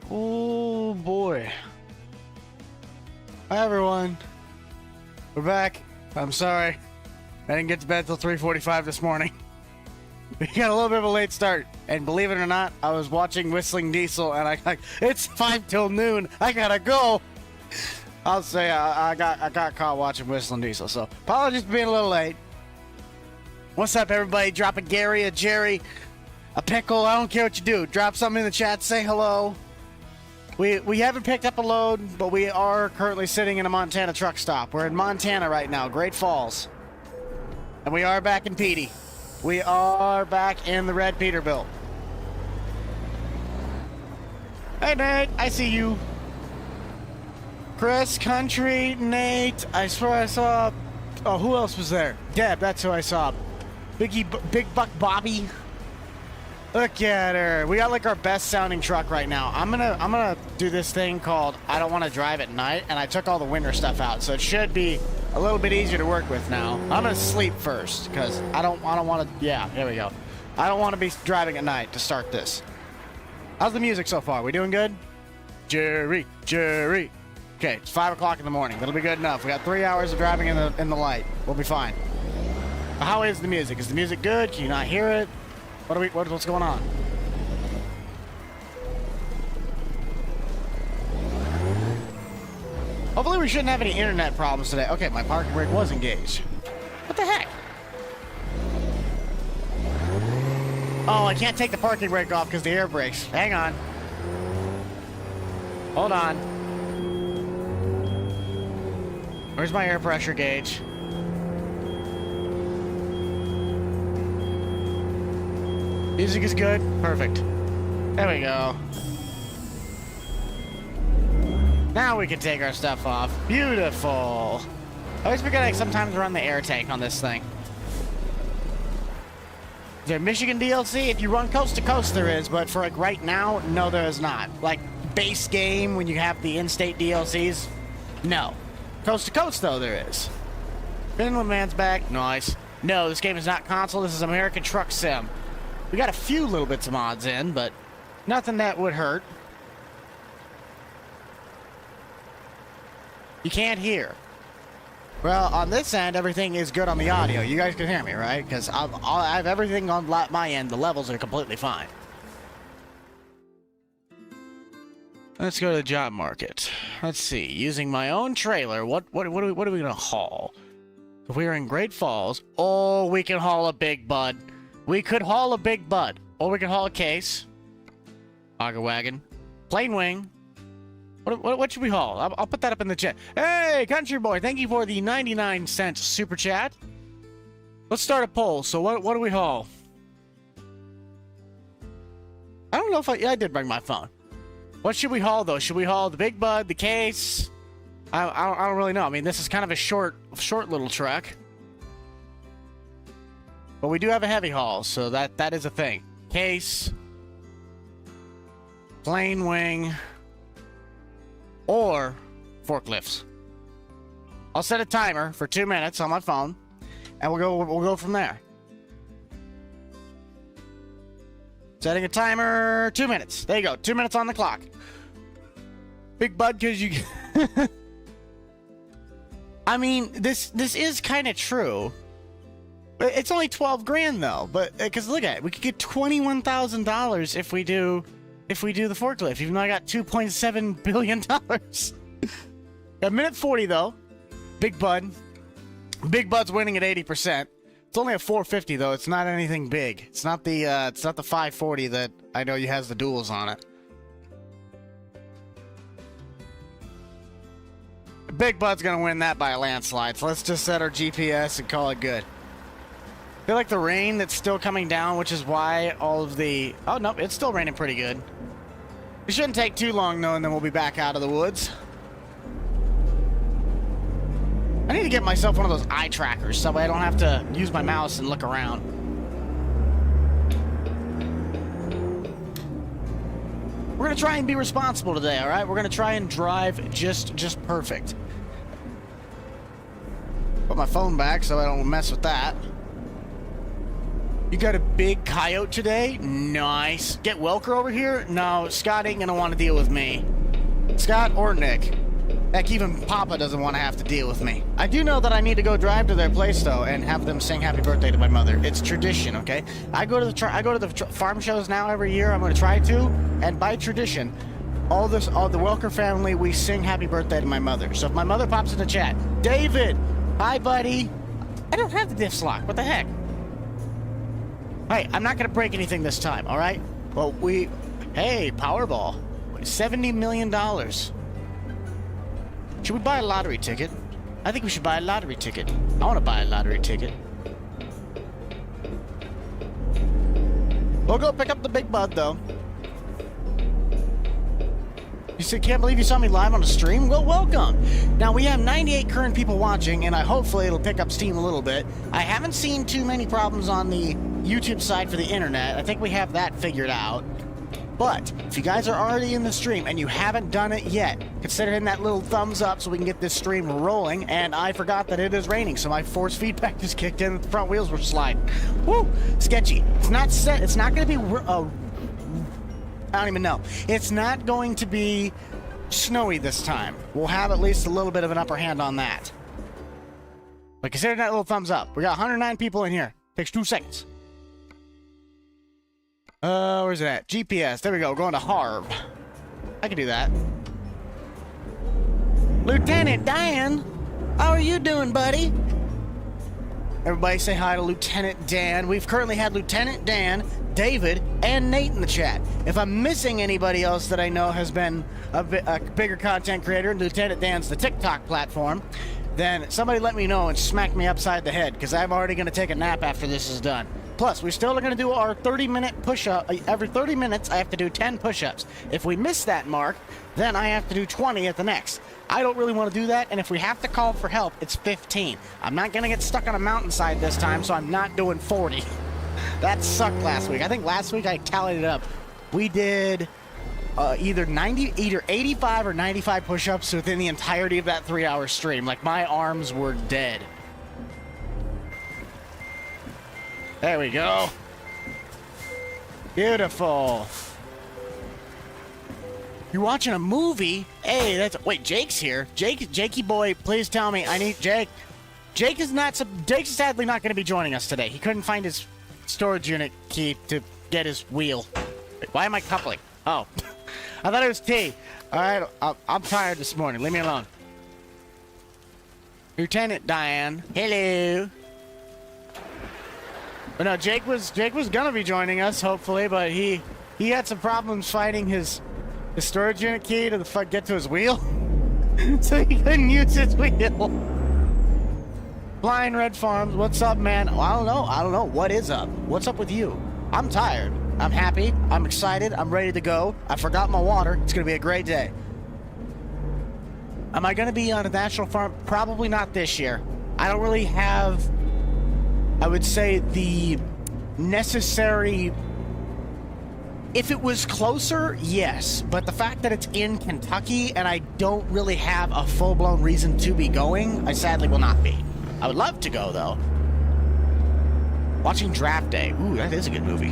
Oh boy. Hi everyone. We're back. I'm sorry. I didn't get to bed till 3:45 this morning. We got a little bit of a late start. And believe it or not, I was watching Whistling Diesel and it's 5 till noon. I gotta go. I'll say I got caught watching Whistling Diesel, so apologies for being a little late. What's up, everybody? Drop a Gary, a Jerry, a pickle. I don't care what you do. Drop something in the chat. Say hello. We haven't picked up a load, but we are currently sitting in a Montana truck stop. We're in Montana right now, Great Falls. And we are back in Petey. We are back in the red Peterbilt. Hey, Nate. I see you. Chris, Country, Nate. I swear I saw... Oh, who else was there? Deb, that's who I saw. Big Buck Bobby. Look at her. We got like our best sounding truck right now. I'm gonna do this thing called I don't want to drive at night, and I took all the winter stuff out, so it should be a little bit easier to work with now. I'm gonna sleep first because I don't want to. Yeah, there we go. I don't want to be driving at night to start this. How's the music so far? We doing good? Jerry. Okay, it's 5 o'clock in the morning. That'll be good enough. We got 3 hours of driving in the light. We'll be fine. How is the music? Is the music good? Can you not hear it? What's going on? Hopefully we shouldn't have any internet problems today. Okay, my parking brake was engaged. What the heck? Oh, I can't take the parking brake off because the air brakes. Hang on. Hold on. Where's my air pressure gauge? Music is good. Perfect. There we go. Now we can take our stuff off. Beautiful. I always forget I sometimes run the air tank on this thing. Is there Michigan DLC? If you run coast to coast, there is, but for like right now, no, there is not. Like base game when you have the in-state DLCs, no. Coast to coast, though, there is. Finland man's back. Nice. No, this game is not console. This is American Truck Sim. We got a few little bits of mods in, but nothing that would hurt. You can't hear. Well, on this end, everything is good on the audio. You guys can hear me, right? Because I have everything on my end. The levels are completely fine. Let's go to the job market. Let's see. Using my own trailer, what are we gonna haul? If we are in Great Falls, oh, we can haul a big bud. We could haul a big bud, or we could haul a case. Auger wagon, plain wing. What should we haul? I'll put that up in the chat. Hey, Country Boy, thank you for the 99-cent super chat. Let's start a poll. So what do we haul? I don't know if I did bring my phone. What should we haul though? Should we haul the big bud, the case? I don't really know. I mean, this is kind of a short little truck. But we do have a heavy haul, so that is a thing. Case, plain wing, or forklifts. I'll set a timer for 2 minutes on my phone, and we'll go from there. Setting a timer, 2 minutes. There you go, 2 minutes on the clock. Big bud, because you. I mean, this is kind of true. It's only 12 grand though, but because look at it, we could get $21,000 if we do the forklift. Even though I got $2.7 billion. Got minute 40 though. Big Bud's winning at 80%. It's only a 450 though. It's not anything big. It's not the 540 that I know has the duals on it. Big Bud's gonna win that by a landslide. So let's just set our GPS and call it good. I feel like the rain that's still coming down, which is why all of the... Oh, no, it's still raining pretty good. It shouldn't take too long, though, and then we'll be back out of the woods. I need to get myself one of those eye trackers, so I don't have to use my mouse and look around. We're going to try and be responsible today, all right? We're going to try and drive just perfect. Put my phone back so I don't mess with that. You got a big coyote today? Nice. Get Welker over here? No, Scott ain't gonna want to deal with me. Scott or Nick. Heck, even Papa doesn't want to have to deal with me. I do know that I need to go drive to their place, though, and have them sing happy birthday to my mother. It's tradition, okay? I go to the farm shows now every year. I'm going to try to, and by tradition, all the Welker family, we sing happy birthday to my mother. So if my mother pops in the chat, David, hi, buddy. I don't have the diffs lock. What the heck? Hey, I'm not going to break anything this time, all right? Well, hey, Powerball, $70 million. Should we buy a lottery ticket? I think we should buy a lottery ticket. I want to buy a lottery ticket. We'll go pick up the big bud, though. You said, can't believe you saw me live on the stream? Well, welcome. Now, we have 98 current people watching, and hopefully it'll pick up steam a little bit. I haven't seen too many problems on the YouTube side for the internet. I think we have that figured out. But if you guys are already in the stream and you haven't done it yet, consider hitting that little thumbs up so we can get this stream rolling. And I forgot that it is raining, so my force feedback just kicked in. The front wheels were sliding. Woo! Sketchy. It's not set. It's not going to be... I don't even know. It's not going to be snowy this time. We'll have at least a little bit of an upper hand on that. But consider that little thumbs up. We got 109 people in here. Takes 2 seconds. Where's it at? GPS. There we go. We're going to Harv. I can do that. Lieutenant Dan, how are you doing, buddy? Everybody say hi to Lieutenant Dan. We've currently had Lieutenant Dan, David, and Nate in the chat. If I'm missing anybody else that I know has been a bigger content creator, Lieutenant Dan's the TikTok platform, then somebody let me know and smack me upside the head, because I'm already going to take a nap after this is done. Plus, we still are going to do our 30-minute push-up. Every 30 minutes, I have to do 10 push-ups. If we miss that mark, then I have to do 20 at the next. I don't really want to do that, and if we have to call for help, it's 15. I'm not going to get stuck on a mountainside this time, so I'm not doing 40. That sucked last week. I think last week I tallied it up. We did either 85 or 95 push-ups within the entirety of that 3-hour stream. Like, my arms were dead. There we go. Beautiful. You're watching a movie? Hey, wait, Jake's here. Jakey boy, please tell me. I need Jake. Jake's sadly not going to be joining us today. He couldn't find his storage unit key to get his wheel. Wait, why am I coupling? Oh, I thought it was T. All right, I'm tired this morning. Leave me alone. Lieutenant Diane. Hello. But no, Jake was gonna be joining us, hopefully, but he had some problems finding his storage unit key to get to his wheel, so he couldn't use his wheel. Flying Red Farms, what's up, man? Well, I don't know. What is up? What's up with you? I'm tired. I'm happy. I'm excited. I'm ready to go. I forgot my water. It's gonna be a great day. Am I gonna be on a national farm? Probably not this year. I don't really have, I would say, the necessary... If it was closer, yes. But the fact that it's in Kentucky and I don't really have a full-blown reason to be going, I sadly will not be. I would love to go, though. Watching Draft Day. Ooh, that is a good movie.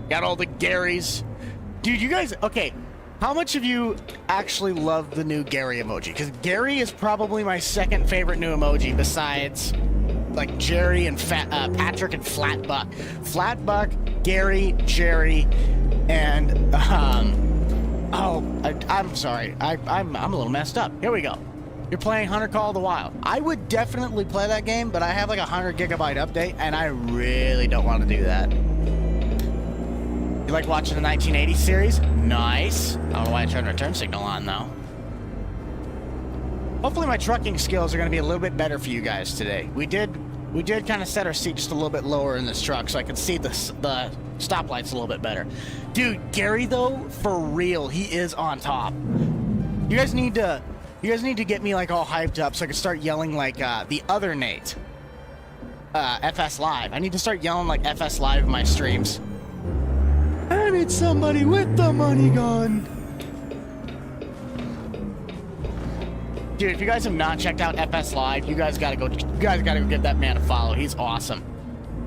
Got all the Garys. Dude, you guys... Okay, how much of you actually love the new Gary emoji? Because Gary is probably my second favorite new emoji besides, like, Jerry and Patrick and Flatbuck. Flatbuck, Gary, Jerry, and, I'm sorry. I'm a little messed up. Here we go. You're playing Hunter Call of the Wild. I would definitely play that game, but I have like a 100 gigabyte update, and I really don't want to do that. You like watching the 1980s series? Nice. I don't know why I turned return signal on, though. Hopefully my trucking skills are going to be a little bit better for you guys today. We did kind of set our seat just a little bit lower in this truck so I could see the stoplights a little bit better. Dude, Gary, though, for real, he is on top. You guys need to get me, like, all hyped up so I can start yelling like the other Nate. FS Live. I need to start yelling like FS Live in my streams. I need somebody with the money gun. Dude, if you guys have not checked out FS Live, you guys gotta go give that man a follow. He's awesome.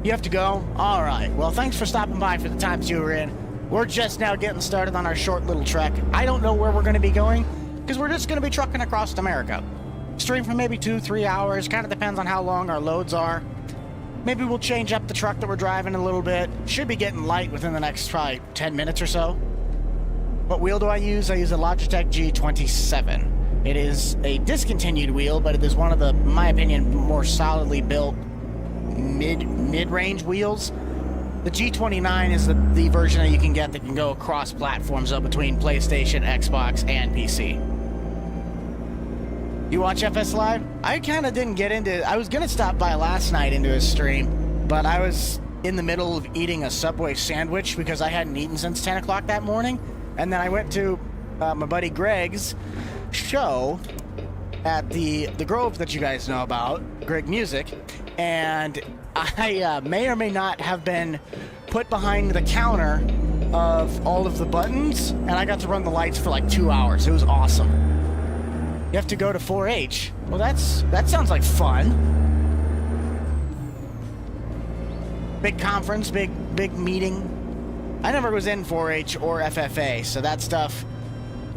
You have to go? Alright. Well, thanks for stopping by for the times you were in. We're just now getting started on our short little trek. I don't know where we're gonna be going, because we're just gonna be trucking across America. Stream for maybe 2-3 hours, kind of depends on how long our loads are. Maybe we'll change up the truck that we're driving a little bit. Should be getting light within the next probably 10 minutes or so. What wheel do I use? I use a Logitech G27. It is a discontinued wheel, but it is one of the, in my opinion, more solidly built mid-range wheels. The G29 is the version that you can get that can go across platforms up between PlayStation, Xbox, and PC. You watch FS Live? I kind of didn't get into it. I was going to stop by last night into his stream, but I was in the middle of eating a Subway sandwich because I hadn't eaten since 10 o'clock that morning. And then I went to my buddy Greg's show at the Grove that you guys know about, Greg Music, and I may or may not have been put behind the counter of all of the buttons, and I got to run the lights for like 2 hours. It was awesome. You have to go to 4-H. Well, that sounds like fun. Big conference, big meeting. I never was in 4-H or FFA, so that stuff,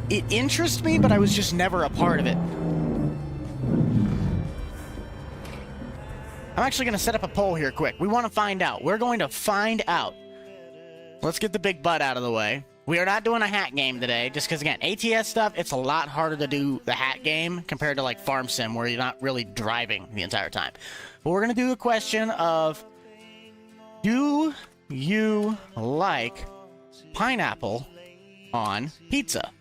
it interests me, but I was just never a part of it. I'm actually going to set up a poll here quick. We want to find out. We're going to find out. Let's get the big butt out of the way. We are not doing a hat game today, just because, again, ATS stuff, it's a lot harder to do the hat game compared to, like, Farm Sim, where you're not really driving the entire time. But we're going to do a question of, do you like pineapple on pizza?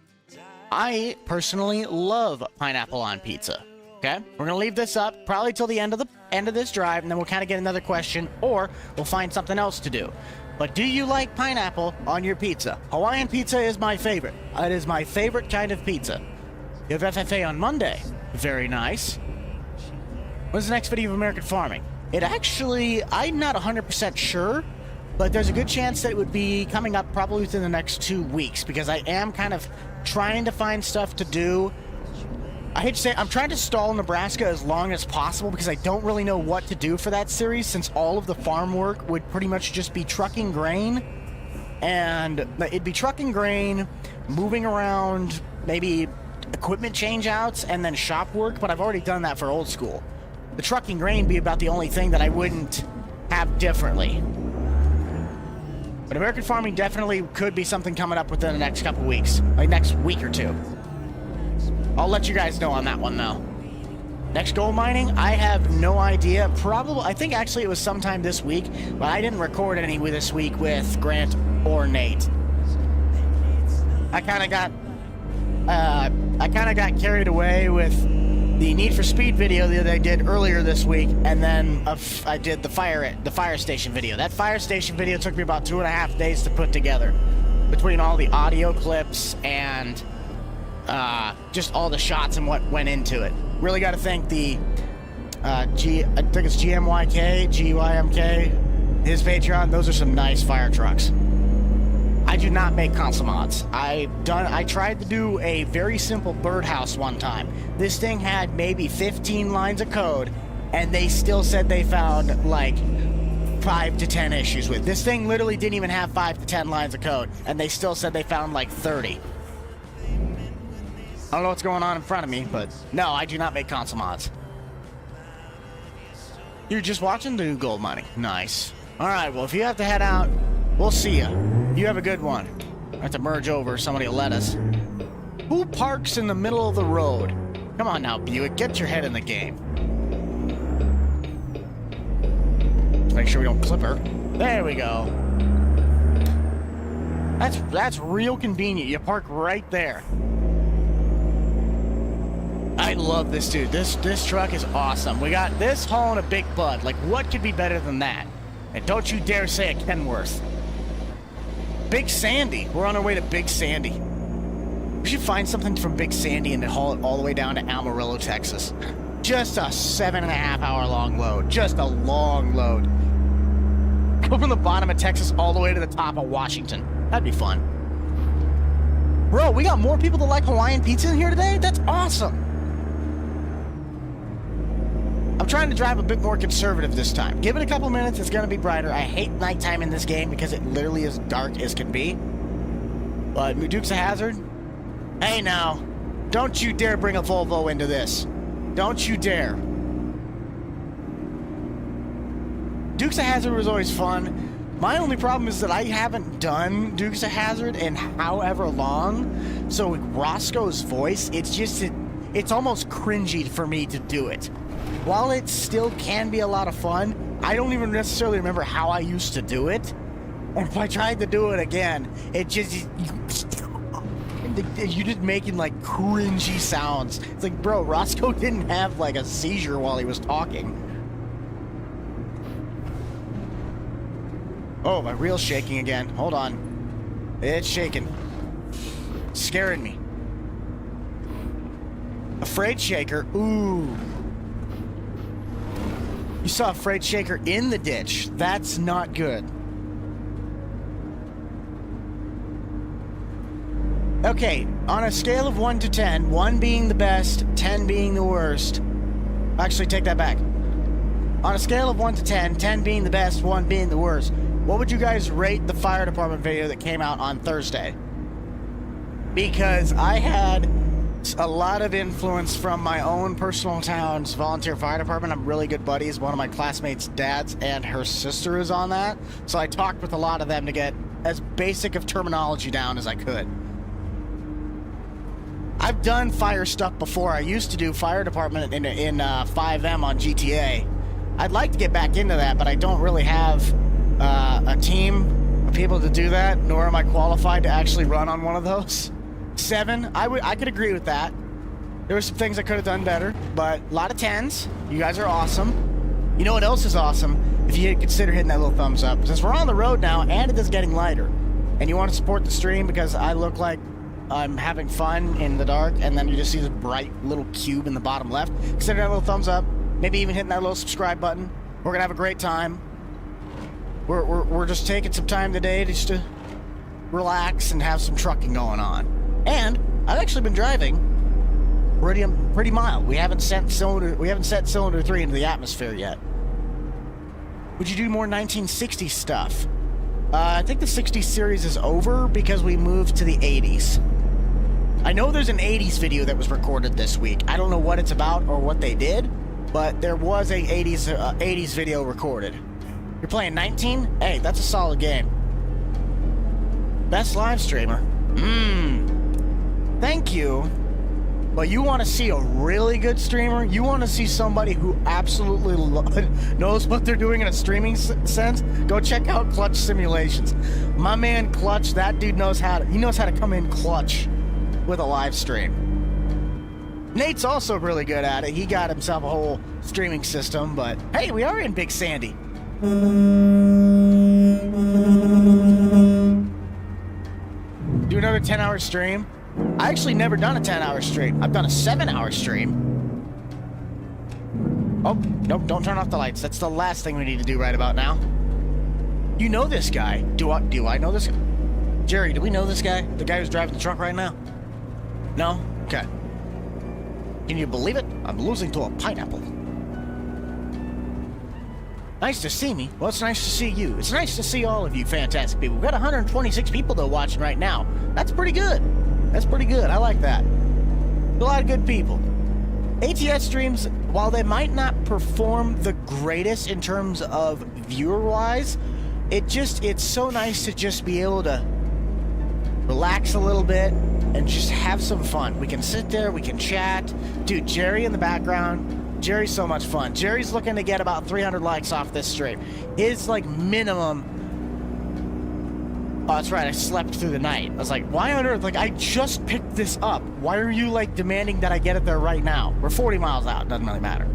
I personally love pineapple on pizza. Okay, we're gonna leave this up probably till the end of this drive, and then we'll kind of get another question, or we'll find something else to do. But do you like pineapple on your pizza? Hawaiian pizza is my favorite. It is my favorite kind of pizza. You have FFA on Monday. Very nice. When's the next video of American Farming? It actually, I'm not 100% sure, but there's a good chance that it would be coming up probably within the next 2 weeks, because I am kind of trying to find stuff to do. I hate to say, I'm trying to stall Nebraska as long as possible because I don't really know what to do for that series, since all of the farm work would pretty much just be trucking grain. And it'd be trucking grain, moving around, maybe equipment change-outs, and then shop work, but I've already done that for old school. The trucking grain would be about the only thing that I wouldn't have differently. But American Farming definitely could be something coming up within the next couple weeks, like next week or two. I'll let you guys know on that one, though. Next gold mining, I have no idea. Probably, I think actually it was sometime this week, but I didn't record any this week with Grant or Nate. I kind of got carried away with the Need for Speed video that I did earlier this week, and then I did the fire station video. That fire station video took me about 2.5 days to put together, between all the audio clips and just all the shots and what went into it. Really got to thank the I think it's GYMK, his Patreon. Those are some nice fire trucks. I do not make console mods. I tried to do a very simple birdhouse one time. This thing had maybe 15 lines of code, and they still said they found like 5 to 10 issues with. This thing literally didn't even have 5 to 10 lines of code, and they still said they found like 30. I don't know what's going on in front of me, but no, I do not make console mods. You're just watching the new gold mining. Nice. All right, well, if you have to head out, we'll see ya. You have a good one. I have to merge over. Somebody will let us. Who parks in the middle of the road? Come on now, Buick. Get your head in the game. Let's make sure we don't clip her. There we go. That's real convenient. You park right there. I love this dude. This truck is awesome. We got this hauling a big bud. Like, what could be better than that? And don't you dare say a Kenworth. Big Sandy. We're on our way to Big Sandy. We should find something from Big Sandy and then haul it all the way down to Amarillo, Texas. Just a 7.5 hour long load. Just a long load. Go from the bottom of Texas all the way to the top of Washington. That'd be fun. Bro, we got more people that like Hawaiian pizza in here today? That's awesome. I'm trying to drive a bit more conservative this time. Give it a couple minutes, it's gonna be brighter. I hate nighttime in this game because it literally is dark as can be. But Dukes of Hazzard, hey now, don't you dare bring a Volvo into this. Don't you dare. Dukes of Hazzard was always fun. My only problem is that I haven't done Dukes of Hazzard in however long. So with Roscoe's voice, it's almost cringy for me to do it. While it still can be a lot of fun, I don't even necessarily remember how I used to do it. And if I tried to do it again, it just... You're just making like cringy sounds. It's like, bro, Roscoe didn't have like a seizure while he was talking. Oh, my reel's shaking again. Hold on. It's shaking. It's scaring me. A freight shaker. Ooh. You saw a freight shaker in the ditch. That's not good. Okay, on a scale of 1 to 10, 1 being the best, 10 being the worst. Actually, take that back. On a scale of 1 to 10, 10 being the best, 1 being the worst, what would you guys rate the fire department video that came out on Thursday? Because I had a lot of influence from my own personal town's volunteer fire department. I'm really good buddies. One of my classmates' dads and her sister is on that. So I talked with a lot of them to get as basic of terminology down as I could. I've done fire stuff before. I used to do fire department in 5M on GTA. I'd like to get back into that, but I don't really have a team of people to do that, nor am I qualified to actually run on one of those. 7, I could agree with that. There were some things I could have done better, but a lot of 10s. You guys are awesome. You know what else is awesome? If you consider hitting that little thumbs up. Since we're on the road now, and it is getting lighter, and you want to support the stream because I look like I'm having fun in the dark, and then you just see this bright little cube in the bottom left. Consider that little thumbs up. Maybe even hitting that little subscribe button. We're gonna have a great time. We're just taking some time today just to relax and have some trucking going on. And I've actually been driving pretty mild. We haven't set cylinder 3 into the atmosphere yet. Would you do more 1960s stuff? I think the 60s series is over because we moved to the 80s. I know there's an 80s video that was recorded this week. I don't know what it's about or what they did, but there was a 80s video recorded. You're playing 19? Hey, that's a solid game. Best live streamer. Thank you. But you want to see a really good streamer? You want to see somebody who absolutely knows what they're doing in a streaming sense? Go check out Clutch Simulations. My man Clutch, that dude knows how to come in clutch with a live stream. Nate's also really good at it. He got himself a whole streaming system, but hey, we are in Big Sandy. Do another 10-hour stream. I actually never done a 10-hour stream. I've done a 7-hour stream. Oh, nope, don't turn off the lights. That's the last thing we need to do right about now. You know this guy. Do I know this guy? Jerry, do we know this guy? The guy who's driving the truck right now? No? Okay. Can you believe it? I'm losing to a pineapple. Nice to see me. Well, it's nice to see you. It's nice to see all of you fantastic people. We've got 126 people, though, watching right now. That's pretty good. That's pretty good. I like that. A lot of good people. ATS streams, while they might not perform the greatest in terms of viewer-wise, it's so nice to just be able to relax a little bit and just have some fun. We can sit there, we can chat. Dude, Jerry in the background. Jerry's so much fun. Jerry's looking to get about 300 likes off this stream. His, like, minimum... Oh, that's right, I slept through the night. I was like, why on earth? Like, I just picked this up. Why are you, like, demanding that I get it there right now? We're 40 miles out. Doesn't really matter.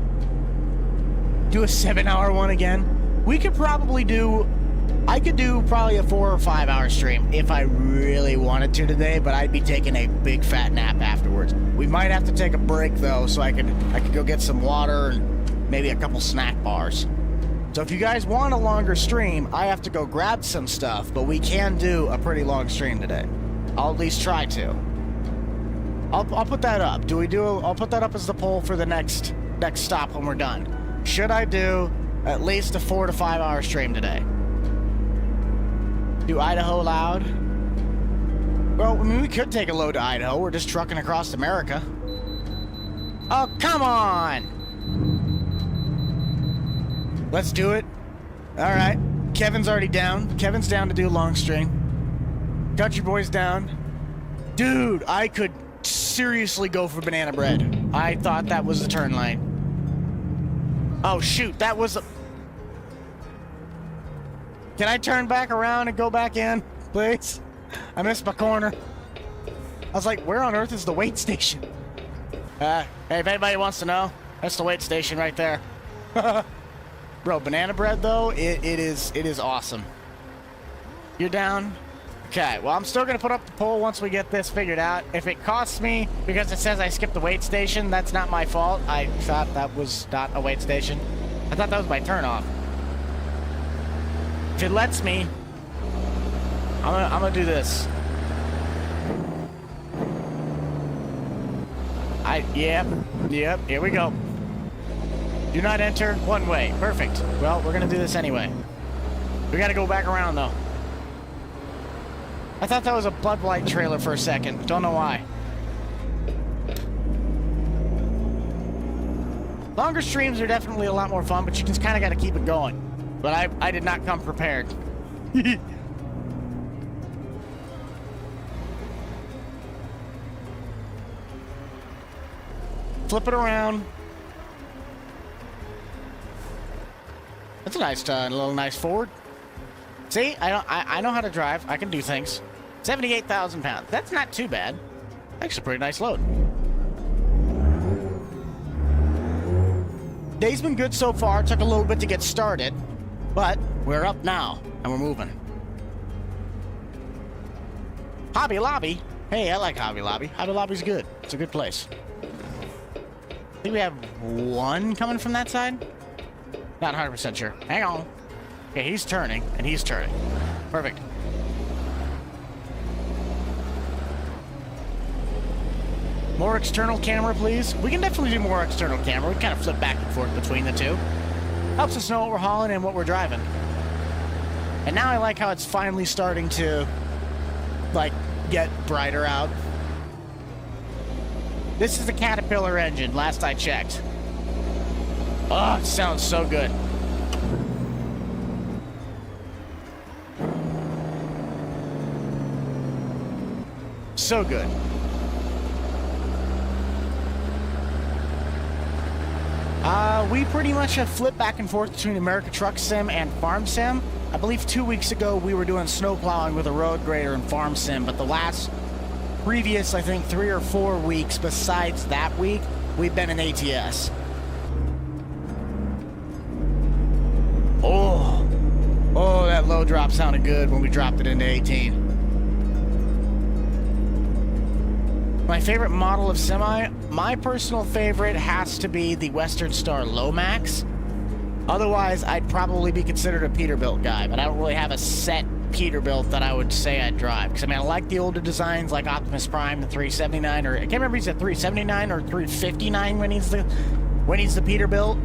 Do a 7-hour one again? We could probably do... I could do probably a 4 or 5 hour stream if I really wanted to today, but I'd be taking a big fat nap afterwards. We might have to take a break, though, so I could go get some water and maybe a couple snack bars. So if you guys want a longer stream, I have to go grab some stuff, but we can do a pretty long stream today. I'll at least try to. I'll put that up. I'll put that up as the poll for the next stop when we're done. should I do at least a 4 to 5 hour stream today? Do Idaho loud? Well, I mean, we could take a load to Idaho. We're just trucking across America. Oh, come on! Let's do it. All right. Kevin's already down. Kevin's down to do a long stream. Country Boy's down. Dude, I could seriously go for banana bread. I thought that was the turn lane. Oh, shoot. That was a... Can I turn back around and go back in, please? I missed my corner. I was like, where on earth is the weight station? Hey, if anybody wants to know, that's the weight station right there. Bro, banana bread, though, it is awesome. You're down? Okay, well, I'm still going to put up the poll once we get this figured out. If it costs me because it says I skipped the weight station, that's not my fault. I thought that was not a weight station. I thought that was my turn-off. If it lets me, I'm gonna do this. Yep, here we go. Do not enter one way. Perfect. Well, we're gonna do this anyway. We gotta go back around, though. I thought that was a Bud Light trailer for a second. Don't know why. Longer streams are definitely a lot more fun, but you just kind of got to keep it going. But I did not come prepared. Flip it around. That's a nice turn, a little nice forward. See, I know how to drive. I can do things. 78,000 pounds. That's not too bad. Actually, a pretty nice load. Day's been good so far. Took a little bit to get started, but we're up now and we're moving. Hobby Lobby. Hey, I like Hobby Lobby. Hobby Lobby's good. It's a good place. I think we have one coming from that side. Not 100% sure. Hang on. Okay, he's turning, and he's turning. Perfect. More external camera, please. We can definitely do more external camera. We kind of flip back and forth between the two. Helps us know what we're hauling and what we're driving. And now I like how it's finally starting to, like, get brighter out. This is the Caterpillar engine, last I checked. Oh, it sounds so good. So good. We pretty much have flipped back and forth between America Truck Sim and Farm Sim. I believe 2 weeks ago we were doing snow plowing with a road grader and Farm Sim, but the previous, I think, 3 or 4 weeks besides that week, we've been in ATS. Oh, that low drop sounded good when we dropped it into 18. My favorite model of semi, my personal favorite has to be the Western Star Lomax. Otherwise, I'd probably be considered a Peterbilt guy, but I don't really have a set Peterbilt that I would say I'd drive. Because, I mean, I like the older designs like Optimus Prime, the 379, or I can't remember if he's at 379 or 359 when he's the Peterbilt.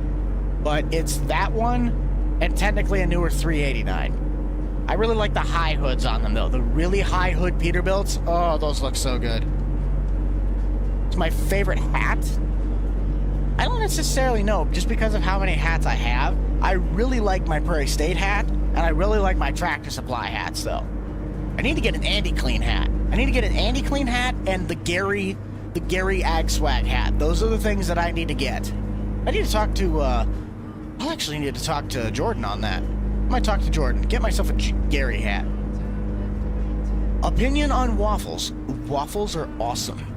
But it's that one, and technically a newer 389. I really like the high hoods on them, though. The really high hood Peterbilts, oh, those look so good. It's my favorite hat. I don't necessarily know, just because of how many hats I have. I really like my Prairie State hat, and I really like my Tractor Supply hats, though. I need to get an Andy Clean hat. I need to get an Andy Clean hat and the Gary Ag Swag hat. Those are the things that I need to get. I need to talk to, I'll actually need to talk to Jordan on that. I might talk to Jordan. Get myself a Gary hat. Opinion on waffles. Waffles are awesome.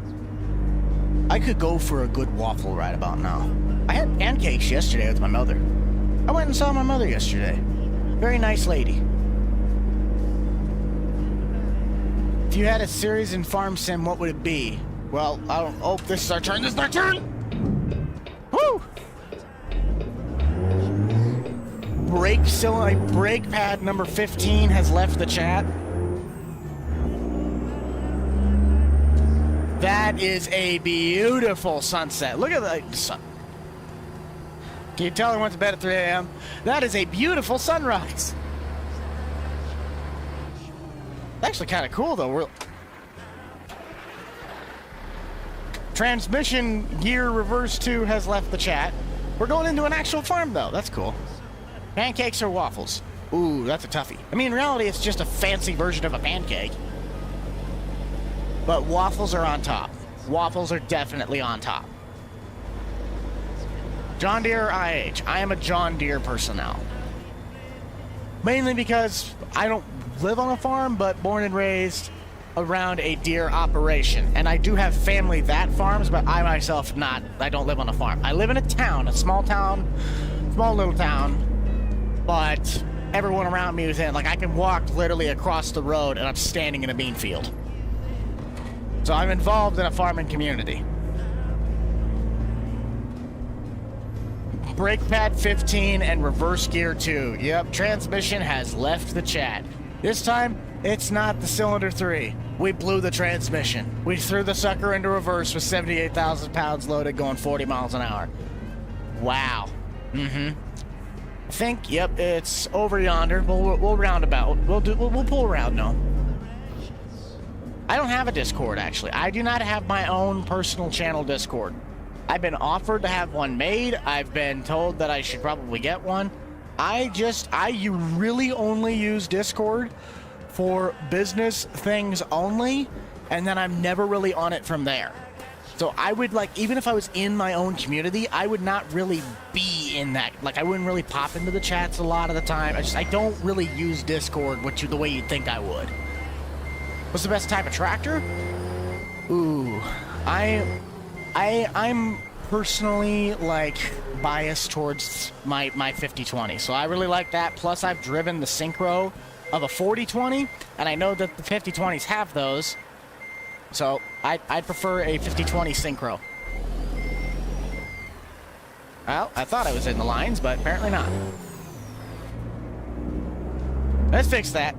I could go for a good waffle right about now. I had pancakes yesterday with my mother. I went and saw my mother yesterday. Very nice lady. If you had a series in Farm Sim, what would it be? Well, I don't... Oh, this is our turn. This is our turn! Woo! Brake pad number 15 has left the chat. That is a beautiful sunset. Look at the sun. Can you tell I went to bed at 3 a.m.? That is a beautiful sunrise. Actually kind of cool, though. Transmission gear reverse 2 has left the chat. We're going into an actual farm, though. That's cool. Pancakes or waffles? Ooh, that's a toughie. I mean, in reality, it's just a fancy version of a pancake. But waffles are on top. Waffles are definitely on top. John Deere or IH? I am a John Deere personnel. Mainly because I don't live on a farm, but born and raised around a Deere operation. And I do have family that farms, but I myself I don't live on a farm. I live in a town, a small little town, but everyone around me is in. Like, I can walk literally across the road and I'm standing in a bean field. So I'm involved in a farming community. Brake pad 15 and reverse gear 2. Yep, transmission has left the chat. This time, it's not the cylinder 3. We blew the transmission. We threw the sucker into reverse with 78,000 pounds loaded going 40 miles an hour. Wow. I think, yep, it's over yonder. We'll roundabout. We'll pull around now. I don't have a Discord, actually. I do not have my own personal channel Discord. I've been offered to have one made. I've been told that I should probably get one. You really only use Discord for business things only, and then I'm never really on it from there. So I would, like, even if I was in my own community, I would not really be in that. Like, I wouldn't really pop into the chats a lot of the time. I don't really use Discord the way you'd think I would. What's the best type of tractor? Ooh, I'm personally, like, biased towards my 5020, so I really like that. Plus, I've driven the synchro of a 4020, and I know that the 5020s have those, so I'd prefer a 5020 synchro. Well, I thought I was in the lines, but apparently not. Let's fix that.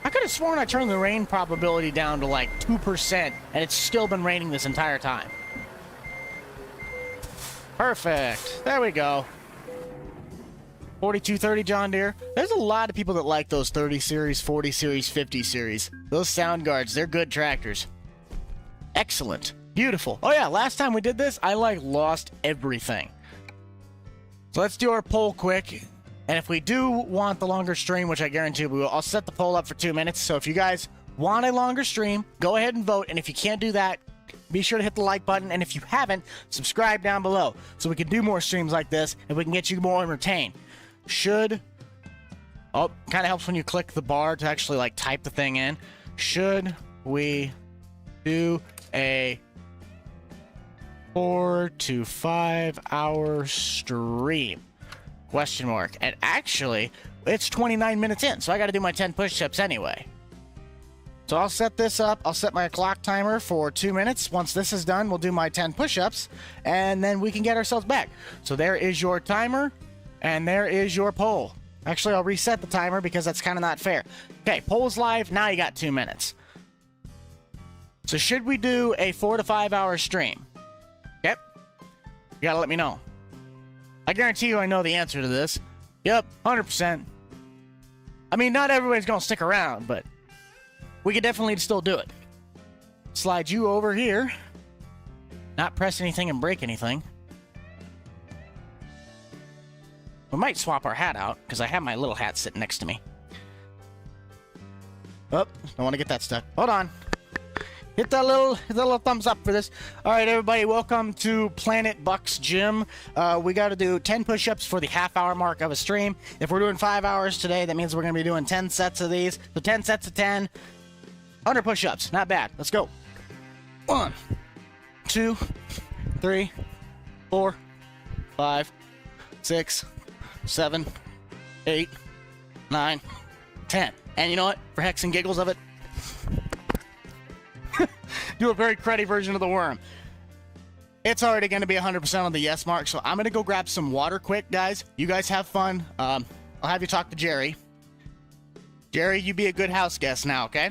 I could have sworn I turned the rain probability down to like 2%, and it's still been raining this entire time. Perfect. There we go. 4230 John Deere. There's a lot of people that like those 30 series, 40 series, 50 series. Those sound guards, they're good tractors. Excellent. Beautiful. Oh yeah, last time we did this, I like lost everything. So let's do our poll quick. And if we do want the longer stream, which I guarantee we will, I'll set the poll up for 2 minutes. So if you guys want a longer stream, go ahead and vote. And if you can't do that, be sure to hit the like button. And if you haven't, subscribe down below so we can do more streams like this and we can get you more entertained. Kind of helps when you click the bar to actually like type the thing in. Should we do a 4 to 5 hour stream? Question mark. And actually, it's 29 minutes in, so I got to do my 10 push-ups anyway. So I'll set this up. I'll set my clock timer for 2 minutes. Once this is done, we'll do my 10 push-ups, and then we can get ourselves back. So there is your timer, and there is your poll. Actually, I'll reset the timer because that's kind of not fair. Okay, poll's live. Now you got 2 minutes. So should we do a 4 to 5 hour stream? Yep. You got to let me know. I guarantee you I know the answer to this. Yep, 100%. I mean, not everybody's going to stick around, but we could definitely still do it. Slide you over here. Not press anything and break anything. We might swap our hat out, because I have my little hat sitting next to me. Oh, don't want to get that stuck. Hold on. Hit that little thumbs up for this. All right, everybody, welcome to Planet Bucks Gym. We got to do 10 push-ups for the half-hour mark of a stream. If we're doing 5 hours today, that means we're going to be doing 10 sets of these. So 10 sets of 10, 100 push-ups. Not bad. Let's go. 1, 2, 3, 4, 5, 6, 7, 8, 9, 10. And you know what? For heck and giggles of it, do a very cruddy version of the worm. It's already going to be 100% on the yes mark, so I'm going to go grab some water quick, guys. You guys have fun. I'll have you talk to Jerry. Jerry, you be a good house guest now, okay?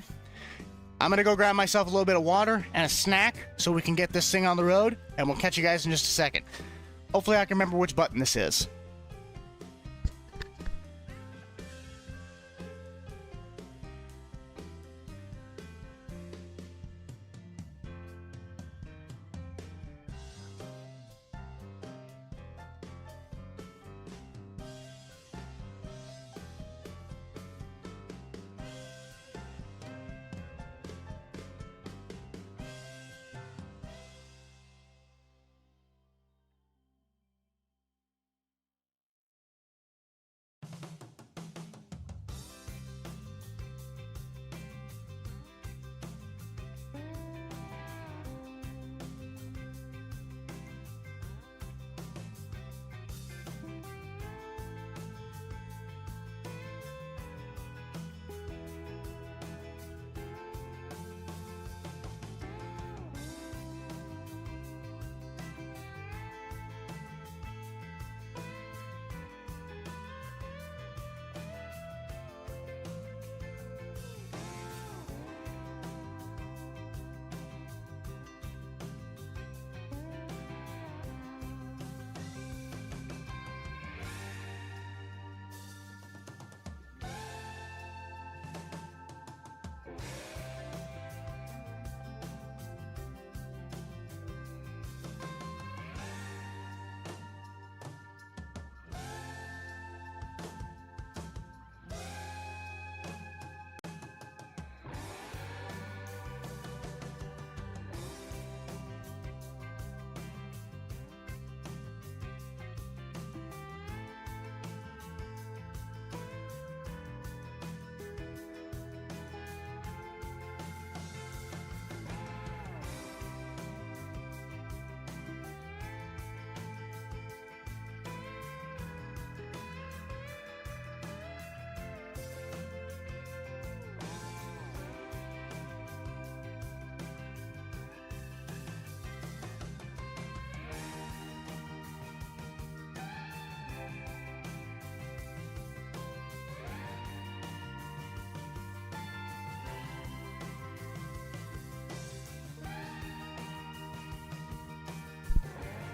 I'm gonna go grab myself a little bit of water and a snack so we can get this thing on the road, and we'll catch you guys in just a second. Hopefully I can remember which button this is.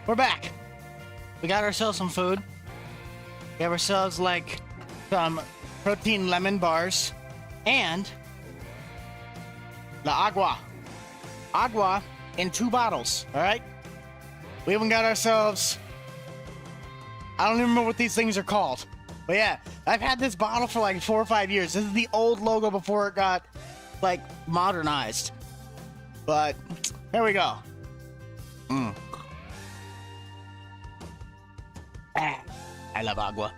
We're back. We got ourselves some food. We have ourselves like some protein lemon bars and la agua. Agua in 2 bottles, all right? We even got ourselves, I don't even remember what these things are called. But yeah, I've had this bottle for like 4 or 5 years. This is the old logo before it got like modernized. But there we go. I love agua.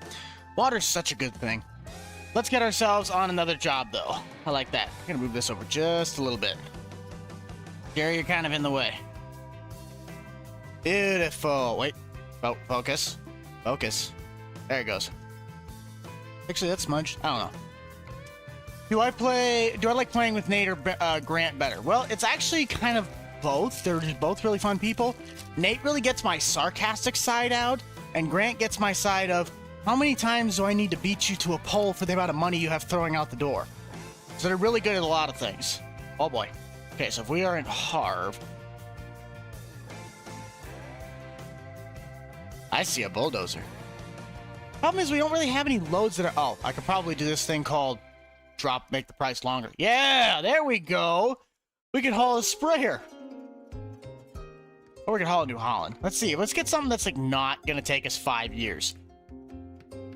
Water's such a good thing. Let's get ourselves on another job, though. I like that. I'm gonna move this over just a little bit. Jerry, you're kind of in the way. Beautiful. Wait. Oh, focus. Focus. There it goes. Actually, that's smudged. I don't know. Do I like playing with Nate or Grant better? Well, it's actually kind of both. They're both really fun people. Nate really gets my sarcastic side out, and Grant gets my side of, how many times do I need to beat you to a pole for the amount of money you have throwing out the door? So they're really good at a lot of things. Oh boy. Okay, so if we are in Harv, I see a bulldozer. Problem is we don't really have any loads that are, oh, I could probably do this thing called make the price longer. Yeah, there we go. We could haul a sprayer. Or we could haul a New Holland. Let's see. Let's get something that's like not gonna take us 5 years.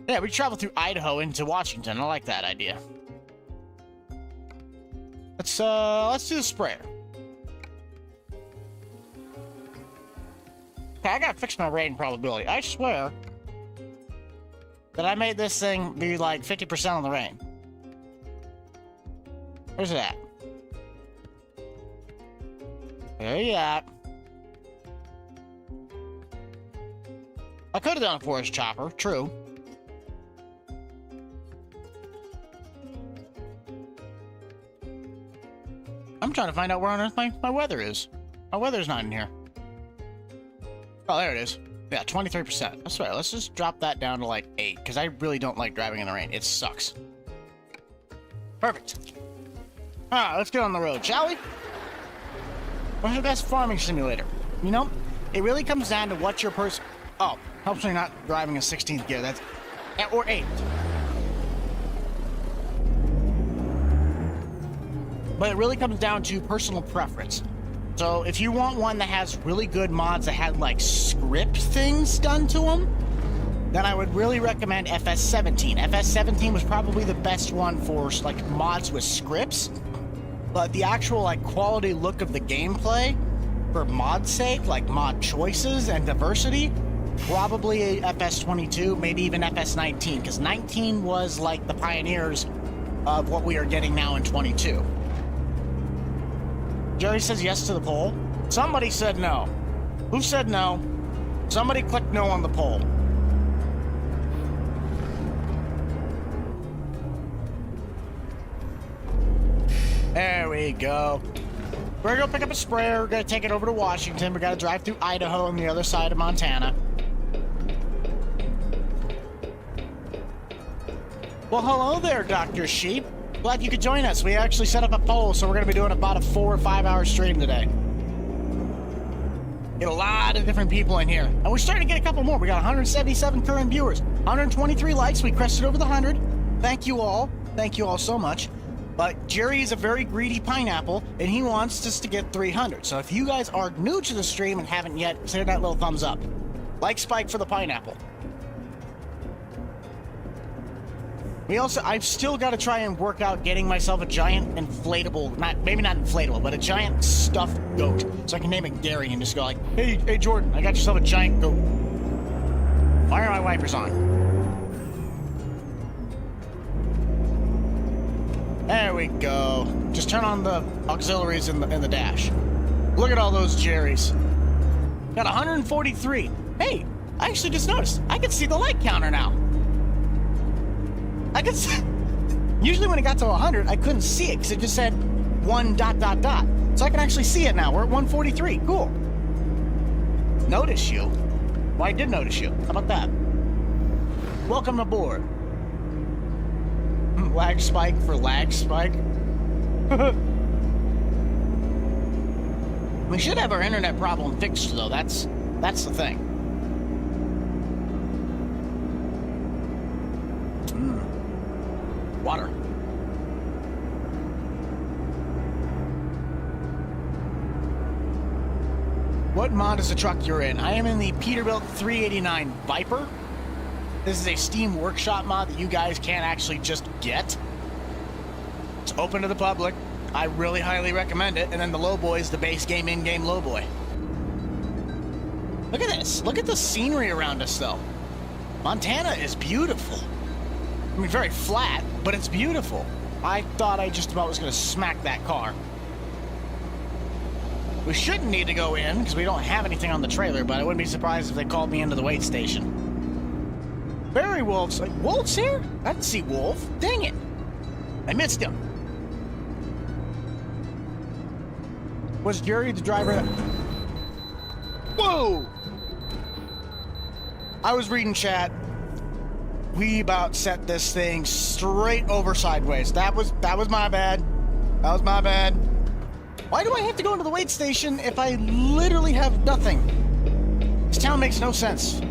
Yeah, we travel through Idaho into Washington. I like that idea. Let's do the sprayer. Okay, I gotta fix my rating probability. I swear that I made this thing be like 50% on the rain. Where's it at? There you at. I could have done a forest chopper, true. I'm trying to find out where on earth my weather is. My weather's not in here. Oh, there it is. Yeah, 23%. I swear, let's just drop that down to like 8, because I really don't like driving in the rain. It sucks. Perfect. Let's get on the road, shall we? What's the best farming simulator? You know, it really comes down to what your person... Oh, helps me not driving a 16th gear. That's... Or 8th. But it really comes down to personal preference. So if you want one that has really good mods that had like script things done to them, then I would really recommend FS17. FS17 was probably the best one for like mods with scripts, but the actual like quality look of the gameplay for mod's sake, like mod choices and diversity, probably a FS22, maybe even FS19, because 19 was like the pioneers of what we are getting now in 22. Jerry says yes to the poll. Somebody said no. Who said no? Somebody clicked no on the poll. There we go. We're gonna go pick up a sprayer. We're gonna take it over to Washington. We gotta drive through Idaho on the other side of Montana. Well, hello there, Dr. Sheep. Glad you could join us. We actually set up a poll, so we're going to be doing about a 4 or 5 hour stream today. Get a lot of different people in here. And we're starting to get a couple more. We got 177 current viewers, 123 likes. We crested over the 100. Thank you all. Thank you all so much. But Jerry is a very greedy pineapple, and he wants us to get 300. So if you guys are new to the stream and haven't yet, hit that little thumbs up. Like Spike for the pineapple. I've still got to try and work out getting myself a giant inflatable, maybe not inflatable, but a giant stuffed goat. So I can name it Gary and just go like, hey Jordan, I got yourself a giant goat. Why are my wipers on? There we go. Just turn on the auxiliaries in the dash. Look at all those Jerrys. Got 143. Hey, I actually just noticed. I can see the light counter now. I could see, usually when it got to 100, I couldn't see it because it just said 1 ... So I can actually see it now. We're at 143. Cool. Notice you. Well, I did notice you. How about that? Welcome aboard. Lag spike for lag spike. We should have our internet problem fixed, though. That's the thing. Water. What mod is the truck you're in? I am in the Peterbilt 389 Viper. This is a Steam Workshop mod that you guys can't actually just get. It's open to the public. I really highly recommend it. And then the Lowboy is the base game in-game Lowboy. Look at this. Look at the scenery around us, though. Montana is beautiful. I mean, very flat, but it's beautiful. I thought I just about was going to smack that car. We shouldn't need to go in because we don't have anything on the trailer, but I wouldn't be surprised if they called me into the wait station. Barry Wolf's like, Wolf's here? I didn't see Wolf. Dang it. I missed him. Was Jerry the driver? Whoa! I was reading chat. We about set this thing straight over sideways. That was my bad. That was my bad. Why do I have to go into the wait station if I literally have nothing? This town makes no sense.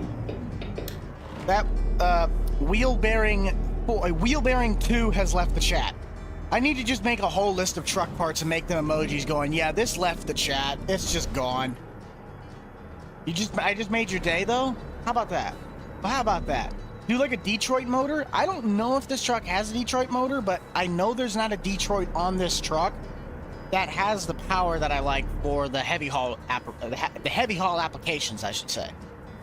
That wheel bearing 2 has left the chat. I need to just make a whole list of truck parts and make them emojis going, yeah, this left the chat. It's just gone. I just made your day though? How about that? Well, how about that? Do like a Detroit motor? I don't know if this truck has a Detroit motor, but I know there's not a Detroit on this truck that has the power that I like for the heavy haul applications, I should say.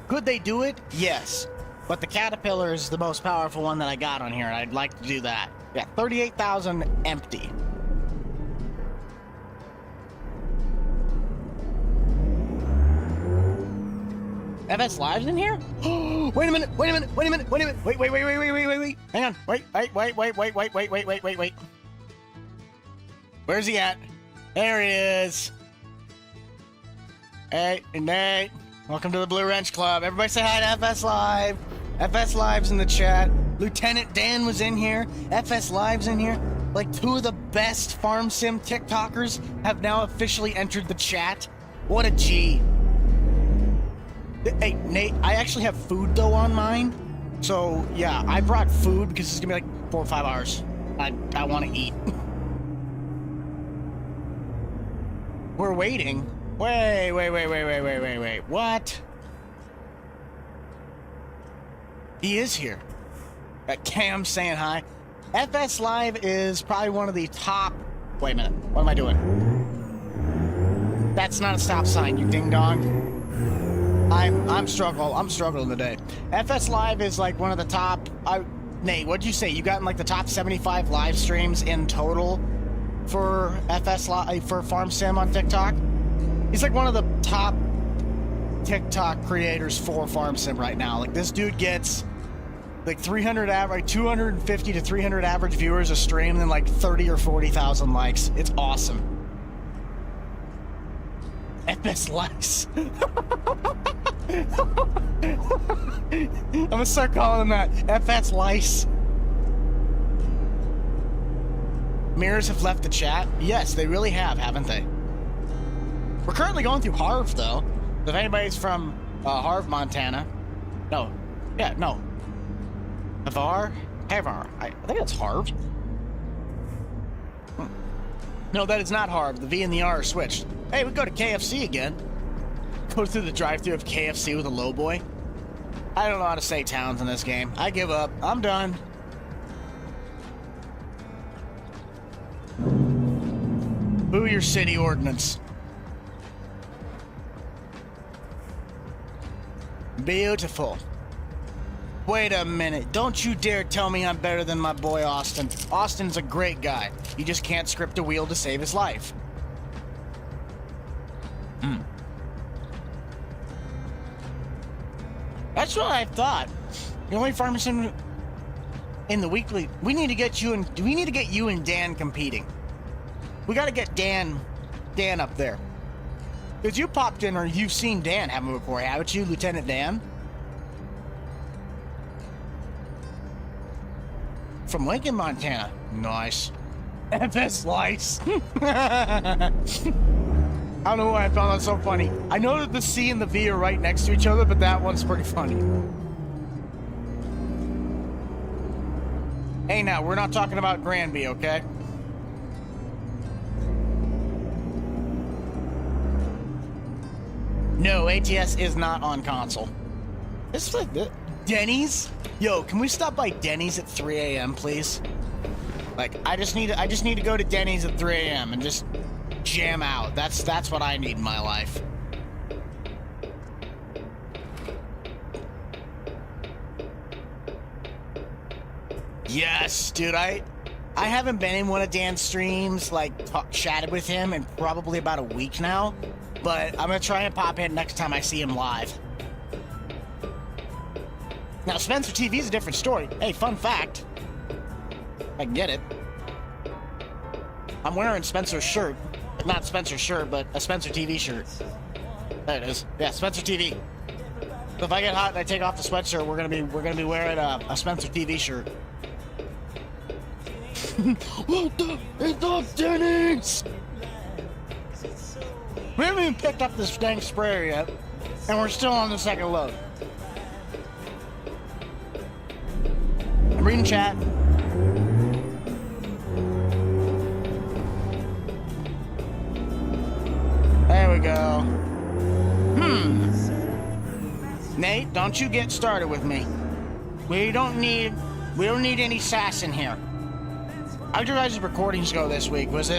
Could they do it? Yes. But the Caterpillar is the most powerful one that I got on here, and I'd like to do that. Yeah, 38,000 empty. FS Live's in here? Wait a minute. Wait. Hang on. Wait. Where's he at? There he is. Hey, Nate. Welcome to the Blue Wrench Club. Everybody say hi to FS Live. FS Live's in the chat. Lieutenant Dan was in here. FS Live's in here. Like, two of the best farm sim TikTokers have now officially entered the chat. What a G. Hey, Nate, I actually have food, though, on mine. So, yeah, I brought food because it's going to be like 4 or 5 hours. I want to eat. We're waiting. Wait. What? He is here. Cam saying hi. FS Live is probably one of the top... Wait a minute. What am I doing? That's not a stop sign, you ding-dong. I'm struggling today. FS Live is like one of the top... Nate, what'd you say? You got in like the top 75 live streams in total for FS Live, for Farm Sim on TikTok? He's like one of the top TikTok creators for Farm Sim right now. Like, this dude gets... like 250 to 300 average viewers a stream, and then like 30 or 40,000 likes. It's awesome. FS Lice. I'm gonna start calling him that. FS Lice. Mirrors have left the chat. Yes, they really have, haven't they? We're currently going through Harv, though. If anybody's from Harv, Montana. No. Havar? I think that's Harv. No, that is not Harv. The V and the R are switched. Hey, we go to KFC again. Go through the drive-thru of KFC with a low boy. I don't know how to say towns in this game. I give up. I'm done. Boo your city ordinance. Beautiful. Wait a minute. Don't you dare tell me I'm better than my boy Austin. Austin's a great guy. You just can't script a wheel to save his life. That's what I thought. The only farm sim in the weekly... We need to get you and Dan competing. We gotta get Dan up there. Because you popped in, or you've seen Dan have him before, haven't you, Lieutenant Dan? From Lincoln, Montana. Nice. FS Lice. I don't know why I found that so funny. I know that the C and the V are right next to each other, but that one's pretty funny. Hey, now, we're not talking about Granby, okay? No, ATS is not on console. This is like Denny's? Yo, can we stop by Denny's at 3 a.m., please? Like, I just need to go to Denny's at 3 a.m. and just jam out. That's what I need in my life. Yes, dude, I haven't been in one of Dan's streams, like, chatted with him in probably about a week now, but I'm gonna try and pop in next time I see him live. Now, Spencer TV is a different story. Hey, fun fact. I can get it. I'm wearing Spencer's shirt. Not Spencer's shirt, but a Spencer TV shirt. There it is. Yeah, Spencer TV. So if I get hot and I take off the sweatshirt, we're gonna be wearing a Spencer TV shirt. What the? It's not Denny's! We haven't even picked up this dang sprayer yet, and we're still on the second load. I'm reading chat. There we go. Nate, don't you get started with me. We don't need any sass in here. How'd your guys' recordings go this week? Was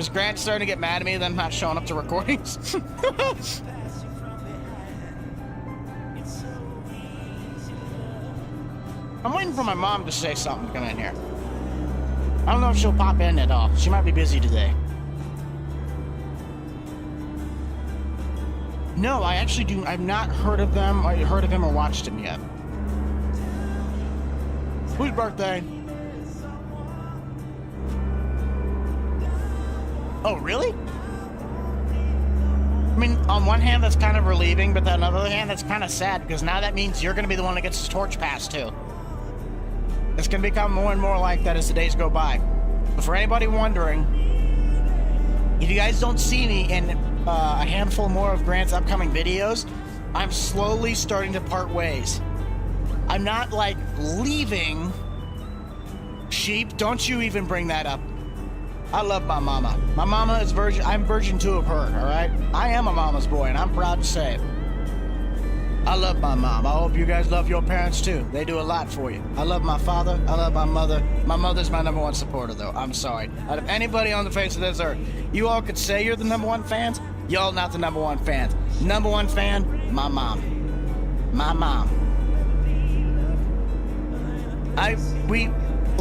Grant starting to get mad at me that I'm not showing up to recordings? I'm waiting for my mom to say something to come in here. I don't know if she'll pop in at all. She might be busy today. No, I actually do. I've not heard of them. I heard of him or watched him yet. Whose birthday? Oh, really? I mean, on one hand, that's kind of relieving, but on the other hand, that's kind of sad, because now that means you're going to be the one that gets the torch passed, too. It's going to become more and more like that as the days go by. But for anybody wondering, if you guys don't see me in a handful more of Grant's upcoming videos, I'm slowly starting to part ways. I'm not like leaving. Sheep, don't you even bring that up. I love my mama. My mama is virgin. I'm virgin 2 of her, all right? I am a mama's boy, and I'm proud to say it. I love my mom. I hope you guys love your parents, too. They do a lot for you. I love my father. I love my mother. My mother's my #1 supporter, though. I'm sorry. Out of anybody on the face of this earth, you all could say you're the #1 fans. Y'all not the #1 fans. #1 fan, my mom. My mom. A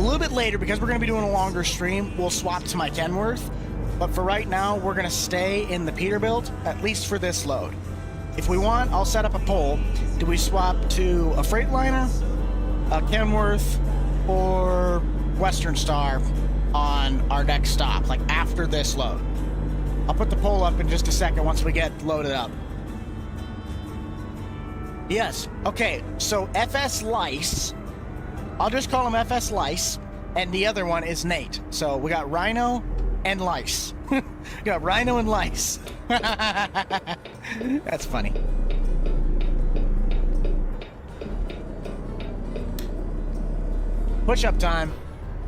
little bit later, because we're going to be doing a longer stream, we'll swap to my Kenworth. But for right now, we're going to stay in the Peterbilt, at least for this load. If we want, I'll set up a poll. Do we swap to a Freightliner, a Kenworth, or Western Star on our next stop, like after this load? I'll put the poll up in just a second once we get loaded up. Yes. Okay, so FS Lice. I'll just call him FS Lice, and the other one is Nate. So we got Rhino and Lice. We got Rhino and Lice. That's funny. Push-up time.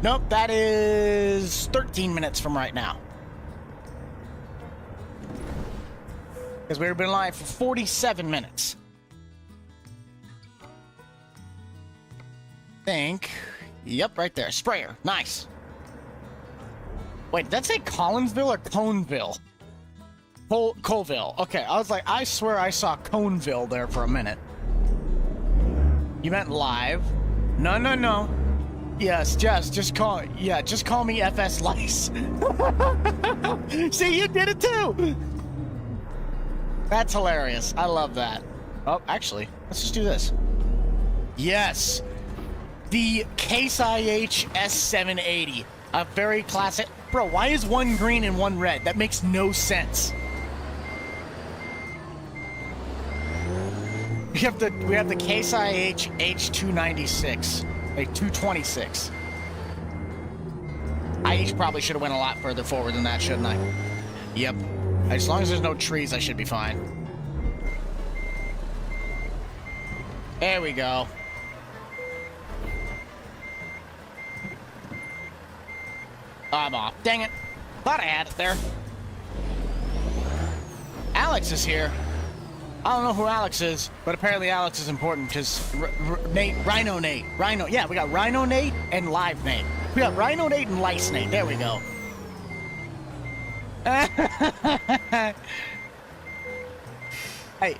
Nope, that is 13 minutes from right now. Because we've been live for 47 minutes. Yep, right there. Sprayer. Nice. Wait, did that say Collinsville or Coneville? Colville. Okay, I was like, I swear I saw Coneville there for a minute. You meant live? No. Yes, just call me FS Lice. See, you did it too! That's hilarious. I love that. Oh, actually, let's just do this. Yes! The Case IH S780. A very classic. Bro, why is one green and one red? That makes no sense. We have the Case IH H296. A 226. IH probably should have went a lot further forward than that, shouldn't I? Yep. As long as there's no trees, I should be fine. There we go. I'm off. Dang it. Thought I had it there. Alex is here. I don't know who Alex is, but apparently Alex is important because Rhino Nate. Yeah, we got Rhino Nate and Live Nate. We got Rhino Nate and Lice Nate. There we go. Hey,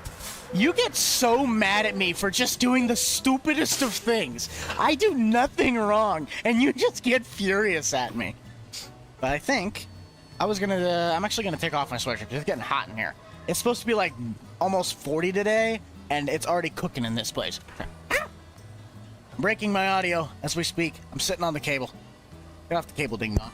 you get so mad at me for just doing the stupidest of things. I do nothing wrong, and you just get furious at me. But I think I'm actually gonna take off my sweatshirt. It's getting hot in here. It's supposed to be like almost 40 today, and it's already cooking in this place. I'm breaking my audio as we speak. I'm sitting on the cable. Get off the cable, ding dong.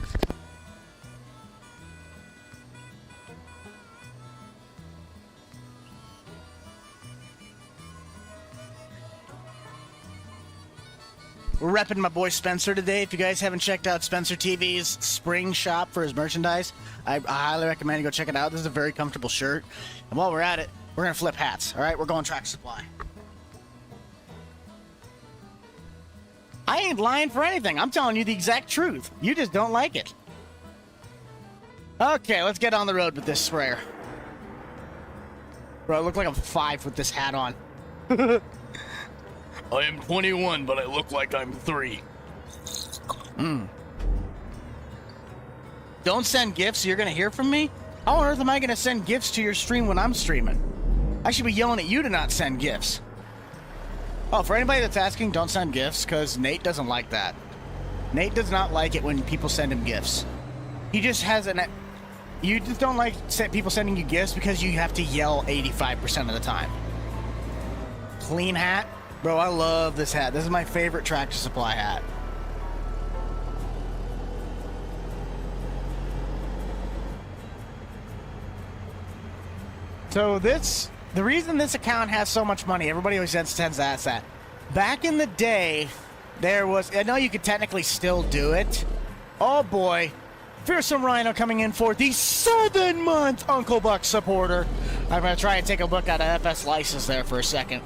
We're repping my boy Spencer today. If you guys haven't checked out Spencer TV's spring shop for his merchandise, I highly recommend you go check it out. This is a very comfortable shirt. And while we're at it, we're going to flip hats. All right, we're going Tractor Supply. I ain't lying for anything. I'm telling you the exact truth. You just don't like it. Okay, let's get on the road with this sprayer. Bro, I look like I'm 5 with this hat on. I am 21, but I look like I'm 3. Don't send gifts. You're going to hear from me? How on earth am I going to send gifts to your stream when I'm streaming? I should be yelling at you to not send gifts. Oh, for anybody that's asking, don't send gifts, because Nate doesn't like that. Nate does not like it when people send him gifts. He just has an... You just don't like people sending you gifts because you have to yell 85% of the time. Clean hat? Bro, I love this hat. This is my favorite Tractor Supply hat. So the reason this account has so much money, everybody always tends to ask that. Back in the day, there was, I know you could technically still do it, Oh boy. Fearsome Rhino coming in for the 7-month Uncle Buck supporter. I'm going to try and take a look at an FS license there for a second.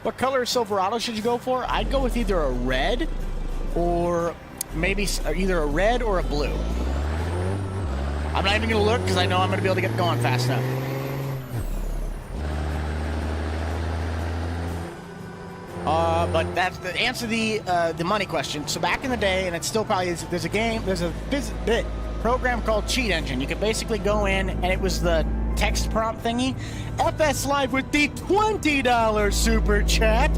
What color Silverado should you go for? I'd go with either a red or maybe either a red or a blue. I'm not even going to look because I know I'm going to be able to get going fast enough. But that's the answer to the money question. So back in the day, and it still probably is, there's a program called Cheat Engine. You could basically go in, and it was the text prompt thingy. FS Live with the $20 super chat.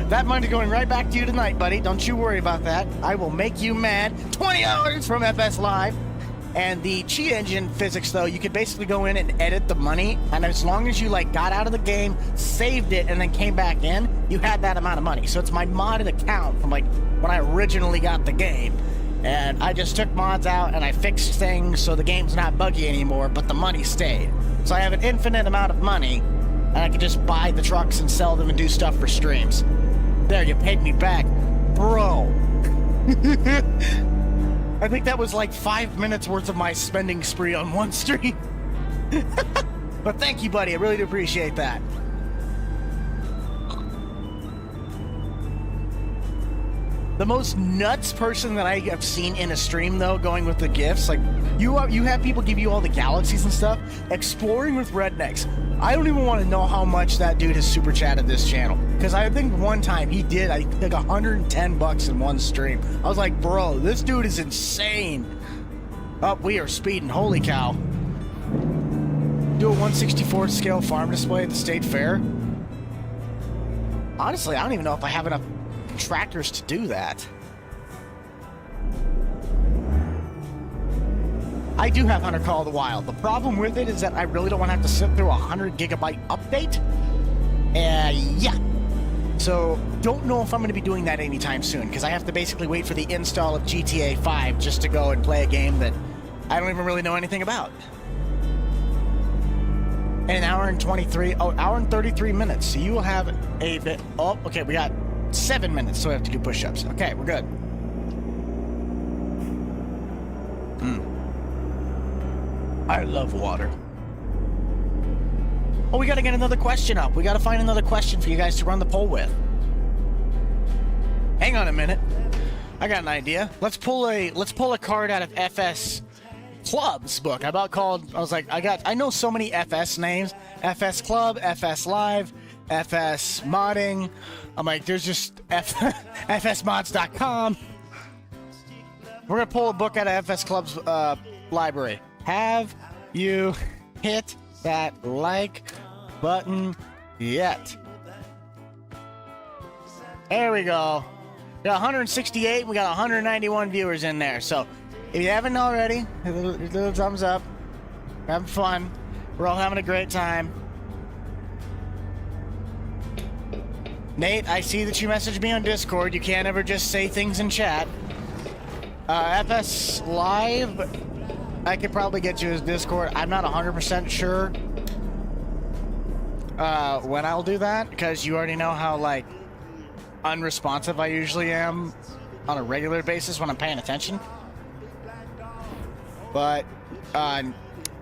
That money's going right back to you tonight, buddy. Don't you worry about that. I will make you mad. $20 from FS Live. And the Cheat Engine physics, though, you could basically go in and edit the money, and as long as you got out of the game, saved it, and then came back in, you had that amount of money. So it's my modded account from when I originally got the game, and I just took mods out and I fixed things so the game's not buggy anymore, but the money stayed. So I have an infinite amount of money, and I can just buy the trucks and sell them and do stuff for streams. There, you paid me back, bro. I think that was 5 minutes worth of my spending spree on one stream. But thank you, buddy. I really do appreciate that. The most nuts person that I have seen in a stream, though, going with the gifts, you have people give you all the galaxies and stuff. Exploring with Rednecks. I don't even want to know how much that dude has super chatted this channel. Because I think one time he did, I think $110 in one stream. I was like, bro, this dude is insane. Oh, we are speeding. Holy cow. Do a 1/64 scale farm display at the state fair? Honestly, I don't even know if I have enough tractors to do that. I do have Hunter Call of the Wild. The problem with it is that I really don't want to have to sit through a 100 gigabyte update. Yeah. So, don't know if I'm going to be doing that anytime soon, because I have to basically wait for the install of GTA 5 just to go and play a game that I don't even really know anything about. In an hour and 33 minutes. So you will have a bit. Oh, okay, we got 7 minutes, so we have to do push-ups. Okay, we're good. I love water. Oh, we gotta get another question up. We gotta find another question for you guys to run the poll with. Hang on a minute. I got an idea. Let's pull a card out of FS Club's book. I know so many FS names. FS Club, FS Live, FS Modding. I'm like, there's just FSmods.com. We're gonna pull a book out of FS Club's library. Have you hit that like button yet? There we go. We got 168. We got 191 viewers in there. So if you haven't already, a little thumbs up. We're having fun. We're all having a great time. Nate, I see that you messaged me on Discord. You can't ever just say things in chat. FS Live, I could probably get you his Discord. I'm not 100% sure when I'll do that, because you already know how, unresponsive I usually am on a regular basis when I'm paying attention. But,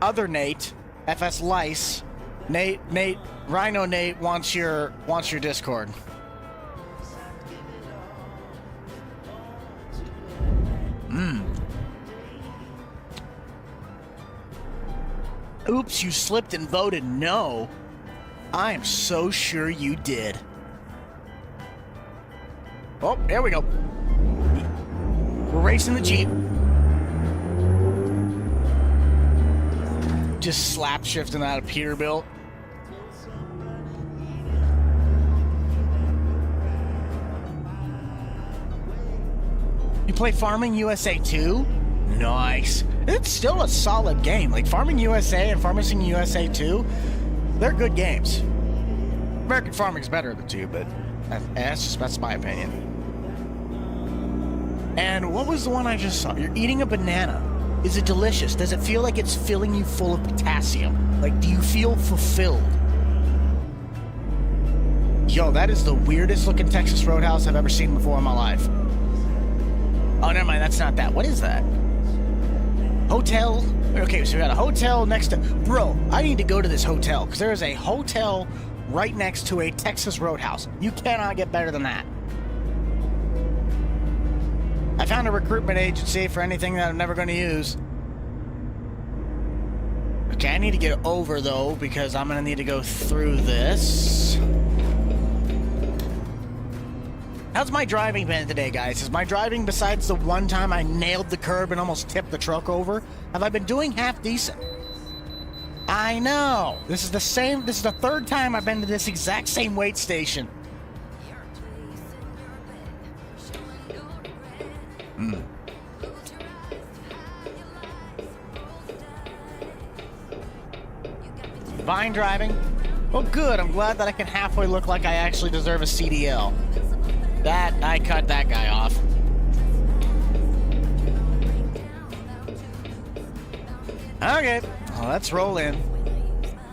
other Nate, FS Lice, Nate, Rhino Nate wants your Discord. Oops, you slipped and voted no. I am so sure you did. Oh, there we go. We're racing the Jeep. Just slap shifting out of Peterbilt. You play Farming USA 2? Nice. It's still a solid game. Farming USA and Farming USA 2, they're good games. American Farming's better than 2, but that's my opinion. And what was the one I just saw? You're eating a banana. Is it delicious? Does it feel like it's filling you full of potassium? Do you feel fulfilled? Yo, that is the weirdest looking Texas Roadhouse I've ever seen before in my life. Oh, never mind. That's not that. What is that? Hotel. Okay, so we got a hotel next to... Bro, I need to go to this hotel because there is a hotel right next to a Texas Roadhouse. You cannot get better than that. I found a recruitment agency for anything that I'm never going to use. Okay, I need to get over, though, because I'm going to need to go through this. How's my driving been today, guys? Is my driving, besides the one time I nailed the curb and almost tipped the truck over, have I been doing half decent? I know. This is the third time I've been to this exact same weight station. Fine driving. Well, good. I'm glad that I can halfway look like I actually deserve a CDL. That, I cut that guy off. Okay, well, let's roll in.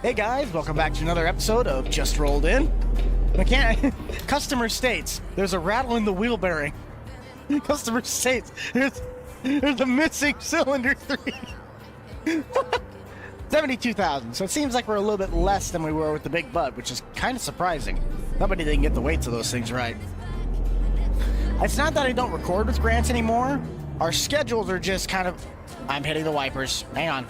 Hey guys, welcome back to another episode of Just Rolled In. Customer states there's a rattle in the wheel bearing. Customer states there's a missing cylinder 3. 72,000. So it seems like we're a little bit less than we were with the Big Bud, which is kind of surprising. Nobody didn't get the weights of those things right. It's not that I don't record with Grant anymore. Our schedules are just kind of... I'm hitting the wipers. Hang on.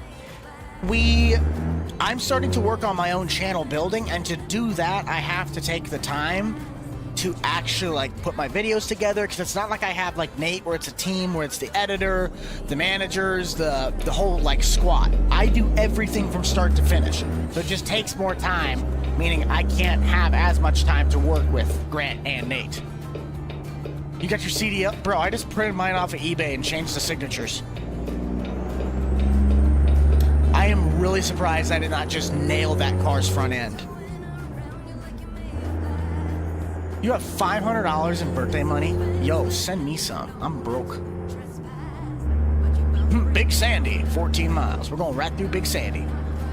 I'm starting to work on my own channel building, and to do that, I have to take the time to actually, like, put my videos together, because it's not like I have, like, Nate, where it's a team, where it's the editor, the managers, the whole, like, squad. I do everything from start to finish. So it just takes more time, meaning I can't have as much time to work with Grant and Nate. You got your CD up? Bro, I just printed mine off of eBay and changed the signatures. I am really surprised I did not just nail that car's front end. You have $500 in birthday money? Yo, send me some. I'm broke. Big Sandy, 14 miles. We're going right through Big Sandy.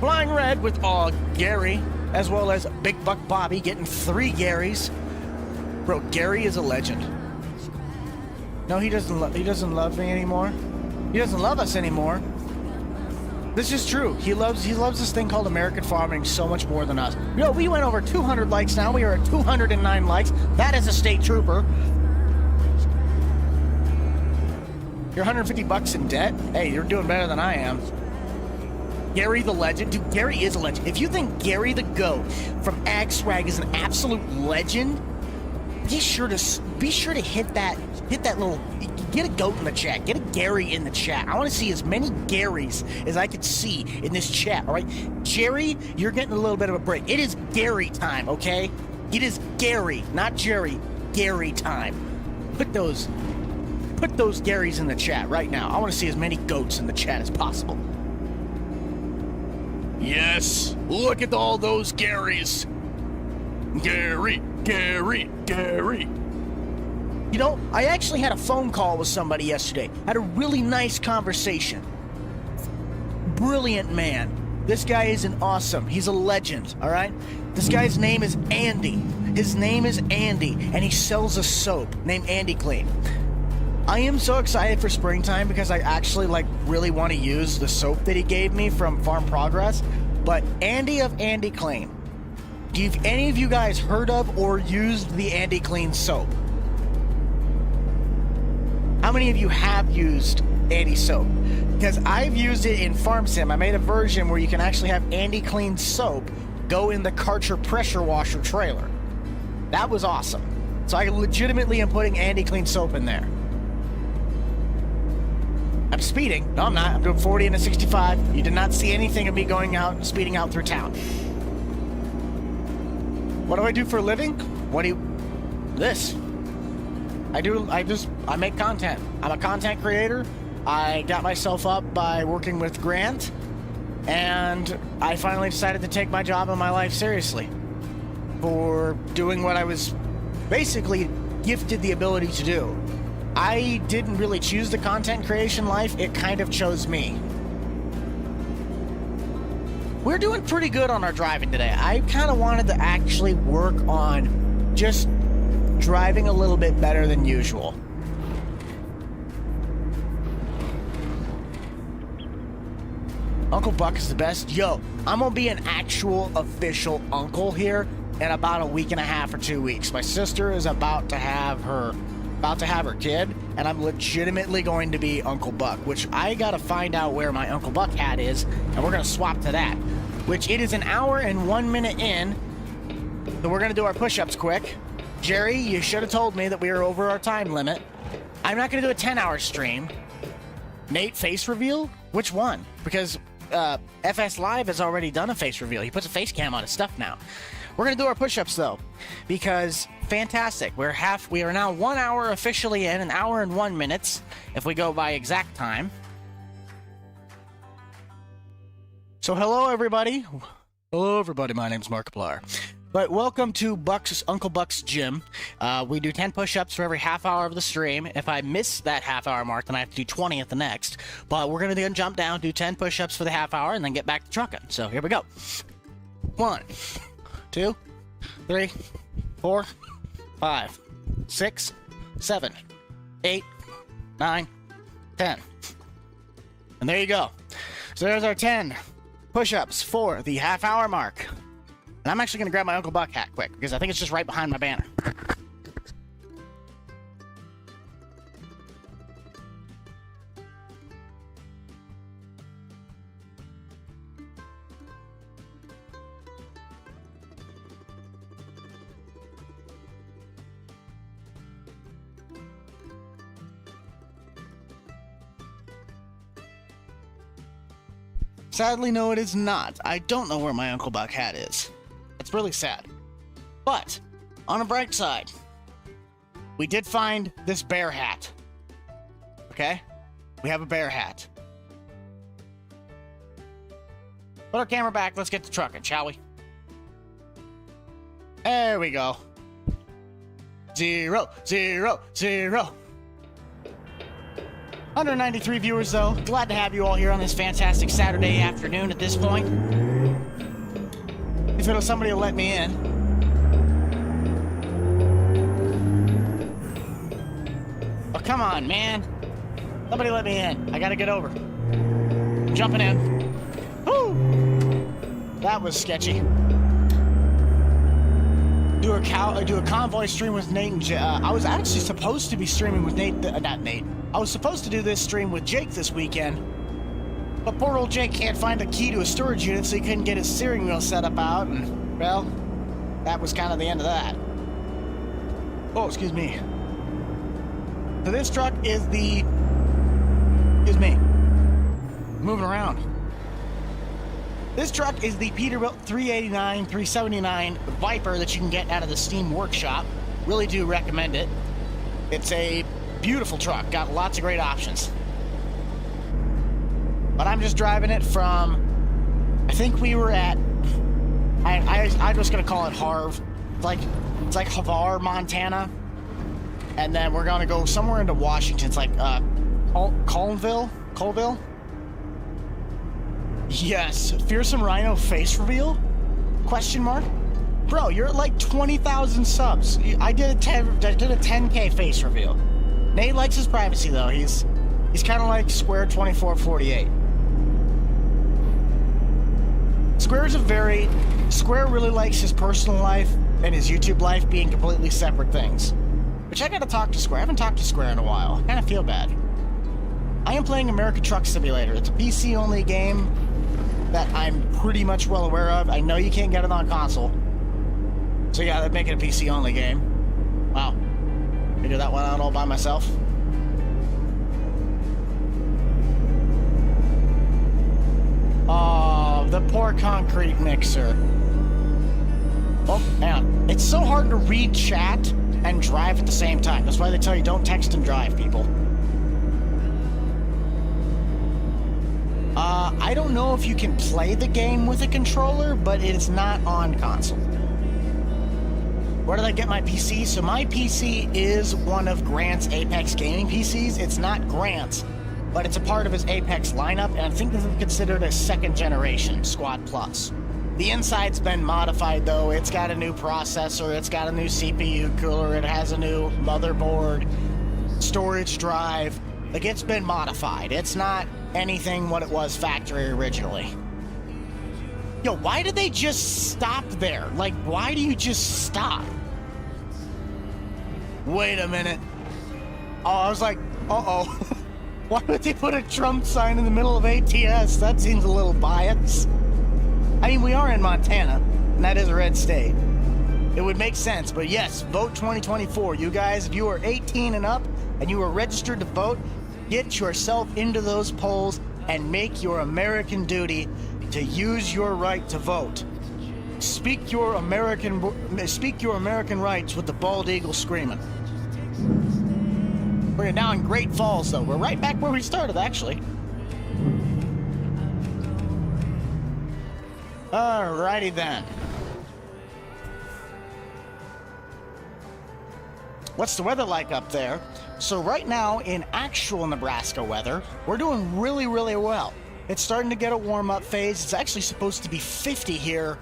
Flying red with Gary, as well as Big Buck Bobby getting 3 Garys. Bro, Gary is a legend. No, he doesn't love me anymore. He doesn't love us anymore. This is true. He loves this thing called American farming so much more than us. You know, we went over 200 likes now. We are at 209 likes. That is a state trooper. You're 150 bucks in debt? Hey, you're doing better than I am. Gary the legend. Dude, Gary is a legend. If you think Gary the GOAT from Ag Swag is an absolute legend, be sure to hit that little, get a GOAT in the chat, get a Gary in the chat. I want to see as many Garys as I can see in this chat, all right? Jerry, you're getting a little bit of a break. It is Gary time, okay? It is Gary, not Jerry, Gary time. Put those Garys in the chat right now. I want to see as many GOATs in the chat as possible. Yes, look at all those Garys. Gary. You know, I actually had a phone call with somebody yesterday. Had a really nice conversation. Brilliant man. This guy is an awesome. He's a legend, all right? This guy's name is Andy. His name is Andy, and he sells a soap named Andy Clean. I am so excited for springtime because I actually, like, really want to use the soap that he gave me from Farm Progress. But Andy of Andy Clean. Have any of you guys heard of or used the Andy Clean soap? How many of you have used Andy soap? Because I've used it in Farm Sim. I made a version where you can actually have Andy Clean soap go in the Karcher pressure washer trailer. That was awesome. So I legitimately am putting Andy Clean soap in there. I'm speeding. No, I'm not. I'm doing 40 and a 65. You did not see anything of me going out and speeding out through town. What do I do for a living? This. I make content. I'm a content creator. I got myself up by working with Grant, and I finally decided to take my job and my life seriously for doing what I was basically gifted the ability to do. I didn't really choose the content creation life. It kind of chose me. We're doing pretty good on our driving today. I kind of wanted to actually work on just driving a little bit better than usual. Uncle Buck is the best. Yo, I'm gonna be an actual official uncle here in about a week and a half or 2 weeks. My sister is about to have her kid, and I'm legitimately going to be Uncle Buck, which I gotta find out where my Uncle Buck hat is, and we're gonna swap to that, which it is an hour and 1 minute in, so we're gonna do our push-ups quick. Jerry, you should have told me that we were over our time limit. I'm not gonna do a 10-hour stream. Nate, face reveal? Which one? Because FS Live has already done a face reveal. He puts a face cam on his stuff now. We're gonna do our push-ups though, because fantastic. We are now 1 hour officially in, an hour and 1 minute if we go by exact time. So hello everybody. Hello everybody. My name's Markiplier. But welcome to Uncle Buck's gym. We do 10 push-ups for every half hour of the stream. If I miss that half hour mark, then I have to do 20 at the next. But we're gonna jump down, do 10 push-ups for the half hour, and then get back to trucking. So here we go. 1, 2, 3, 4, 5, 6, 7, 8, 9, 10. And there you go. So there's our 10 push-ups for the half hour mark. And I'm actually going to grab my Uncle Buck hat quick, because I think it's just right behind my banner. Sadly, no, it is not. I don't know where my Uncle Buck hat is. It's really sad. But, on a bright side, we did find this bear hat. Okay? We have a bear hat. Put our camera back, let's get to trucking, shall we? There we go. 0, 0, 0. 193 viewers though. Glad to have you all here on this fantastic Saturday afternoon at this point. If somebody will let me in. Oh, come on, man. Somebody let me in. I gotta get over. I'm jumping in. Woo! That was sketchy. Do a convoy stream with Nate and I was actually supposed to be streaming with Nate, not Nate. I was supposed to do this stream with Jake this weekend. But poor old Jake can't find a key to a storage unit, so he couldn't get his steering wheel set up out, and, well, that was kind of the end of that. Oh, excuse me. So this truck is excuse me, moving around. This truck is the Peterbilt 389, 379 Viper that you can get out of the Steam Workshop. Really do recommend it. It's a beautiful truck, got lots of great options. But I'm just driving it from, I think we were at, I'm just gonna call it Harv. It's like Havar, Montana. And then we're gonna go somewhere into Washington. It's like, Colville? Yes, Fearsome Rhino face reveal? Question mark? Bro, you're at like 20,000 subs. I did a 10K face reveal. Nate likes his privacy though. He's kind of like Square 2448. Square really likes his personal life and his YouTube life being completely separate things. Which I gotta talk to Square. I haven't talked to Square in a while. I kinda feel bad. I am playing American Truck Simulator. It's a PC-only game that I'm pretty much well aware of. I know you can't get it on console. So yeah, they're making a PC-only game. Wow. Figured that one out all by myself. Oh, the poor concrete mixer. Oh, man. It's so hard to read chat and drive at the same time. That's why they tell you don't text and drive, people. I don't know if you can play the game with a controller, but it's not on console. Where did I get my PC? So my PC is one of Grant's Apex gaming PCs. It's not Grant's, but it's a part of his Apex lineup, and I think this is considered a second generation Squad Plus. The inside's been modified though. It's got a new processor, it's got a new CPU cooler, it has a new motherboard, storage drive. Like, it's been modified. It's not anything what it was factory originally. Yo, why did they just stop there? Like, why do you just stop? Wait a minute. Oh, I was like, uh-oh. Why would they put a Trump sign in the middle of ATS? That seems a little biased. I mean, we are in Montana, and that is a red state. It would make sense, but yes, vote 2024. You guys, if you are 18 and up, and you are registered to vote, get yourself into those polls and make your American duty to use your right to vote. Speak your American rights with the bald eagle screaming. We're now in Great Falls, though. We're right back where we started, actually. Alrighty then. What's the weather like up there? So right now, in actual Nebraska weather, we're doing really, really well. It's starting to get a warm-up phase. It's actually supposed to be 50 here.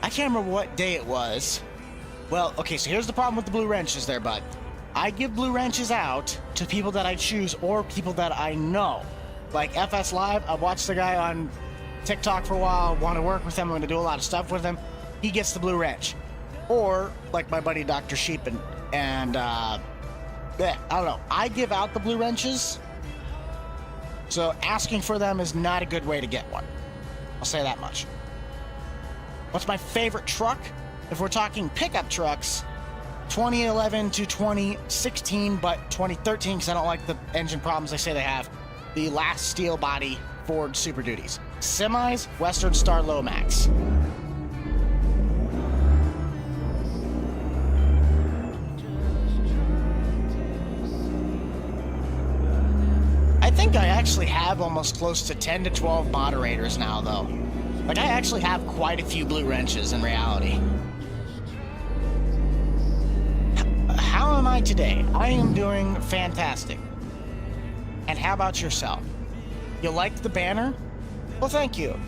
I can't remember what day it was. Well, okay, so here's the problem with the blue wrenches there, bud. I give blue wrenches out to people that I choose or people that I know. Like FS Live, I've watched the guy on TikTok for a while, want to work with him, I'm going to do a lot of stuff with him. He gets the blue wrench. Or, like my buddy Dr. Sheep and I don't know. I give out the blue wrenches, so asking for them is not a good way to get one. I'll say that much. What's my favorite truck? If we're talking pickup trucks, 2011 to 2016, but 2013, because I don't like the engine problems they say they have. The last steel body Ford Super Duties. Semis, Western Star Lomax. I think I actually have almost close to 10 to 12 moderators now, though. Like, I actually have quite a few blue wrenches in reality. How am I today? I am doing fantastic. And how about yourself? You liked the banner? Well, thank you.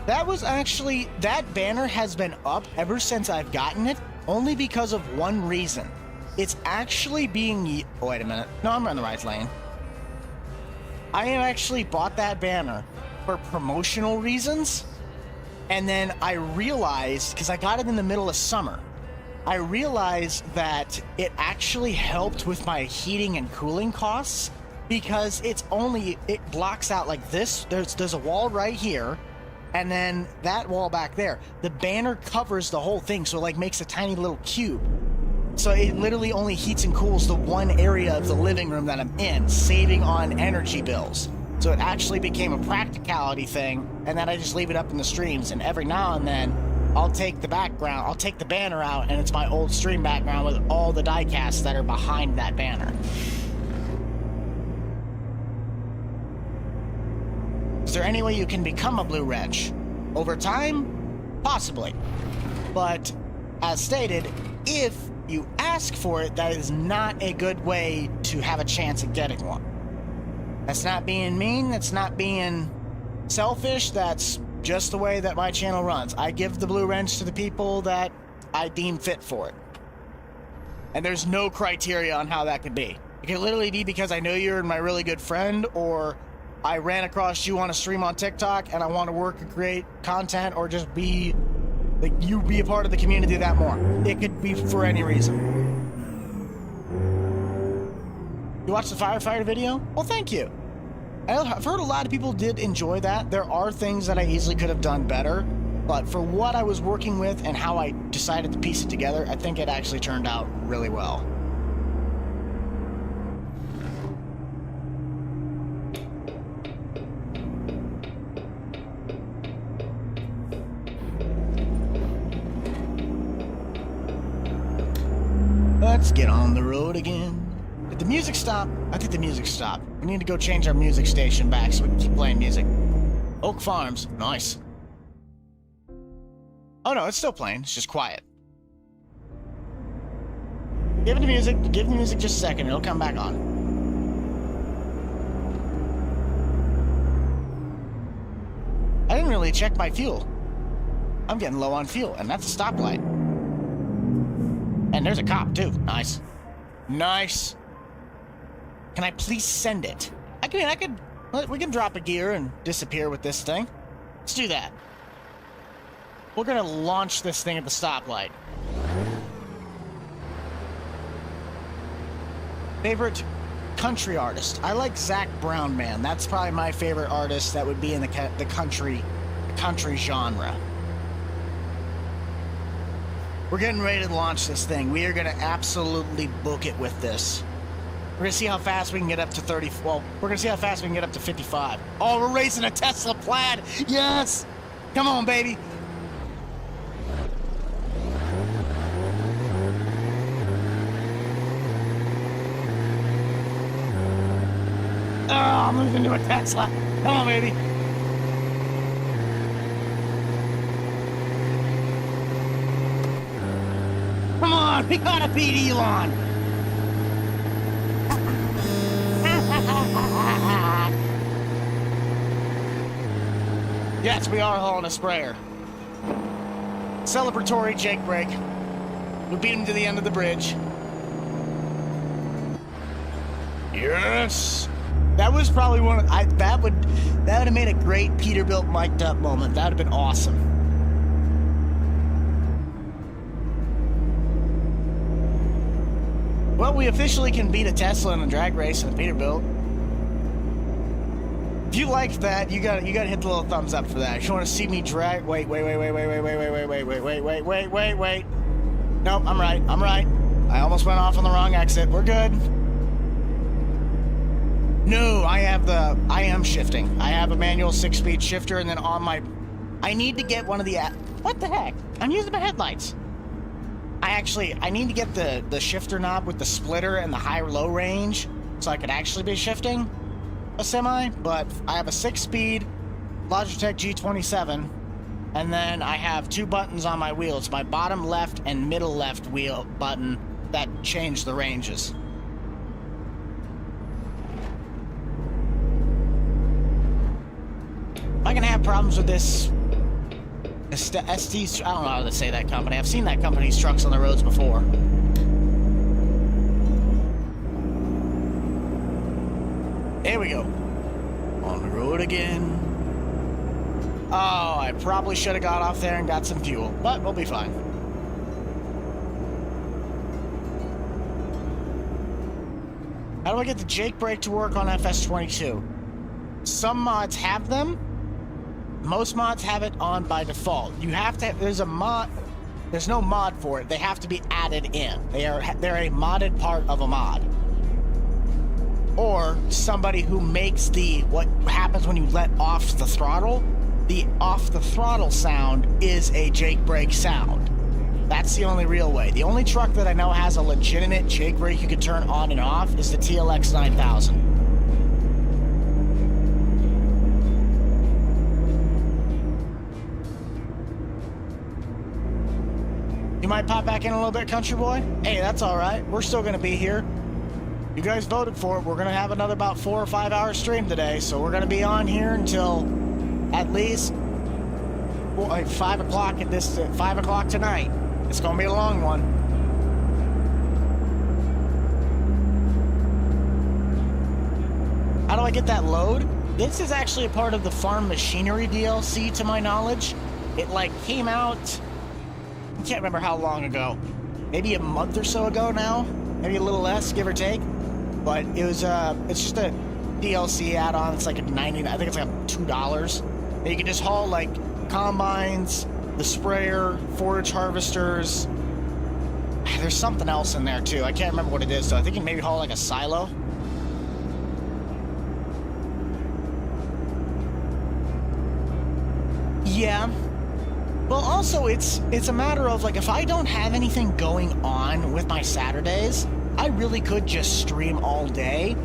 That banner has been up ever since I've gotten it, only because of one reason. It's actually being... Oh, wait a minute. No, I'm on the right lane. I actually bought that banner for promotional reasons, and then I realized, because I got it in the middle of summer, I realized that it actually helped with my heating and cooling costs, because it blocks out like this. There's a wall right here, and then that wall back there. The banner covers the whole thing, so it like makes a tiny little cube. So it literally only heats and cools the one area of the living room that I'm in, saving on energy bills. So it actually became a practicality thing, and then I just leave it up in the streams, and every now and then I'll take the banner out, and it's my old stream background with all the die casts that are behind that banner. Is there any way you can become a blue wrench? Over time? Possibly. But, as stated, if you ask for it, that is not a good way to have a chance at getting one. That's not being mean, that's not being selfish, that's just the way that my channel runs. I give the blue wrench to the people that I deem fit for it. And there's no criteria on how that could be. It can literally be because I know you're my really good friend, or I ran across you on a stream on TikTok and I want to work and create content, or just be like, you be a part of the community that more. It could be for any reason. You watched the firefighter video? Well, thank you. I've heard a lot of people did enjoy that. There are things that I easily could have done better, but for what I was working with and how I decided to piece it together, I think it actually turned out really well. Let's get on the road again. Did the music stop? I think the music stopped. We need to go change our music station back so we can keep playing music. Oak Farms. Nice. Oh no, it's still playing. It's just quiet. Give it the music. Give the music just a second. It'll come back on. I didn't really check my fuel. I'm getting low on fuel, and that's a stoplight. And there's a cop, too. Nice. Nice. Can I please send it? We can drop a gear and disappear with this thing. Let's do that. We're gonna launch this thing at the stoplight. Favorite country artist? I like Zach Brown, man. That's probably my favorite artist that would be in the country genre. We're getting ready to launch this thing. We are gonna absolutely book it with this. We're gonna see how fast we can get up to 30. Well, we're gonna see how fast we can get up to 55. Oh, we're racing a Tesla Plaid. Yes! Come on, baby. Oh, I'm moving to a Tesla. Come on, baby. Come on, we gotta beat Elon. Yes, we are hauling a sprayer. Celebratory Jake break. We beat him to the end of the bridge. Yes. That was probably one of that would have made a great Peterbilt mic'd up moment. That would have been awesome. Well, we officially can beat a Tesla in a drag race in a Peterbilt. If you liked that, you gotta hit the little thumbs up for that. If you want to see me drag, wait. Nope, I'm right. I almost went off on the wrong exit. We're good. No, I am shifting. I have a manual 6-speed shifter, and then on my, I need to get one of the, what the heck? I'm using my headlights. I need to get the shifter knob with the splitter and the high-low range, so I could actually be shifting a semi, but I have a 6-speed Logitech G27, and then I have 2 buttons on my wheel. It's my bottom left and middle left wheel button that change the ranges. Am I gonna have problems with this ST, I don't know how to say that company. I've seen that company's trucks on the roads before. There we go. On the road again. Oh, I probably should have got off there and got some fuel, but we'll be fine. How do I get the Jake brake to work on FS22? Some mods have them. Most mods have it on by default. You have to, there's no mod for it. They have to be added in. They're a modded part of a mod. Or somebody who makes what happens when you let off the throttle. The off the throttle sound is a Jake brake sound. That's the only real way. The only truck that I know has a legitimate Jake brake you can turn on and off is the TLX 9000. You might pop back in a little bit, country boy? Hey, that's all right. We're still going to be here. You guys voted for it. We're going to have another about 4 or 5 hour stream today, so we're going to be on here until at least 5 o'clock at 5 o'clock tonight. It's going to be a long one. How do I get that load? This is actually a part of the Farm Machinery DLC, to my knowledge. It came out, I can't remember how long ago. Maybe a month or so ago now. Maybe a little less, give or take. But it was it's just a DLC add-on. It's like a I think it's like $2. And you can just haul combines, the sprayer, forage harvesters. There's something else in there too. I can't remember what it is, so I think you can maybe haul a silo. Yeah. Well, also, it's a matter of, if I don't have anything going on with my Saturdays, I really could just stream all day.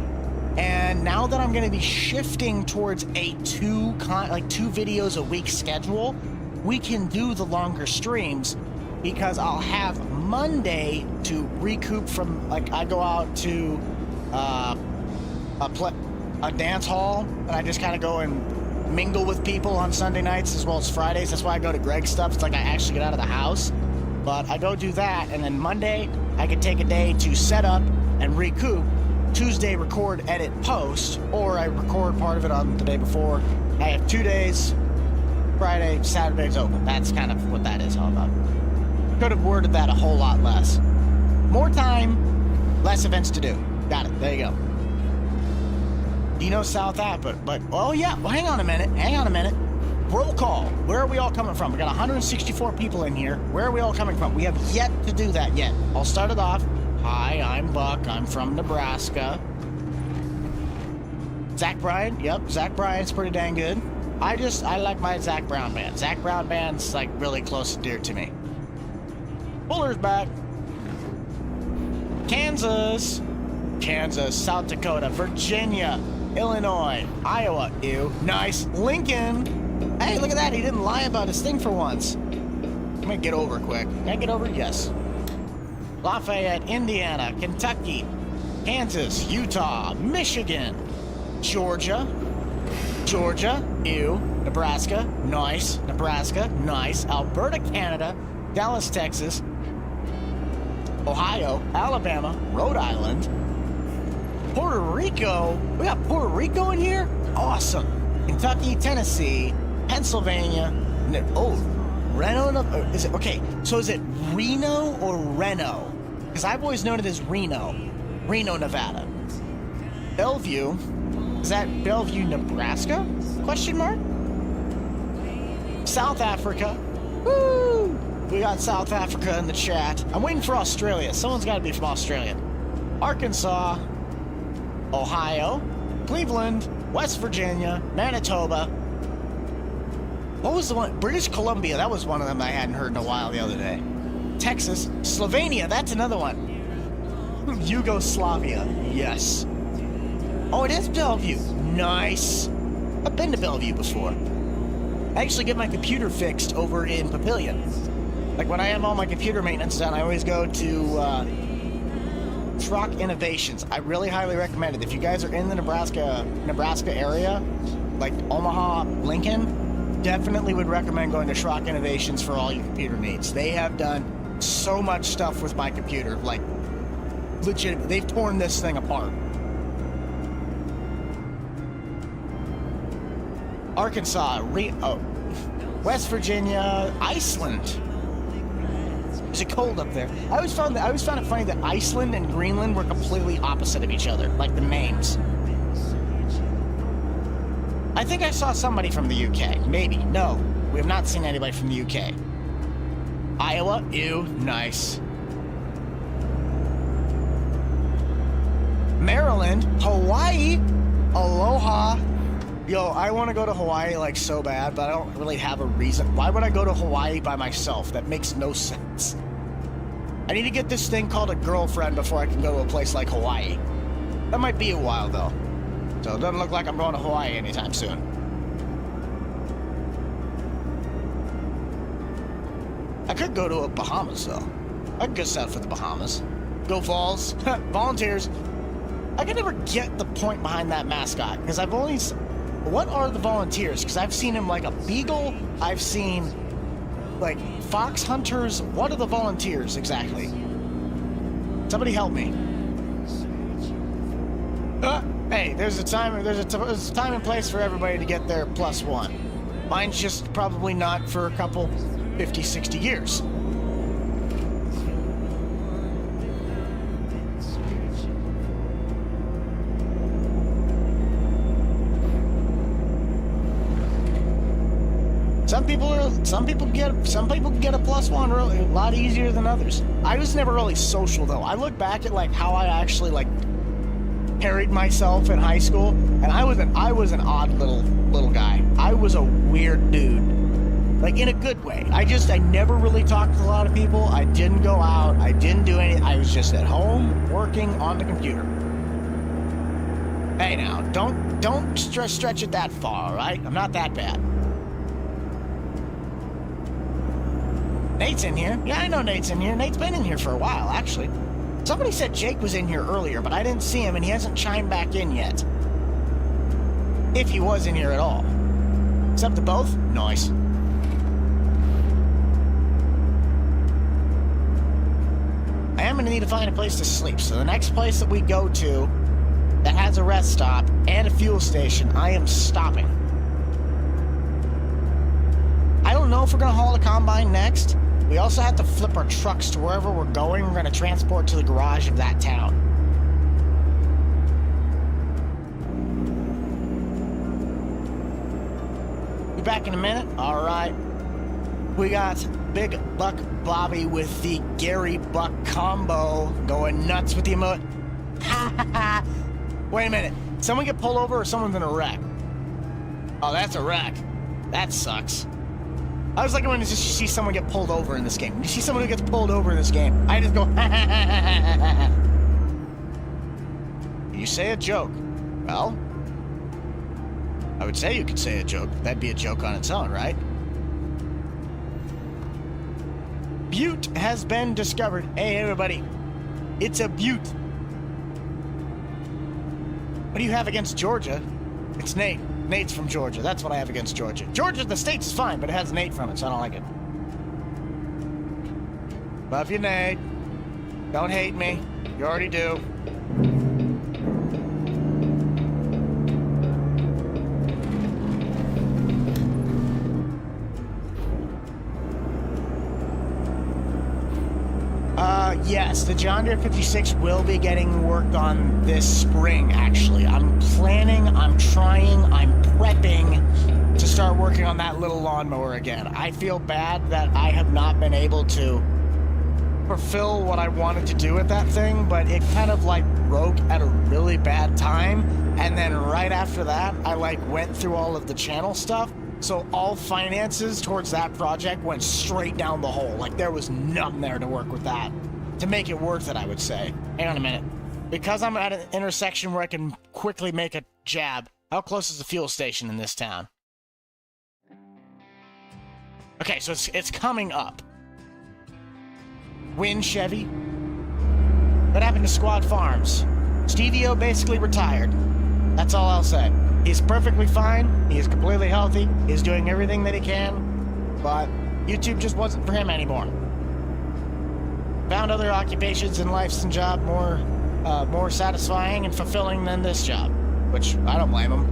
And now that I'm going to be shifting towards a 2 videos a week schedule, we can do the longer streams because I'll have Monday to recoup from, I go out to a dance hall, and I just kind of go and mingle with people on Sunday nights as well as Fridays. That's why I go to Greg's stuff. It's I actually get out of the house. But I go do that, and then Monday I could take a day to set up and recoup. Tuesday record, edit, post, or I record part of it on the day before. I have 2 days, Friday, Saturday's open. That's kind of what that is all about. Could have worded that a whole lot less. More time, less events to do. Got it, there you go. You know South Africa, but, oh yeah, well, hang on a minute. Roll call. Where are we all coming from? We got 164 people in here. Where are we all coming from? We have yet to do that yet. I'll start it off. Hi, I'm Buck. I'm from Nebraska. Zach Bryan. Yep, Zach Bryan's pretty dang good. I like my Zach Brown band. Zach Brown band's like really close and dear to me. Fuller's back. Kansas, South Dakota, Virginia, Illinois, Iowa. Ew. Nice. Lincoln. Hey, look at that. He didn't lie about his thing for once. Let me get over quick. Can I get over? Yes. Lafayette, Indiana, Kentucky, Kansas, Utah, Michigan, Georgia. Ew. Nebraska. Nice. Alberta, Canada, Dallas, Texas, Ohio, Alabama, Rhode Island, Puerto Rico. We got Puerto Rico in here? Awesome. Kentucky, Tennessee, Pennsylvania. Reno? Is it okay? So is it Reno or Reno? Because I've always known it as Reno, Nevada. Bellevue. Is that Bellevue, Nebraska? Question mark. South Africa. Woo! We got South Africa in the chat. I'm waiting for Australia. Someone's got to be from Australia. Arkansas, Ohio, Cleveland, West Virginia, Manitoba. What was the one? British Columbia. That was one of them I hadn't heard in a while the other day. Texas, Slovenia. That's another one. Yugoslavia. Yes. Oh, it is Bellevue. Nice. I've been to Bellevue before. I actually get my computer fixed over in Papillion. Like when I have all my computer maintenance done, I always go to Truck Innovations. I really highly recommend it. If you guys are in the Nebraska area, like Omaha, Lincoln, definitely would recommend going to Truck Innovations for all your computer needs. They have done so much stuff with my computer, like legit. They've torn this thing apart. Arkansas, West Virginia, Iceland. Is it cold up there? I always found it funny that Iceland and Greenland were completely opposite of each other, like the names. I think I saw somebody from the UK. Maybe. No, we have not seen anybody from the UK. Iowa, ew, nice. Maryland, Hawaii, aloha. Yo, I want to go to Hawaii like so bad, but I don't really have a reason. Why would I go to Hawaii by myself? That makes no sense. I need to get this thing called a girlfriend before I can go to a place like Hawaii. That might be a while though. So it doesn't look like I'm going to Hawaii anytime soon. I could go to a Bahamas though. I could go south for the Bahamas. Go Vols. Volunteers. I can never get the point behind that mascot because I've only... What are the volunteers? Because I've seen him like a beagle. I've seen like fox hunters. What are the volunteers exactly? Somebody help me. Hey, there's a time and place for everybody to get their +1. Mine's just probably not for a couple 50, 60 years. Some people get a +1 really, a lot easier than others. I was never really social though. I look back at like how I actually like carried myself in high school, and I was an odd little guy. I was a weird dude, like in a good way. I never really talked to a lot of people. I didn't go out. I didn't do anything. I was just at home working on the computer. Hey now, don't stretch it that far, all right? I'm not that bad. Nate's in here. Yeah, I know Nate's in here. Nate's been in here for a while, actually. Somebody said Jake was in here earlier, but I didn't see him, and he hasn't chimed back in yet. If he was in here at all. Except to both? Nice. I am going to need to find a place to sleep, so the next place that we go to that has a rest stop and a fuel station, I am stopping. I don't know if we're going to haul the combine next. We also have to flip our trucks to wherever we're going. We're going to transport to the garage of that town. Be back in a minute. All right. We got Big Buck Bobby with the Gary Buck combo going nuts with the emote. Wait a minute. Someone get pulled over or someone's in a wreck? Oh, that's a wreck. That sucks. I was like when you just see someone get pulled over in this game. You see someone who gets pulled over in this game, I just go, You say a joke. Well, I would say you could say a joke. That'd be a joke on its own, right? Butte has been discovered. Hey, everybody. It's a butte. What do you have against Georgia? It's Nate. Nate's from Georgia. That's what I have against Georgia. Georgia, the state's fine, but it has Nate from it, so I don't like it. Love you, Nate. Don't hate me. You already do. Yes, the John Deere 56 will be getting worked on this spring, actually. I'm planning, I'm trying, I'm prepping to start working on that little lawnmower again. I feel bad that I have not been able to fulfill what I wanted to do with that thing, but it kind of like broke at a really bad time, and then right after that, I like went through all of the channel stuff, so all finances towards that project went straight down the hole. Like, there was nothing there to work with that. To make it worth it, I would say. Hang on a minute. Because I'm at an intersection where I can quickly make a jab, how close is the fuel station in this town? Okay, so it's coming up. Win Chevy. What happened to Squad Farms? Stevie O basically retired. That's all I'll say. He's perfectly fine. He is completely healthy. He's doing everything that he can. But YouTube just wasn't for him anymore. Found other occupations in life and job more satisfying and fulfilling than this job, which I don't blame him.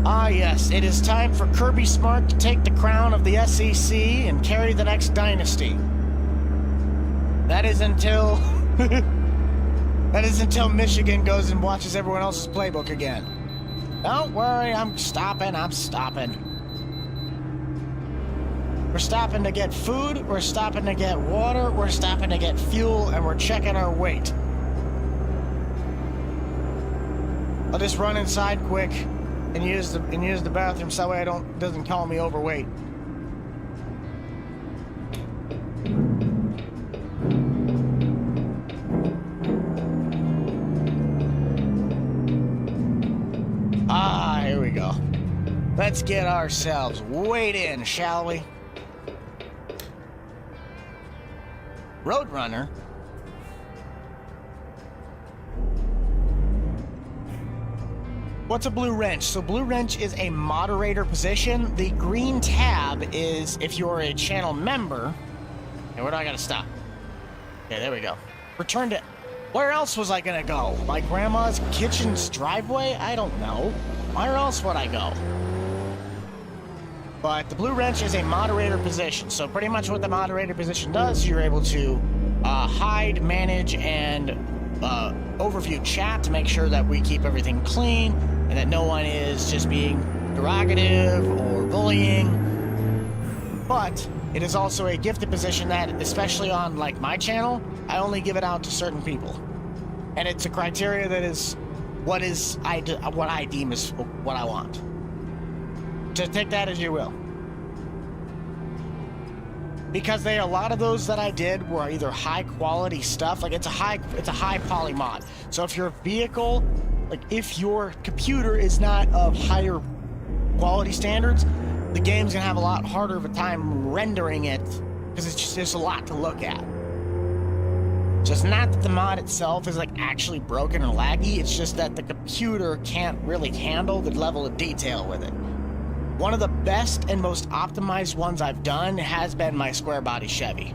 Ah, yes, it is time for Kirby Smart to take the crown of the SEC and carry the next dynasty. That is until Michigan goes and watches everyone else's playbook again. Don't worry, I'm stopping. We're stopping to get food, we're stopping to get water, we're stopping to get fuel, and we're checking our weight. I'll just run inside quick and use the bathroom so that way it doesn't call me overweight. Ah, here we go. Let's get ourselves weighed in, shall we? Roadrunner. What's a blue wrench? So blue wrench is a moderator position. The green tab is if you're a channel member. And where do I gotta stop? Okay, there we go. Return to... Where else was I gonna go? My grandma's kitchen's driveway? I don't know. Where else would I go? But the blue wrench is a moderator position. So pretty much what the moderator position does, you're able to hide, manage, and overview chat to make sure that we keep everything clean and that no one is just being derogative or bullying. But it is also a gifted position that, especially on like my channel, I only give it out to certain people. And it's a criteria that is what I deem is what I want. Just take that as you will. Because a lot of those that I did were either high quality stuff, like it's a high poly mod. So if your vehicle, like if your computer is not of higher quality standards, the game's gonna have a lot harder of a time rendering it because it's just there's a lot to look at. So it's not that the mod itself is like actually broken or laggy, it's just that the computer can't really handle the level of detail with it. One of the best and most optimized ones I've done has been my square body Chevy.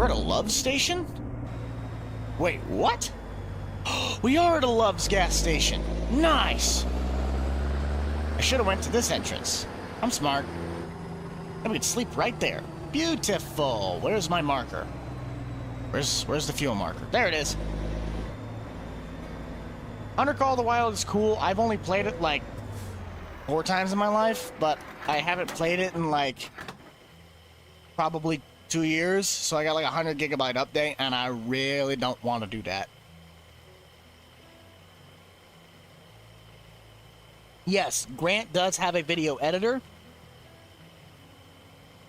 we're at a Love's station? Wait, what? We are at a Love's gas station. Nice. I should have went to this entrance. I'm smart. And we could sleep right there. Beautiful. Where's my marker? Where's the fuel marker? There it is. Under Call of the Wild is cool. I've only played it like 4 times in my life, but I haven't played it in like probably 2 years, so I got like a 100 gigabyte update, and I really don't want to do that. Yes, Grant does have a video editor.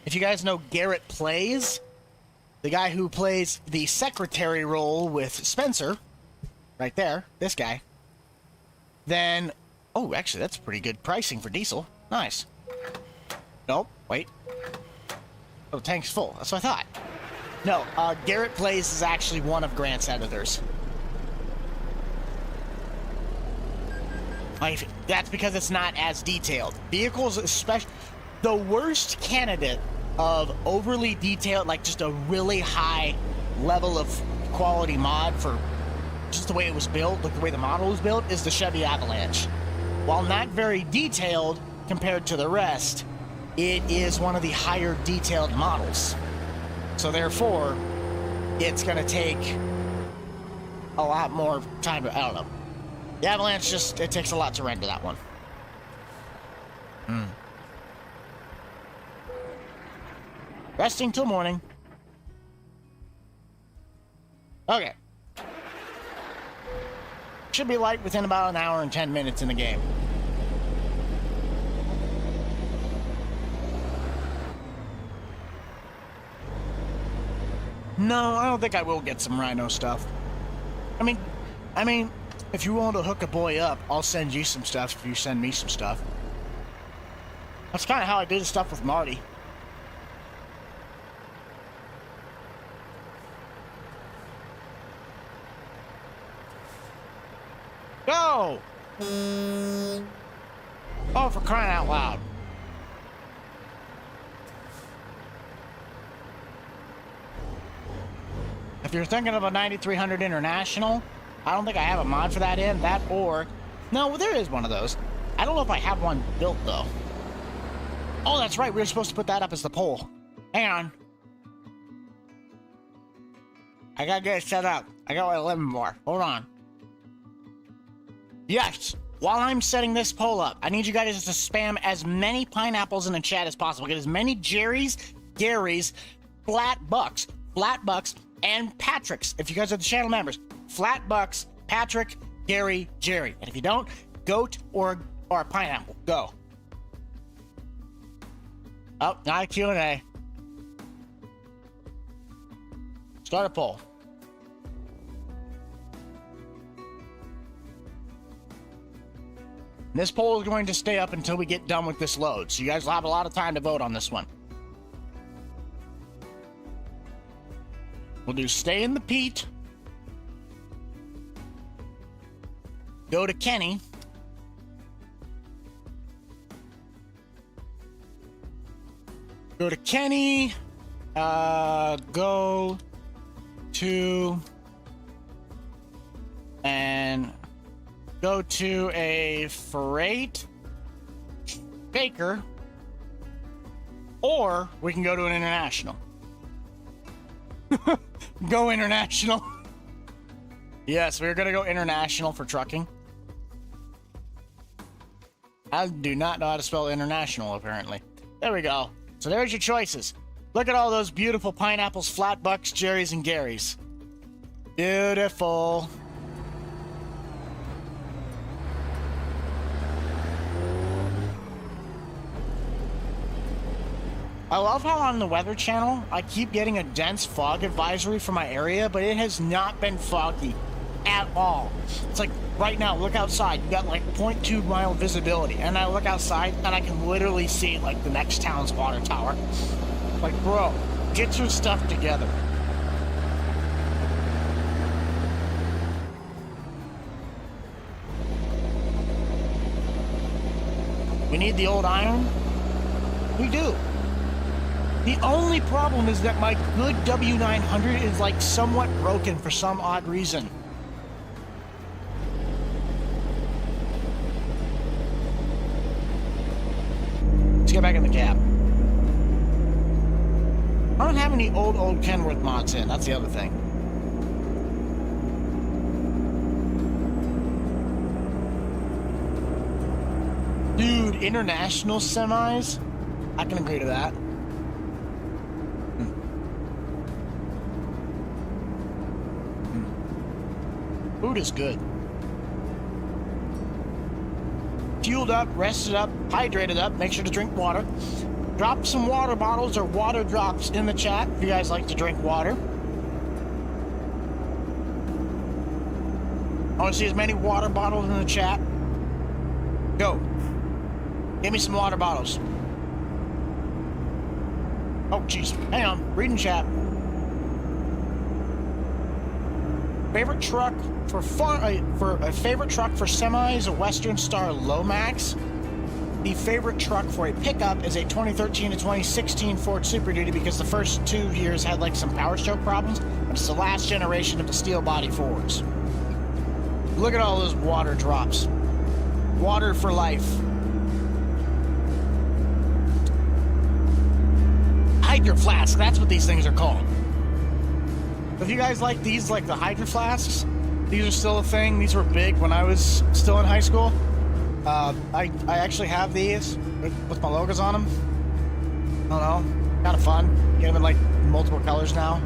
If you guys know Garrett Plays, the guy who plays the secretary role with Spencer, right there, this guy, then... Oh, actually, that's pretty good pricing for diesel. Nice. Nope, wait. Oh, the tank's full. That's what I thought. No, Garrett Plays is actually one of Grant's editors. Like, that's because it's not as detailed. Vehicles, especially... The worst candidate of overly detailed, like just a really high level of quality mod for just the way it was built, like the way the model was built, is the Chevy Avalanche. While not very detailed compared to the rest, it is one of the higher detailed models. So therefore, it's going to take a lot more time to, I don't know. The Avalanche just, it takes a lot to render that one. Resting till morning. Okay. Should be light within about an hour and 10 minutes in the game. No, I don't think I will get some Rhino stuff. I mean, if you want to hook a boy up, I'll send you some stuff if you send me some stuff. That's kind of how I did stuff with Marty. Go! Oh, for crying out loud. If you're thinking of a 9300 International, I don't think I have a mod for that in. That or... No, well, there is one of those. I don't know if I have one built, though. Oh, that's right. We were supposed to put that up as the poll. Hang on. I gotta get it set up. I got like 11 more. Hold on. Yes, while I'm setting this poll up, I need you guys to spam as many pineapples in the chat as possible. Get as many Jerry's, Gary's, Flat Bucks, and Patrick's. If you guys are the channel members, Flat Bucks, Patrick, Gary, Jerry. And if you don't, goat or pineapple. Go. Oh, not a Q&A. Start a poll. This poll is going to stay up until we get done with this load, so you guys will have a lot of time to vote on this one. We'll do stay in the Pete. Go to Kenny. Go to Kenny. Go to... And... Go to a freight Baker, or we can go to an international. Go international. Yes, we're gonna go international for trucking. I do not know how to spell international, apparently. There we go. So there's your choices. Look at all those beautiful pineapples, Flat Bucks, Jerry's, and Gary's. Beautiful. I love how on the Weather Channel, I keep getting a dense fog advisory for my area, but it has not been foggy at all. It's like, right now, look outside, you got like 0.2 mile visibility, and I look outside, and I can literally see, like, the next town's water tower. Like, bro, get your stuff together. We need the old iron? We do. The only problem is that my good W900 is like somewhat broken for some odd reason. Let's get back in the cab. I don't have any old Kenworth mods in. That's the other thing. Dude, international semis? I can agree to that. Food is good. Fueled up, rested up, hydrated up. Make sure to drink water. Drop some water bottles or water drops in the chat if you guys like to drink water. I want to see as many water bottles in the chat. Go. Give me some water bottles. Oh, jeez. Hang on. Reading chat. Favorite truck for a favorite truck for semis, a Western Star Lomax. The favorite truck for a pickup is a 2013 to 2016 Ford Super Duty because the first 2 years had like some power stroke problems, but it's the last generation of the steel body Fords. Look at all those water drops. Water for life. Hydro flask, that's what these things are called. If you guys like these, like the Hydro Flasks, these are still a thing. These were big when I was still in high school. I actually have these with my logos on them. I don't know, kind of fun. Get them in like multiple colors now.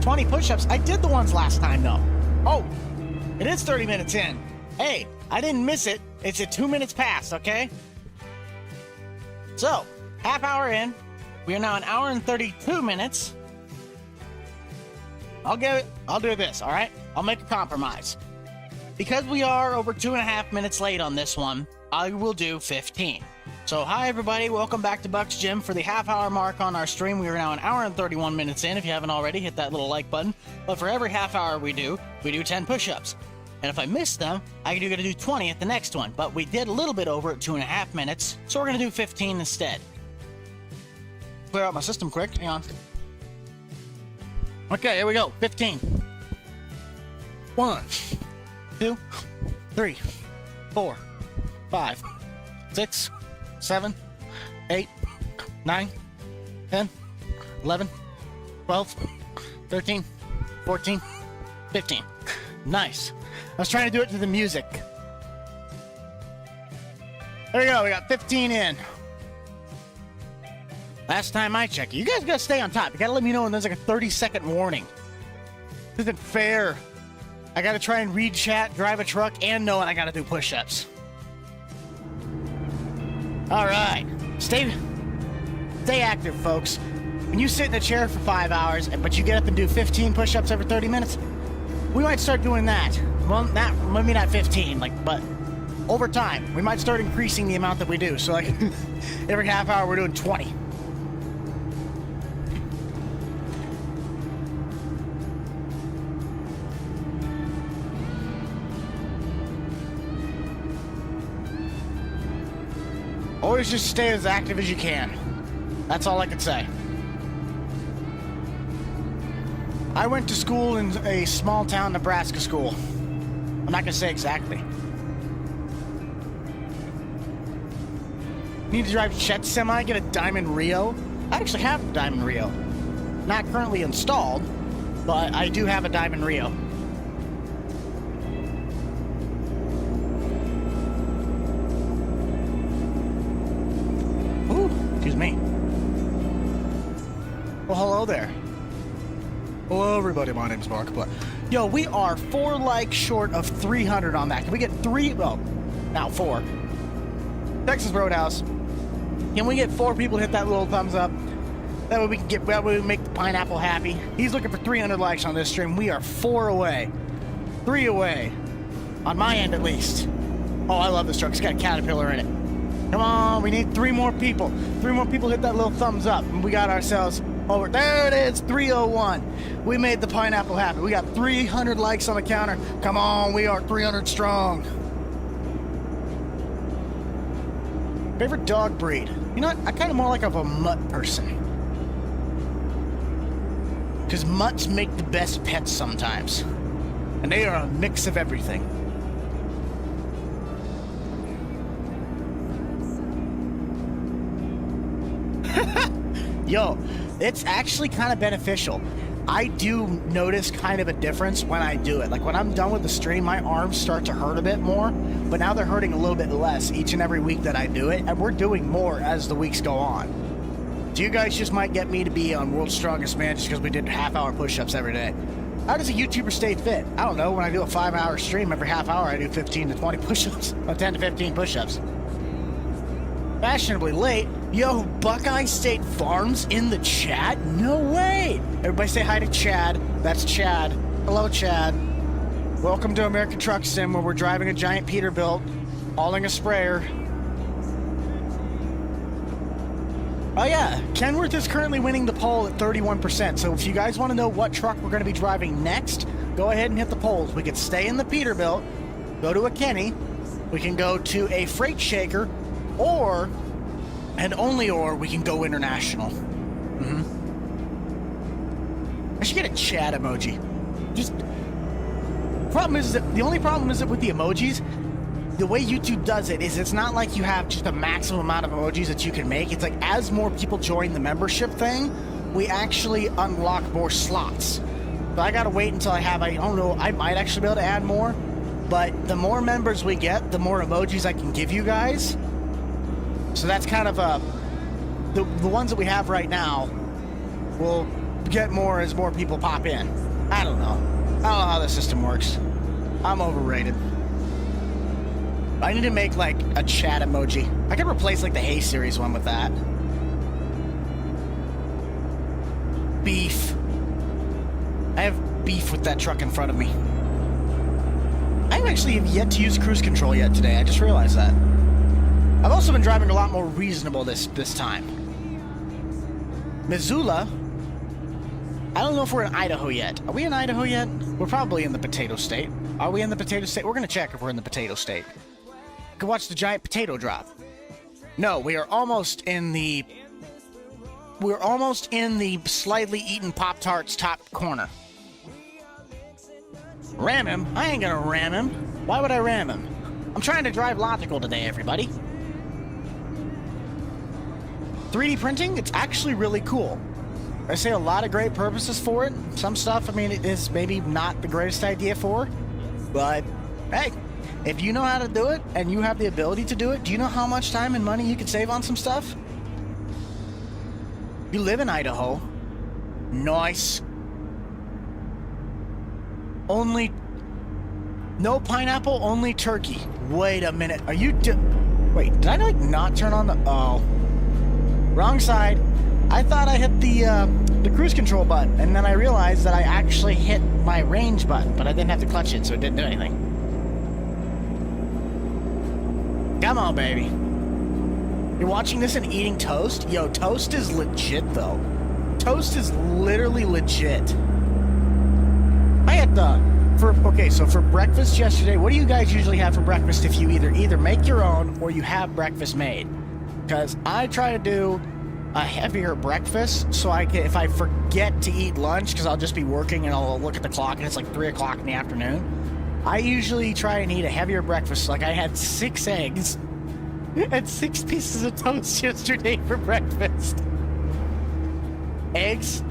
20 push-ups. I did the ones last time though. Oh, it is 30 minutes in. Hey, I didn't miss it. It's at 2 minutes past, okay? So, half hour in. We are now an hour and 32 minutes. I'll do this, all right? I'll make a compromise. Because we are over 2.5 minutes late on this one, I will do 15. So, hi everybody, welcome back to Buck's Gym. For the half-hour mark on our stream, we are now an hour and 31 minutes in. If you haven't already, hit that little like button. But for every half hour we do 10 push-ups. And if I miss them, I do got to do 20 at the next one. But we did a little bit over at 2.5 minutes, so we're going to do 15 instead. Clear out my system quick, hang on. Okay, here we go. 15. 1, 2, 3, 4, 5, 6, 7, 8, 9, 10, 11, 12, 13, 14, 15. Nice. I was trying to do it to the music. There we go. We got 15 in. Last time I checked, you guys gotta stay on top. You gotta let me know when there's like a 30-second warning. This isn't fair. I gotta try and read chat, drive a truck, and know when I gotta do push-ups. All right, stay active, folks. When you sit in a chair for 5 hours, but you get up and do 15 push-ups every 30 minutes, we might start doing that. Well, maybe not 15, but over time, we might start increasing the amount that we do. So, like, every half hour, we're doing 20. Always just stay as active as you can. That's all I can say. I went to school in a small town Nebraska school. I'm not gonna say exactly. Need to drive Chet's semi, get a Diamond Rio. I actually have a Diamond Rio. Not currently installed, but I do have a Diamond Rio. Excuse me. Well, hello there. Hello, everybody. My name's Mark. But yo, we are 4 likes short of 300 on that. Can we get 3? Well, now 4. Texas Roadhouse. Can we get 4 people to hit that little thumbs up? That way we can get. That way we make the pineapple happy. He's looking for 300 likes on this stream. We are 4 away. 3 away. On my end, at least. Oh, I love this truck. It's got a Caterpillar in it. Come on, we need 3 more people. 3 more people hit that little thumbs up. And we got ourselves over. There it is, 301. We made the pineapple happen. We got 300 likes on the counter. Come on, we are 300 strong. Favorite dog breed? You know what? I kind of more like of a mutt person. Because mutts make the best pets sometimes. And they are a mix of everything. Yo, it's actually kind of beneficial. I do notice kind of a difference when I do it. Like when I'm done with the stream, my arms start to hurt a bit more, but now they're hurting a little bit less each and every week that I do it, and we're doing more as the weeks go on. So you guys just might get me to be on World's Strongest Man just because we did half-hour push-ups every day. How does a YouTuber stay fit? I don't know. When I do a 5-hour stream, every half hour I do 15 to 20 push-ups. 10 to 15 push-ups. Fashionably late. Yo, Buckeye State Farms in the chat? No way! Everybody say hi to Chad. That's Chad. Hello, Chad. Welcome to American Truck Sim, where we're driving a giant Peterbilt, hauling a sprayer. Oh yeah, Kenworth is currently winning the poll at 31%, so if you guys want to know what truck we're going to be driving next, go ahead and hit the polls. We could stay in the Peterbilt, go to a Kenny, we can go to a Freight Shaker, or, and only or, we can go international. I should get a chat emoji. The only problem is that with the emojis, the way YouTube does it is it's not like you have just a maximum amount of emojis that you can make. It's like as more people join the membership thing, we actually unlock more slots. So I gotta wait until I don't know, I might actually be able to add more, but the more members we get, the more emojis I can give you guys. So that's kind of the ones that we have right now will get more as more people pop in. I don't know how the system works. I'm overrated. I need to make like a chat emoji. I could replace like the Hey series one with that. Beef. I have beef with that truck in front of me. I actually have yet to use cruise control yet today. I just realized that. I've also been driving a lot more reasonable this time. Missoula. I don't know if we're in Idaho yet. Are we in Idaho yet? We're probably in the potato state. Are we in the potato state? We're going to check if we're in the potato state. You can watch the giant potato drop. No, we are almost in the... We're almost in the slightly eaten Pop-Tarts top corner. Ram him? I ain't gonna ram him. Why would I ram him? I'm trying to drive logical today, everybody. 3D printing? It's actually really cool. I say a lot of great purposes for it. Some stuff, I mean, it is maybe not the greatest idea for. But, hey, if you know how to do it and you have the ability to do it, do you know how much time and money you could save on some stuff? You live in Idaho. Nice. Only... No pineapple, only turkey. Wait a minute. Are you... Wait, did I, like, not turn on the... Oh. Wrong side. I thought I hit the cruise control button, and then I realized that I actually hit my range button, but I didn't have to clutch it, so it didn't do anything. Come on, baby. You're watching this and eating toast? Yo, toast is legit, though. Toast is literally legit. I had so for breakfast yesterday, what do you guys usually have for breakfast if you either make your own or you have breakfast made? Because I try to do a heavier breakfast, so if I forget to eat lunch, because I'll just be working and I'll look at the clock and it's like 3 o'clock in the afternoon, I usually try and eat a heavier breakfast. Like I had 6 eggs and 6 pieces of toast yesterday for breakfast. Eggs.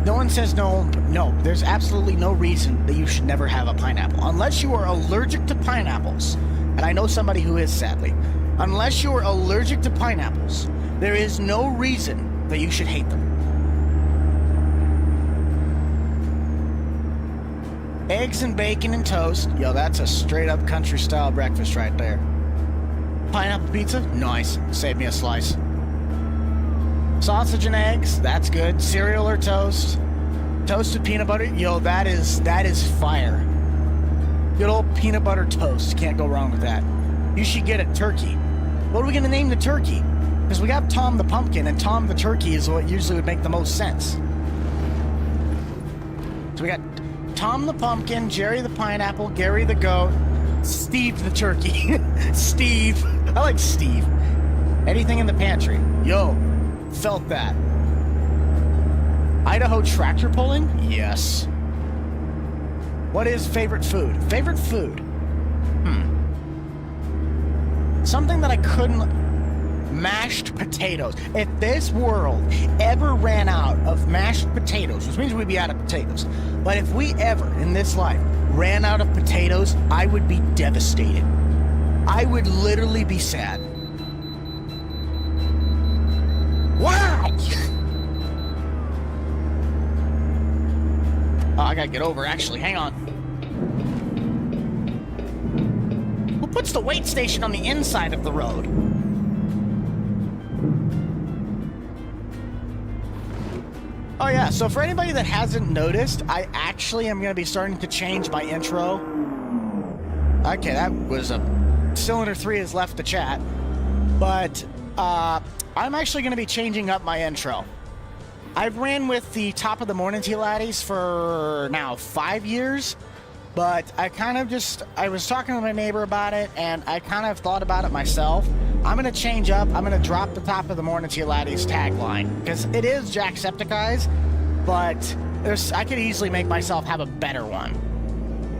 No one says no. No, there's absolutely no reason that you should never have a pineapple. Unless you are allergic to pineapples. And I know somebody who is, sadly. Unless you are allergic to pineapples, there is no reason that you should hate them. Eggs and bacon and toast. Yo, that's a straight up country style breakfast right there. Pineapple pizza? Nice. Save me a slice. Sausage and eggs? That's good. Cereal or toast? Toasted peanut butter? Yo, that is fire. Good old peanut butter toast. Can't go wrong with that. You should get a turkey. What are we going to name the turkey? Because we got Tom the Pumpkin, and Tom the Turkey is what usually would make the most sense. So we got Tom the Pumpkin, Jerry the Pineapple, Gary the Goat, Steve the turkey. Steve. I like Steve. Anything in the pantry. Yo, felt that. Idaho tractor pulling? Yes. What is favorite food? Favorite food? Something that I couldn't... Mashed potatoes. If this world ever ran out of mashed potatoes, which means we'd be out of potatoes, but if we ever, in this life, ran out of potatoes, I would be devastated. I would literally be sad. Why? Oh, I gotta get over, actually. Hang on. Who puts the weight station on the inside of the road? Oh yeah, so for anybody that hasn't noticed, I actually am going to be starting to change my intro. Okay, that was a... Cylinder 3 has left the chat. But, I'm actually going to be changing up my intro. I've ran with the Top of the Morning Tea Laddies for now 5 years. But I kind of just... I was talking to my neighbor about it, and I kind of thought about it myself. I'm going to change up. I'm going to drop the Top of the Morning Tea Laddies tagline. Because it is Jacksepticeye's, but I could easily make myself have a better one.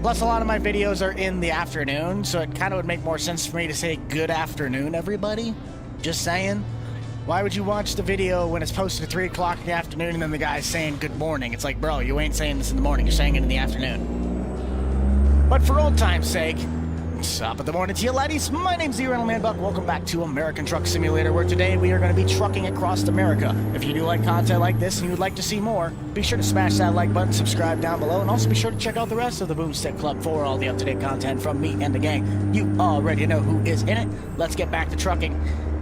Plus, a lot of my videos are in the afternoon, so it kind of would make more sense for me to say good afternoon, everybody. Just saying. Why would you watch the video when it's posted at 3 o'clock in the afternoon and then the guy's saying good morning? It's like, bro, you ain't saying this in the morning. You're saying it in the afternoon. But for old time's sake, Top of the Morning Tea Laddies, my name's the Rental Man Buck. Welcome back to American Truck Simulator, where today we are going to be trucking across America. If you do like content like this and you would like to see more, be sure to smash that like button, subscribe down below, and also be sure to check out the rest of the Boomstick Club for all the up-to-date content from me and the gang. You already know who is in it. Let's get back to trucking.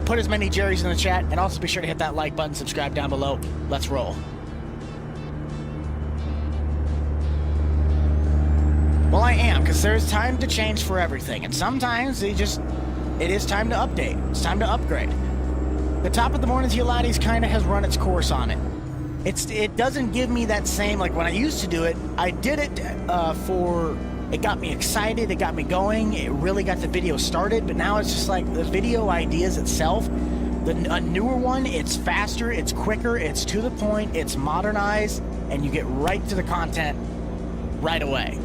Put as many Jerry's in the chat, and also be sure to hit that like button, subscribe down below. Let's roll. Well, I am, because there's time to change for everything, and sometimes it is time to update. It's time to upgrade. The Top of the Morning Tea Laddies kind of has run its course on it. It doesn't give me that same, like when I used to do it, I did it it got me excited, it got me going, it really got the video started, but now it's just like the video ideas itself. A newer one, it's faster, it's quicker, it's to the point, it's modernized, and you get right to the content right away.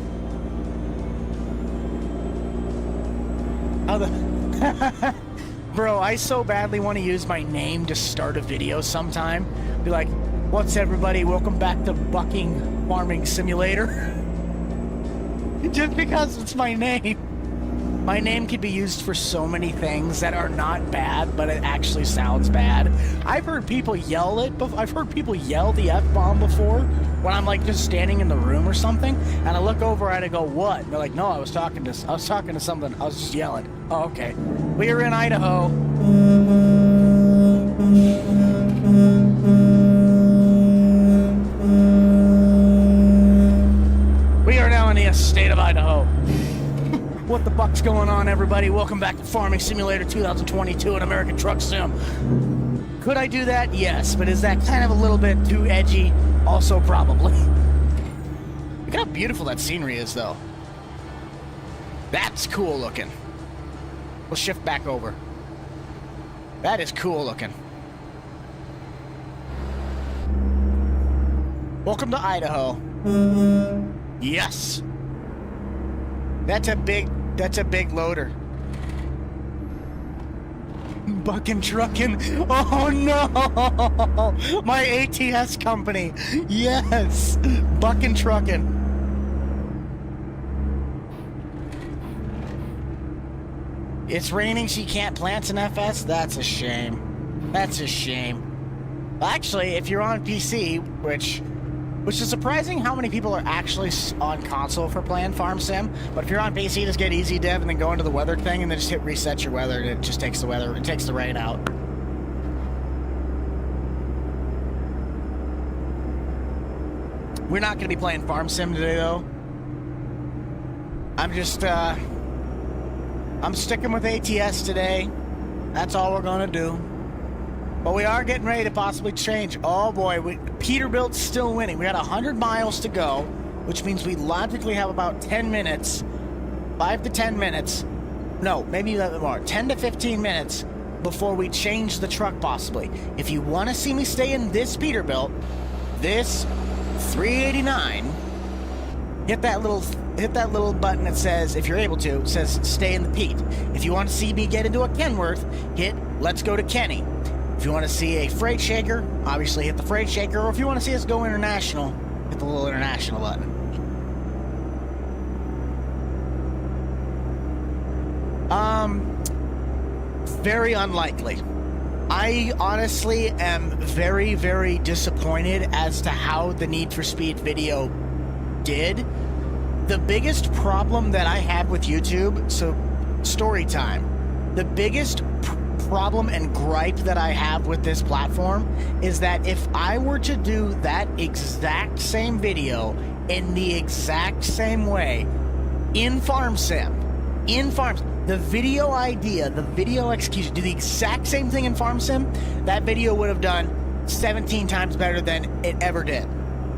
Bro, I so badly want to use my name to start a video sometime. Be like, what's everybody? Welcome back to Bucking Farming Simulator. Just because it's my name. My name could be used for so many things that are not bad, but it actually sounds bad. I've heard people yell it, but I've heard people yell the F-bomb before when I'm like just standing in the room or something, and I look over and I go, what? And they're like, no, I was talking to something. I was just yelling. Oh, okay. We are in Idaho. We are now in the state of Idaho. What the fuck's going on, everybody? Welcome back to Farming Simulator 2022 and American Truck Sim. Could I do that? Yes, but is that kind of a little bit too edgy? Also, probably. Look at how beautiful that scenery is, though. That's cool looking. We'll shift back over. That is cool looking. Welcome to Idaho. Yes. That's a big loader. Bucking trucking. Oh no! My ATS company. Yes. Bucking trucking. It's raining, she can't plant an FS? That's a shame. That's a shame. Well, actually, if you're on PC, which is surprising how many people are actually on console for playing Farm Sim, but if you're on PC, just get easy dev and then go into the weather thing and then just hit reset your weather, and it just takes the weather, it takes the rain out. We're not going to be playing Farm Sim today, though. I'm just, I'm sticking with ATS today. That's all we're going to do. But we are getting ready to possibly change. Oh boy, Peterbilt's still winning. We got 100 miles to go, which means we logically have about 10 minutes 5 to 10 minutes. No, maybe a little more. 10 to 15 minutes before we change the truck possibly. If you want to see me stay in this Peterbilt, this 389, hit that little button that says, if you're able to, says stay in the Pete. If you want to see me get into a Kenworth, hit let's go to Kenny. If you want to see a freight shaker, obviously hit the freight shaker. Or if you want to see us go international, hit the little international button. Very unlikely. I honestly am very, very disappointed as to how the Need for Speed video did. The biggest problem that I have with YouTube, so story time, the biggest problem and gripe that I have with this platform is that if I were to do that exact same video in the exact same way in Farm Sim, the video idea, the video execution, do the exact same thing in Farm Sim, that video would have done 17 times better than it ever did.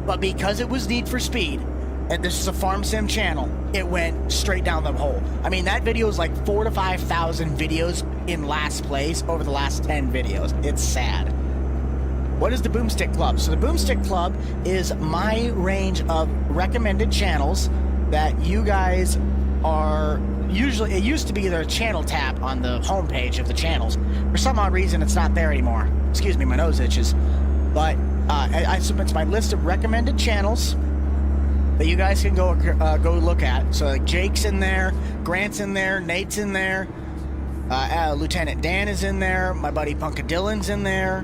But because it was Need for Speed, and this is a Farm Sim channel, it went straight down the hole. I mean, that video is like 4,000 to 5,000 videos in last place over the last 10 videos. It's sad. What is the Boomstick Club? So the Boomstick Club is my range of recommended channels that you guys are usually, it used to be their channel tab on the homepage of the channels. For some odd reason, it's not there anymore. Excuse me, my nose itches. But I submit to my list of recommended channels that you guys can go look at. So like Jake's in there, Grant's in there, Nate's in there, Lieutenant Dan is in there, my buddy Punkadillan's in there.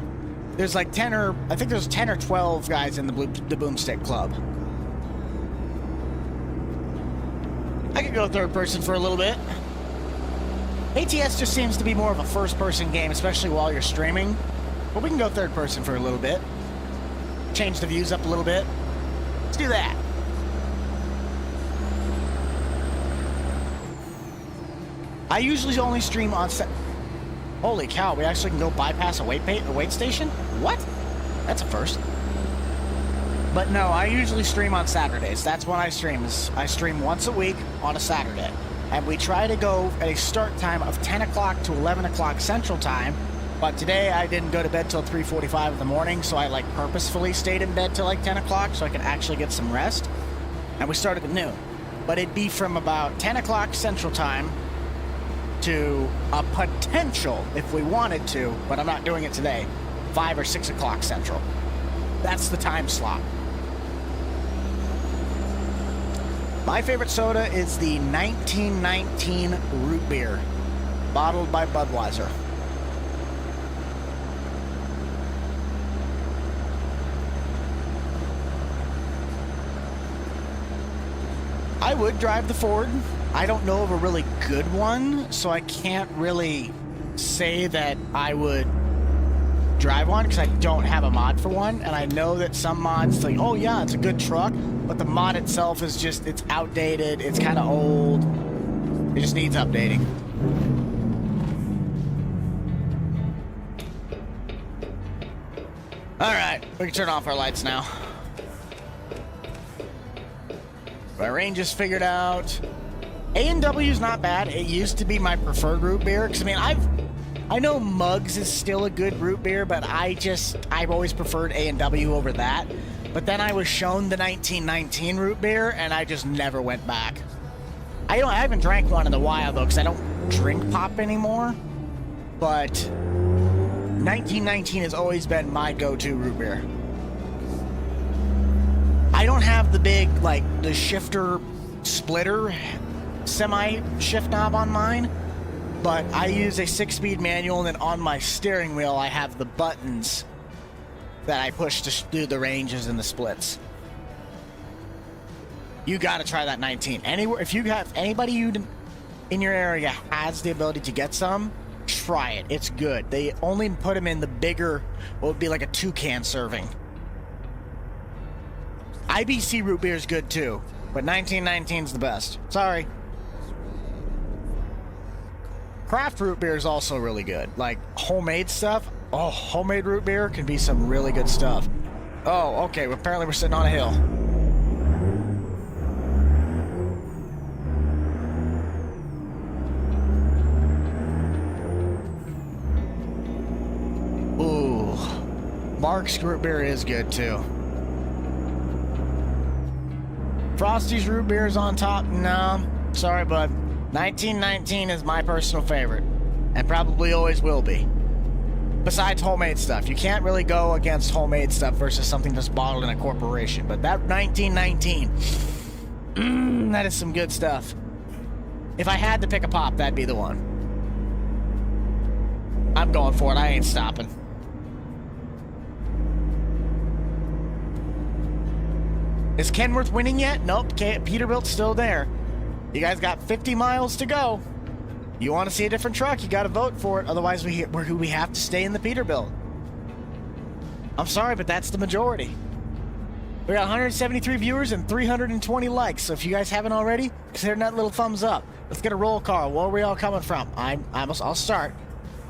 There's like 10 or 12 guys in the Boomstick Club. I could go third person for a little bit. ATS just seems to be more of a first person game, especially while you're streaming. But we can go third person for a little bit. Change the views up a little bit. Let's do that. I usually only stream on Holy cow, we actually can go bypass a wait station? What? That's a first. But no, I usually stream on Saturdays. That's when I stream. I stream once a week on a Saturday. And we try to go at a start time of 10 o'clock to 11 o'clock Central Time. But today I didn't go to bed till 3:45 in the morning, so I like purposefully stayed in bed till like 10 o'clock so I could actually get some rest. And we started at noon. But it'd be from about 10 o'clock Central Time to a potential, if we wanted to, but I'm not doing it today, 5 or 6 o'clock Central. That's the time slot. My favorite soda is the 1919 root beer, bottled by Budweiser. I would drive the Ford. I don't know of a really good one, so I can't really say that I would drive one because I don't have a mod for one. And I know that some mods think, oh yeah, it's a good truck, but the mod itself is just, it's outdated, it's kind of old, it just needs updating. Alright, we can turn off our lights now. My range is figured out. A&W is not bad. It used to be my preferred root beer. Because, I mean, I know Muggs is still a good root beer, but I've always preferred A&W over that. But then I was shown the 1919 root beer, and I just never went back. I haven't drank one in a while, though, because I don't drink pop anymore. But 1919 has always been my go-to root beer. I don't have the big, like, the shifter splitter semi-shift knob on mine, but I use a 6-speed manual, and then on my steering wheel I have the buttons that I push to do the ranges and the splits. You gotta try that 19. Anywhere, if you have anybody in your area has the ability to get some, try it. It's good. They only put them in the bigger, what would be like a 2-can serving. IBC root beer is good too, but 1919 is the best. Sorry. Craft root beer is also really good. Like homemade stuff. Oh, homemade root beer can be some really good stuff. Oh, okay. Well, apparently we're sitting on a hill. Mark's root beer is good too. Frosty's root beer is on top. No, sorry, bud. 1919 is my personal favorite, and probably always will be. Besides homemade stuff, you can't really go against homemade stuff versus something that's bottled in a corporation. But that 1919, that is some good stuff. If I had to pick a pop, that'd be the one. I'm going for it. I ain't stopping. Is Kenworth winning yet? Nope. Peterbilt's still there. You guys got 50 miles to go. You want to see a different truck, you got to vote for it. Otherwise, we have to stay in the Peterbilt. I'm sorry, but that's the majority. We got 173 viewers and 320 likes. So if you guys haven't already, consider that little thumbs up. Let's get a roll call. Where are we all coming from? I'll start.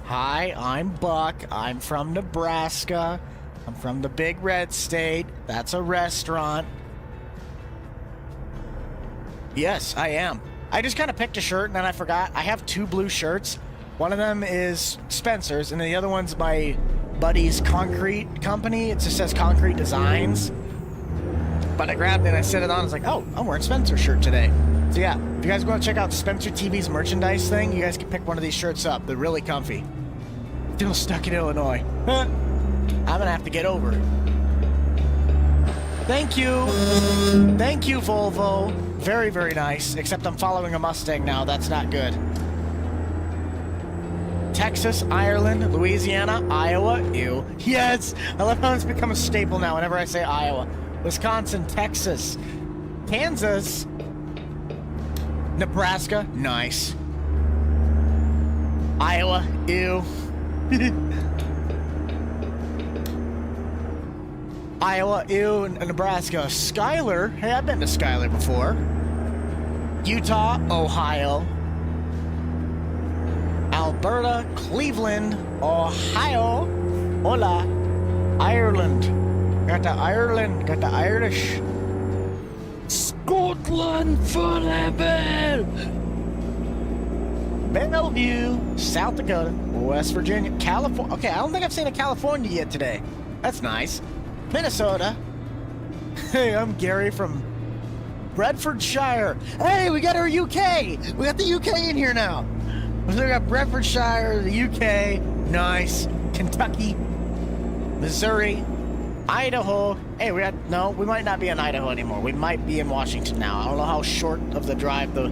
Hi, I'm Buck. I'm from Nebraska. I'm from the Big Red State. That's a restaurant. Yes, I am. I just kind of picked a shirt and then I forgot. I have 2 blue shirts. One of them is Spencer's and the other one's my buddy's concrete company. It just says Concrete Designs. But I grabbed it and I set it on. I was like, oh, I'm wearing Spencer's shirt today. So yeah, if you guys want to check out Spencer TV's merchandise thing, you guys can pick one of these shirts up. They're really comfy. Still stuck in Illinois. I'm gonna have to get over it. Thank you. Thank you, Volvo. Very, very nice. Except I'm following a Mustang now. That's not good. Texas, Ireland, Louisiana, Iowa. Ew. Yes. I love how it's become a staple now whenever I say Iowa. Wisconsin, Texas, Kansas, Nebraska. Nice. Iowa. Ew. Iowa, ew, and Nebraska. Schuyler, hey, I've been to Schuyler before. Utah, Ohio. Alberta, Cleveland, Ohio. Hola. Ireland. Got the Ireland, got the Irish. Scotland forever. Bellevue, South Dakota, West Virginia, California. Okay, I don't think I've seen a California yet today. That's nice. Minnesota. Hey, I'm Gary from Bedfordshire. Hey, we got our UK. We got the UK in here now. We got Bedfordshire, the UK. Nice. Kentucky, Missouri, Idaho. Hey, we might not be in Idaho anymore. We might be in Washington now. I don't know how short of the drive the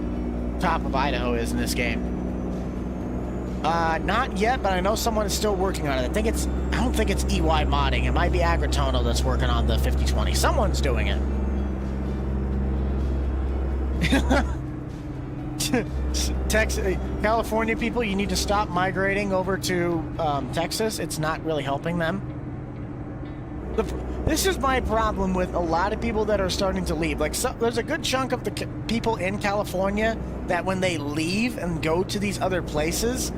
top of Idaho is in this game. Not yet, but I know someone is still working on it. I don't think it's EY modding. It might be Agritono that's working on the 5020. Someone's doing it. California people, you need to stop migrating over to Texas. It's not really helping them. This is my problem with a lot of people that are starting to leave. There's a good chunk of the people in California that when they leave and go to these other places,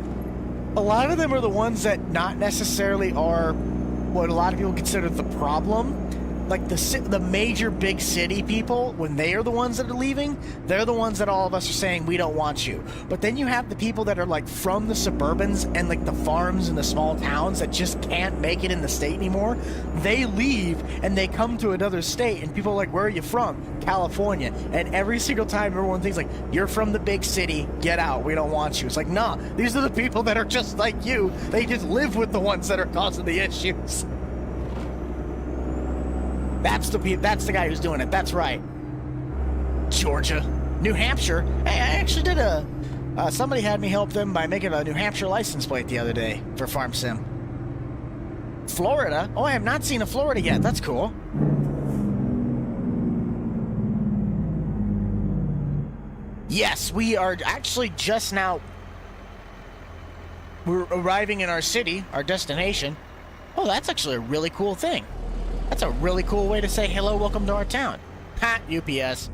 a lot of them are the ones that not necessarily are what a lot of people consider the problem. Like the major big city people, when they are the ones that are leaving, they're the ones that all of us are saying, we don't want you. But then you have the people that are like from the suburbans and like the farms and the small towns that just can't make it in the state anymore. They leave and they come to another state and people are like, where are you from? California. And every single time everyone thinks like, you're from the big city, get out, we don't want you. It's like, nah, these are the people that are just like you. They just live with the ones that are causing the issues. That's the guy who's doing it. That's right. Georgia. New Hampshire. Hey, I actually did somebody had me help them by making a New Hampshire license plate the other day for Farm Sim. Florida. Oh, I have not seen a Florida yet. That's cool. Yes, we are actually just now. We're arriving in our city, our destination. Oh, that's actually a really cool thing. That's a really cool way to say hello, welcome to our town. Ha, UPS.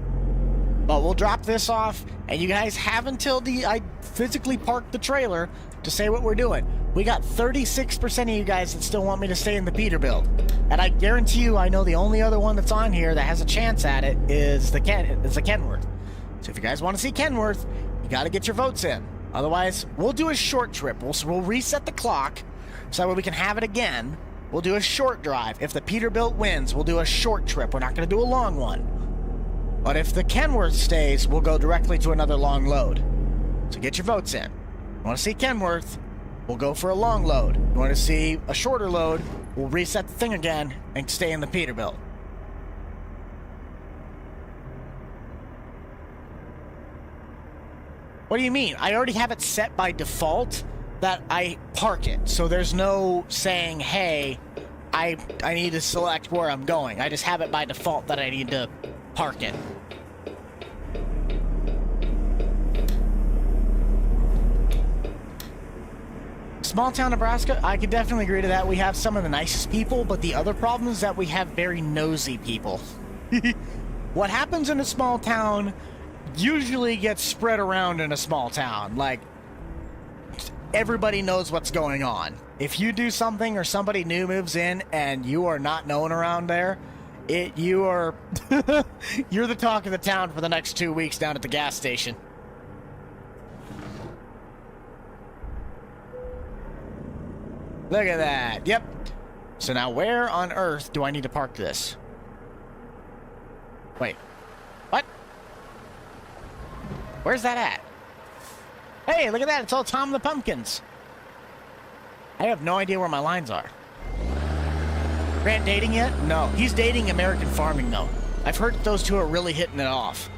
But we'll drop this off, and you guys have until I physically park the trailer to say what we're doing. We got 36% of you guys that still want me to stay in the Peterbilt. And I guarantee you, I know the only other one that's on here that has a chance at it is the Kenworth. So if you guys want to see Kenworth, you got to get your votes in. Otherwise, we'll do a short trip. We'll reset the clock so that way we can have it again. we'll do a short drive. If the Peterbilt wins, we'll do a short trip. We're not going to do a long one. But if the Kenworth stays, we'll go directly to another long load. So get your votes in. You want to see Kenworth? We'll go for a long load. You want to see a shorter load? We'll reset the thing again and stay in the Peterbilt. What do you mean? I already have it set by default that I park it. So there's no saying, hey, I need to select where I'm going. I just have it by default that I need to park it. Small town Nebraska, I could definitely agree to that. We have some of the nicest people, but the other problem is that we have very nosy people. What happens in a small town usually gets spread around in a small town. Like, everybody knows what's going on. If you do something or somebody new moves in and you are not known around there, you're the talk of the town for the next 2 weeks down at the gas station. Look at that. Yep. So now where on earth do I need to park this? Wait. What? Where's that at? Hey, look at that. It's all Tom the Pumpkins. I have no idea where my lines are. Grant dating yet? No. He's dating American Farming, though. I've heard those two are really hitting it off.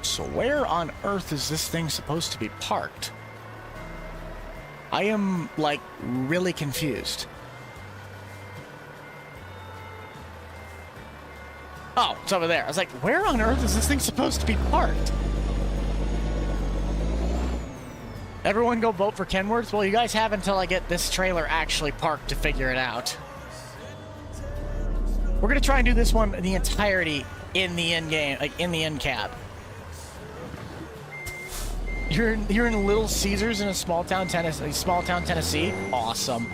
So where on earth is this thing supposed to be parked? I am, like, really confused. Oh, it's over there. I was like, where on earth is this thing supposed to be parked? Everyone go vote for Kenworth? Well, you guys have until I get this trailer actually parked to figure it out. We're going to try and do this one in the entirety in the end game, like in the end cab. You're in Little Caesars in a small town Tennessee. Awesome.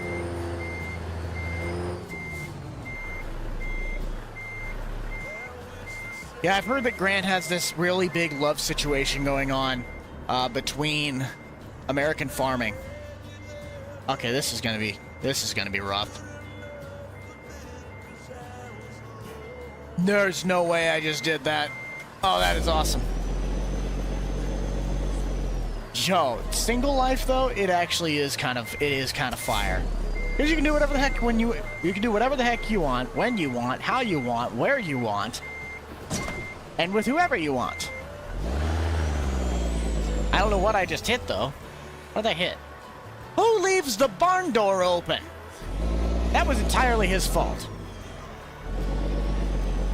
Yeah, I've heard that Grant has this really big love situation going on between American Farming. Okay, this is gonna be rough. There's no way I just did that. Oh, that is awesome. Yo, single life though, it actually is kind of fire. Because you can do whatever the heck you can do whatever the heck you want, when you want, how you want, where you want, and with whoever you want. I don't know what I just hit though. What did I hit? Who leaves the barn door open? That was entirely his fault.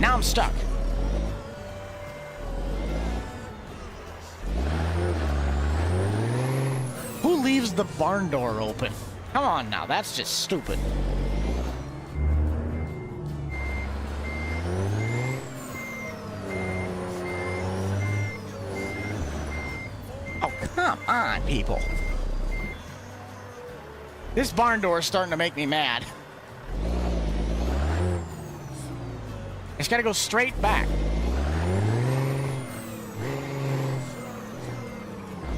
Now I'm stuck. Who leaves the barn door open? Come on now, that's just stupid. Oh, come on, people. This barn door is starting to make me mad. It's gotta go straight back.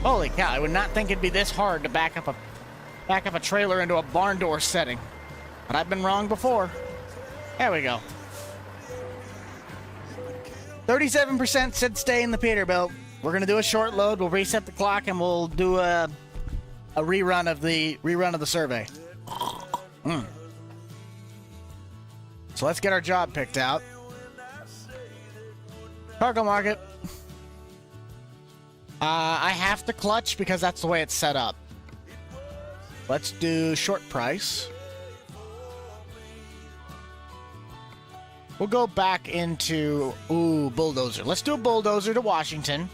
Holy cow, I would not think it'd be this hard to back up a trailer into a barn door setting. But I've been wrong before. There we go. 37% said stay in the Peterbilt. We're gonna do a short load, we'll reset the clock, and we'll do a rerun of the survey. So let's get our job picked out. Cargo market. I have to clutch because that's the way it's set up. Let's do short price. We'll go back into, bulldozer. Let's do a bulldozer to Washington.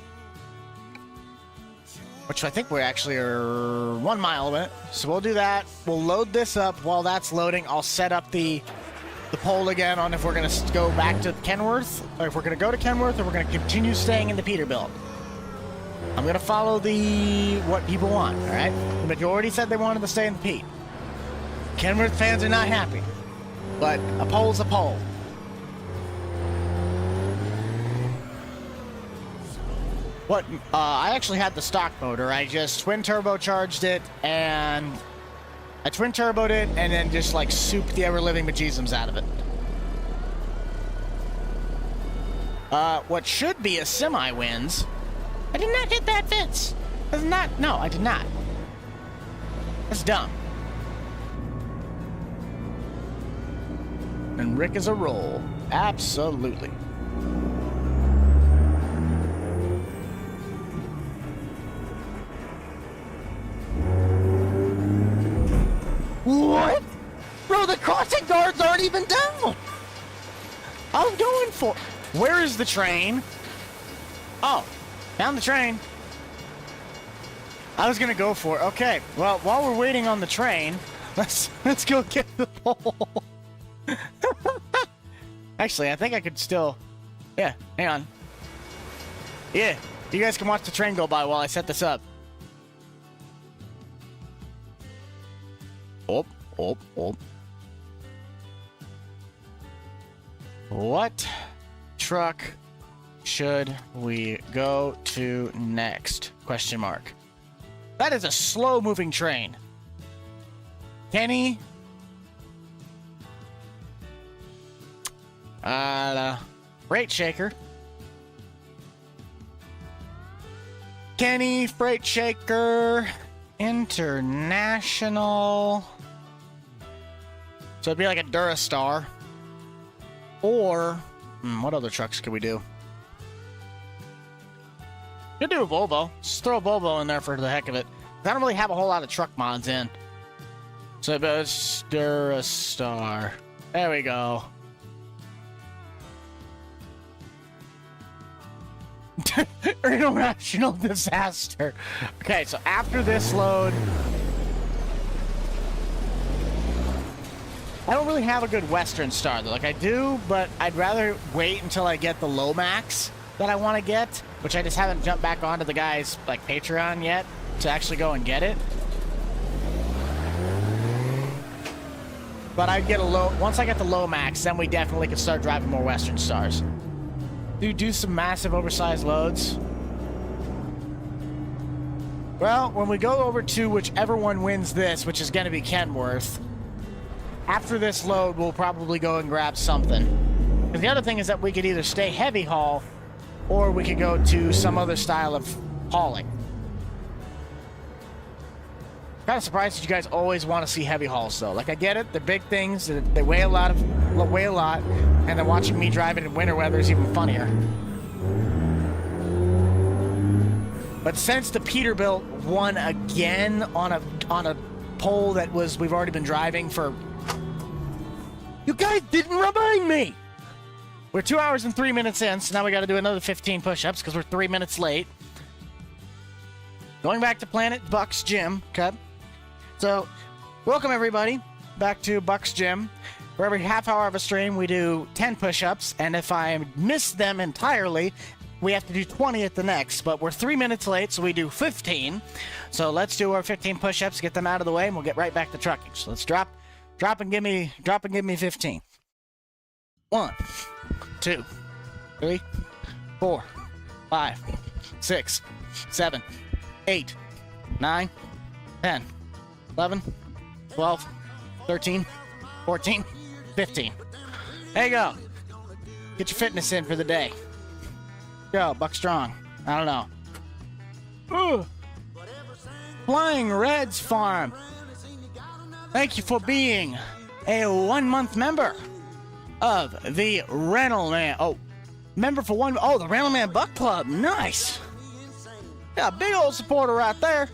Which I think we actually are 1 mile away. So we'll do that. We'll load this up. While that's loading, I'll set up the poll again on if we're going to go back to Kenworth, or if we're going to go to Kenworth, or we're going to continue staying in the Peterbilt. I'm going to follow what people want, all right? The majority said they wanted to stay in the Pete. Kenworth fans are not happy, but a poll's a poll. I actually had the stock motor. I just twin turbocharged it and I twin turboed it and then just like souped the ever living bejesus out of it. What should be a semi wins. I did not hit that fence. That's not. No, I did not. That's dumb. And Rick is a roll. Absolutely. What? Bro, the crossing guards aren't even down. I'm going for... Where is the train? Oh, found the train. I was gonna go for it. Okay, well, while we're waiting on the train, let's go get the pole. Actually, I think I could still... Yeah, hang on. Yeah, you guys can watch the train go by while I set this up. Oh. What truck should we go to next? Question mark. That is a slow-moving train. Kenny? Freight Shaker. Kenny, Freight Shaker, International. So it'd be like a Durastar. Or, what other trucks could we do? Could do a Volvo. Just throw a Volvo in there for the heck of it. I don't really have a whole lot of truck mods in. So it's Durastar. There we go. International disaster. Okay, so after this load, I don't really have a good Western Star though. Like I do, but I'd rather wait until I get the low max that I want to get, which I just haven't jumped back onto the guy's like Patreon yet to actually go and get it. But I'd get a low, once I get the low max, then we definitely could start driving more Western Stars. Do some massive oversized loads. Well, when we go over to whichever one wins this, which is going to be Kenworth, after this load, we'll probably go and grab something. Because the other thing is that we could either stay heavy haul, or we could go to some other style of hauling. Kind of surprised that you guys always want to see heavy hauls, though. Like, I get it, they're big things, they weigh a lot, and then watching me drive it in winter weather is even funnier. But since the Peterbilt won again on a pole that we've already been driving for... You guys didn't remind me! We're 2 hours and 3 minutes in, so now we got to do another 15 push-ups because we're 3 minutes late. Going back to Planet Buck's Gym, okay? So, welcome everybody back to Buck's Gym. For every half hour of a stream, we do 10 push-ups, and if I miss them entirely, we have to do 20 at the next. But we're 3 minutes late, so we do 15. So let's do our 15 push-ups, get them out of the way, and we'll get right back to trucking. So let's drop and give me 15. 1, 2, 3, 4, 5, 6, 7, 8, 9, 10, 11, 12, 13, 14, 15. There you go. Get your fitness in for the day. Go, Buck Strong. I don't know. Ooh. Flying Reds Farm. Thank you for being a 1-month member of the Rental Man. Oh, member for one. Oh, the Rental Man Buck Club. Nice. Yeah, big old supporter right there.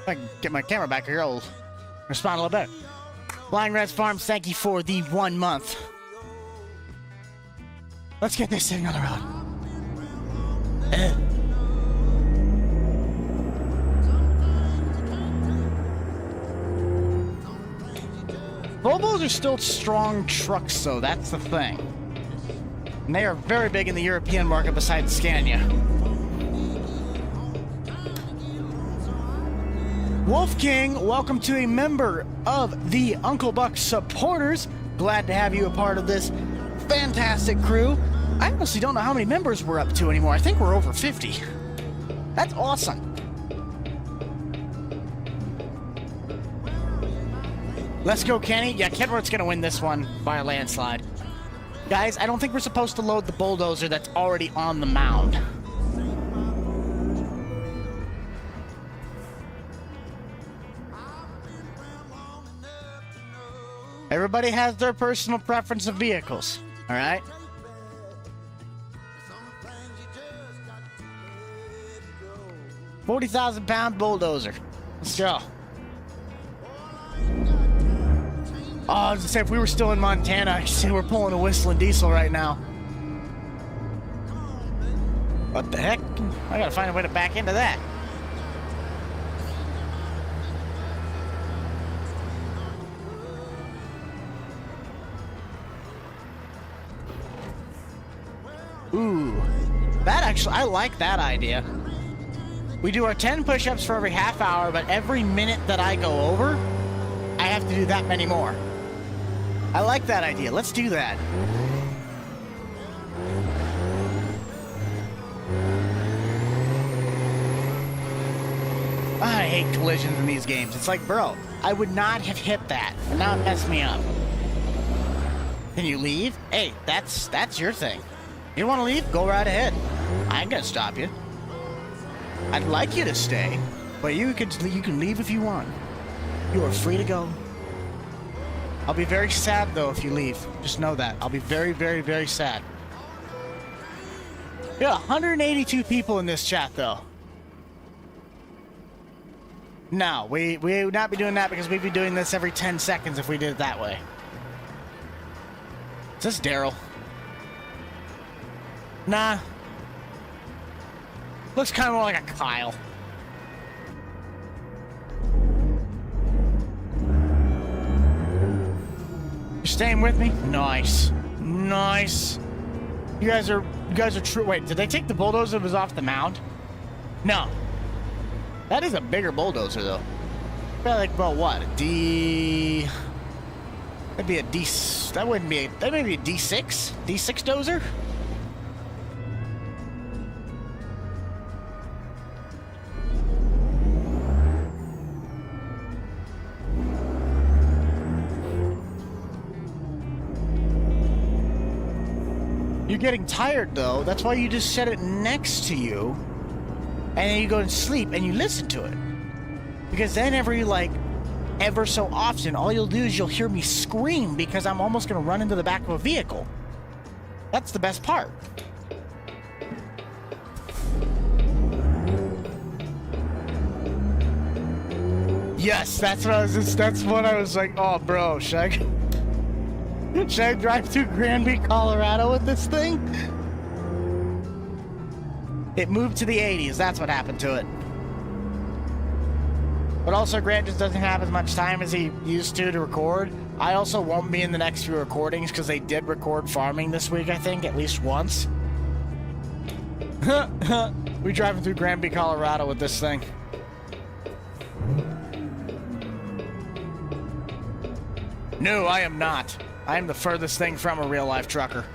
If I can get my camera back here, I'll respond a little bit. Flying Reds Farms, thank you for the 1 month. Let's get this thing on the road. Volvos are still strong trucks, though. That's the thing. And they are very big in the European market besides Scania. Wolf King, welcome to a member of the Uncle Buck supporters. Glad to have you a part of this fantastic crew. I honestly don't know how many members we're up to anymore. I think we're over 50. That's awesome. Let's go, Kenny. Yeah, Kenworth's gonna win this one by a landslide. Guys, I don't think we're supposed to load the bulldozer that's already on the mound. Everybody has their personal preference of vehicles, all right? $40,000-pound bulldozer. Let's go. Oh, I was gonna say, if we were still in Montana, I'd say we're pulling a whistling diesel right now. What the heck? I gotta find a way to back into that. Ooh, that actually, I like that idea. We do our 10 push-ups for every half hour, but every minute that I go over, I have to do that many more. I like that idea. Let's do that. I hate collisions in these games. It's like, bro, I would not have hit that, and now it messed me up. Can you leave? Hey, that's your thing. You want to leave? Go right ahead. I ain't gonna stop you. I'd like you to stay, but you can leave if you want. You are free to go. I'll be very sad though if you leave. Just know that. I'll be very, very, very sad. We got 182 people in this chat though. No, we would not be doing that because we'd be doing this every 10 seconds if we did it that way. Is this Daryl? Nah. Looks kind of more like a Kyle. You're staying with me? Nice. Nice. You guys are true. Wait, did they take the bulldozer that was off the mound? No. That is a bigger bulldozer though. Probably like about what? A D. That'd be a D. That wouldn't be. That may be a D6. D6 dozer. You're getting tired though. That's why you just set it next to you, and then you go and sleep and you listen to it. Because then ever so often, all you'll do is you'll hear me scream because I'm almost gonna run into the back of a vehicle. That's the best part. Yes, that's what I was like, oh bro, should I drive through Granby, Colorado with this thing? It moved to the 80s, that's what happened to it. But also, Grant just doesn't have as much time as he used to record. I also won't be in the next few recordings because they did record farming this week, I think, at least once. We're driving through Granby, Colorado with this thing. No, I am not. I am the furthest thing from a real-life trucker.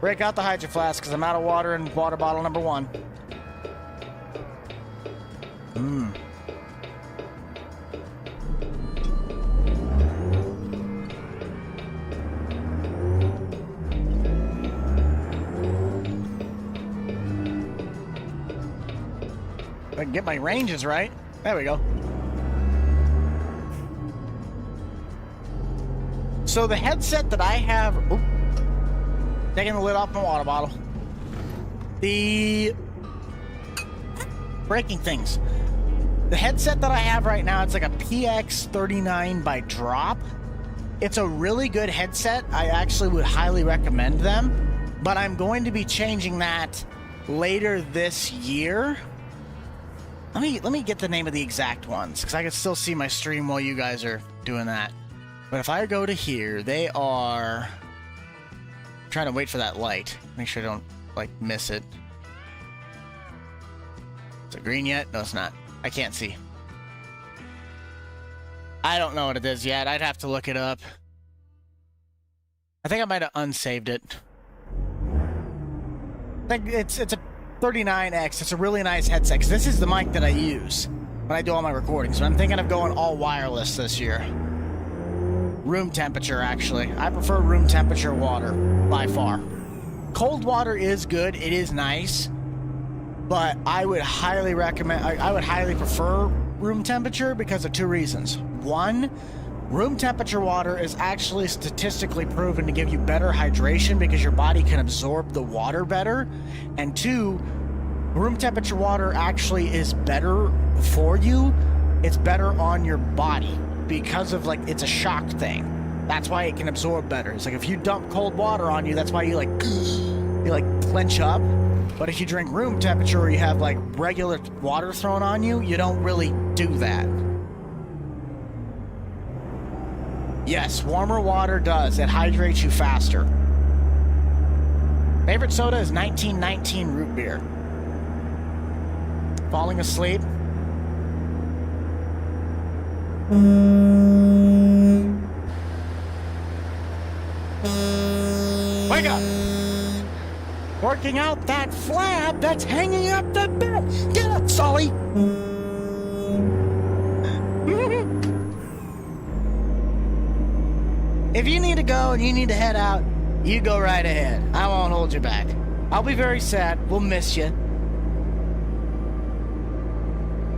Break out the hydro flask because I'm out of water in water bottle number 1. If I can get my ranges right. There we go. So the headset that I have... Oop, taking the lid off my water bottle. The... Breaking things. The headset that I have right now, it's like a PX39 by Drop. It's a really good headset. I actually would highly recommend them. But I'm going to be changing that later this year. Let me get the name of the exact ones, because I can still see my stream while you guys are doing that. But if I go to here, they are... I'm trying to wait for that light. Make sure I don't, miss it. Is it green yet? No, it's not. I can't see. I don't know what it is yet. I'd have to look it up. I think I might have unsaved it. I think it's a 39X. It's a really nice headset, 'cause this is the mic that I use. when I do all my recordings. But I'm thinking of going all wireless this year. Room temperature, actually. I prefer room temperature water, by far. Cold water is good. It is nice. But I would highly recommend, I would highly prefer room temperature because of two reasons. One, room temperature water is actually statistically proven to give you better hydration because your body can absorb the water better. And two, room temperature water actually is better for you. It's better on your body because of, like, it's a shock thing. That's why it can absorb better. It's like if you dump cold water on you, that's why you clench up. But if you drink room temperature or you have like regular water thrown on you, you don't really do that. Yes, warmer water does. It hydrates you faster. Favorite soda is 1919 root beer. Falling asleep. Wake up! Working out that flab that's hanging up the bed. Get up, Sully! If you need to go and you need to head out, you go right ahead. I won't hold you back. I'll be very sad. We'll miss you.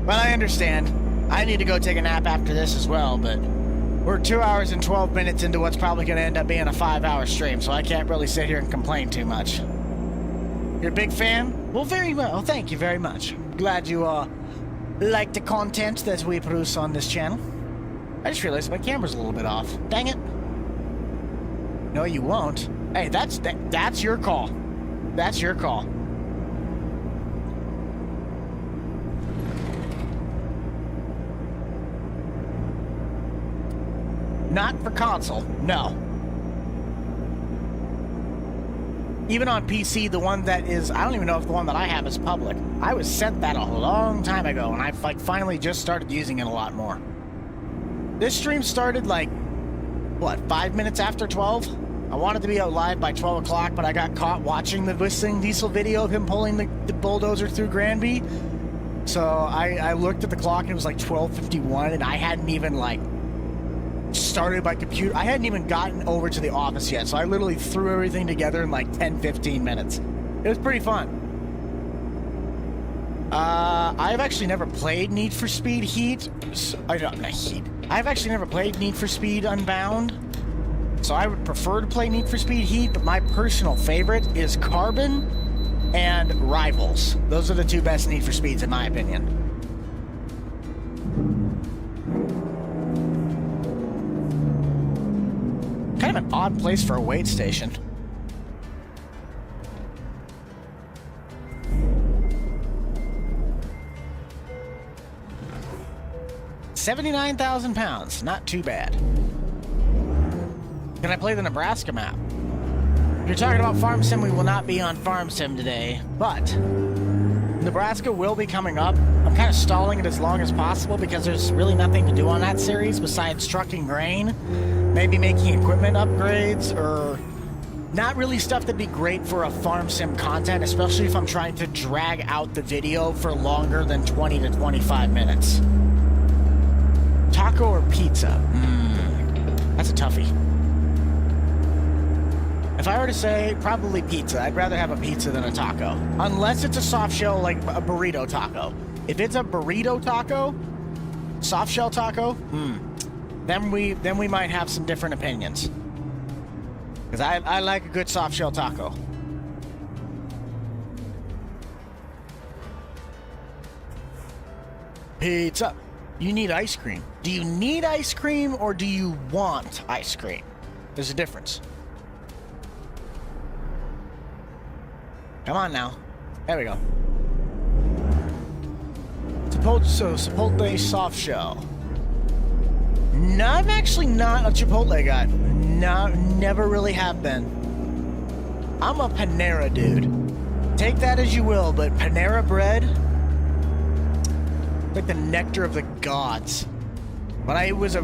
But I understand. I need to go take a nap after this as well, but we're 2 hours and 12 minutes into what's probably going to end up being a 5-hour stream, so I can't really sit here and complain too much. You're a big fan? Well, very well. Thank you very much. Glad you like the content that we produce on this channel. I just realized my camera's a little bit off. Dang it. No, you won't. Hey, that's your call. That's your call. Not for console, no. Even on PC, the one that is, I don't even know if the one that I have is public. I was sent that a long time ago, and I've like finally just started using it a lot more. This stream started like, what, 5 minutes after 12? I wanted to be out live by 12 o'clock, but I got caught watching the Whistling Diesel video of him pulling the bulldozer through Granby. So I looked at the clock and it was like 12:51, and I hadn't even like started my computer. I hadn't even gotten over to the office yet, so I literally threw everything together in like 10-15 minutes. It was pretty fun. I've actually never played Need for Speed Heat. I've actually never played Need for Speed Unbound, so I would prefer to play Need for Speed Heat, but my personal favorite is Carbon and Rivals. Those are the two best Need for Speeds in my opinion. Kind of an odd place for a weight station. £79,000, not too bad. Can I play the Nebraska map? If you're talking about Farm Sim, we will not be on Farm Sim today, but Nebraska will be coming up. I'm kind of stalling it as long as possible because there's really nothing to do on that series besides trucking grain, maybe making equipment upgrades, or not really stuff that'd be great for a Farm Sim content, especially if I'm trying to drag out the video for longer than 20 to 25 minutes. Taco or pizza? That's a toughie. If I were to say, probably pizza. I'd rather have a pizza than a taco. Unless it's a soft shell, like a burrito taco. If it's a burrito taco, soft shell taco, then we might have some different opinions. Because I like a good soft shell taco. Pizza. You need ice cream. Do you need ice cream or do you want ice cream? There's a difference. Come on now. There we go. Chipotle soft shell. No, I'm actually not a Chipotle guy. No, never really have been. I'm a Panera dude. Take that as you will, but Panera bread, like the nectar of the gods. When I was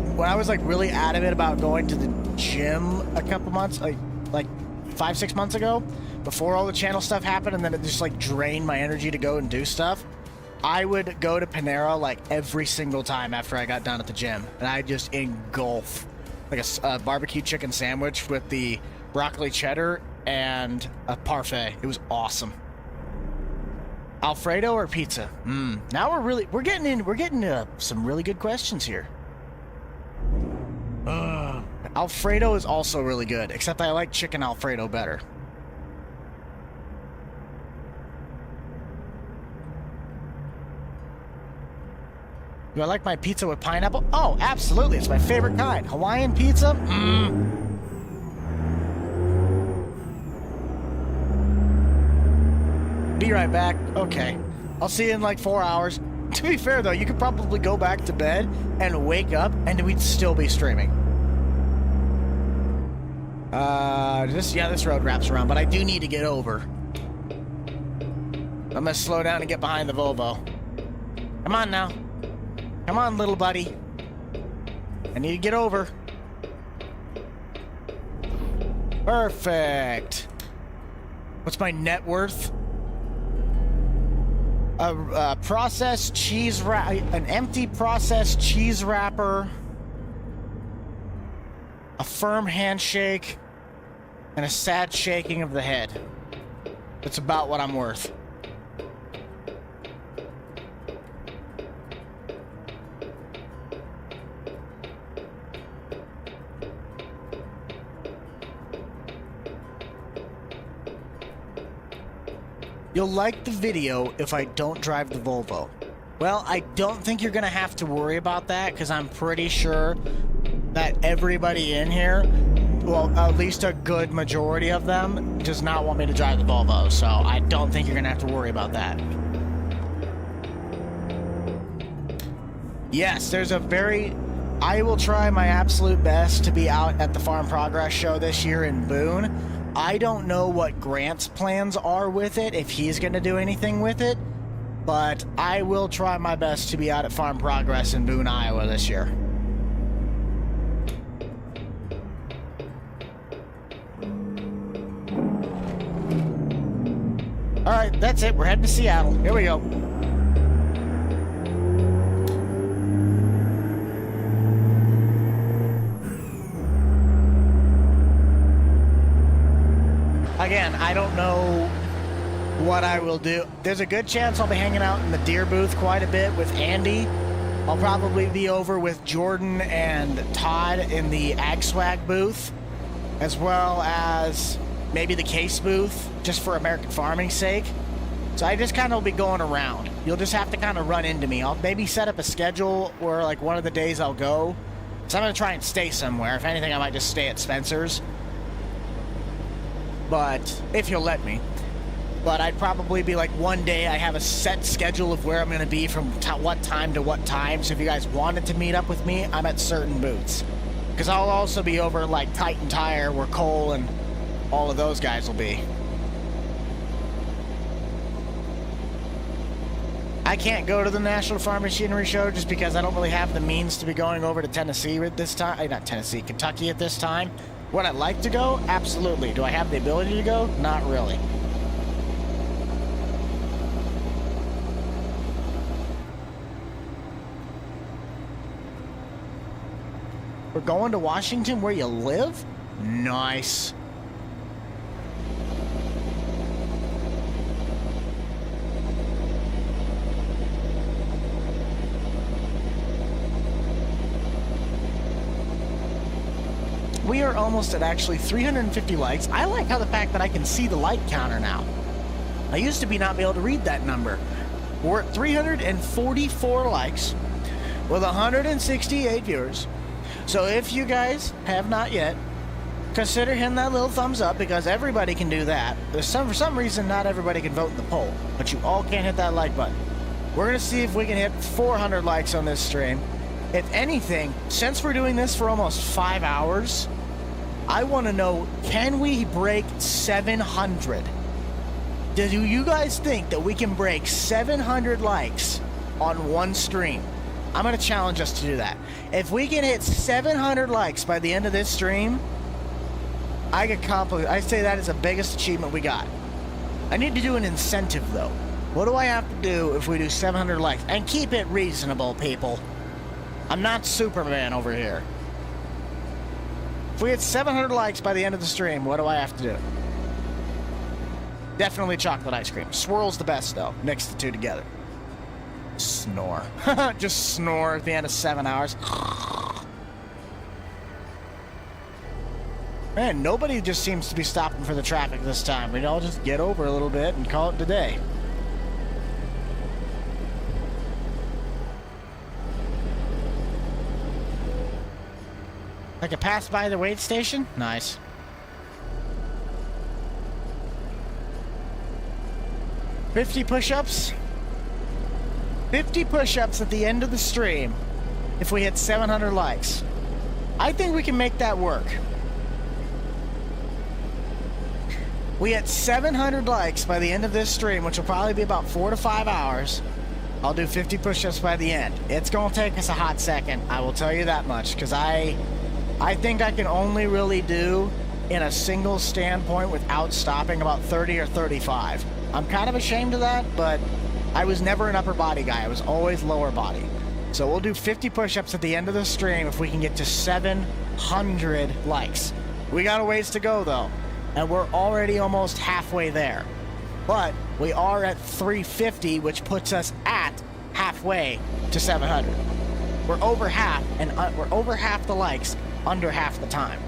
like really adamant about going to the gym a couple months, like 5-6 months ago, before all the channel stuff happened, and then it just like drained my energy to go and do stuff, I would go to Panera like every single time after I got done at the gym, and I just engulf like a barbecue chicken sandwich with the broccoli cheddar and a parfait. It was awesome. Alfredo or pizza? Now we're getting into some really good questions here. Alfredo is also really good, except I like chicken Alfredo better. Do I like my pizza with pineapple? Oh, absolutely. It's my favorite kind. Hawaiian pizza? Be right back. Okay. I'll see you in like 4 hours. To be fair, though, you could probably go back to bed and wake up, and we'd still be streaming. This road wraps around, but I do need to get over. I'm gonna slow down and get behind the Volvo. Come on now. Come on, little buddy. I need to get over. Perfect. What's my net worth? A processed cheese wrap, an empty processed cheese wrapper, a firm handshake, and a sad shaking of the head. That's about what I'm worth. You'll like the video if I don't drive the Volvo. Well, I don't think you're gonna have to worry about that, because I'm pretty sure that everybody in here, well, at least a good majority of them, does not want me to drive the Volvo, so I don't think you're gonna have to worry about that. Yes, I will try my absolute best to be out at the Farm Progress show this year in Boone. I don't know what Grant's plans are with it, if he's going to do anything with it, but I will try my best to be out at Farm Progress in Boone, Iowa this year. Alright, that's it. We're heading to Seattle. Here we go. Again, I don't know what I will do. There's a good chance I'll be hanging out in the deer booth quite a bit with Andy. I'll probably be over with Jordan and Todd in the Ag Swag booth, as well as maybe the case booth, just for American farming's sake. So I just kind of will be going around. You'll just have to kind of run into me. I'll maybe set up a schedule where like one of the days I'll go. So I'm going to try and stay somewhere. If anything, I might just stay at Spencer's. But if you'll let me. But I'd probably be like one day I have a set schedule of where I'm going to be from what time to what time. So if you guys wanted to meet up with me, I'm at certain booths. Because I'll also be over like Titan Tire where Cole and all of those guys will be. I can't go to the National Farm Machinery Show just because I don't really have the means to be going over to Tennessee at this time. Not Tennessee, Kentucky at this time. Would I like to go? Absolutely. Do I have the ability to go? Not really. We're going to Washington where you live? Nice. We are almost at actually 350 likes. I like how the fact that I can see the like counter now. I used to not be able to read that number. We're at 344 likes with 168 viewers. So if you guys have not yet, consider hitting that little thumbs up, because everybody can do that. For some reason, not everybody can vote in the poll, but you all can hit that like button. We're going to see if we can hit 400 likes on this stream. If anything, since we're doing this for almost 5 hours, I want to know, can we break 700? Do you guys think that we can break 700 likes on one stream? I'm going to challenge us to do that. If we can hit 700 likes by the end of this stream, I say that is the biggest achievement we got. I need to do an incentive, though. What do I have to do if we do 700 likes? And keep it reasonable, people. I'm not Superman over here. If we hit 700 likes by the end of the stream, what do I have to do? Definitely chocolate ice cream. Swirl's the best, though. Mix the two together. Snore. Just snore at the end of 7 hours. Man, nobody just seems to be stopping for the traffic this time. We'd all just get over a little bit and call it today. I could pass by the wait station? Nice. $50 push-ups? 50 push-ups at the end of the stream if we hit 700 likes. I think we can make that work. We hit 700 likes by the end of this stream, which will probably be about 4 to 5 hours. I'll do 50 push-ups by the end. It's going to take us a hot second, I will tell you that much, because I think I can only really do in a single standpoint without stopping about 30 or 35. I'm kind of ashamed of that, but I was never an upper body guy. I was always lower body. So we'll do 50 push-ups at the end of the stream if we can get to 700 likes. We got a ways to go, though, and we're already almost halfway there. But we are at 350, which puts us at halfway to 700. We're over half, and we're over half the likes, under half the time.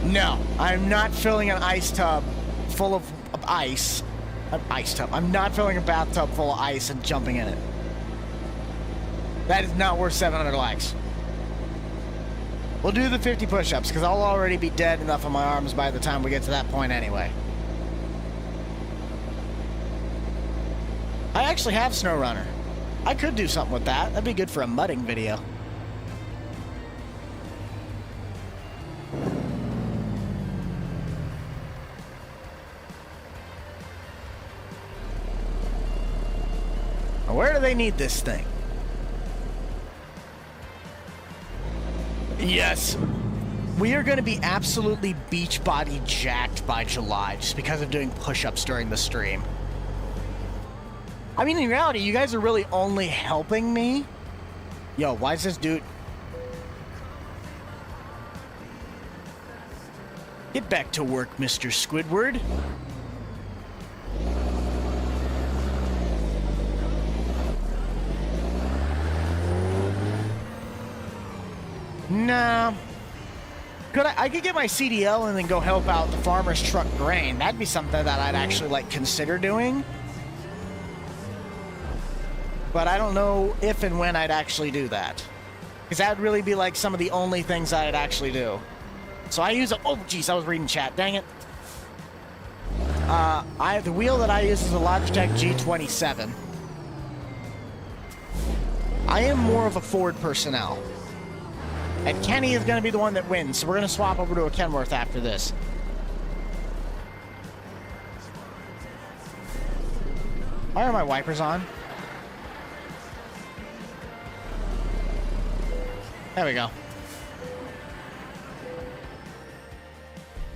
No, I'm not filling an ice tub full of ice. An ice tub. I'm not filling a bathtub full of ice and jumping in it. That is not worth 700 likes. We'll do the 50 push-ups, because I'll already be dead enough on my arms by the time we get to that point anyway. I actually have SnowRunner. I could do something with that. That'd be good for a mudding video. Where do they need this thing? Yes. We are going to be absolutely beach body jacked by July just because of doing push-ups during the stream. I mean, in reality, you guys are really only helping me. Yo, why is this dude... Get back to work, Mr. Squidward. Nah. I could get my CDL and then go help out the farmer's truck grain. That'd be something that I'd actually, like, consider doing. But I don't know if and when I'd actually do that. Because that would really be, like, some of the only things I'd actually do. So I use a... Oh, jeez, I was reading chat. Dang it. The wheel that I use is a Logitech G27. I am more of a Ford personnel. And Kenny is going to be the one that wins, so we're going to swap over to a Kenworth after this. Why are my wipers on? There we go.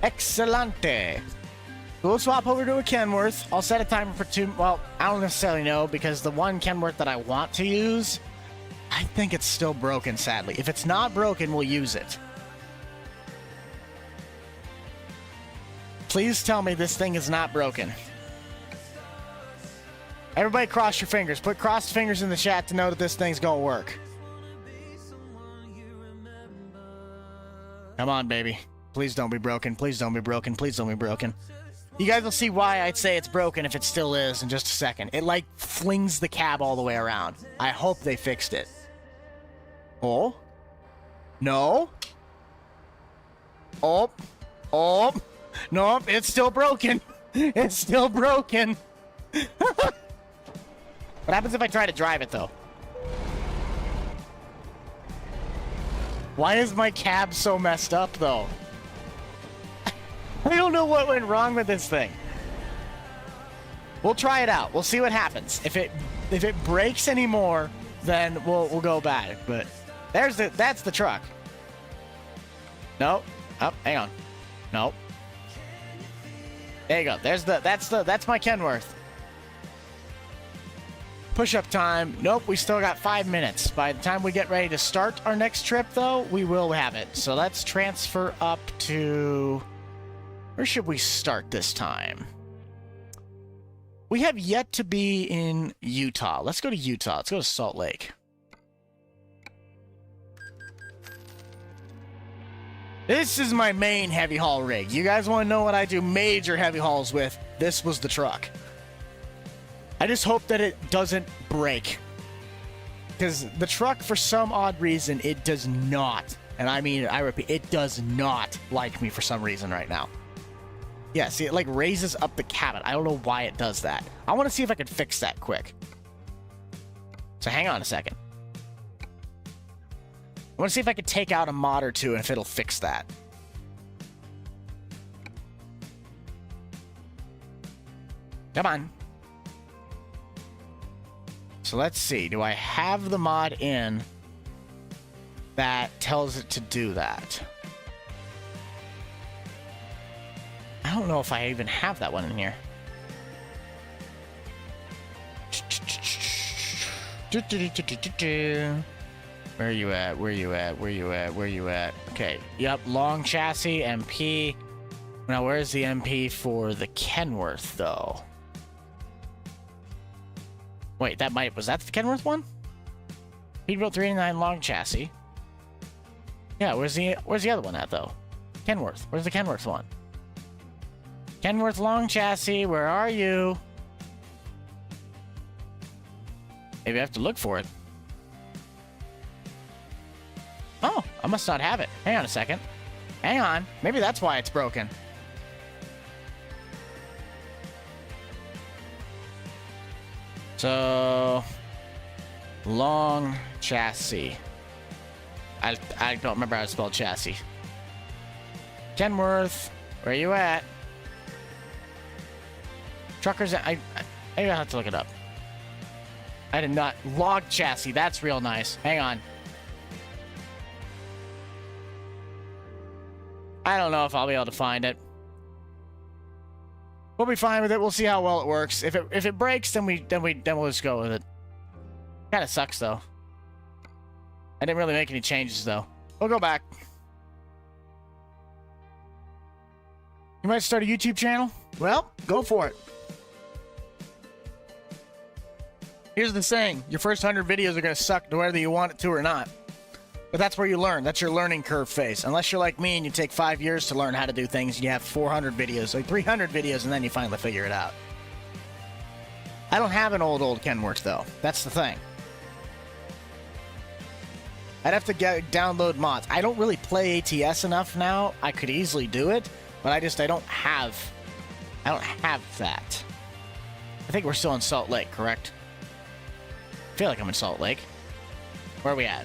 Excelente. We'll swap over to a Kenworth. I'll set a timer for 2... Well, I don't necessarily know, because the one Kenworth that I want to use... I think it's still broken, sadly. If it's not broken, we'll use it. Please tell me this thing is not broken. Everybody cross your fingers. Put crossed fingers in the chat to know that this thing's gonna work. Come on, baby. Please don't be broken. Please don't be broken. Please don't be broken. You guys will see why I'd say it's broken if it still is in just a second. It, like, flings the cab all the way around. I hope they fixed it. Oh? No? Oh? Oh? Nope, it's still broken. It's still broken. What happens if I try to drive it, though? Why is my cab so messed up, though? I don't know what went wrong with this thing. We'll try it out. We'll see what happens. If it breaks anymore, then we'll go back. But that's the truck. Nope. Oh, hang on. Nope. There you go. That's my Kenworth. Push-up time. Nope, we still got 5 minutes. By the time we get ready to start our next trip, though, we will have it. So let's transfer up to... Where should we start this time? We have yet to be in Utah. Let's go to Utah. Let's go to Salt Lake. This is my main heavy haul rig. You guys want to know what I do major heavy hauls with? This was the truck. I just hope that it doesn't break. Because the truck, for some odd reason, it does not. And I mean, I repeat, it does not like me for some reason right now. Yeah, see, it like raises up the cabin. I don't know why it does that. I want to see if I can fix that quick. So hang on a second. I want to see if I can take out a mod or two and if it'll fix that. Come on. So let's see. Do I have the mod in that tells it to do that? I don't know if I even have that one in here. Where are you at? Where are you at? Where are you at? Where are you at? Okay. Yep. Long chassis, MP. Now, where's the MP for the Kenworth, though? Wait, was that the Kenworth one? Peterbilt 389 long chassis. Yeah, where's the other one at, though? Kenworth. Where's the Kenworth one? Kenworth long chassis, where are you? Maybe I have to look for it. Oh, I must not have it. Hang on a second. Hang on. Maybe that's why it's broken. So... long chassis. I don't remember how to spell chassis. Kenworth, where are you at? Truckers, I have to look it up. I did not. Log chassis, that's real nice. Hang on. I don't know if I'll be able to find it. We'll be fine with it. We'll see how well it works. If it breaks, then we'll just go with it. Kind of sucks though. I didn't really make any changes though. We'll go back. You might start a YouTube channel? Well, go for it. Here's the saying. Your first 100 videos are going to suck whether you want it to or not. But that's where you learn. That's your learning curve phase. Unless you're like me and you take 5 years to learn how to do things and you have 400 videos, like 300 videos, and then you finally figure it out. I don't have an old Kenworth, though. That's the thing. I'd have to download mods. I don't really play ATS enough now. I could easily do it, but I don't have that. I think we're still in Salt Lake, correct? I feel like I'm in Salt Lake. Where are we at?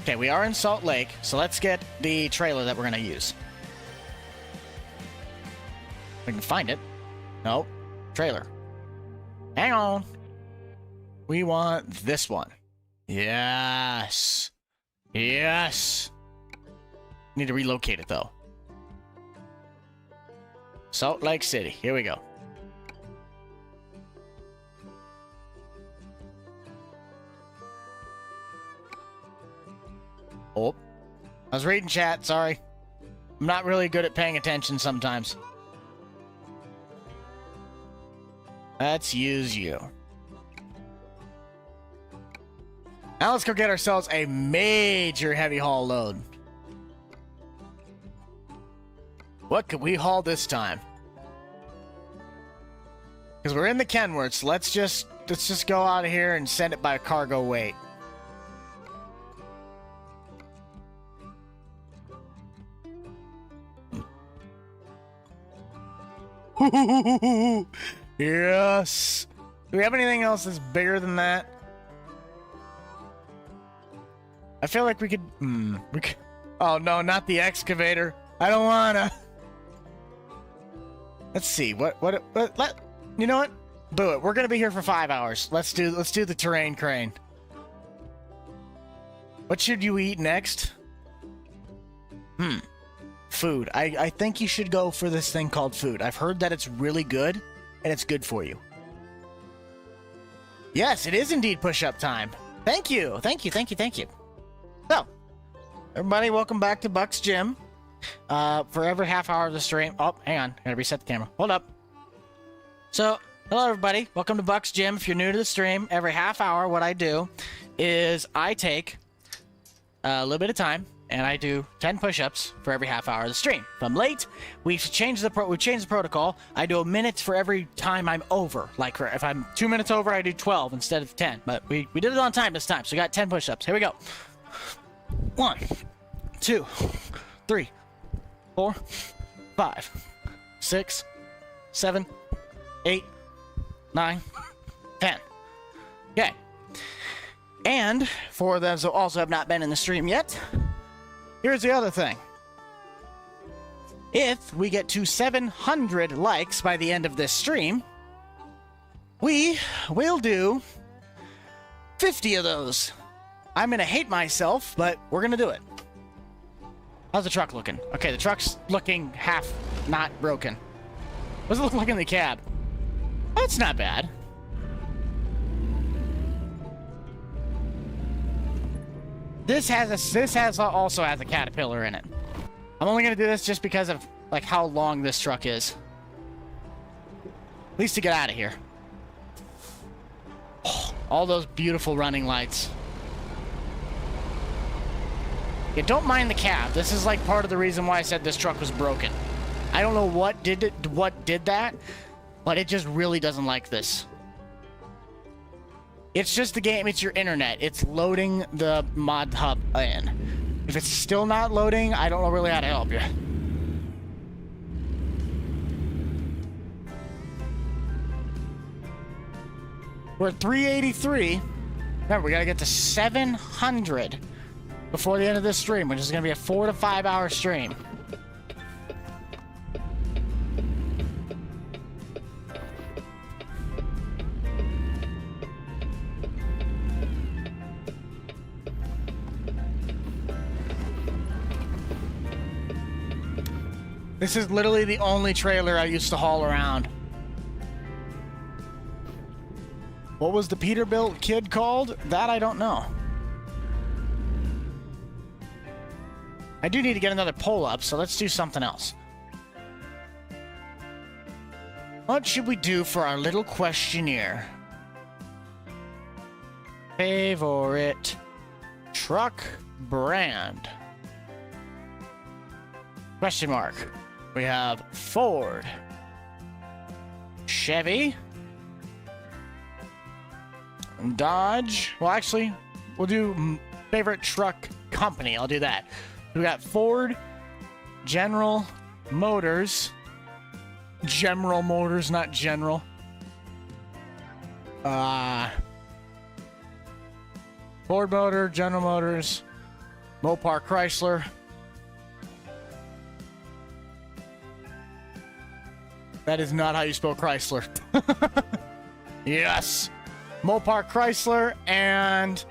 Okay, we are in Salt Lake, so let's get the trailer that we're going to use. We can find it. Nope. Trailer. Hang on. We want this one. Yes. Yes. Need to relocate it, though. Salt Lake City. Here we go. Oh, I was reading chat, sorry. I'm not really good at paying attention sometimes. Let's use you. Now let's go get ourselves a major heavy haul load. What could we haul this time? Because we're in the Kenworth, so let's just go out of here and send it by cargo weight. Yes. Do we have anything else that's bigger than that? I feel like we could. Oh no, not the excavator. I don't wanna. Let's see. What? You know what? Boo it. We're gonna be here for 5 hours. Let's do the terrain crane. What should you eat next? food. I think you should go for this thing called food. I've heard that it's really good, and it's good for you. Yes, it is indeed push-up time. Thank you. Thank you. Thank you. Thank you. So, everybody, welcome back to Buck's Gym. For every half hour of the stream... Oh, hang on. I gotta reset the camera. Hold up. So, hello, everybody. Welcome to Buck's Gym. If you're new to the stream, every half hour, what I do is I take a little bit of time, and I do 10 push-ups for every half hour of the stream. If I'm late, we've changed the protocol. I do a minute for every time I'm over. Like, if I'm 2 minutes over, I do 12 instead of 10. But we did it on time this time, so we got 10 push-ups. Here we go. 1, 2, 3, 4, 5, 6, 7, 8, 9, 10. Okay. And for those who also have not been in the stream yet, here's the other thing. If we get to 700 likes by the end of this stream, we will do 50 of those. I'm going to hate myself, but we're going to do it. How's the truck looking? Okay, the truck's looking half not broken. What does it look like in the cab? That's not bad. This also has a caterpillar in it. I'm only gonna do this just because of like how long this truck is. At least to get out of here. Oh, all those beautiful running lights. Yeah, don't mind the cab. This is like part of the reason why I said this truck was broken. I don't know what did that, but it just really doesn't like this. It's just the game, it's your internet. It's loading the mod hub in. If it's still not loading, I don't know really how to help you. We're at 383. Remember, we gotta get to 700 before the end of this stream, which is gonna be a 4 to 5 hour stream. This is literally the only trailer I used to haul around. What was the Peterbilt kid called? That I don't know. I do need to get another poll up, so let's do something else. What should we do for our little questionnaire? Favorite truck brand? Question mark. We have Ford, Chevy, Dodge. Well, actually, we'll do favorite truck company. I'll do that. We got Ford, General Motors. General Motors, not General. Ford Motor, General Motors, Mopar Chrysler. That is not how you spell Chrysler. Yes. Mopar Chrysler, and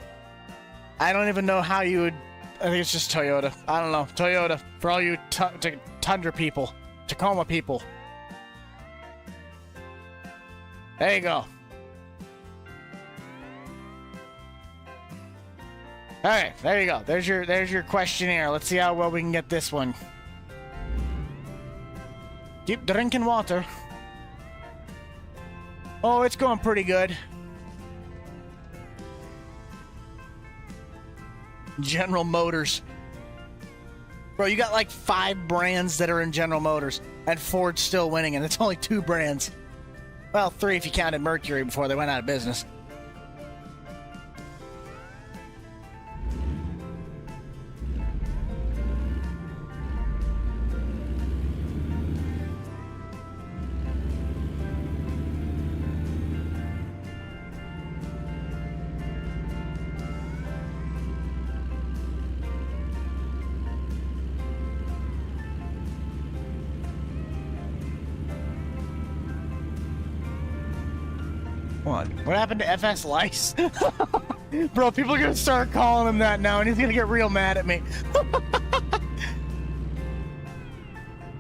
I don't even know how you would... I think it's just Toyota. I don't know. Toyota. For all you Tundra people. Tacoma people. There you go. Alright, there you go. There's your questionnaire. Let's see how well we can get this one. Keep drinking water. Oh, it's going pretty good. General Motors. Bro, you got like 5 brands that are in General Motors, and Ford's still winning, and it's only 2 brands. Well, 3 if you counted Mercury before they went out of business. What happened to FS Lice? Bro, people are gonna start calling him that now, and he's gonna get real mad at me.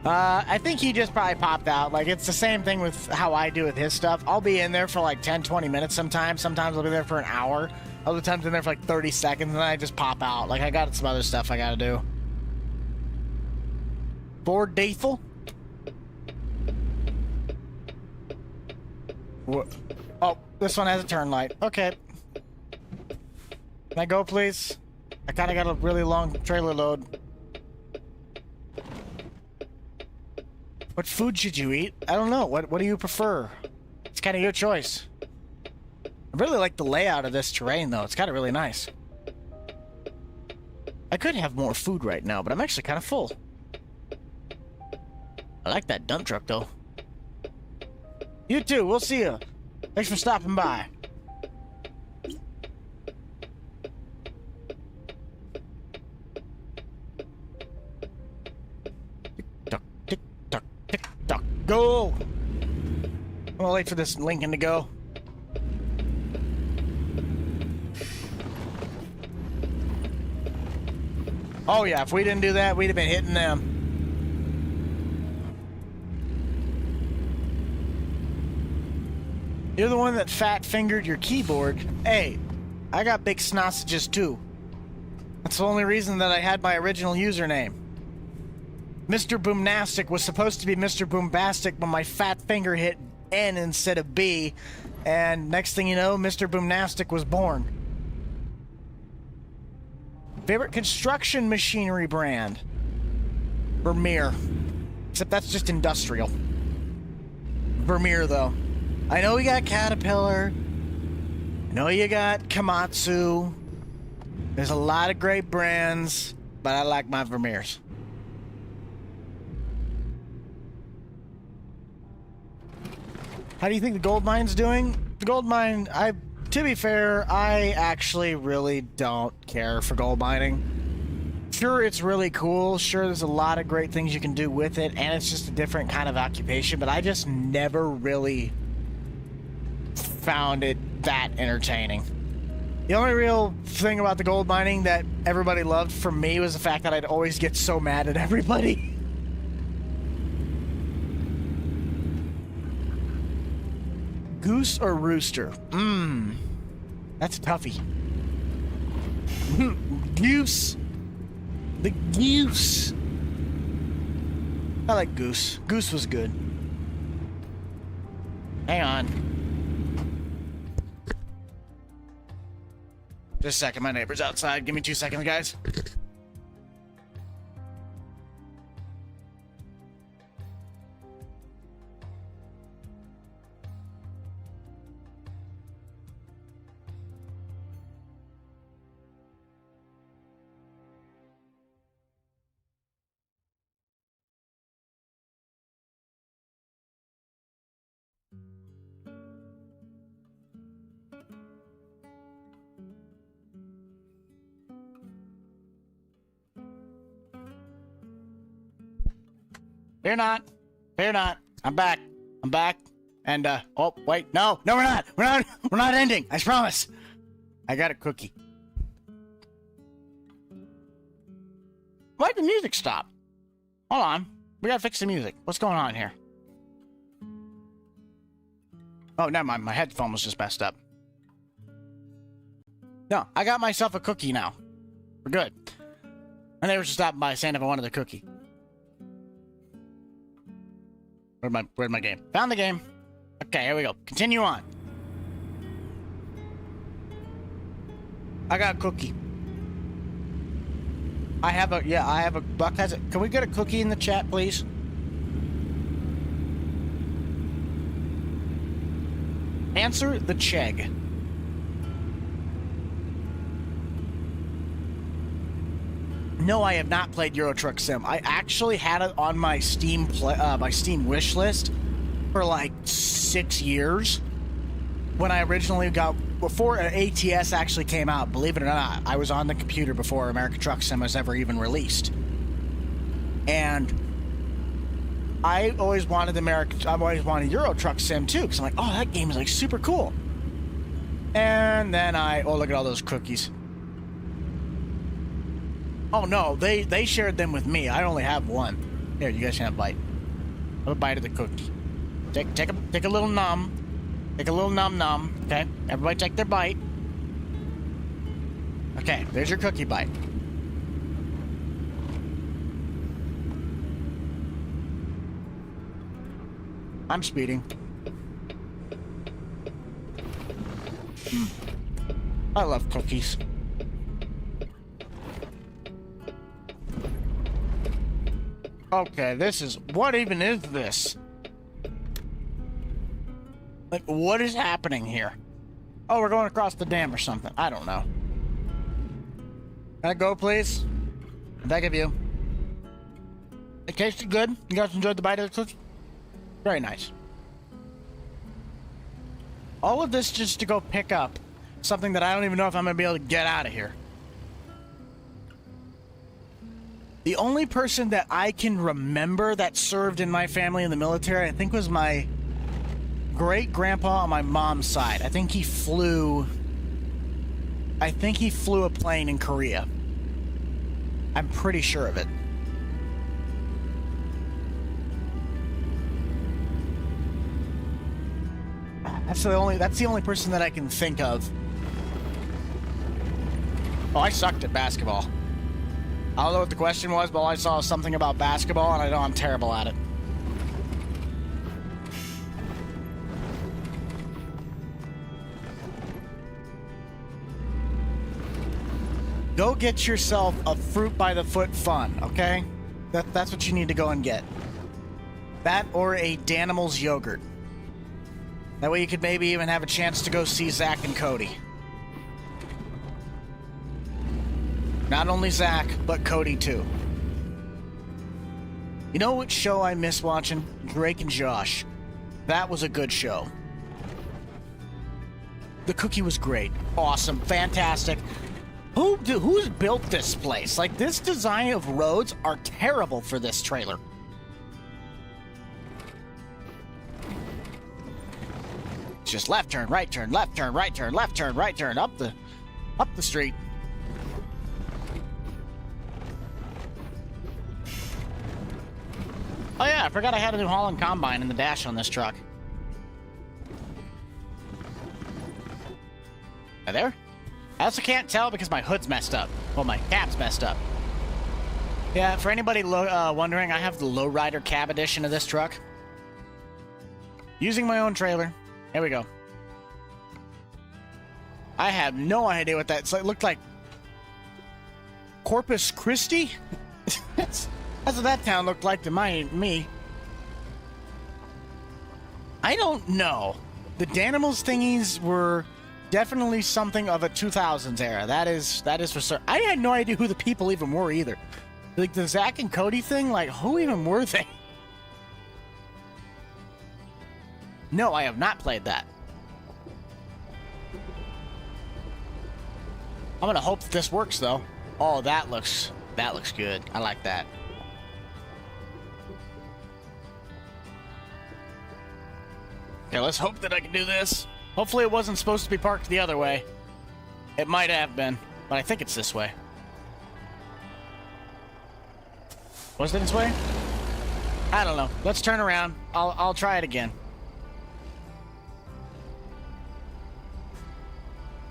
I think he just probably popped out. Like, it's the same thing with how I do with his stuff. I'll be in there for like 10, 20 minutes sometimes. Sometimes I'll be there for an hour. Other times I'm in there for like 30 seconds, and then I just pop out. Like, I got some other stuff I gotta do. Bored Dathel? What? Oh, this one has a turn light. Okay. Can I go, please? I kind of got a really long trailer load. What food should you eat? I don't know. What do you prefer? It's kind of your choice. I really like the layout of this terrain, though. It's kind of really nice. I could have more food right now, but I'm actually kind of full. I like that dump truck, though. You too. We'll see you. Thanks for stopping by. Tick-tock, tick-tock, tick-tock. Go! I'm gonna wait for this Lincoln to go. Oh yeah, if we didn't do that, we'd have been hitting them. You're the one that fat-fingered your keyboard. Hey, I got big snossages too. That's the only reason that I had my original username. Mr. Boomnastic was supposed to be Mr. Boombastic, but my fat finger hit N instead of B, and next thing you know, Mr. Boomnastic was born. Favorite construction machinery brand? Vermeer. Except that's just industrial. Vermeer, though. I know you got Caterpillar. I know you got Komatsu. There's a lot of great brands, but I like my Vermeers. How do you think the gold mine's doing? The gold mine, to be fair, I actually really don't care for gold mining. Sure, it's really cool. Sure, there's a lot of great things you can do with it, and it's just a different kind of occupation, but I just never really found it that entertaining. The only real thing about the gold mining that everybody loved from me was the fact that I'd always get so mad at everybody. Goose or rooster? That's a toughie. Goose. The goose. I like goose. Goose was good. Hang on. Just a second, my neighbor's outside. Give me 2 seconds, guys. Fear not. Fear not. I'm back. I'm back. And, oh, wait. No, we're not. We're not ending. I promise. I got a cookie. Why'd the music stop? Hold on. We gotta fix the music. What's going on here? Oh, never mind. My headphone was just messed up. No, I got myself a cookie now. We're good. And they were just stopping by saying if I wanted a cookie. Where'd my game? Found the game. Okay, here we go. Continue on. I got a cookie. I have a Buck has it. Can we get a cookie in the chat, please? Answer the Chegg. No, I have not played Euro Truck Sim. I actually had it on my Steam wish list for like 6 years. When I originally got, before ATS actually came out, believe it or not, I was on the computer before American Truck Sim was ever even released. And I always wanted Euro Truck Sim too, because I'm like, oh, that game is like super cool. And then oh, look at all those cookies. Oh no, they shared them with me. I only have one. Here, you guys can have a bite. Have a bite of the cookie. Take a little nom. Take a little nom. Okay, everybody take their bite. Okay, there's your cookie bite. I'm speeding. I love cookies. Okay, what even is this? Like, what is happening here? Oh, we're going across the dam or something. I don't know. Can I go, please? Thank you. It tasted good. You guys enjoyed the bite of the cookie? Very nice. All of this just to go pick up something that I don't even know if I'm going to be able to get out of here. The only person that I can remember that served in my family in the military, I think, was my great-grandpa on my mom's side. I think he flew a plane in Korea. I'm pretty sure of it. That's the only person that I can think of. Oh, I sucked at basketball. I don't know what the question was, but all I saw was something about basketball, and I know I'm terrible at it. Go get yourself a fruit by the foot fun, okay? That's what you need to go and get. That or a Danimals yogurt. That way you could maybe even have a chance to go see Zach and Cody. Not only Zach, but Cody too. You know what show I miss watching? Drake and Josh. That was a good show. The cookie was great. Awesome. Fantastic. Who's built this place? Like, this design of roads are terrible for this trailer. It's just left turn, right turn, left turn, right turn, left turn, right turn, up the street. Oh yeah, I forgot I had a New Holland Combine in the dash on this truck. Are there? I also can't tell because my hood's messed up. Well, my cab's messed up. Yeah, for anybody wondering, I have the Lowrider cab edition of this truck. Using my own trailer. Here we go. I have no idea what that... It looked like... Corpus Christi? That's what that town looked like to me. I don't know. The Danimals thingies were definitely something of a 2000s era. That is for certain. I had no idea who the people even were either. Like the Zach and Cody thing, like who even were they? No, I have not played that. I'm gonna hope that this works though. Oh, that looks good. I like that. Okay, let's hope that I can do this. Hopefully it wasn't supposed to be parked the other way. It might have been, but I think it's this way. Was it this way? I don't know. Let's turn around. I'll try it again.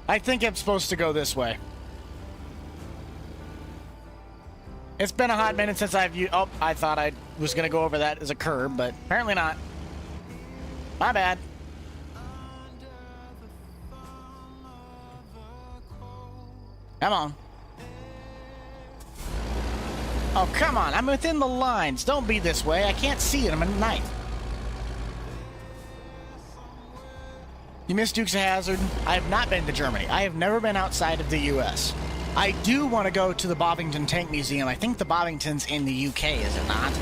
I think I'm supposed to go this way. It's been a hot minute since I've used... Oh, I thought I was going to go over that as a curb, but apparently not. My bad. Come on. Oh, come on. I'm within the lines. Don't be this way. I can't see it. I'm in the night. You missed Dukes of Hazzard. I have not been to Germany. I have never been outside of the U.S. I do want to go to the Bovington Tank Museum. I think the Bovington's in the UK, is it not?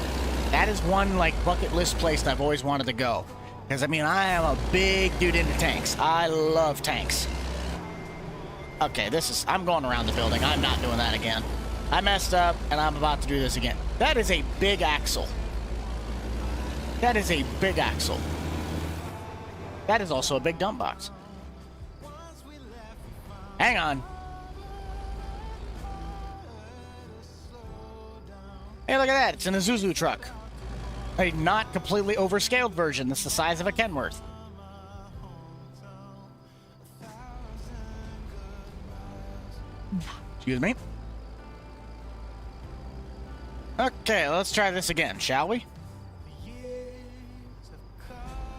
That is one, like, bucket list place that I've always wanted to go. Because, I mean, I am a big dude into tanks. I love tanks. Okay, I'm going around the building. I'm not doing that again. I messed up, and I'm about to do this again. That is a big axle. That is a big axle. That is also a big dump box. Hang on. Hey, look at that. It's an Isuzu truck. A not completely overscaled version. That's the size of a Kenworth. Excuse me. Okay, let's try this again, shall we?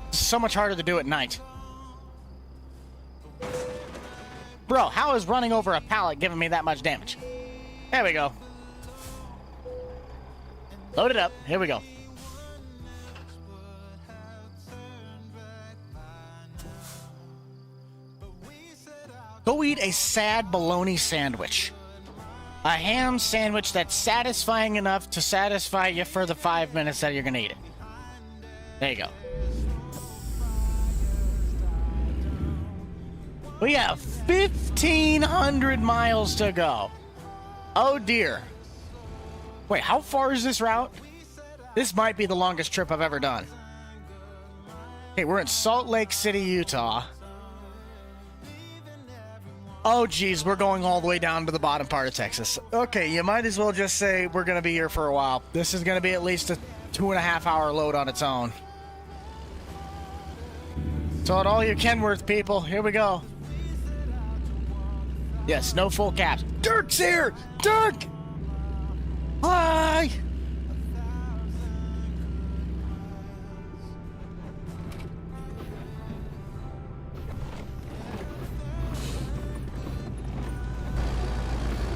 It's so much harder to do at night. Bro, how is running over a pallet giving me that much damage? There we go. Load it up. Here we go. Go eat a sad bologna sandwich. A ham sandwich that's satisfying enough to satisfy you for the 5 minutes that you're gonna eat it. There you go. We have 1,500 miles to go. Oh dear. Wait, how far is this route? This might be the longest trip I've ever done. Okay, we're in Salt Lake City, Utah. Oh geez, we're going all the way down to the bottom part of Texas. Okay, you might as well just say we're gonna be here for a while. This is gonna be at least a 2.5 hour load on its own. So at all you Kenworth people, here we go. Yes, no full caps. Dirk's here! Dirk! Hi!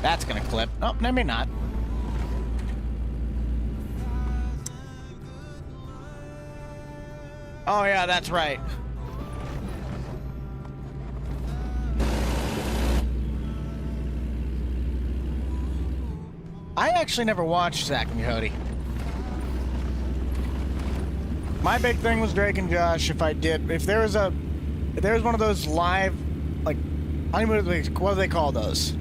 That's gonna clip. Oh, maybe not. Oh yeah, that's right. I actually never watched Zack and Cody. My big thing was Drake and Josh. If there was one of those live, like, I don't know what do they call those?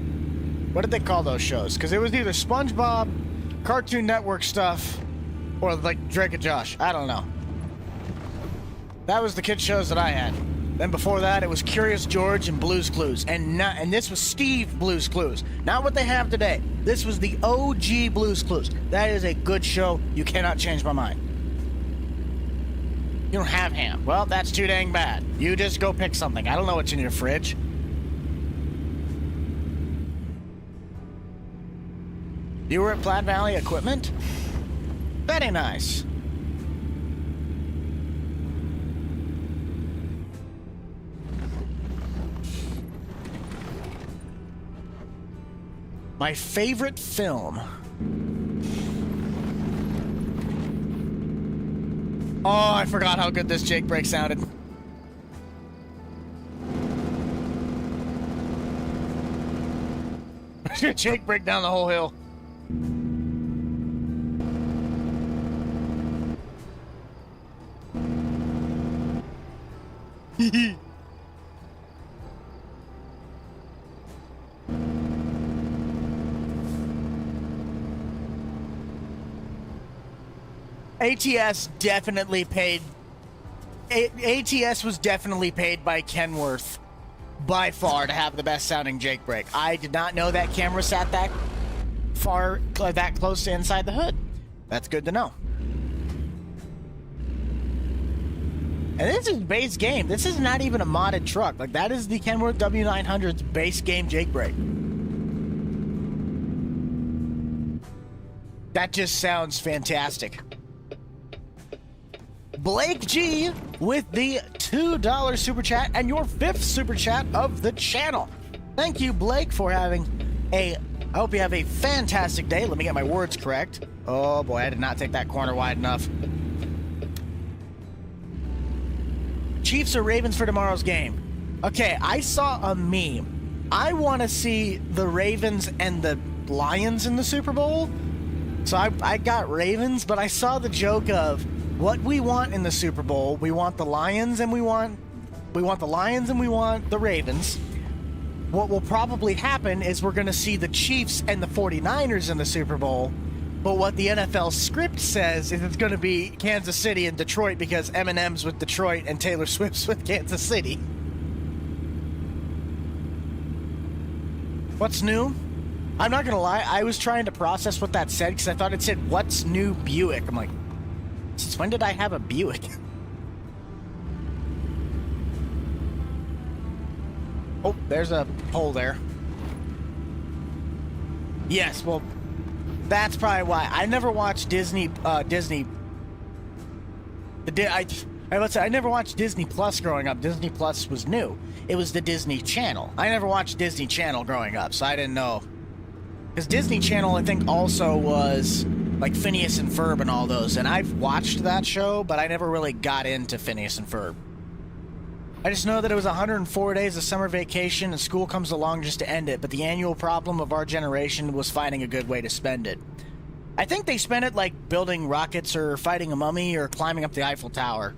What did they call those shows? Because it was either SpongeBob, Cartoon Network stuff, or like Drake and Josh. I don't know. That was the kid shows that I had. Then before that, it was Curious George and Blue's Clues, and this was Steve Blue's Clues, not what they have today. This was the OG Blue's Clues. That is a good show. You cannot change my mind. You don't have ham. Well, that's too dang bad. You just go pick something. I don't know what's in your fridge. You were at Platte Valley Equipment? Very nice. My favorite film. Oh, I forgot how good this Jake break sounded. Jake break down the whole hill. ATS definitely paid. ATS was definitely paid by Kenworth by far to have the best sounding Jake break. I did not know that camera sat that far, that close to inside the hood. That's good to know. And this is base game. This is not even a modded truck. Like, that is the Kenworth W900's base game Jake brake. That just sounds fantastic. Blake G with the $2 super chat and your 5th super chat of the channel. Thank you, Blake, for having I hope you have a fantastic day. Let me get my words correct. Oh boy, I did not take that corner wide enough. Chiefs or Ravens for tomorrow's game? Okay, I saw a meme. I want to see the Ravens and the Lions in the Super Bowl. So I got Ravens, but I saw the joke of what we want in the Super Bowl. We want the Lions and we want the Lions and we want the Ravens. What will probably happen is we're going to see the Chiefs and the 49ers in the Super Bowl. But what the NFL script says is it's going to be Kansas City and Detroit because Eminem's with Detroit and Taylor Swift's with Kansas City. What's new? I'm not going to lie. I was trying to process what that said because I thought it said, "What's new Buick?" I'm like, Since when did I have a Buick? Oh, there's a pole there. Yes, well, that's probably why. I never watched Disney. I would say I never watched Disney Plus growing up. Disney Plus was new. It was the Disney Channel. I never watched Disney Channel growing up, so I didn't know. Because Disney Channel, I think, also was like Phineas and Ferb and all those. And I've watched that show, but I never really got into Phineas and Ferb. I just know that it was 104 days of summer vacation and school comes along just to end it, but the annual problem of our generation was finding a good way to spend it. I think they spent it like building rockets or fighting a mummy or climbing up the Eiffel Tower.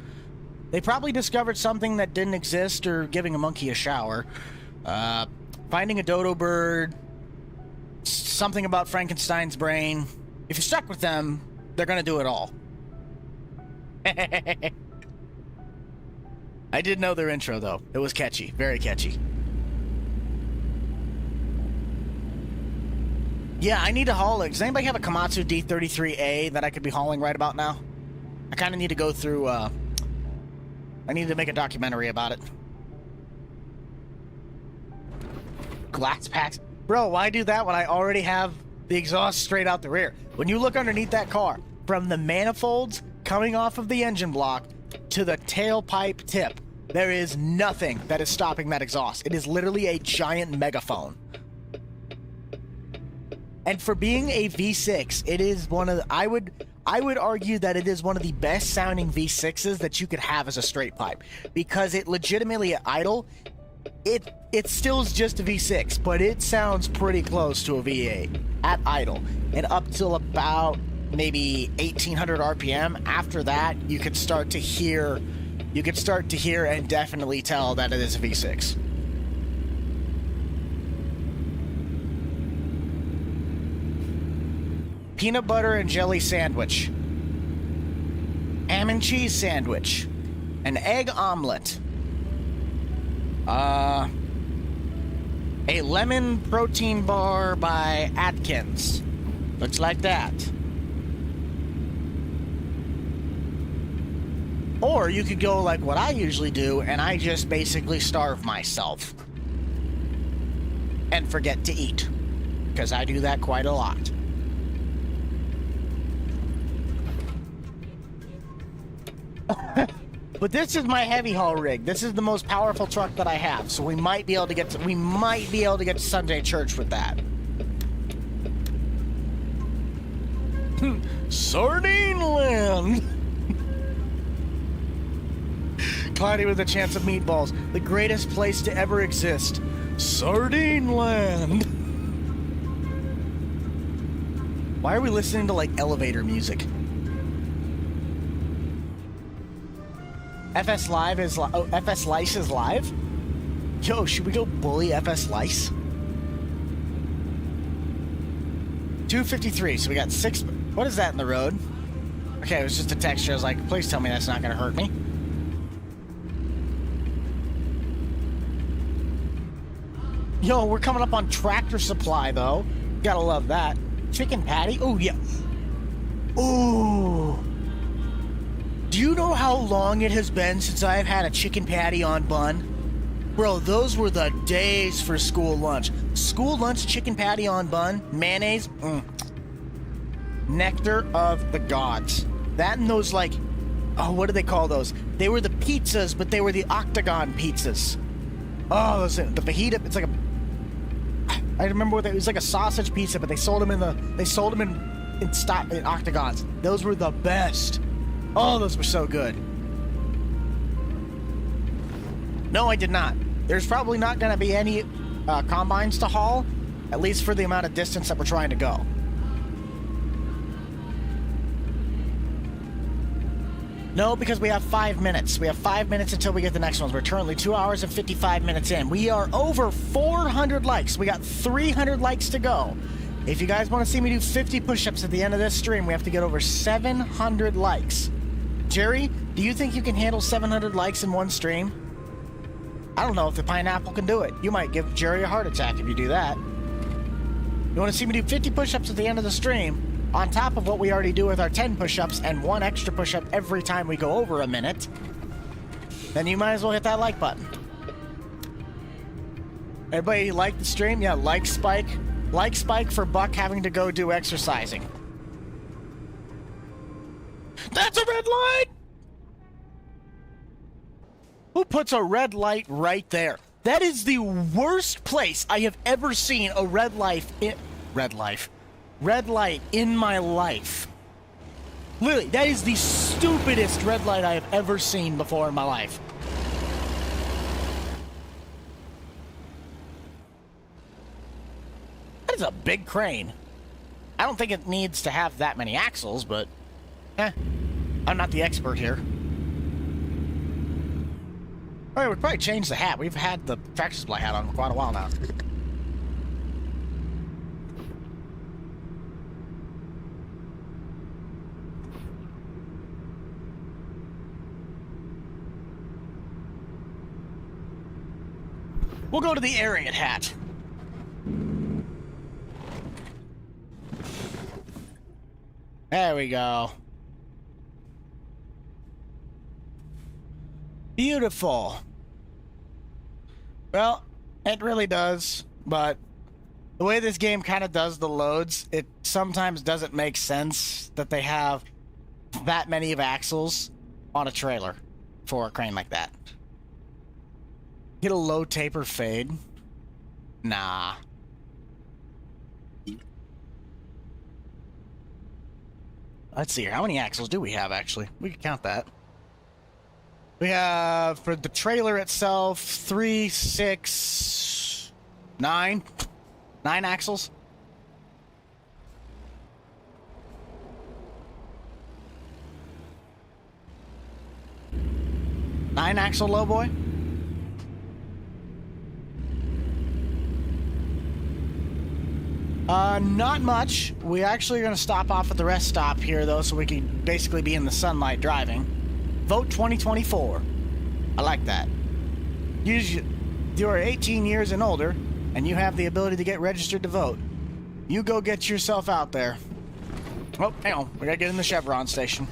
They probably discovered something that didn't exist or giving a monkey a shower. Finding a dodo bird, something about Frankenstein's brain. If you're stuck with them, they're gonna do it all. I did know their intro, though. It was catchy. Very catchy. Yeah, I need to haul it. Does anybody have a Komatsu D33A that I could be hauling right about now? I kind of need to go through, I need to make a documentary about it. Glass packs. Bro, why do that when I already have the exhaust straight out the rear? When you look underneath that car, from the manifolds coming off of the engine block to the tailpipe tip, there is nothing that is stopping that exhaust. It is literally a giant megaphone. And for being a V6, it is one of the, I would argue that it is one of the best sounding V6s that you could have as a straight pipe, because it legitimately at idle, it still is just a V6, but it sounds pretty close to a V8 at idle, and up till about maybe 1800 RPM. After that, you could start to hear and definitely tell that it is a V6. Peanut butter and jelly sandwich, ham and cheese sandwich, an egg omelet, a lemon protein bar by Atkins. Looks like that. Or you could go like what I usually do, and I just basically starve myself and forget to eat, because I do that quite a lot. But this is my heavy haul rig. This is the most powerful truck that I have, so we might be able to get to Sunday church with that. Sardine Land. Cloudy with a chance of meatballs. The greatest place to ever exist. Sardine Land. Why are we listening to like elevator music? FS Live is FS Lice is live? Yo, should we go bully FS Lice? 253, so we got 6. What is that in the road? Okay, it was just a texture. I was like, please tell me that's not gonna hurt me. Yo, we're coming up on Tractor Supply, though. Gotta love that. Chicken patty? Oh, yeah. Ooh. Do you know how long it has been since I've had a chicken patty on bun? Bro, those were the days for school lunch. School lunch chicken patty on bun, mayonnaise, nectar of the gods. That and those, like, oh, what do they call those? They were the pizzas, but they were the octagon pizzas. Oh, those, the fajita, it's like a, I remember what it was, like a sausage pizza, but they sold them in octagons. Those were the best. Oh, those were so good. No, I did not. There's probably not going to be any combines to haul, at least for the amount of distance that we're trying to go. No, because we have 5 minutes. We have 5 minutes until we get the next ones. We're currently 2 hours and 55 minutes in. We are over 400 likes. We got 300 likes to go. If you guys want to see me do 50 push-ups at the end of this stream, we have to get over 700 likes. Jerry, do you think you can handle 700 likes in one stream? I don't know if the pineapple can do it. You might give Jerry a heart attack if you do that. You want to see me do 50 push-ups at the end of the stream? on top of what we already do with our 10 push-ups and 1 extra push-up every time we go over a minute, then you might as well hit that like button. Everybody like the stream? Yeah, like Spike. Like Spike for Buck having to go do exercising. That's a red light! Who puts a red light right there? That is the worst place I have ever seen a red light in my life. Literally, that is the stupidest red light I have ever seen before in my life. That is a big crane. I don't think it needs to have that many axles, but I'm not the expert here. Alright, we'll probably change the hat. We've had the Tractor Supply hat on for quite a while now. We'll go to the Ariat hat. There we go. Beautiful. Well, it really does, but the way this game kind of does the loads, it sometimes doesn't make sense that they have that many of axles on a trailer for a crane like that. Get a low taper fade? Nah. Let's see here. How many axles do we have, actually? We can count that. We have, for the trailer itself, 3, 6, 9. 9 axles. Nine axle low boy? Not much. We actually are going to stop off at the rest stop here, though, so we can basically be in the sunlight driving. Vote 2024. I like that. You are 18 years and older, and you have the ability to get registered to vote. You go get yourself out there. Oh, hang on. We gotta get in the Chevron station.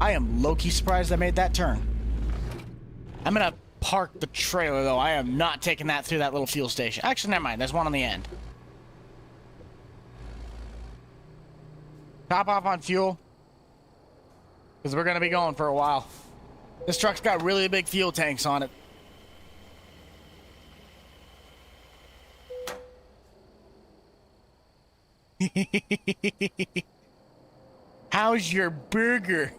I am low-key surprised I made that turn. I'm gonna park the trailer, though. I am not taking that through that little fuel station. Actually, never mind. There's one on the end. Top off on fuel, because we're gonna be going for a while. This truck's got really big fuel tanks on it. How's your burger?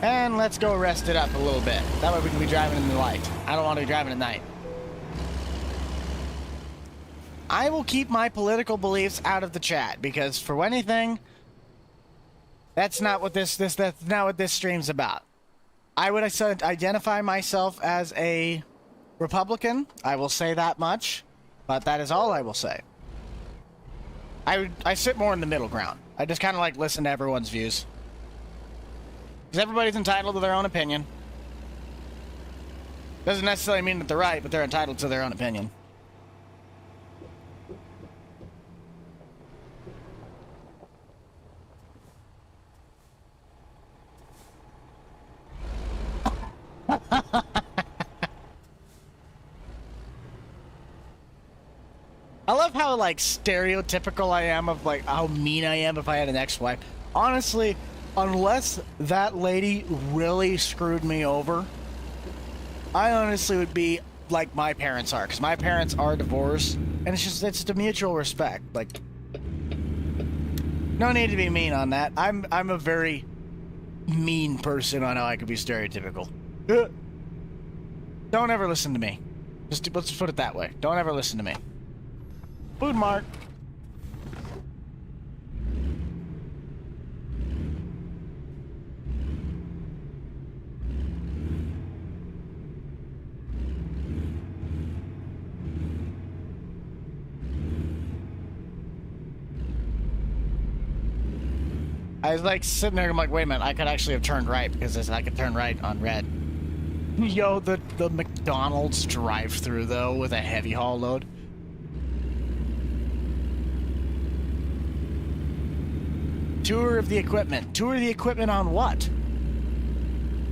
And let's go rest it up a little bit. That way we can be driving in the light. I don't want to be driving at night. I will keep my political beliefs out of the chat, because for anything, that's not what that's not what this stream's about. I would identify myself as a Republican. I will say that much, but that is all I will say. I sit more in the middle ground. I just kind of like listen to everyone's views, because everybody's entitled to their own opinion. Doesn't necessarily mean that they're right, but they're entitled to their own opinion. I love how, like, stereotypical I am of, like, how mean I am if I had an ex-wife. Honestly, unless that lady really screwed me over, I honestly would be like my parents are, because my parents are divorced, and it's just a mutual respect. Like, no need to be mean on that. I'm a very mean person on how I could be stereotypical. Don't ever listen to me. Let's put it that way. Don't ever listen to me. Food Mart. I was like sitting there, I'm like, wait a minute, I could actually have turned right, because I could turn right on red. Yo, the McDonald's drive-through though with a heavy haul load. Tour of the equipment. Tour of the equipment on what?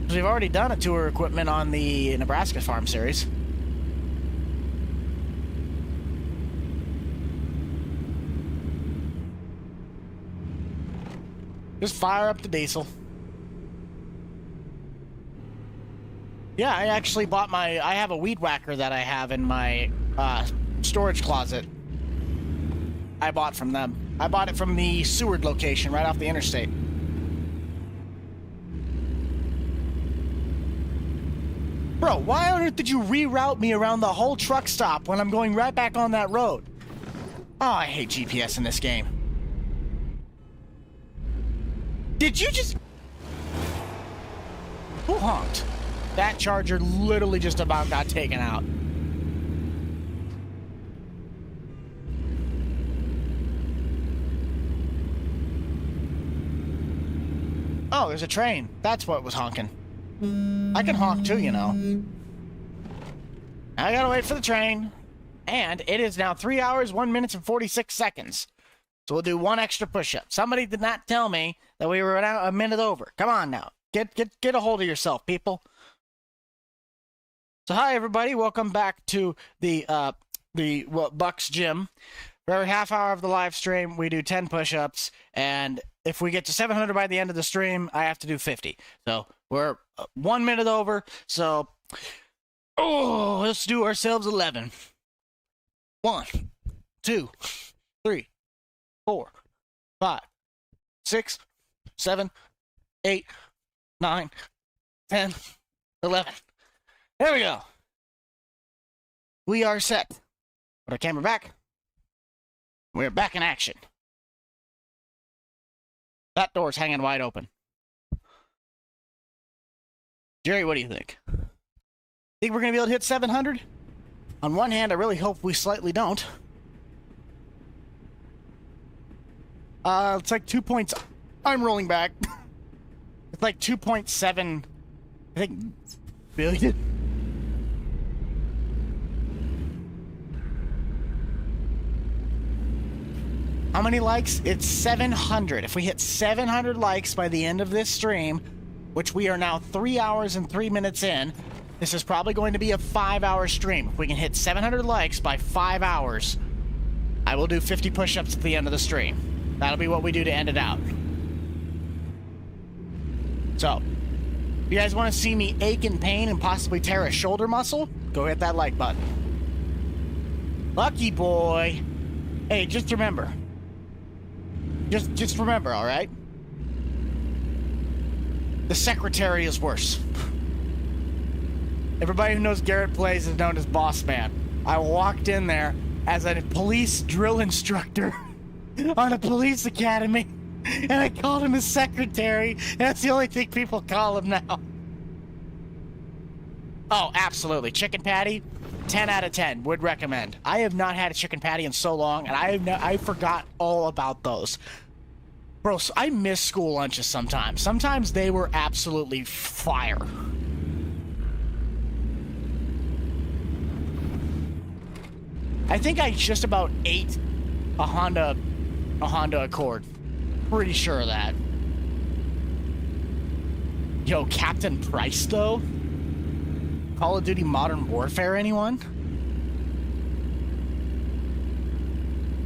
'Cause we've already done a tour of equipment on the Nebraska Farm Series. Just fire up the diesel. Yeah, I actually bought I have a weed whacker that I have in my storage closet. I bought from them. I bought it from the Seward location right off the interstate. Bro, why on earth did you reroute me around the whole truck stop when I'm going right back on that road? Oh, I hate GPS in this game. Did you just... Who honked? That Charger literally just about got taken out. Oh, there's a train. That's what was honking. I can honk too, you know. I gotta wait for the train. And it is now 3 hours, 1 minute, and 46 seconds. So we'll do one extra push-up. Somebody did not tell me that we were a minute over. Come on now. Get a hold of yourself, people. So hi, everybody. Welcome back to the Bucks gym. For every half hour of the live stream, we do 10 push-ups. And if we get to 700 by the end of the stream, I have to do 50. So we're 1 minute over. So, let's do ourselves 11. 1, 2, 3, 4, 5, 6, 7, 8, 9, 10, 11. There we go. We are set. Put our camera back. We're back in action. That door's hanging wide open. Jerry, what do you think? Think we're going to be able to hit 700? On one hand, I really hope we slightly don't. It's like 2 points. I'm rolling back. It's like 2.7, I think, billion. How many likes? It's 700. If we hit 700 likes by the end of this stream, which we are now 3 hours and 3 minutes in, this is probably going to be a 5-hour stream. If we can hit 700 likes by 5 hours, I will do 50 push-ups at the end of the stream. That'll be what we do to end it out. So, if you guys want to see me ache in pain and possibly tear a shoulder muscle, go hit that like button. Lucky boy. Hey, just remember. Just remember, all right? The secretary is worse. Everybody who knows Garrett Plays is known as Boss Man. I walked in there as a police drill instructor on a police academy, and I called him his secretary, and that's the only thing people call him now. Oh, absolutely. Chicken patty, 10 out of 10. Would recommend. I have not had a chicken patty in so long, and I forgot all about those. Bro, so I miss school lunches sometimes. Sometimes they were absolutely fire. I think I just about ate a Honda Accord. Pretty sure of that. Yo, Captain Price, though? Call of Duty Modern Warfare, anyone?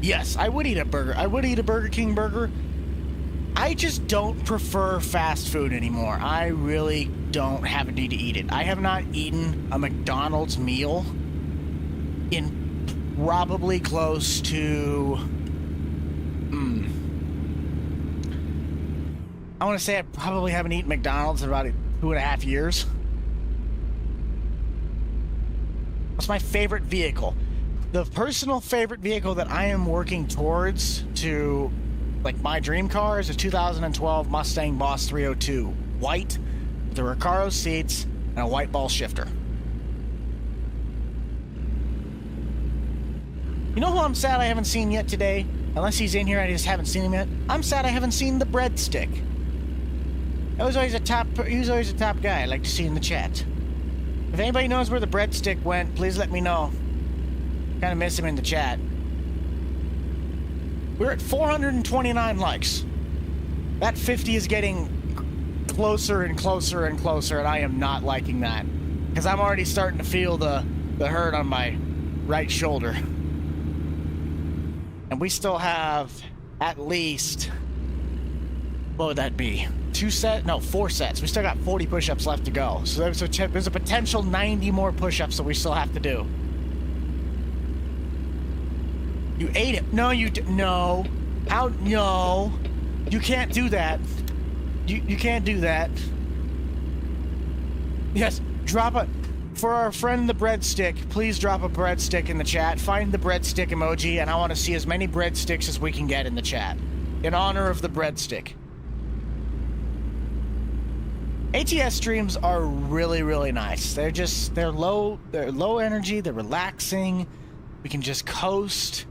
Yes, I would eat a burger. I would eat a Burger King burger. I just don't prefer fast food anymore. I really don't have a need to eat it. I have not eaten a McDonald's meal in probably close to... I want to say I probably haven't eaten McDonald's in about 2.5 years. What's my favorite vehicle? The personal favorite vehicle that I am working towards to, like, my dream car is a 2012 Mustang Boss 302. White, with the Recaro seats, and a white ball shifter. You know who I'm sad I haven't seen yet today? Unless he's in here, I just haven't seen him yet. I'm sad I haven't seen the breadstick. He was always a top guy I'd like to see in the chat. If anybody knows where the breadstick went, please let me know. Kind of miss him in the chat. We're at 429 likes. That 50 is getting closer and closer and closer, and I am not liking that. Because I'm already starting to feel the hurt on my right shoulder. And we still have at least, what would that be? 2 sets? No, 4 sets. We still got 40 push-ups left to go. So there's a potential 90 more push-ups that we still have to do. You ate it. No, no. How? No. You can't do that. You can't do that. Yes, drop a... For our friend the breadstick, please drop a breadstick in the chat. Find the breadstick emoji, and I want to see as many breadsticks as we can get in the chat. In honor of the breadstick. ATS streams are really, really nice. They're low energy, they're relaxing. We can just coast,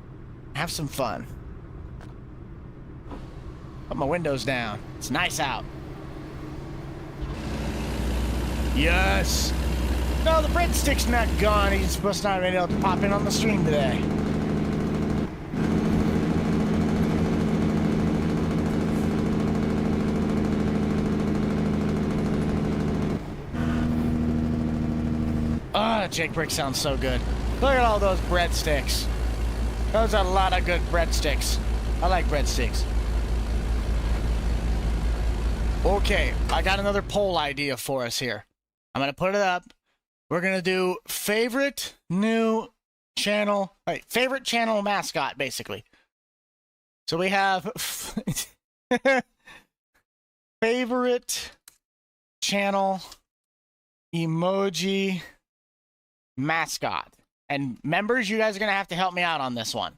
have some fun. Put my windows down. It's nice out. Yes! No, the breadstick's not gone. He's supposed to not be able to pop in on the stream today. Ah, Jake Brick sounds so good. Look at all those breadsticks. Those are a lot of good breadsticks. I like breadsticks. Okay, I got another poll idea for us here. I'm going to put it up. We're going to do favorite new channel, favorite channel mascot, basically. So we have favorite channel emoji mascot. And members, you guys are going to have to help me out on this one.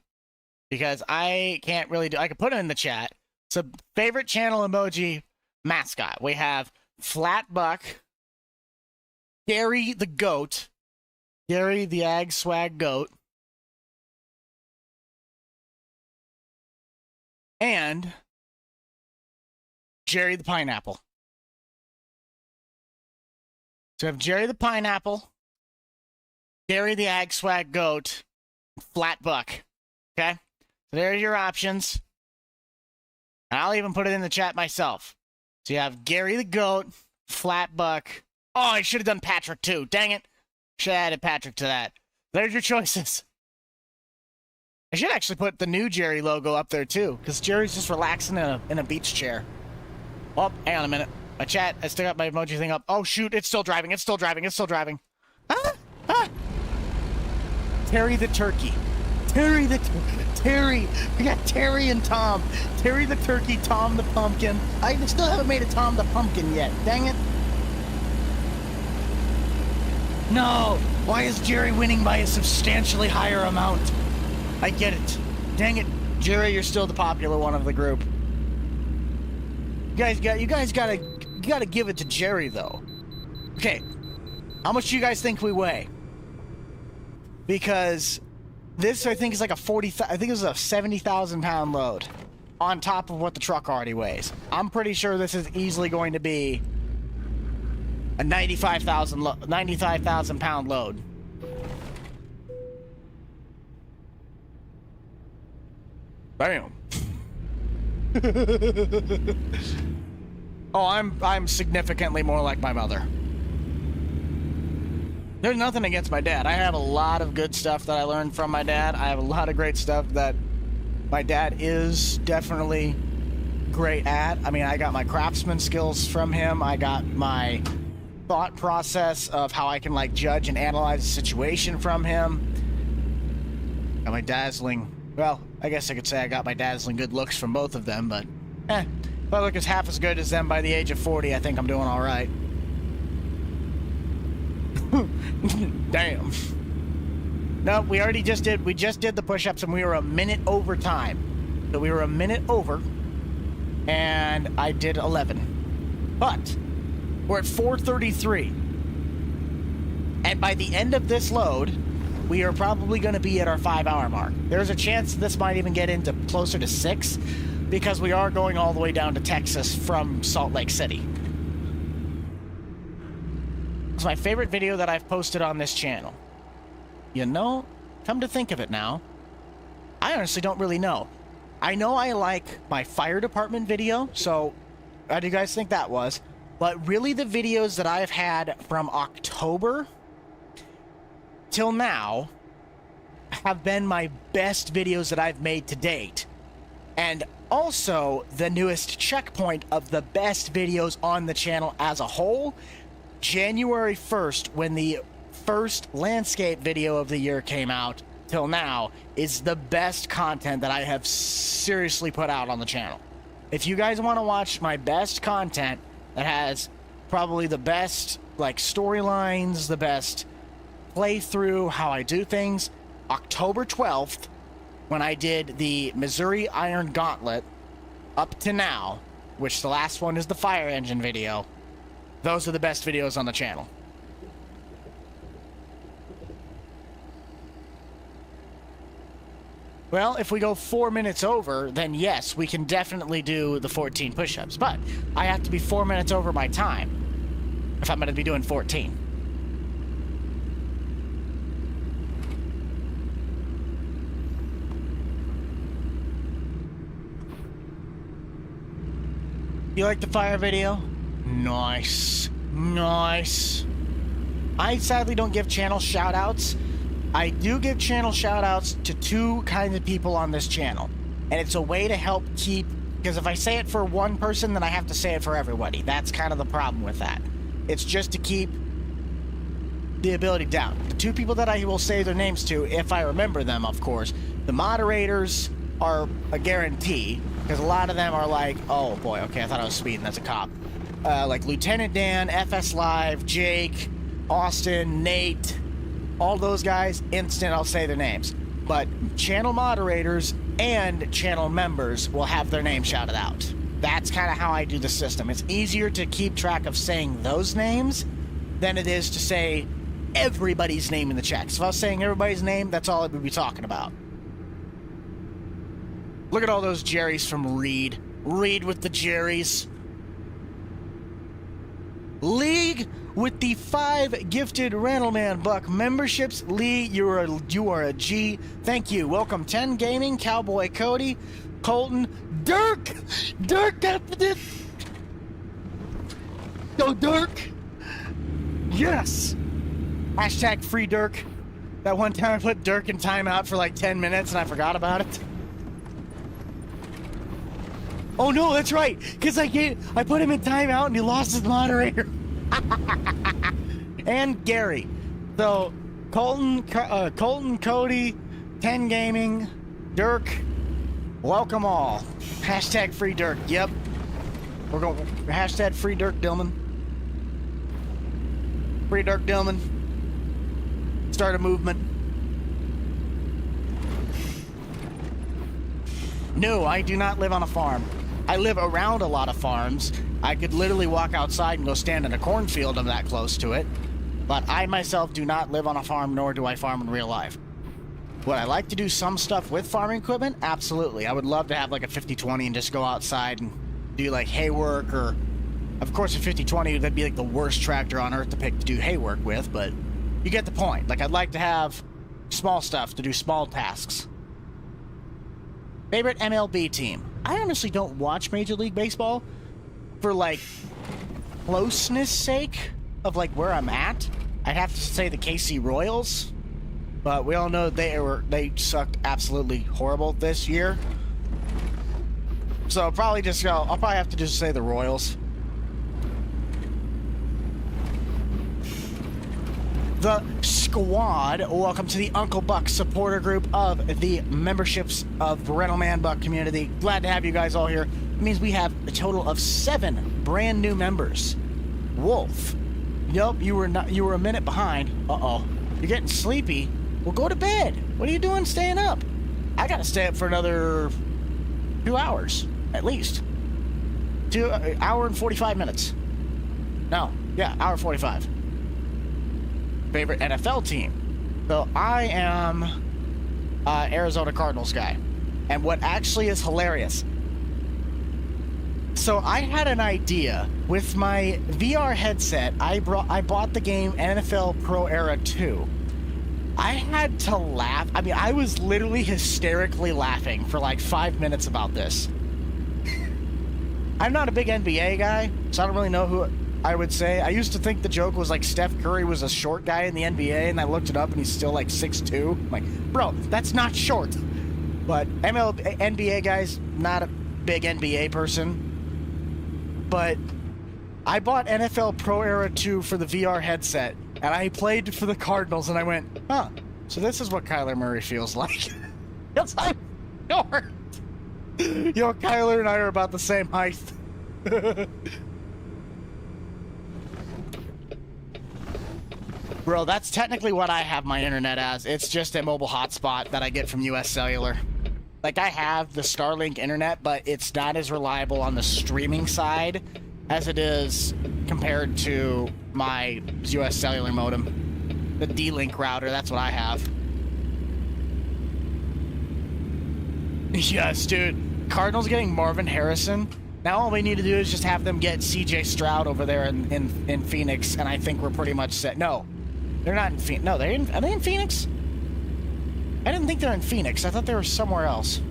Because I can't really do... I can put it in the chat. So, favorite channel emoji mascot. We have Flatbuck, Gary the Goat, Gary the Ag Swag Goat, and Jerry the Pineapple. So we have Jerry the Pineapple, Gary the Ag Swag Goat, Flatbuck. Okay? So there are your options. And I'll even put it in the chat myself. So you have Gary the Goat, Flatbuck. Oh, I should have done Patrick too. Dang it. Should have added Patrick to that. There's your choices. I should actually put the new Jerry logo up there too, because Jerry's just relaxing in a beach chair. Oh, hang on a minute. My chat, I still got my emoji thing up. Oh shoot, it's still driving, it's still driving, it's still driving. Ah! Ah! Terry the Turkey. Terry. We got Terry and Tom. Terry the Turkey, Tom the Pumpkin. I still haven't made a Tom the Pumpkin yet. Dang it. No. Why is Jerry winning by a substantially higher amount? I get it. Dang it. Jerry, you're still the popular one of the group. You guys gotta give it to Jerry though. Okay. How much do you guys think we weigh? Because this, I think, is like a I think it's a 70,000 pound load on top of what the truck already weighs. I'm pretty sure this is easily going to be a 95,000 pound load. Bam. Oh, I'm significantly more like my mother. There's nothing against my dad. I have a lot of good stuff that I learned from my dad. I have a lot of great stuff that my dad is definitely great at. I mean, I got my craftsman skills from him. I got my thought process of how I can, like, judge and analyze a situation from him. Got my dazzling... Well, I guess I could say I got my dazzling good looks from both of them, but... if I look as half as good as them by the age of 40, I think I'm doing all right. Damn. No, we just did the push-ups and we were a minute over time. So we were a minute over and I did 11. But we're at 4:33. And by the end of this load, we are probably going to be at our 5-hour mark. There's a chance this might even get into closer to 6 because we are going all the way down to Texas from Salt Lake City. is my favorite video that I've posted on this channel? You know, come to think of it now, I honestly don't really know. I know I like my fire department video, so how do you guys think that was? But really the videos that I've had from October till now have been my best videos that I've made to date. And also the newest checkpoint of the best videos on the channel as a whole, January 1st, when the first landscape video of the year came out, till now, is the best content that I have seriously put out on the channel. If you guys want to watch my best content that has probably the best like storylines, the best playthrough, how I do things, October 12th, when I did the Missouri Iron Gauntlet, up to now, which the last one is the fire engine video, those are the best videos on the channel. Well, if we go 4 minutes over, then yes, we can definitely do the 14 push-ups. But I have to be 4 minutes over my time if I'm going to be doing 14. You like the fire video? Nice. Nice. I sadly don't give channel shout-outs. I do give channel shout-outs to two kinds of people on this channel. And it's a way to help keep... Because if I say it for one person, then I have to say it for everybody. That's kind of the problem with that. It's just to keep the ability down. The two people that I will say their names to, if I remember them, of course. The moderators are a guarantee. Because a lot of them are like, oh boy, okay, I thought I was speeding. That's a cop. Like Lieutenant Dan, FS Live, Jake, Austin, Nate... all those guys, instant, I'll say their names. But channel moderators and channel members will have their name shouted out. That's kind of how I do the system. It's easier to keep track of saying those names than it is to say everybody's name in the chat. 'Cause if I was saying everybody's name, that's all I would be talking about. Look at all those Jerrys from Reed. Reed with the Jerrys. League with the 5 gifted Randleman Buck memberships. Lee, you are a G. Thank you. Welcome 10 Gaming, Cowboy Cody, Colton, Dirk. Dirk got this. Go Dirk. Yes. Hashtag free Dirk. That one time I put Dirk in timeout for like 10 minutes and I forgot about it. Oh no, that's right. Because I put him in timeout and he lost his moderator. And Gary. So Colton, Cody, 10 Gaming, Dirk, welcome all. Hashtag free Dirk. Yep. We're going hashtag free Dirk Dillman. Free Dirk Dillman. Start a movement. No, I do not live on a farm. I live around a lot of farms. I could literally walk outside and go stand in a cornfield. I'm that close to it. But I myself do not live on a farm, nor do I farm in real life. Would I like to do some stuff with farming equipment? Absolutely. I would love to have like a 50-20 and just go outside and do like hay work, or of course a 50-20, that'd be like the worst tractor on earth to pick to do hay work with, but you get the point. Like I'd like to have small stuff to do small tasks. Favorite MLB team? I honestly don't watch Major League Baseball for like closeness sake of like where I'm at. I'd have to say the KC Royals, but we all know they sucked absolutely horrible this year. So I'll probably have to just say the Royals. The squad, welcome to the Uncle Buck supporter group of the memberships of the Randleman Buck community. Glad to have you guys all here. It means we have a total of 7 brand new members. Wolf. Nope, you were a minute behind. Uh-oh. You're getting sleepy. Well, go to bed. What are you doing staying up? I gotta stay up for another 2 hours, at least. 2 hour and 45 minutes. No, yeah, hour 45. Favorite NFL team. So I am Arizona Cardinals guy. And what actually is hilarious, So I had an idea with my VR headset. I bought the game NFL Pro Era 2. I had to laugh. I mean, I was literally hysterically laughing for like 5 minutes about this. I'm not a big NBA guy, so I don't really know who I would say. I used to think the joke was like Steph Curry was a short guy in the NBA, and I looked it up and he's still like 6'2". I'm like, bro, that's not short. But NBA guys, not a big NBA person. But I bought NFL Pro Era 2 for the VR headset, and I played for the Cardinals, and I went, huh, so this is what Kyler Murray feels like. Yes, I'm short. Yo, Kyler and I are about the same height. Bro, that's technically what I have my internet as. It's just a mobile hotspot that I get from US Cellular. Like, I have the Starlink internet, but it's not as reliable on the streaming side as it is compared to my US Cellular modem. The D-Link router, that's what I have. Yes, dude. Cardinals getting Marvin Harrison. Now all we need to do is just have them get CJ Stroud over there in Phoenix, and I think we're pretty much set. No, they're not in Phoenix. No, are they in Phoenix? I didn't think they're in Phoenix. I thought they were somewhere else.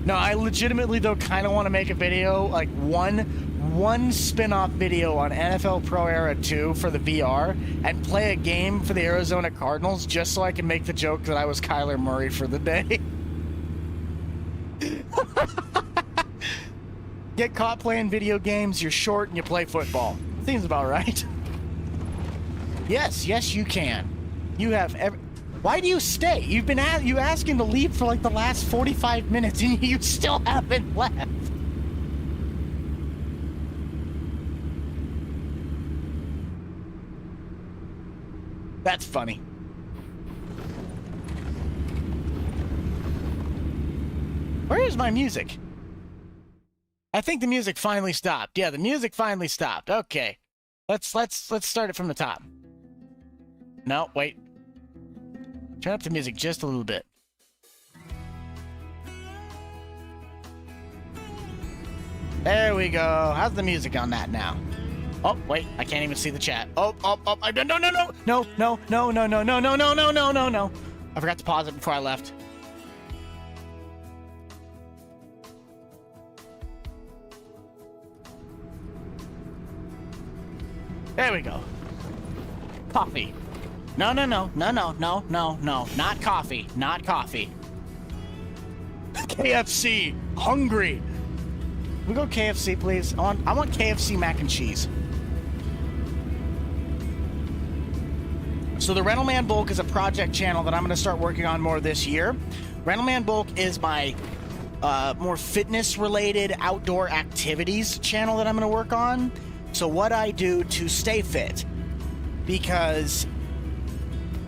No, I legitimately, though, kind of want to make a video, like one spin-off video on NFL Pro Era 2 for the VR and play a game for the Arizona Cardinals just so I can make the joke that I was Kyler Murray for the day. Get caught playing video games, you're short, and you play football. Seems about right. Yes, you can. You have Why do you stay? You've been asking to leave for like the last 45 minutes and you still haven't left. That's funny. Where is my music? I think the music finally stopped. Yeah, the music finally stopped. Okay. Let's start it from the top. No, wait. Turn up the music just a little bit. There we go. How's the music on that now? Oh, wait, I can't even see the chat. No. I forgot to pause it before I left. There we go. Coffee. No. Not coffee. Not coffee. KFC. Hungry. Can we go KFC, please? I want KFC mac and cheese. So the Rentalman Bulk is a project channel that I'm going to start working on more this year. Rentalman Bulk is my more fitness-related outdoor activities channel that I'm going to work on. So what I do to stay fit, because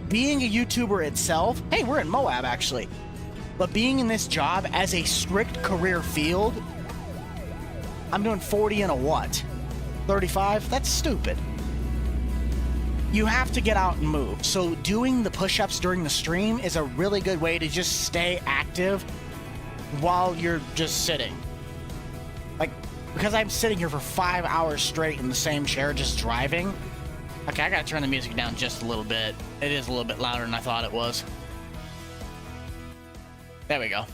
being a YouTuber itself, hey, we're in Moab actually, but being in this job as a strict career field, I'm doing 40 and a what? 35? That's stupid. You have to get out and move. So doing the push-ups during the stream is a really good way to just stay active while you're just sitting. Like, because I'm sitting here for 5 hours straight in the same chair just driving. Okay, I gotta turn the music down just a little bit. It is a little bit louder than I thought it was. There we go.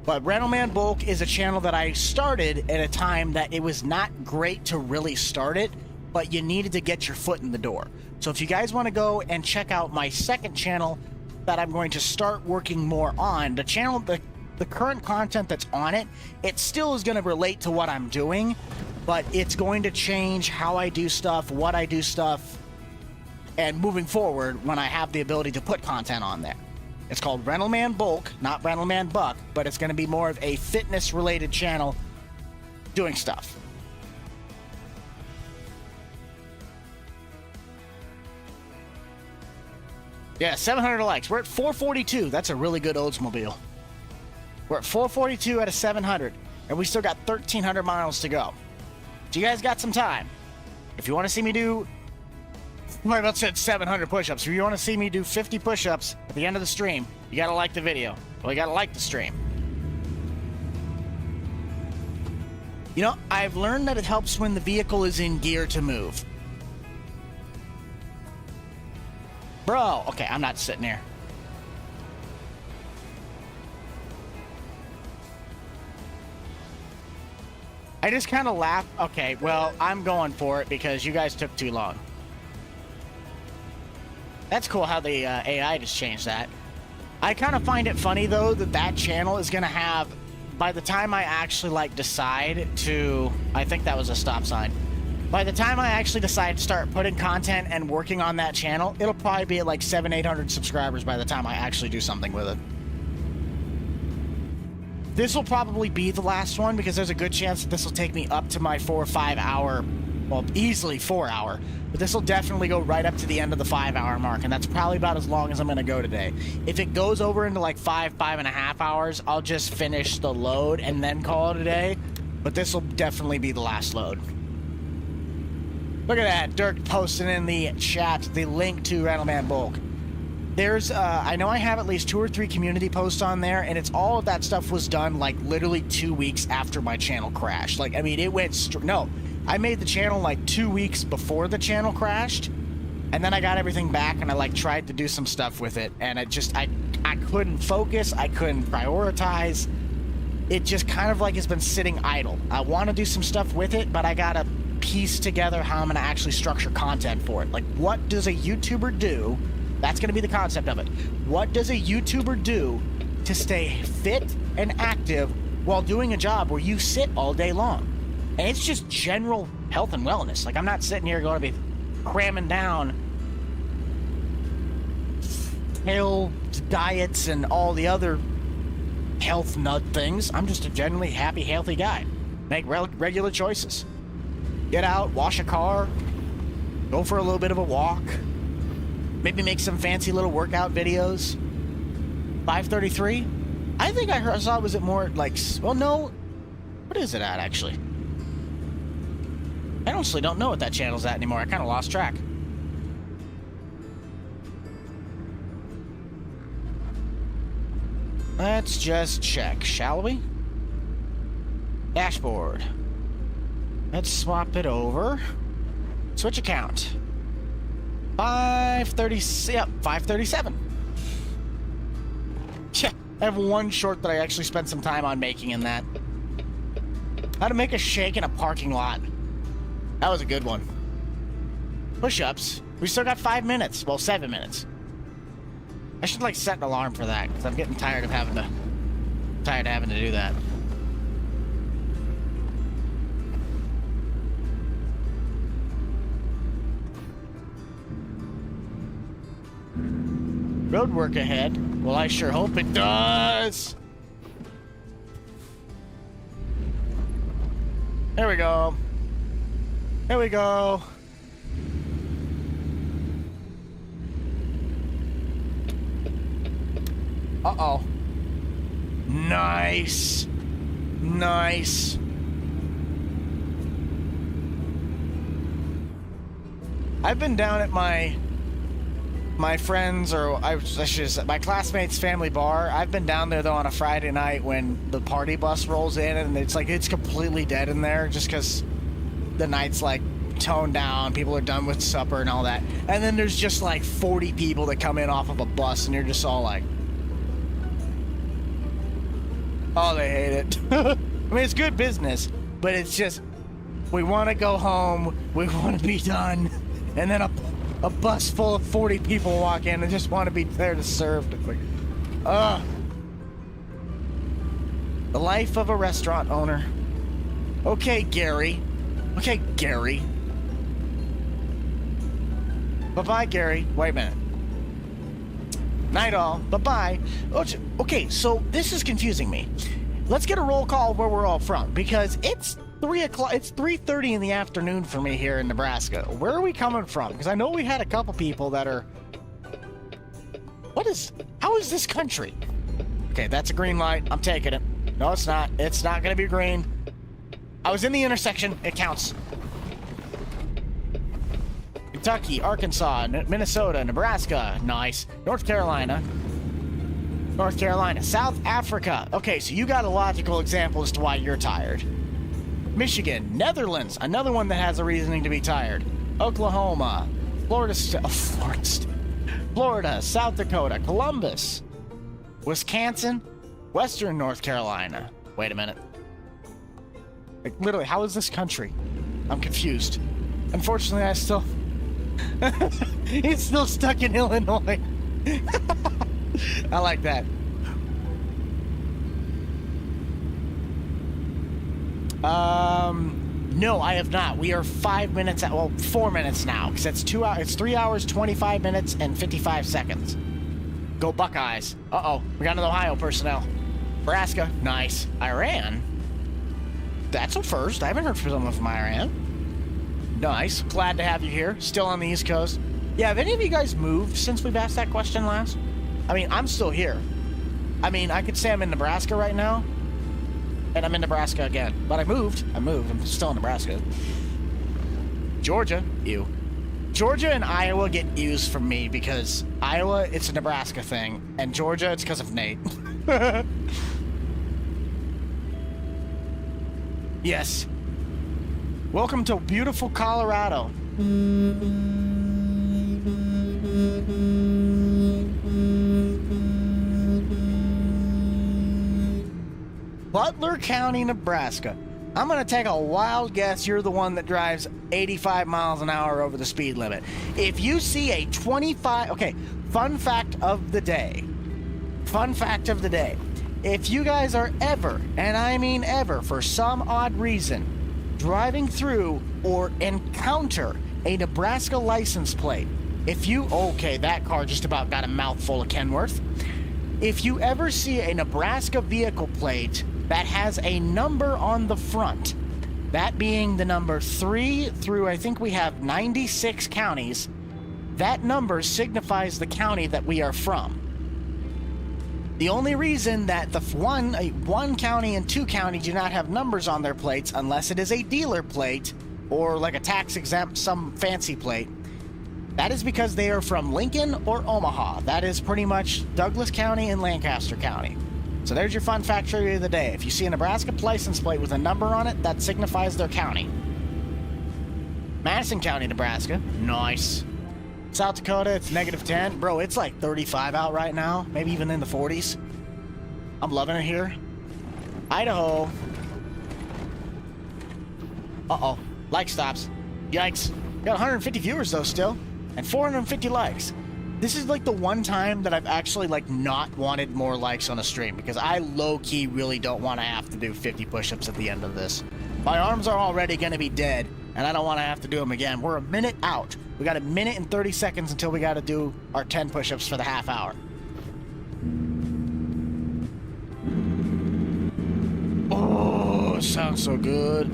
But Rentalman Bulk is a channel that I started at a time that it was not great to really start it, but you needed to get your foot in the door. So if you guys want to go and check out my second channel that I'm going to start working more on, the channel, the current content that's on it, it still is going to relate to what I'm doing, but it's going to change how I do stuff, what I do stuff, and moving forward when I have the ability to put content on there. It's called Rentalman Bulk, not Rentalman Buck, but it's going to be more of a fitness-related channel doing stuff. Yeah, 700 likes. We're at 442. That's a really good Oldsmobile. We're at 442 out of 700, and we still got 1,300 miles to go. So you guys got some time. If you want to see me do I about said 700 push-ups. If you want to see me do 50 push-ups at the end of the stream, you gotta like the video. Well, you gotta like the stream. You know, I've learned that it helps when the vehicle is in gear to move. Bro, okay, I'm not sitting here. I just kind of laugh. Okay, well, I'm going for it because you guys took too long. That's cool how the AI just changed that. I kind of find it funny, though, that that channel is going to have, by the time I actually, like, decide to... I think that was a stop sign. By the time I actually decide to start putting content and working on that channel, it'll probably be at, like, 700-800 subscribers by the time I actually do something with it. This will probably be the last one because there's a good chance that this will take me up to my 4 or 5 hour, well, easily 4 hour, but this will definitely go right up to the end of the 5 hour mark, and that's probably about as long as I'm going to go today. If it goes over into like 5.5 hours, I'll just finish the load and then call it a day, but this will definitely be the last load. Look at that, Dirk posting in the chat the link to Rattleman Bulk. There's, I know I have at least 2 or 3 community posts on there, and it's all of that stuff was done, like, literally 2 weeks after my channel crashed. Like, I mean, it went, no, I made the channel, like, 2 weeks before the channel crashed, and then I got everything back, and I, like, tried to do some stuff with it, and it just, I couldn't focus, I couldn't prioritize. It just kind of, like, has been sitting idle. I want to do some stuff with it, but I gotta piece together how I'm gonna actually structure content for it. Like, what does a YouTuber do? That's going to be the concept of it. What does a YouTuber do to stay fit and active while doing a job where you sit all day long? And it's just general health and wellness. Like, I'm not sitting here going to be cramming down pill diets and all the other health nut things. I'm just a generally happy, healthy guy. Make regular choices. Get out, wash a car, go for a little bit of a walk. Maybe make some fancy little workout videos. 533? I think I saw, was it more like, well, no. What is it at, actually? I honestly don't know what that channel's at anymore. I kind of lost track. Let's just check, shall we? Dashboard. Let's swap it over. Switch account. 537. Yeah, I have one short that I actually spent some time on making in that. How to make a shake in a parking lot. That was a good one. Push-ups. We still got 5 minutes. Well, 7 minutes. I should, like, set an alarm for that, because I'm getting tired of having to do that. Road work ahead. Well, I sure hope it does. There we go. There we go. Uh-oh. Nice. Nice. I've been down at my friends, or I should say, my classmates' family bar. I've been down there, though, on a Friday night when the party bus rolls in, and it's like, it's completely dead in there just because the night's, like, toned down. People are done with supper and all that. And then there's just, like, 40 people that come in off of a bus, and you're just all like, oh, they hate it. I mean, it's good business, but it's just, we want to go home, we want to be done, and then a bus full of 40 people walk in and just want to be there to serve. Like, the life of a restaurant owner. Okay, Gary. Okay, Gary. Bye-bye, Gary. Wait a minute. Night all. Bye-bye. Okay, so this is confusing me. Let's get a roll call where we're all from, because it's 3 o'clock. It's 3:30 in the afternoon for me here in Nebraska. Where are we coming from? Because I know we had a couple people that are... How is this country? Okay, that's a green light. I'm taking it. No, it's not. It's not going to be green. I was in the intersection. It counts. Kentucky, Arkansas, Minnesota, Nebraska. Nice. North Carolina. South Africa. Okay, so you got a logical example as to why you're tired. Michigan, Netherlands, another one that has a reasoning to be tired. Oklahoma, Florida, South Dakota, Columbus, Wisconsin, Western North Carolina. Wait a minute. Like, literally, how is this country? I'm confused. Unfortunately, I still... He's still stuck in Illinois. I like that. No, I have not. We are 5 minutes at, well, 4 minutes now, because it's 2 hours, it's 3 hours, 25 minutes, and 55 seconds. Go Buckeyes. Uh-oh, we got another Ohio personnel. Nebraska, nice. Iran? That's a first. I haven't heard from someone from Iran. Nice. Glad to have you here. Still on the East Coast. Yeah, have any of you guys moved since we've asked that question last? I mean, I'm still here. I mean, I could say I'm in Nebraska right now, and I'm in Nebraska again. But I moved. I'm still in Nebraska. Georgia, ew. Georgia and Iowa get used from me because Iowa, it's a Nebraska thing, and Georgia, it's because of Nate. Yes. Welcome to beautiful Colorado. Butler County, Nebraska. I'm going to take a wild guess you're the one that drives 85 miles an hour over the speed limit. If you see a 25... Okay, fun fact of the day. If you guys are ever, and I mean ever, for some odd reason, driving through or encounter a Nebraska license plate, okay, that car just about got a mouthful of Kenworth. If you ever see a Nebraska vehicle plate that has a number on the front, that being the number 3 through, I think we have 96 counties, that number signifies the county that we are from. The only reason that the one county and 2 county do not have numbers on their plates, unless it is a dealer plate or like a tax exempt, some fancy plate, that is because they are from Lincoln or Omaha. That is pretty much Douglas County and Lancaster County. So there's your fun fact trivia of the day. If you see a Nebraska license plate with a number on it, that signifies their county. Madison County, Nebraska. Nice. South Dakota, it's -10. Bro, it's like 35 out right now. Maybe even in the 40s. I'm loving it here. Idaho. Uh-oh. Like stops. Yikes. Got 150 viewers, though, still. And 450 likes. This is like the one time that I've actually like not wanted more likes on a stream, because I low-key really don't want to have to do 50 push-ups at the end of this. My arms are already going to be dead, and I don't want to have to do them again. We're a minute out. We got a minute and 30 seconds until we got to do our 10 push-ups for the half hour. Oh, it sounds so good.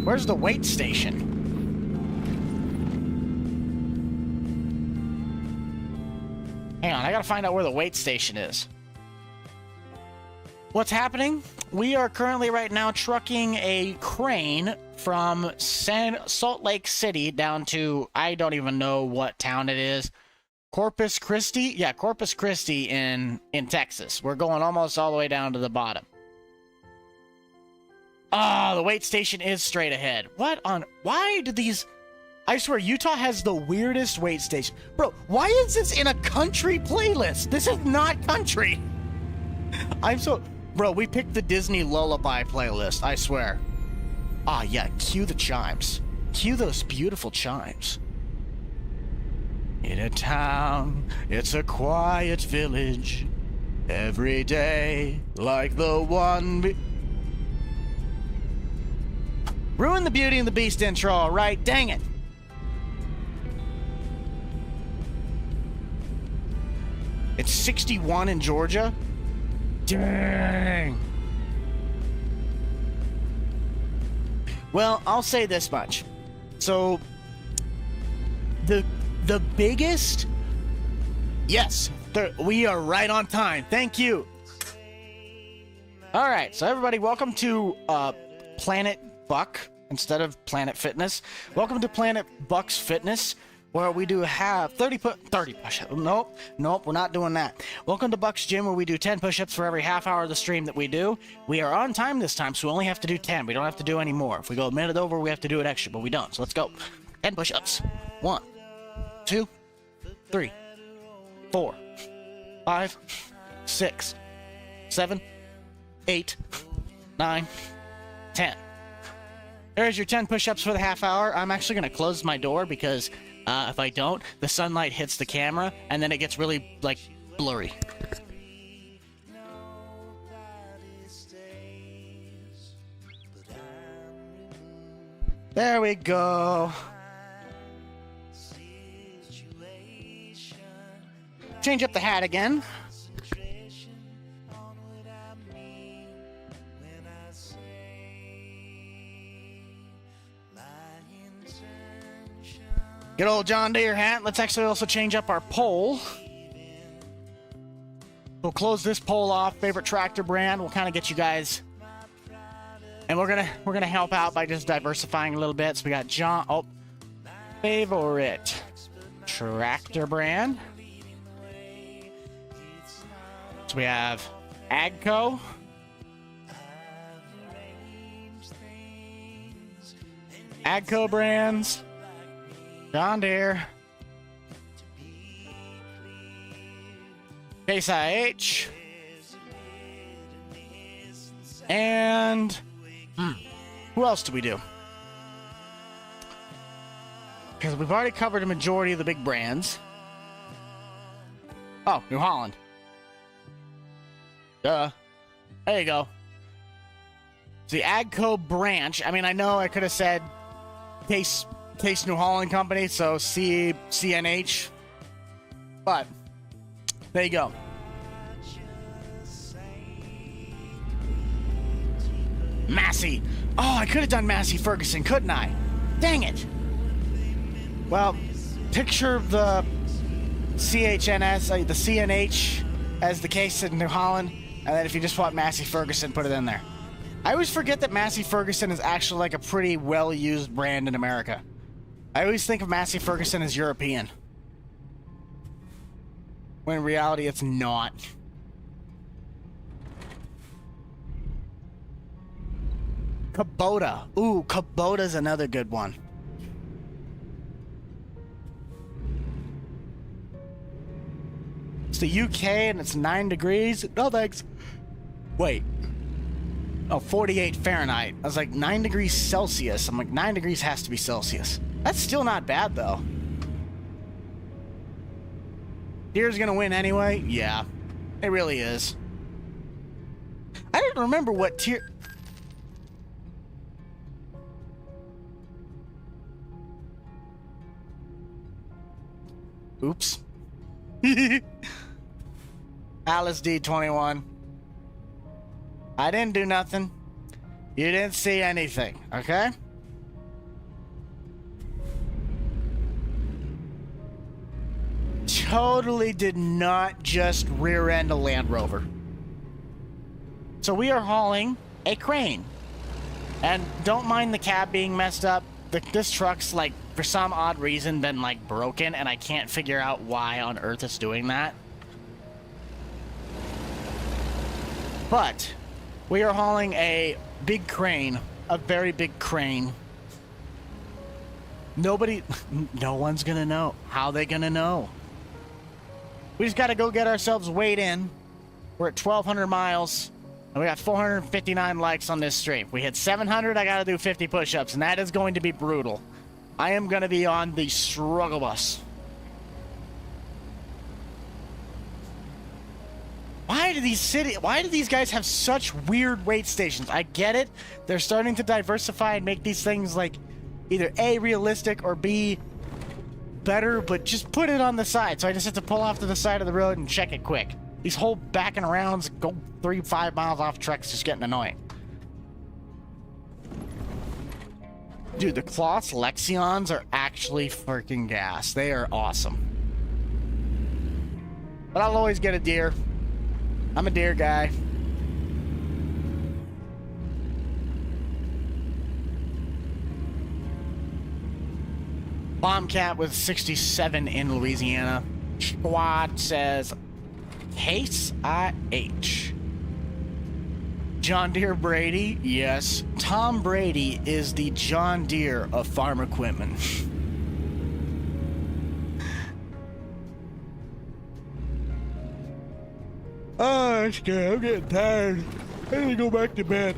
Where's the weight station? Hang on, I gotta find out where the weight station is. What's happening? We are currently right now trucking a crane from Salt Lake City down to, I don't even know what town it is. Corpus Christi? Yeah, Corpus Christi in Texas. We're going almost all the way down to the bottom. Ah, the weight station is straight ahead. Why do these... I swear, Utah has the weirdest weight station. Bro, why is this in a country playlist? This is not country. Bro, we picked the Disney Lullaby playlist, I swear. Ah, yeah, cue the chimes. Cue those beautiful chimes. In a town, it's a quiet village. Every day, like the one... Ruin the Beauty and the Beast intro, alright? Dang it. It's 61 in Georgia? Dang. Well, I'll say this much. So, the biggest... Yes, we are right on time. Thank you. Alright, so everybody, welcome to... Planet Buck instead of Planet Fitness. Welcome to Planet Buck's Fitness, where we do have 30 push-ups. Nope, we're not doing that. Welcome to Buck's Gym, where we do 10 push-ups for every half hour of the stream that we do. We are on time this time, so we only have to do 10. We don't have to do any more. If we go a minute over, we have to do it extra, but we don't. So let's go. 10 push-ups. 1, 2, 3, 4, 5, 6, 7, 8, 9, 10. There's your 10 push-ups for the half hour. I'm actually going to close my door because if I don't, the sunlight hits the camera and then it gets really, like, blurry. There we go. Change up the hat again. Good old John Deere hat. Let's actually also change up our pole. We'll close this pole off. Favorite tractor brand. We'll kind of get you guys, and we're gonna help out by just diversifying a little bit. So we got John. Oh, favorite tractor brand. So we have AGCO. AGCO brands. John Deere. Case IH. And who else do we do? Because we've already covered a majority of the big brands. Oh, New Holland. Duh. There you go. It's the AGCO branch. I mean, I know I could have said Case New Holland Company, so CNH. But there you go. Massey. Oh, I could have done Massey Ferguson, couldn't I? Dang it. Well, picture the CHNS, the CNH as the case in New Holland, and then if you just want Massey Ferguson, put it in there. I always forget that Massey Ferguson is actually like a pretty well-used brand in America. I always think of Massey Ferguson as European, when in reality it's not. Kubota. Ooh, Kubota's another good one. It's the UK and it's 9 degrees. No thanks. Wait. Oh, 48 Fahrenheit. I was like, 9 degrees Celsius. I'm like, 9 degrees has to be Celsius. That's still not bad, though. Deere's gonna win anyway? Yeah. It really is. I didn't remember what tier... Oops. Alice D21. I didn't do nothing. You didn't see anything, okay? Totally did not just rear-end a Land Rover. So we are hauling a crane. And don't mind the cab being messed up. This truck's, like, for some odd reason been, like, broken, and I can't figure out why on earth it's doing that. But we are hauling a big crane, a very big crane. No one's gonna know. How are they gonna know? We just gotta go get ourselves weighed in. We're at 1,200 miles, and we got 459 likes on this stream. We hit 700, I gotta do 50 push-ups, and that is going to be brutal. I am gonna be on the struggle bus. Why do these guys have such weird weight stations? I get it. They're starting to diversify and make these things, like, either A, realistic, or B, better, but just put it on the side. So I just have to pull off to the side of the road and check it quick. These whole backing arounds, go 3-5 miles off trucks, just getting annoying. Dude, the Kloss Lexions are actually freaking gas. They are awesome. But I'll always get a Deere. I'm a Deere guy. Bombcat with 67 in Louisiana. Squad says Case IH. John Deere Brady, yes. Tom Brady is the John Deere of farm equipment. Oh, that's good. I'm getting tired. I need to go back to bed.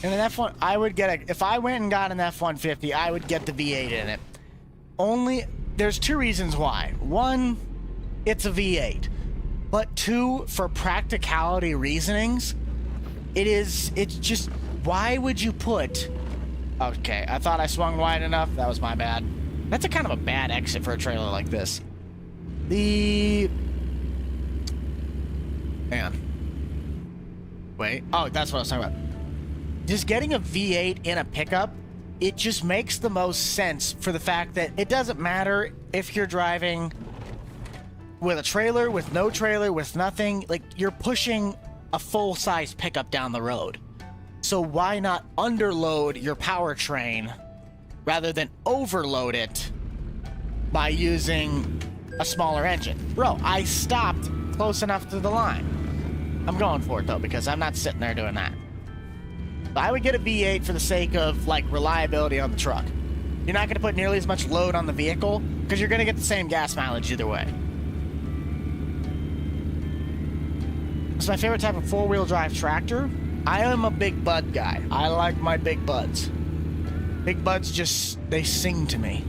And an F1, I would get if I went and got an F-150, I would get the V8 in it. There's two reasons why. One, it's a V8. But two, for practicality reasonings, it's just, why would you put, okay, I thought I swung wide enough. That was my bad. That's a kind of a bad exit for a trailer like this. Man. Wait, oh, that's what I was talking about. Just getting a V8 in a pickup, it just makes the most sense for the fact that it doesn't matter if you're driving with a trailer, with no trailer, with nothing. Like, you're pushing a full-size pickup down the road. So why not underload your powertrain rather than overload it by using a smaller engine? Bro, I stopped close enough to the line. I'm going for it, though, because I'm not sitting there doing that. I would get a V8 for the sake of, like, reliability on the truck. You're not going to put nearly as much load on the vehicle because you're going to get the same gas mileage either way. It's my favorite type of four-wheel drive tractor. I am a big bud guy. I like my big buds. Big buds just, they sing to me.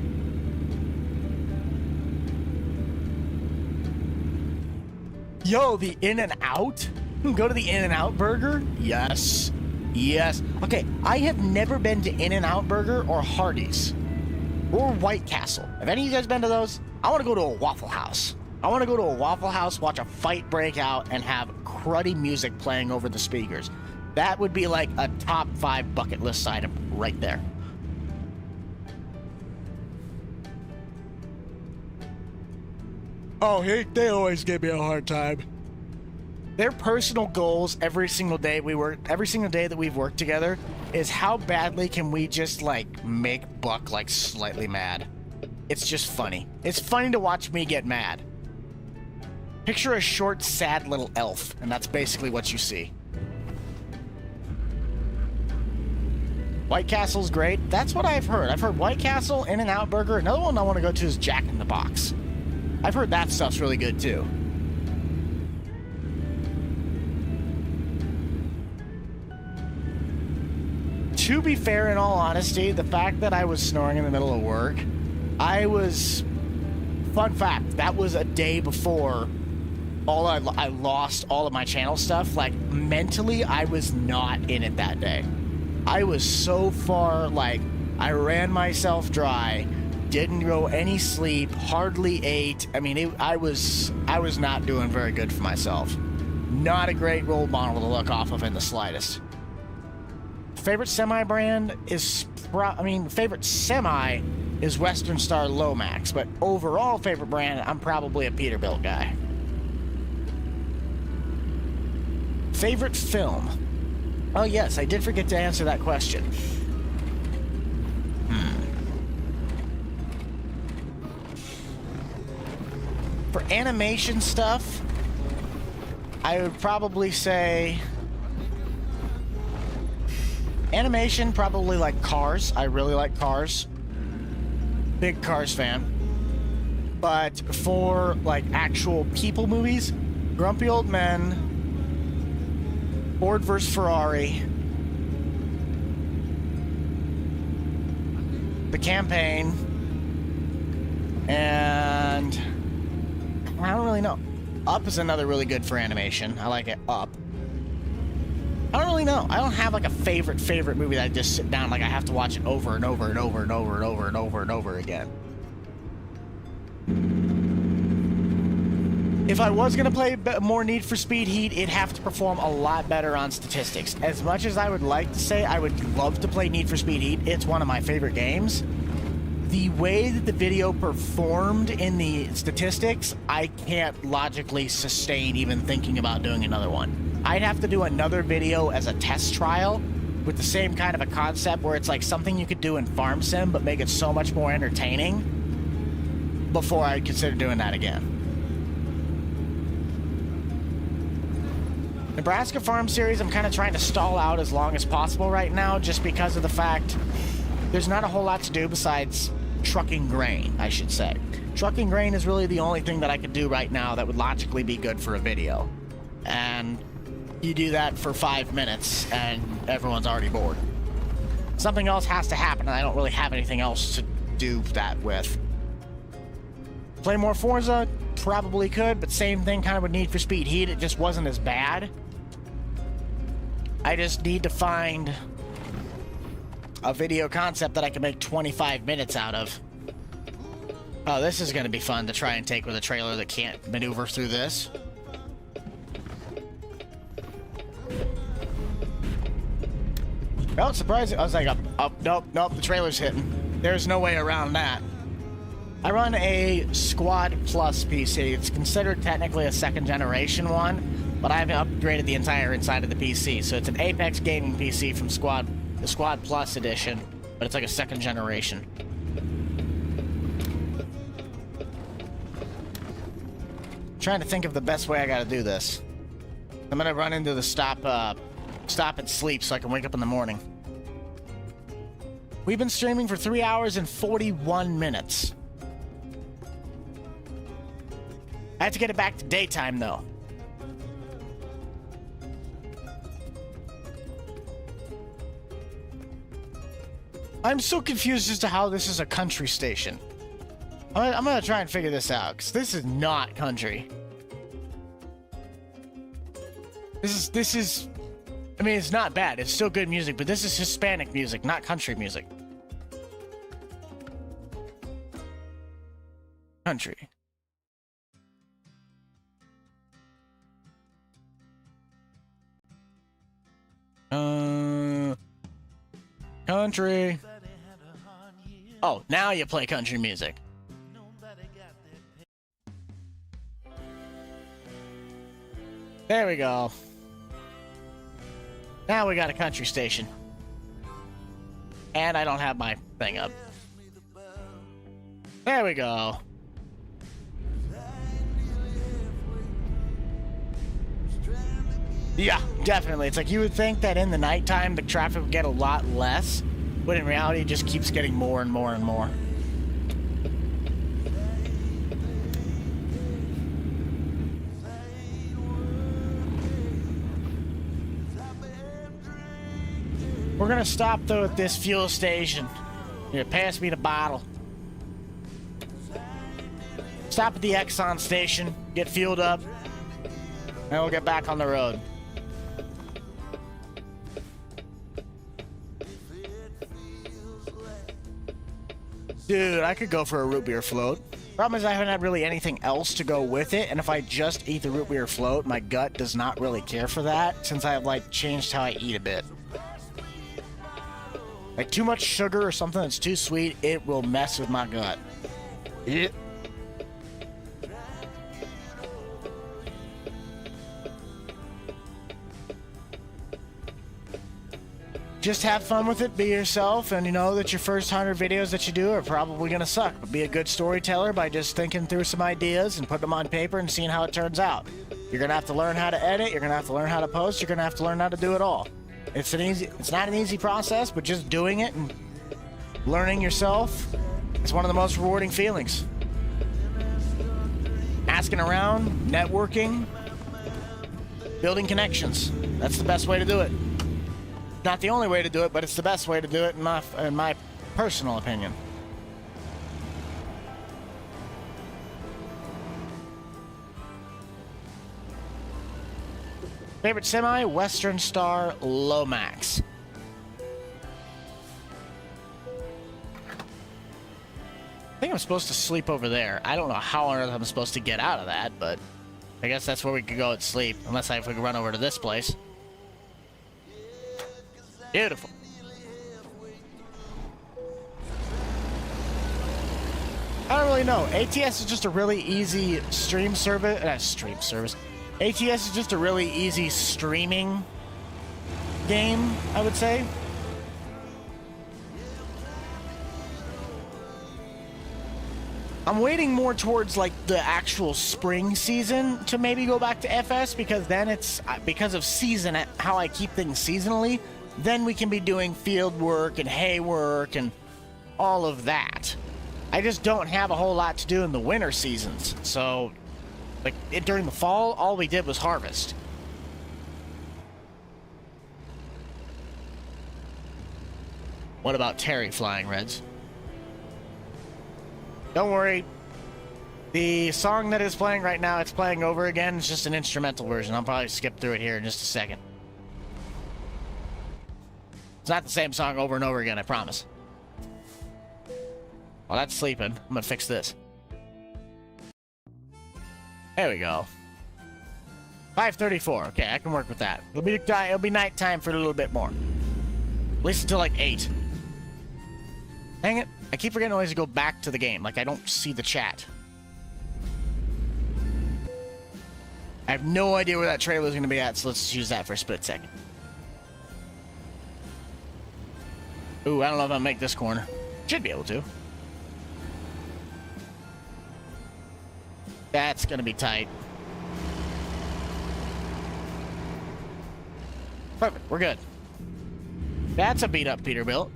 Yo, the In-N-Out? Go to the In-N-Out burger? Yes. Yes. Okay, I have never been to In-N-Out Burger or Hardee's or White Castle. Have any of you guys been to those? I want to go to a Waffle House. I want to go to a Waffle House, watch a fight break out, and have cruddy music playing over the speakers. That would be like a top 5 bucket list item right there. Oh, they always give me a hard time. Their personal goals every single day that we've worked together is how badly can we just, like, make Buck, like, slightly mad. It's just funny. It's funny to watch me get mad. Picture a short, sad little elf, and that's basically what you see. White Castle's great. That's what I've heard. I've heard White Castle, In-N-Out Burger. Another one I want to go to is Jack in the Box. I've heard that stuff's really good, too. To be fair, in all honesty, the fact that I was snoring in the middle of work, fun fact, that was a day before I lost all of my channel stuff. Like, mentally, I was not in it that day. I was so far, like, I ran myself dry, didn't go any sleep, hardly ate. I mean, I was not doing very good for myself. Not a great role model to look off of in the slightest. Favorite semi brand is, favorite semi is Western Star Lomax, but overall favorite brand, I'm probably a Peterbilt guy. Favorite film? Oh yes, I did forget to answer that question. For animation stuff, I would probably say animation, probably like Cars. I really like Cars. Big Cars fan. But for like actual people movies, Grumpy Old Men, Ford vs. Ferrari, The Campaign, and I don't really know. Up is another really good for animation. I like it. Up. I don't really know. I don't have like a favorite movie that I just sit down like I have to watch it over and over and over and over and over and over and over again. If I was gonna play more Need for Speed Heat, it'd have to perform a lot better on statistics. As much as I would like to say I would love to play Need for Speed Heat, it's one of my favorite games. The way that the video performed in the statistics, I can't logically sustain even thinking about doing another one. I'd have to do another video as a test trial with the same kind of a concept where it's like something you could do in Farm Sim, but make it so much more entertaining before I'd consider doing that again. Nebraska Farm Series, I'm kind of trying to stall out as long as possible right now, just because of the fact there's not a whole lot to do besides trucking grain, I should say. Trucking grain is really the only thing that I could do right now that would logically be good for a video. And you do that for 5 minutes and everyone's already bored. Something else has to happen and I don't really have anything else to do that with. Play more Forza? Probably could, but same thing kind of with Need for Speed Heat. It just wasn't as bad. I just need to find a video concept that I can make 25 minutes out of. Oh, this is going to be fun to try and take with a trailer that can't maneuver through this. Oh, surprising. I was like, nope, the trailer's hitting. There's no way around that. I run a Squad Plus PC. It's considered technically a second generation one, but I've upgraded the entire inside of the PC. So it's an Apex gaming PC from the Squad Plus edition, but it's like a second generation. I'm trying to think of the best way I gotta do this. I'm gonna run into the stop and sleep so I can wake up in the morning. We've been streaming for 3 hours and 41 minutes. I have to get it back to daytime, though. I'm so confused as to how this is a country station. I'm gonna try and figure this out, because this is not country. This is... I mean, it's not bad. It's still good music, but this is Hispanic music, not country music. Country. Country. Oh, now you play country music. There we go. Now we got a country station. And I don't have my thing up. There we go. Yeah, definitely. It's like you would think that in the nighttime the traffic would get a lot less, but in reality it just keeps getting more and more and more. We're gonna stop though at this fuel station. Here, pass me the bottle. Stop at the Exxon station, get fueled up, and we'll get back on the road. Dude, I could go for a root beer float. Problem is I haven't had really anything else to go with it, and if I just eat the root beer float, my gut does not really care for that, since I've like changed how I eat a bit. Like too much sugar or something that's too sweet, it will mess with my gut. Yeah. Just have fun with it, be yourself, and you know that your first 100 videos that you do are probably gonna suck, but be a good storyteller by just thinking through some ideas and putting them on paper and seeing how it turns out. You're gonna have to learn how to edit, you're gonna have to learn how to post, you're gonna have to learn how to do it all. It's not an easy process, but just doing it and learning yourself is one of the most rewarding feelings. Asking around, networking, building connections. That's the best way to do it. Not the only way to do it, but it's the best way to do it in my personal opinion. Favorite semi? Western Star Lomax. I think I'm supposed to sleep over there. I don't know how on earth I'm supposed to get out of that, but I guess that's where we could go and sleep, unless if we could run over to this place. Beautiful. I don't really know. ATS is just a really easy stream service. ATS is just a really easy streaming game, I would say. I'm waiting more towards like the actual spring season to maybe go back to FS, because then it's because of season, how I keep things seasonally, then we can be doing field work and hay work and all of that. I just don't have a whole lot to do in the winter seasons. So like during the fall, all we did was harvest. What about Terry flying, Reds? Don't worry. The song that is playing right now, it's playing over again. It's just an instrumental version. I'll probably skip through it here in just a second. It's not the same song over and over again, I promise. While that's sleeping, I'm gonna fix this. There we go. 5:34. Okay, I can work with that. It'll be nighttime for a little bit more. At least until like 8. Dang it. I keep forgetting always to go back to the game. Like, I don't see the chat. I have no idea where that trailer is going to be at, so let's use that for a split second. Ooh, I don't know if I'll make this corner. Should be able to. That's going to be tight. Perfect, we're good. That's a beat-up Peterbilt.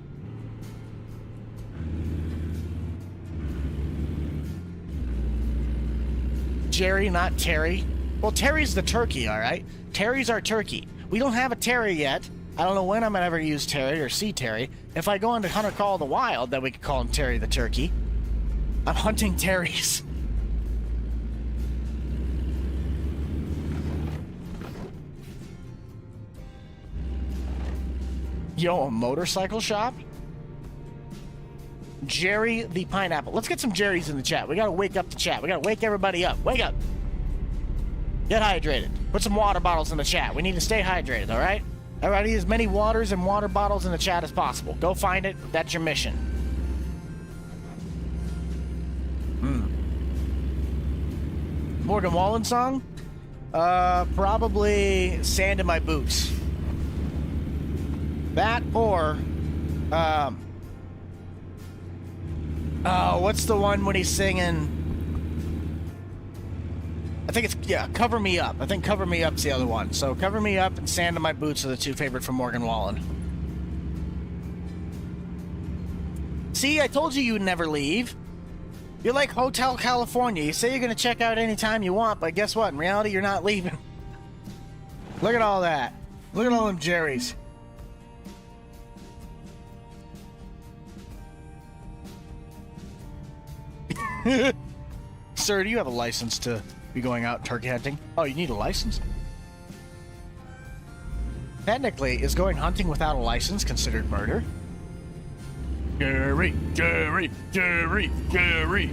Jerry, not Terry. Well, Terry's the turkey, all right? Terry's our turkey. We don't have a Terry yet. I don't know when I'm gonna ever use Terry or see Terry. If I go into Hunter Call of the Wild, then we could call him Terry the turkey. I'm hunting Terrys. Yo, a motorcycle shop? Jerry the Pineapple. Let's get some Jerrys in the chat. We gotta wake up the chat. We gotta wake everybody up. Wake up. Get hydrated. Put some water bottles in the chat. We need to stay hydrated, all right? Everybody, as many waters and water bottles in the chat as possible. Go find it. That's your mission. Morgan Wallen song? Probably Sand in My Boots. That or, oh, what's the one when he's singing? I think it's, yeah, Cover Me Up. I think Cover Me Up's the other one. So Cover Me Up and Sand in My Boots are the two favorite from Morgan Wallen. See, I told you you'd never leave. You're like Hotel California. You say you're going to check out anytime you want, but guess what? In reality, you're not leaving. Look at all that. Look at all them Jerrys. Sir, do you have a license to be going out turkey hunting? Oh, you need a license? Technically, is going hunting without a license considered murder? Jerry, Jerry, Jerry, Jerry.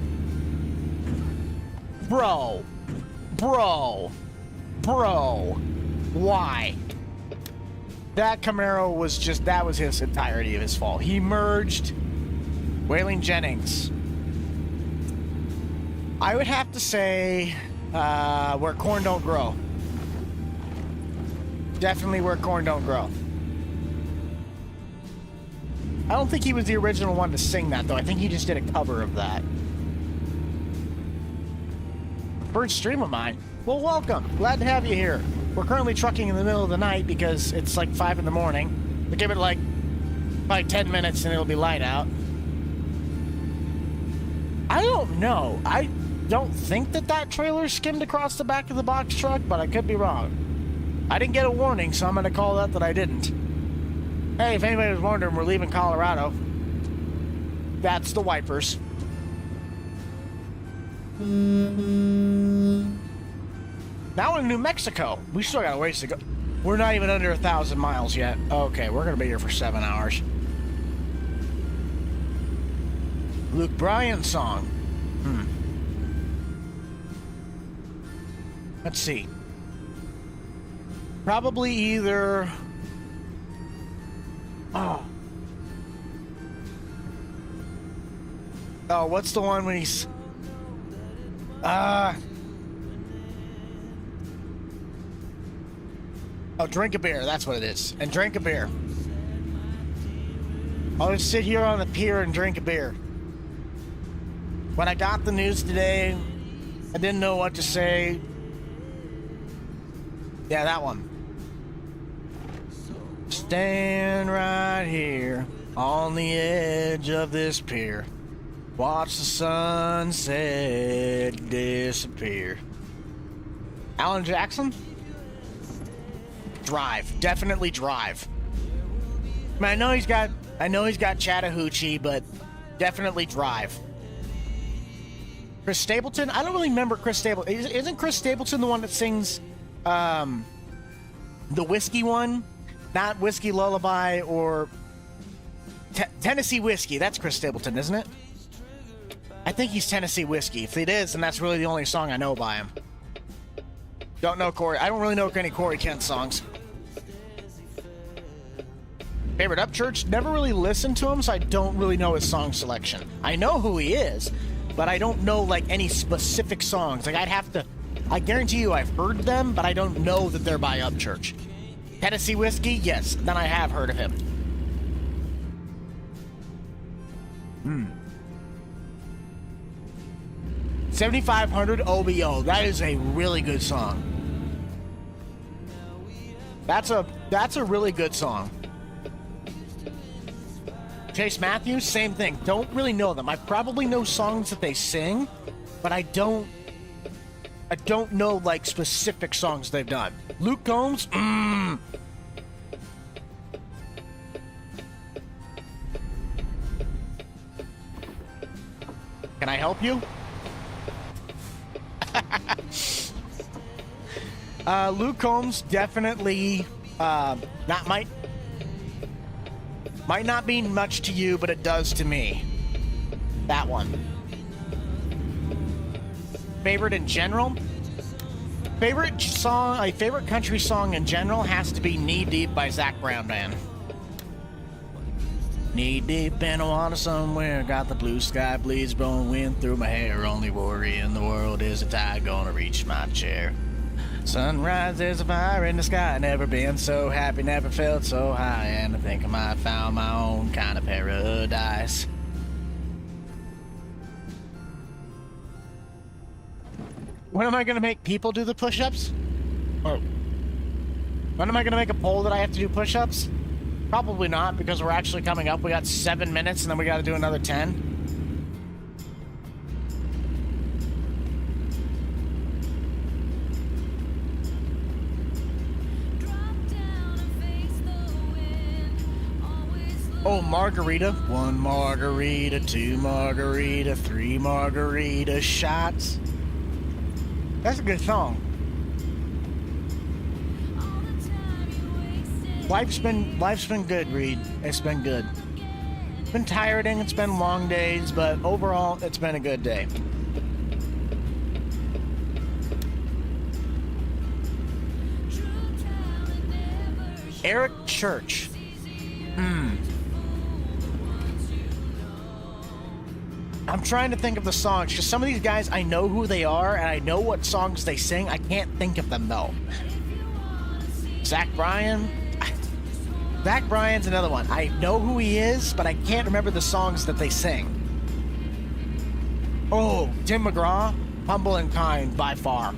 Bro. Why? That Camaro was just, that was his entirety of his fault. He merged Waylon Jennings. I would have to say where corn don't grow. Definitely where corn don't grow. I don't think he was the original one to sing that, though. I think he just did a cover of that. First stream of mine. Well, welcome. Glad to have you here. We're currently trucking in the middle of the night because it's like 5 in the morning. We'll give it like 10 minutes and it'll be light out. I don't know. I don't think that trailer skimmed across the back of the box truck, but I could be wrong. I didn't get a warning, so I'm going to call that I didn't. Hey, if anybody was wondering, we're leaving Colorado. That's the wipers. Now in New Mexico. We still got a ways to go. We're not even under 1,000 miles yet. Okay, we're going to be here for 7 hours. Luke Bryan song. Let's see. Probably either... Oh, what's the one when he's... Oh, drink a beer. That's what it is. And drink a beer. I'll just sit here on the pier and drink a beer. When I got the news today, I didn't know what to say. Yeah, that one. Stand right here on the edge of this pier. Watch the sunset disappear. Alan Jackson? Drive. Definitely Drive. I mean, I know he's got Chattahoochee, but definitely Drive. Chris Stapleton? I don't really remember Chris Stapleton. Isn't Chris Stapleton the one that sings the whiskey one? Not Whiskey Lullaby or Tennessee Whiskey. That's Chris Stapleton, isn't it? I think he's Tennessee Whiskey. If it is, then that's really the only song I know by him. Don't know Corey. I don't really know any Corey Kent songs. Favorite Upchurch? Never really listened to him, so I don't really know his song selection. I know who he is, but I don't know like any specific songs. Like I guarantee you I've heard them, but I don't know that they're by Upchurch. Tennessee Whiskey? Yes, then I have heard of him. 7500 OBO. That is a really good song. That's a really good song. Chase Matthews, same thing. Don't really know them. I probably know songs that they sing, but I don't know like specific songs they've done. Luke Combs, Can I help you? Luke Combs definitely might not mean much to you, but it does to me. That one. Favorite in general? Favorite country song in general has to be Knee Deep by Zach Brown Band. Knee deep in the water somewhere, got the blue sky bleeds blowing wind through my hair. Only worry in the world is a tide gonna reach my chair. Sunrise, there's a fire in the sky. Never been so happy, never felt so high. And I think I might have found my own kind of paradise. When am I gonna make people do the push-ups? Or when am I gonna make a poll that I have to do push-ups? Probably not, because we're actually coming up. We got 7 minutes, and then we got to do another 10. Oh, margarita. 1 margarita, 2 margarita, 3 margarita shots. That's a good song. Life's been good, Reed. It's been good. It's been tiring, it's been long days, but overall, it's been a good day. Eric Church. I'm trying to think of the songs, because some of these guys, I know who they are, and I know what songs they sing. I can't think of them, though. Zach Bryan. Zach Bryan's another one. I know who he is, but I can't remember the songs that they sing. Oh, Tim McGraw, Humble and Kind, by far.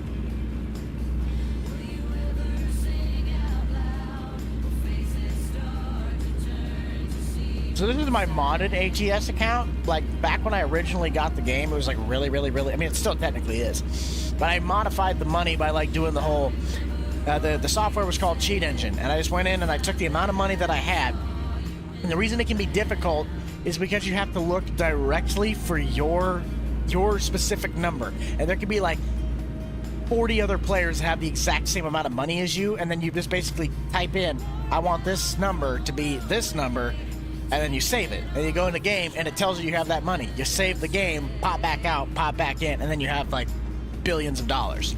So this is my modded ATS account. Like, back when I originally got the game, it was like really, I mean, it still technically is. But I modified the money by like doing the whole... The software was called Cheat Engine, and I just went in and I took the amount of money that I had. And the reason it can be difficult is because you have to look directly for your specific number. And there could be like 40 other players that have the exact same amount of money as you, and then you just basically type in, I want this number to be this number, and then you save it. And you go in the game, and it tells you have that money. You save the game, pop back out, pop back in, and then you have like billions of dollars.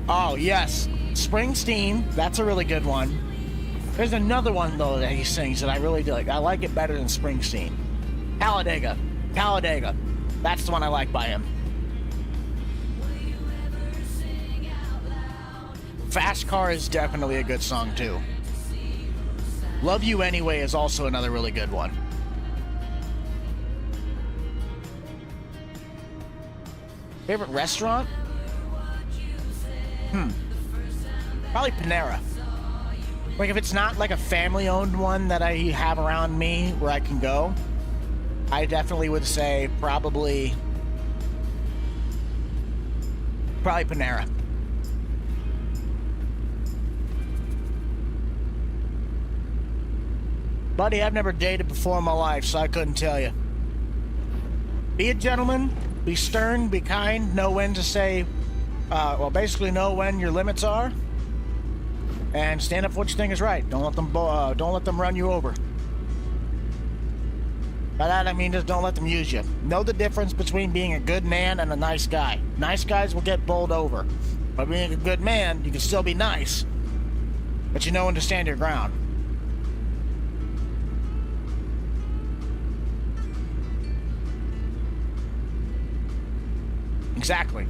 Oh, yes. Springsteen. That's a really good one. There's another one, though, that he sings that I really do like. I like it better than Springsteen. Talladega. That's the one I like by him. Fast Car is definitely a good song, too. Love You Anyway is also another really good one. Favorite restaurant? Probably Panera. Like, if it's not like a family-owned one that I have around me where I can go, I definitely would say probably Panera. Buddy, I've never dated before in my life, so I couldn't tell you. Be a gentleman, be stern, be kind, know when to say, basically know when your limits are, and stand up for what you think is right. Don't let them run you over. By that I mean just don't let them use you. Know the difference between being a good man and a nice guy. Nice guys will get bowled over. By being a good man, you can still be nice, but you know when to stand your ground. Exactly.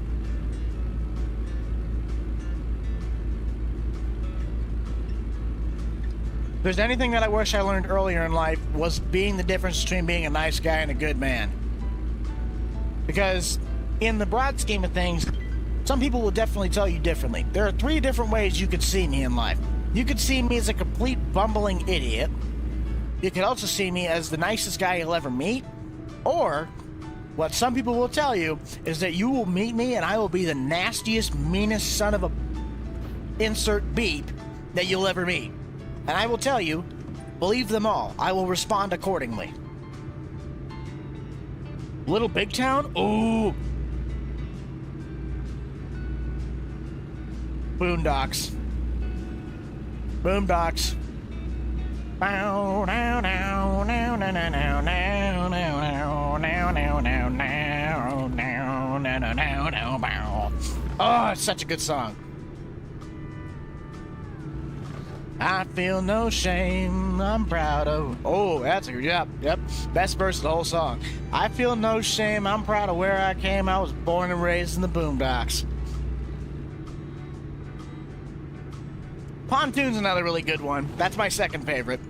If there's anything that I wish I learned earlier in life was being the difference between being a nice guy and a good man. Because in the broad scheme of things, some people will definitely tell you differently. There are 3 different ways you could see me in life. You could see me as a complete bumbling idiot. You could also see me as the nicest guy you'll ever meet. Or what some people will tell you is that you will meet me and I will be the nastiest, meanest son of a insert beep that you'll ever meet. And I will tell you, believe them all. I will respond accordingly. Little Big Town? Ooh. Boondocks. Boondocks. Bow, now, now, now, now, now, now, now, now, now, now, now, now, now, now, now, now, now, bow. Oh, it's such a good song. I feel no shame, I'm proud of... Oh, that's a... Yep. Best verse of the whole song. I feel no shame, I'm proud of where I came. I was born and raised in the boondocks. Pontoon's another really good one. That's my second favorite.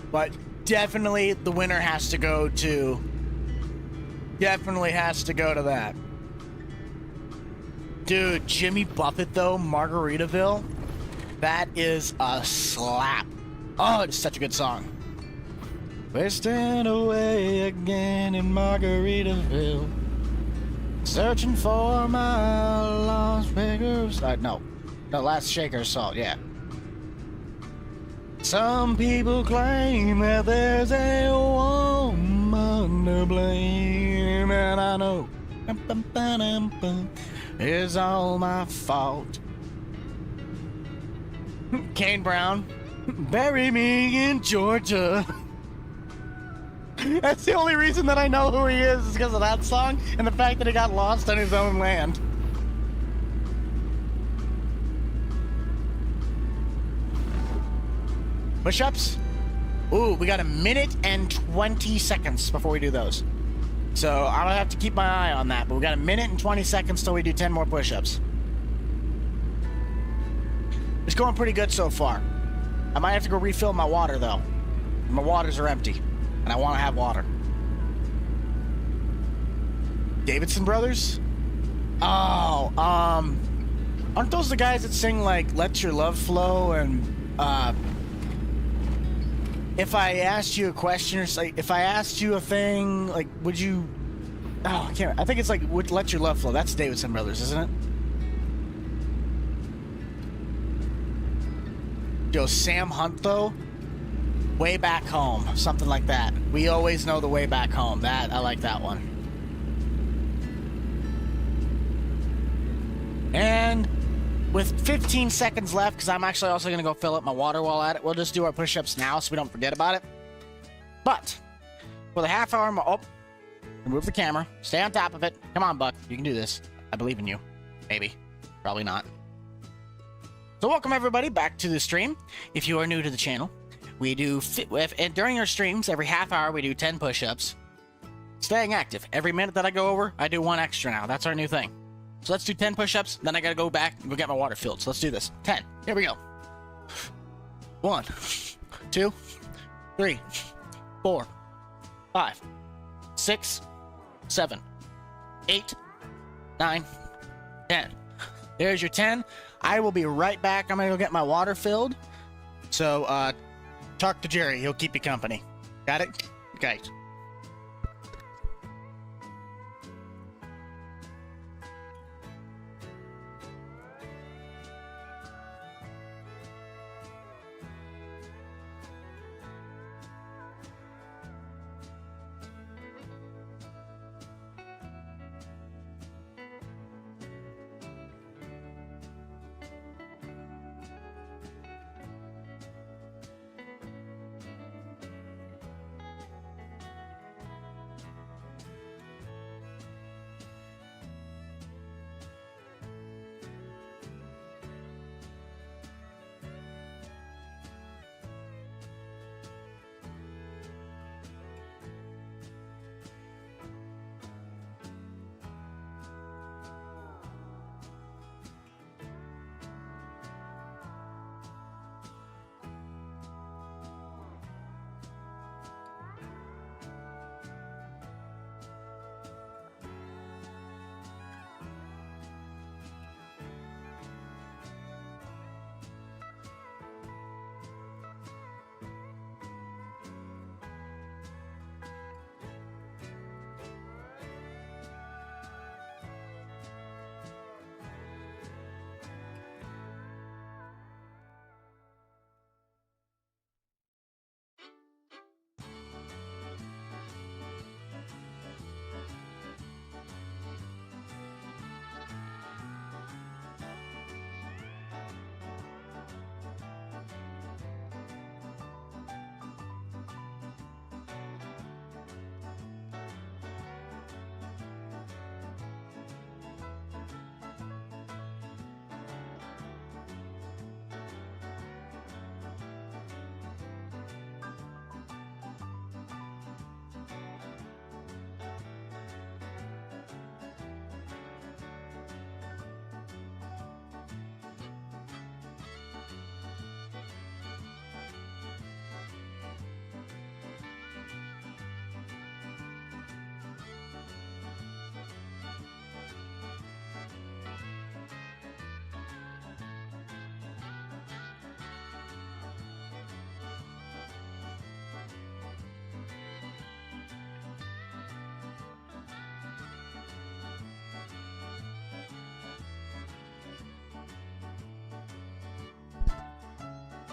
But definitely the winner has to go to... Definitely has to go to that. Dude, Jimmy Buffett, though, Margaritaville... That is a slap. Oh, it's such a good song. Wasting away again in Margaritaville, searching for my lost fingers. No, last shaker of salt, yeah. Some people claim that there's a woman to blame, and I know it's all my fault. Kane Brown, bury me in Georgia. That's the only reason that I know who he is because of that song and the fact that he got lost on his own land. Push-ups? Ooh, we got 1 minute and 20 seconds before we do those. So I'm gonna have to keep my eye on that, but we got 1 minute and 20 seconds till we do 10 more push-ups. It's going pretty good so far. I might have to go refill my water, though. My waters are empty, and I want to have water. Davidson Brothers? Oh, aren't those the guys that sing, like, Let Your Love Flow, and, if I asked you a question, or, like, if I asked you a thing, like, would you... Oh, I can't... I think it's, like, Let Your Love Flow. That's Davidson Brothers, isn't it? Yo, Sam Hunt, though, Way Back Home, something like that. We always know the way back home. That, I like that one. And with 15 seconds left, because I'm actually also going to go fill up my water while at it, we'll just do our push-ups now so we don't forget about it. But, for the half hour, remove the camera, stay on top of it. Come on, Buck, you can do this. I believe in you. Maybe. Probably not. So welcome everybody back to the stream. If you are new to the channel, we do and during our streams every half hour we do 10 push-ups. Staying active. Every minute that I go over, I do 1 extra now. That's our new thing. So let's do 10 push-ups. Then I gotta go back and go get my water filled. So let's do this. 10, Here we go. 1, 2, 3, 4, 5, 6, 7, 8, 9, 10. There's your 10. I will be right back. I'm gonna go get my water filled. So, talk to Jerry. He'll keep you company. Got it? Okay.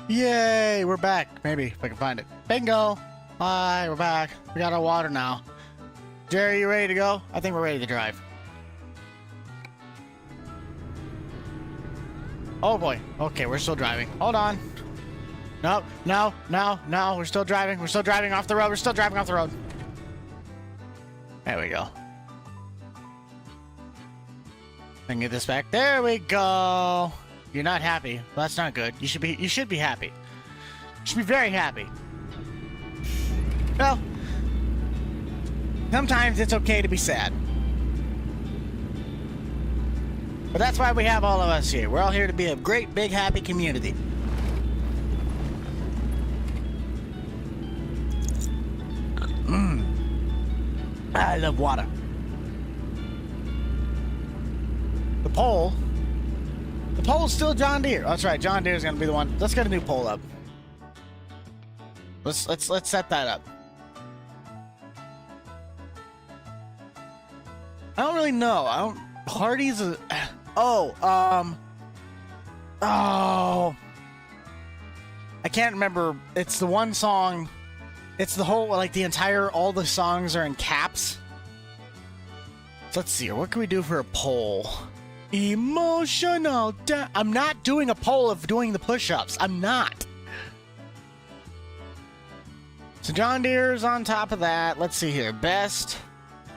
Yay, we're back. Maybe, if I can find it. Bingo! Hi, we're back. We got our water now. Jerry, you ready to go? I think we're ready to drive. Oh boy. Okay, we're still driving. Hold on. No, no, no, no. We're still driving. We're still driving off the road. We're still driving off the road. There we go. I can get this back. There we go. You're not happy. Well, that's not good. You should be happy. You should be very happy. Well, sometimes it's okay to be sad. But that's why we have all of us here. We're all here to be a great, big, happy community. I love water. The pole is still John Deere. Oh, that's right. John Deere is going to be the one. Let's get a new pole up. Let's set that up. I don't really know. Hardy's a... Oh, I can't remember. It's the one song. It's the whole, like, the entire, all the songs are in caps. So let's see here. What can we do for a poll? Emotional. I'm not doing a poll of doing the push-ups. I'm not. So John Deere's on top of that. Let's see here. Best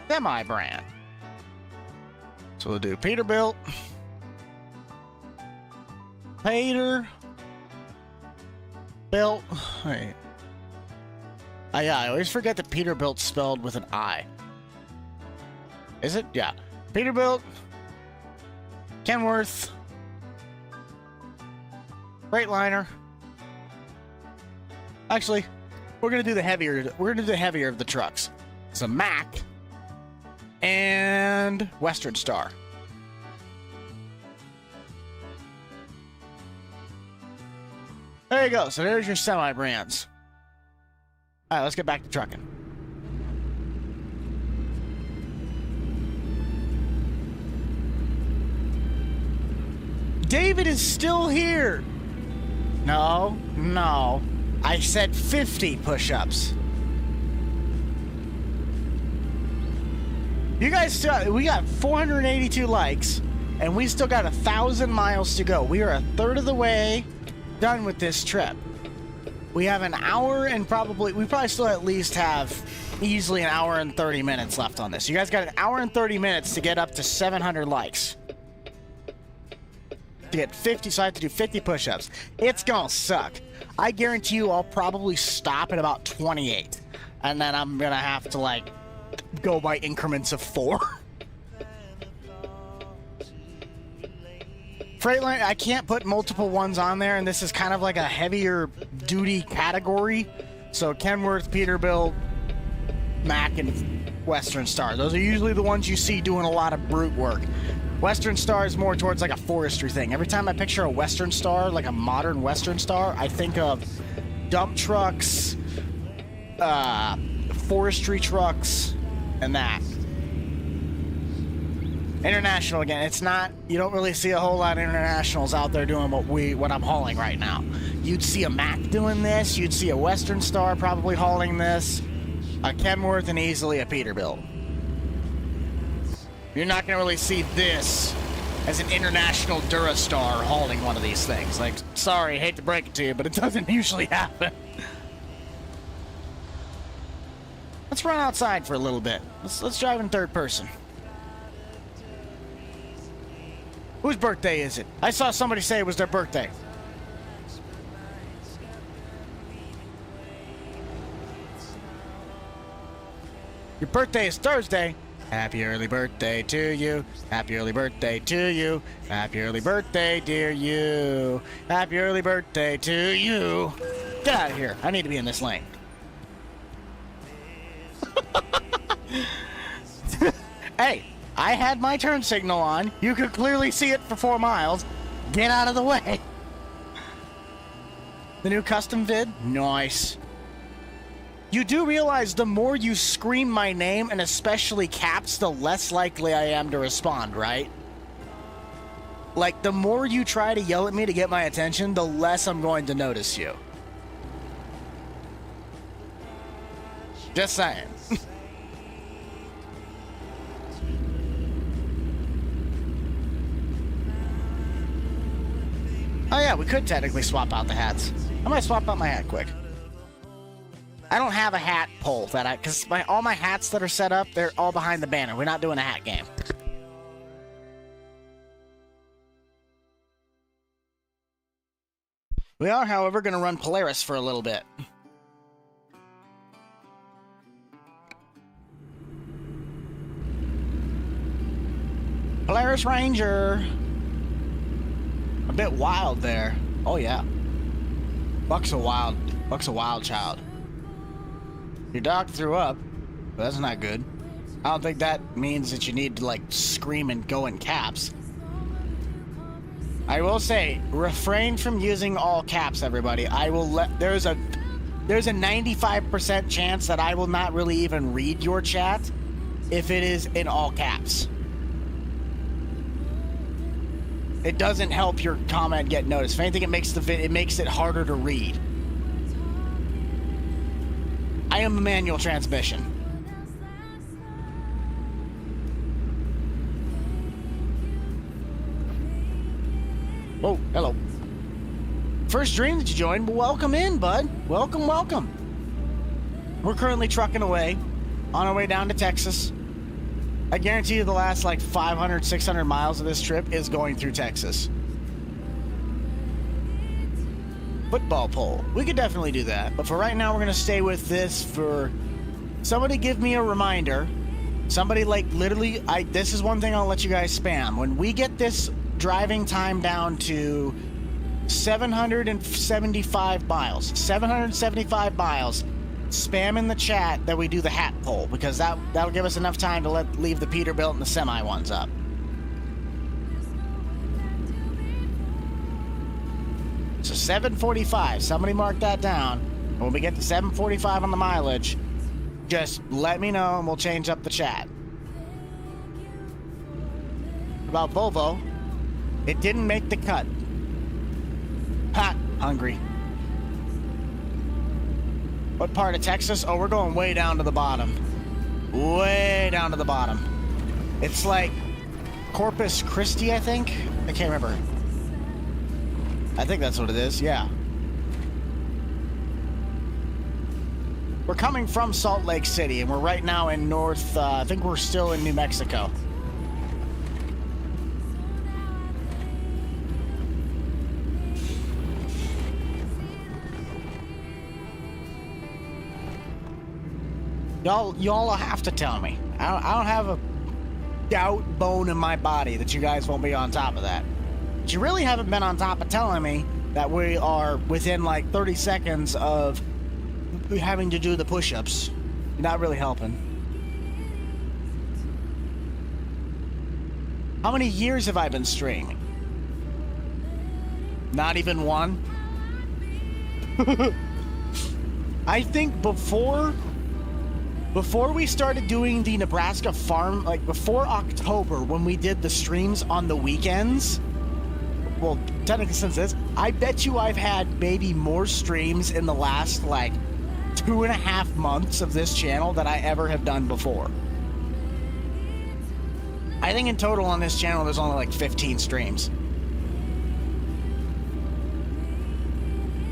semi-brand. So we'll do Peterbilt. Peterbilt. Wait. Yeah, I always forget that Peterbilt's spelled with an I. Is it? Yeah. Peterbilt. Kenworth. Freightliner. Actually, we're gonna do the heavier. We're gonna do the heavier of the trucks. It's a Mack and Western Star. There you go. So there's your semi brands. All right, let's get back to trucking. David is still here. No. I said 50 push-ups. You guys still, we got 482 likes, and we still got 1,000 miles to go. We are a third of the way done with this trip. We have an hour and we probably still at least have easily an hour and 30 minutes left on this. You guys got an hour and 30 minutes to get up to 700 likes. To get 50, so I have to do 50 push-ups. It's gonna suck. I guarantee you I'll probably stop at about 28. And then I'm gonna have to, like, go by increments of 4. Freightliner, I can't put multiple ones on there, and this is kind of like a heavier duty category. So Kenworth, Peterbilt, Mack, and Western Star. Those are usually the ones you see doing a lot of brute work. Western Star is more towards like a forestry thing. Every time I picture a Western Star, like a modern Western Star, I think of dump trucks, forestry trucks, and that. International, again, it's not, you don't really see a whole lot of internationals out there doing what I'm hauling right now. You'd see a Mack doing this, you'd see a Western Star probably hauling this, a Kenworth, and easily a Peterbilt. You're not going to really see this as an international Durastar hauling one of these things. Like, sorry, hate to break it to you, but it doesn't usually happen. Let's run outside for a little bit. Let's drive in third person. Whose birthday is it? I saw somebody say it was their birthday. Your birthday is Thursday. Happy early birthday to you. Happy early birthday to you. Happy early birthday, dear you. Happy early birthday to you. Get out of here. I need to be in this lane. Hey, I had my turn signal on. You could clearly see it for 4 miles. Get out of the way. The new custom vid? Nice. You do realize the more you scream my name, and especially caps, the less likely I am to respond, right? Like, the more you try to yell at me to get my attention, the less I'm going to notice you. Just saying. Oh yeah, we could technically swap out the hats. I might swap out my hat quick. I don't have a hat pole that because all my hats that are set up, they're all behind the banner. We're not doing a hat game. We are, however, going to run Polaris for a little bit. Polaris Ranger. A bit wild there. Oh yeah. Buck's a wild child. Your dog threw up, but that's not good. I don't think that means that you need to, like, scream and go in caps. I will say, refrain from using all caps, everybody. I will there's a 95% chance that I will not really even read your chat if it is in all caps. It doesn't help your comment get noticed. If anything, it makes it harder to read. I am a manual transmission. Oh, hello. First dream that you joined. Welcome in, bud. Welcome, welcome. We're currently trucking away on our way down to Texas. I guarantee you the last, like, 500, 600 miles of this trip is going through Texas. Football pole. We could definitely do that. But for right now, we're going to stay with this for... Somebody give me a reminder. Somebody, like, literally... This is one thing I'll let you guys spam. When we get this driving time down to 775 miles. 775 miles. Spam in the chat that we do the hat poll, because that'll give us enough time to leave the Peterbilt and the semi ones up. So 745. Somebody mark that down. And when we get to 745 on the mileage, just let me know and we'll change up the chat. About Volvo, it didn't make the cut. Hot, hungry. What part of Texas? Oh, we're going way down to the bottom. Way down to the bottom. It's like Corpus Christi, I think? I can't remember. I think that's what it is, yeah. We're coming from Salt Lake City, and we're right now in north, I think we're still in New Mexico. Y'all have to tell me. I don't have a doubt bone in my body that you guys won't be on top of that. But you really haven't been on top of telling me that we are within like 30 seconds of having to do the push-ups. You're not really helping. How many years have I been streaming? Not even one? I think before we started doing the Nebraska farm, like before October, when we did the streams on the weekends, well, technically since this, I bet you I've had maybe more streams in the last like 2.5 months of this channel than I ever have done before. I think in total on this channel there's only like 15 streams.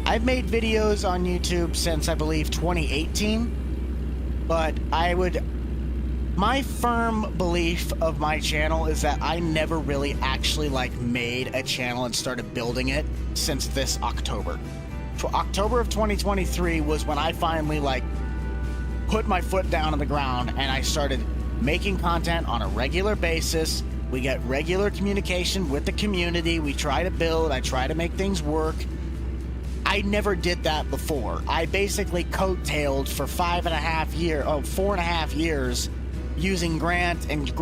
I've made videos on YouTube since I believe 2018. But my firm belief of my channel is that I never really actually like made a channel and started building it since this October. October of 2023 was when I finally like put my foot down on the ground and I started making content on a regular basis. We get regular communication with the community. We try to build, I try to make things work. I never did that before. I basically coattailed for 4.5 years using Grant and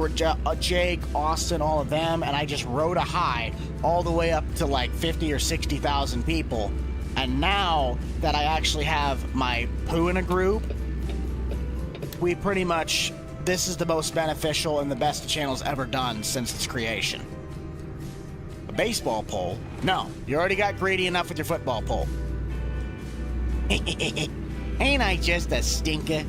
Jake, Austin, all of them, and I just rode a high all the way up to like 50 or 60,000 people. And now that I actually have my poo in a group, we pretty much, this is the most beneficial and the best the channel's ever done since its creation. A baseball pole? No, you already got greedy enough with your football pole. Ain't I just a stinker?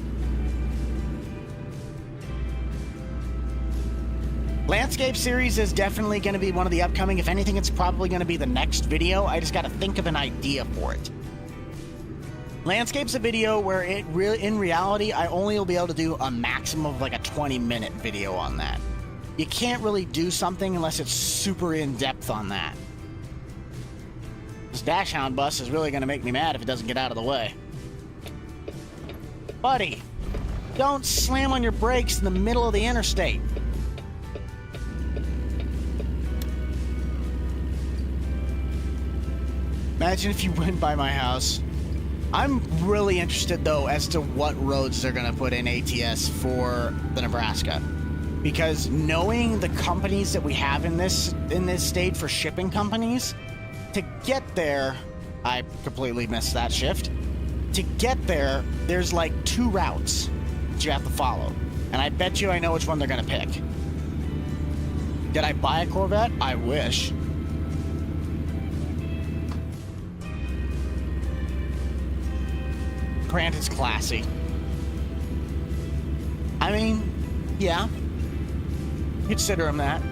Landscape series is definitely going to be one of the upcoming. If anything, it's probably going to be the next video. I just got to think of an idea for it. Landscape's a video where in reality, I only will be able to do a maximum of like a 20-minute video on that. You can't really do something unless it's super in-depth on that. This Dashhound bus is really going to make me mad if it doesn't get out of the way. Buddy, don't slam on your brakes in the middle of the interstate. Imagine if you went by my house. I'm really interested, though, as to what roads they're going to put in ATS for the Nebraska. Because knowing the companies that we have in this state for shipping companies, to get there, I completely missed that shift. To get there, there's like 2 routes that you have to follow. And I bet you I know which one they're going to pick. Did I buy a Corvette? I wish. Grant is classy. I mean, yeah. Consider him that.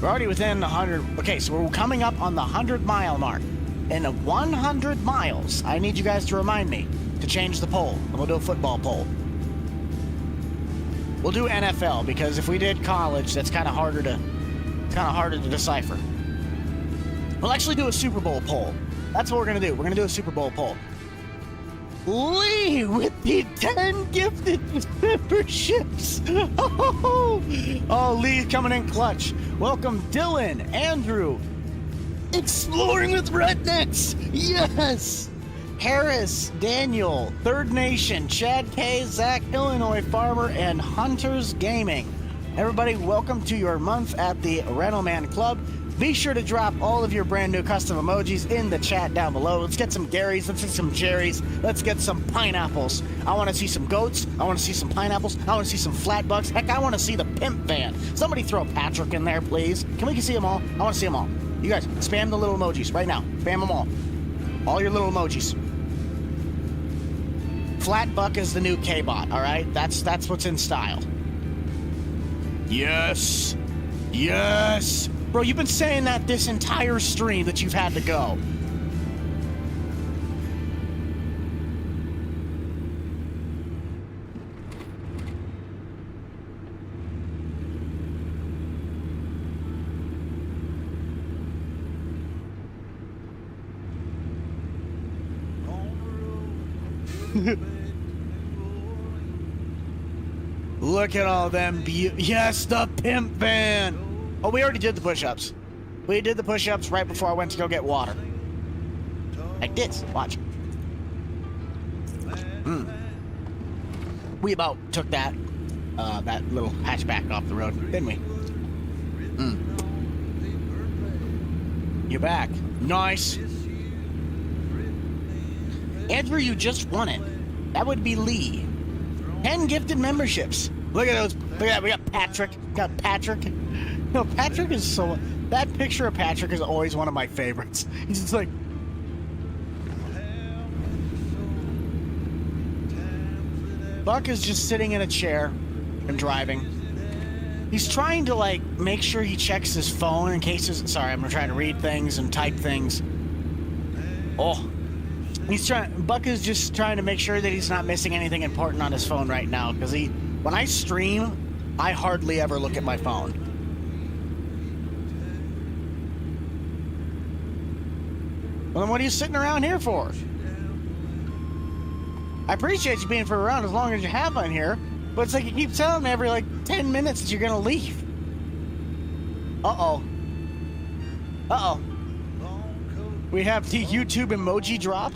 We're already within 100. Okay, so we're coming up on the 100-mile mark. In 100 miles, I need you guys to remind me to change the poll. And we'll do a football poll. We'll do NFL, because if we did college, that's kind of harder to decipher. We'll actually do a Super Bowl poll. That's what we're gonna do. We're gonna do a Super Bowl poll. Lee with the 10 gifted memberships. Oh, Lee's coming in clutch. Welcome, Dylan, Andrew, Exploring with rednecks! Yes! Harris, Daniel, Third Nation, Chad K, Zach, Illinois Farmer, and Hunters Gaming. Everybody, welcome to your month at the Rental Man Club. Be sure to drop all of your brand new custom emojis in the chat down below. Let's get some Garys, let's get some Jerrys, let's get some pineapples. I want to see some goats, I want to see some pineapples, I want to see some flat bucks. Heck, I want to see the pimp van. Somebody throw Patrick in there, please. Can we see them all? I want to see them all. You guys, spam the little emojis right now. Spam them all. All your little emojis. Flat buck is the new K-bot, all right? That's what's in style. Yes. Yes. Bro, you've been saying that this entire stream that you've had to go. Look at all them yes, the pimp van. Oh, we already did the push-ups. We did the push-ups right before I went to go get water. Like this. Watch. We about took that little hatchback off the road, didn't we? You're back. Nice. Andrew, you just won it. That would be Lee. 10 gifted memberships. Look at those. Look at that. We got Patrick. Got Patrick. No, Patrick is so... That picture of Patrick is always one of my favorites. He's just like... Buck is just sitting in a chair and driving. He's trying to, like, make sure he checks his phone in case there's... Sorry, I'm trying to read things and type things. Oh. Buck is just trying to make sure that he's not missing anything important on his phone right now, because when I stream, I hardly ever look at my phone. Well, then what are you sitting around here for? I appreciate you being around as long as you have on here, but it's like you keep telling me every, 10 minutes that you're gonna leave. Uh-oh. Uh-oh. We have the YouTube emoji drop.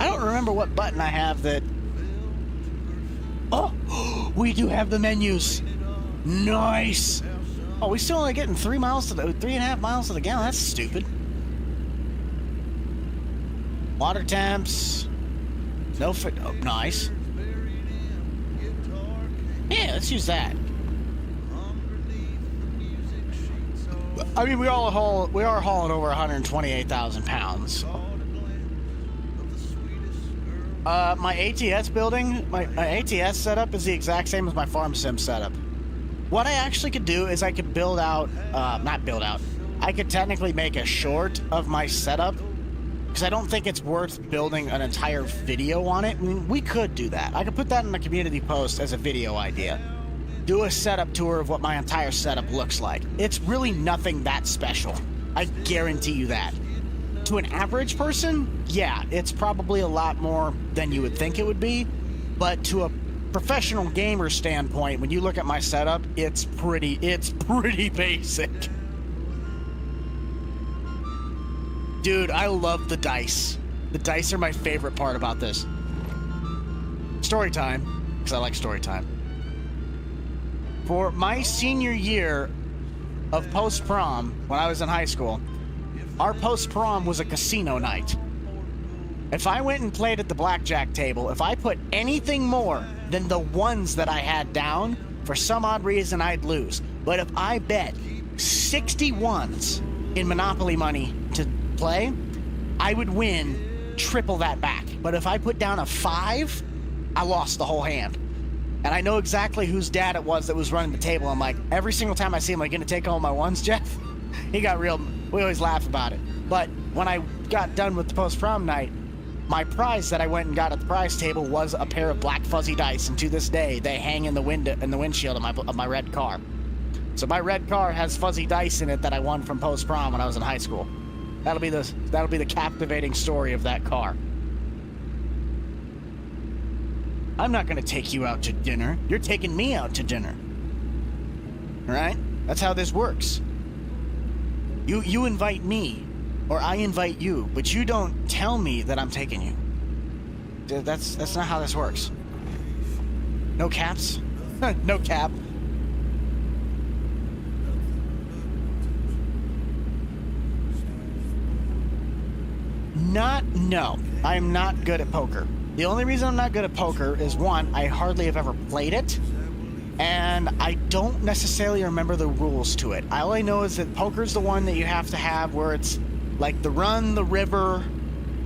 I don't remember what button I have that... Oh! We do have the menus! Nice! Oh, we still only getting 3.5 miles to the gallon. That's stupid. Water temps. No fit. Oh, nice. Yeah, let's use that. I mean, we are hauling over 128,000 pounds. My ATS building, my ATS setup is the exact same as my farm sim setup. What I actually could do is I could build out, I could technically make a short of my setup, because I don't think it's worth building an entire video on it. I mean, we could do that. I could put that in the community post as a video idea. Do a setup tour of what my entire setup looks like. It's really nothing that special. I guarantee you that. To an average person, yeah, it's probably a lot more than you would think it would be. But to a professional gamer standpoint, when you look at my setup, it's pretty basic. Dude, I love the dice. The dice are my favorite part about this. Story time, because I like story time. For my senior year of post-prom, when I was in high school, our post-prom was a casino night. If I went and played at the blackjack table, if I put anything more than the ones that I had down, for some odd reason I'd lose. But if I bet 60 ones in Monopoly money to play, I would win triple that back. But if I put down a 5, I lost the whole hand. And I know exactly whose dad it was that was running the table. I'm like, every single time I see him, like, gonna take all my ones, Jeff? He got real, we always laugh about it. But when I got done with the post-prom night, my prize that I went and got at the prize table was a pair of black fuzzy dice, and to this day, they hang in the windshield of my red car. So my red car has fuzzy dice in it that I won from post-prom when I was in high school. That'll be the captivating story of that car. I'm not gonna take you out to dinner. You're taking me out to dinner. All right? That's how this works. You invite me, or I invite you, but you don't tell me that I'm taking you. That's not how this works. No caps? No cap. No. I am not good at poker. The only reason I'm not good at poker is, one, I hardly have ever played it, and I don't necessarily remember the rules to it. All I know is that poker's the one that you have to have where it's like the run, the river.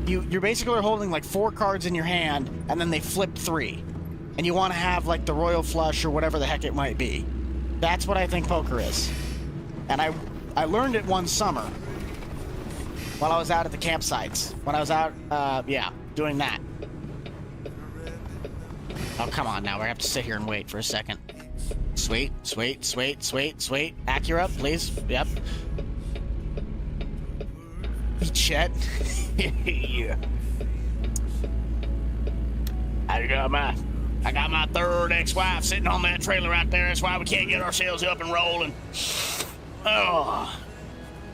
You're basically holding like 4 cards in your hand, and then they flip 3. And you want to have like the royal flush or whatever the heck it might be. That's what I think poker is. And I learned it one summer while I was out at the campsites. When I was out, doing that. Oh, come on now. We have to sit here and wait for a second. Sweet. Acura, please. Yep. Chet. Yeah. I got my third ex-wife sitting on that trailer right there. That's why we can't get ourselves up and rolling. Oh,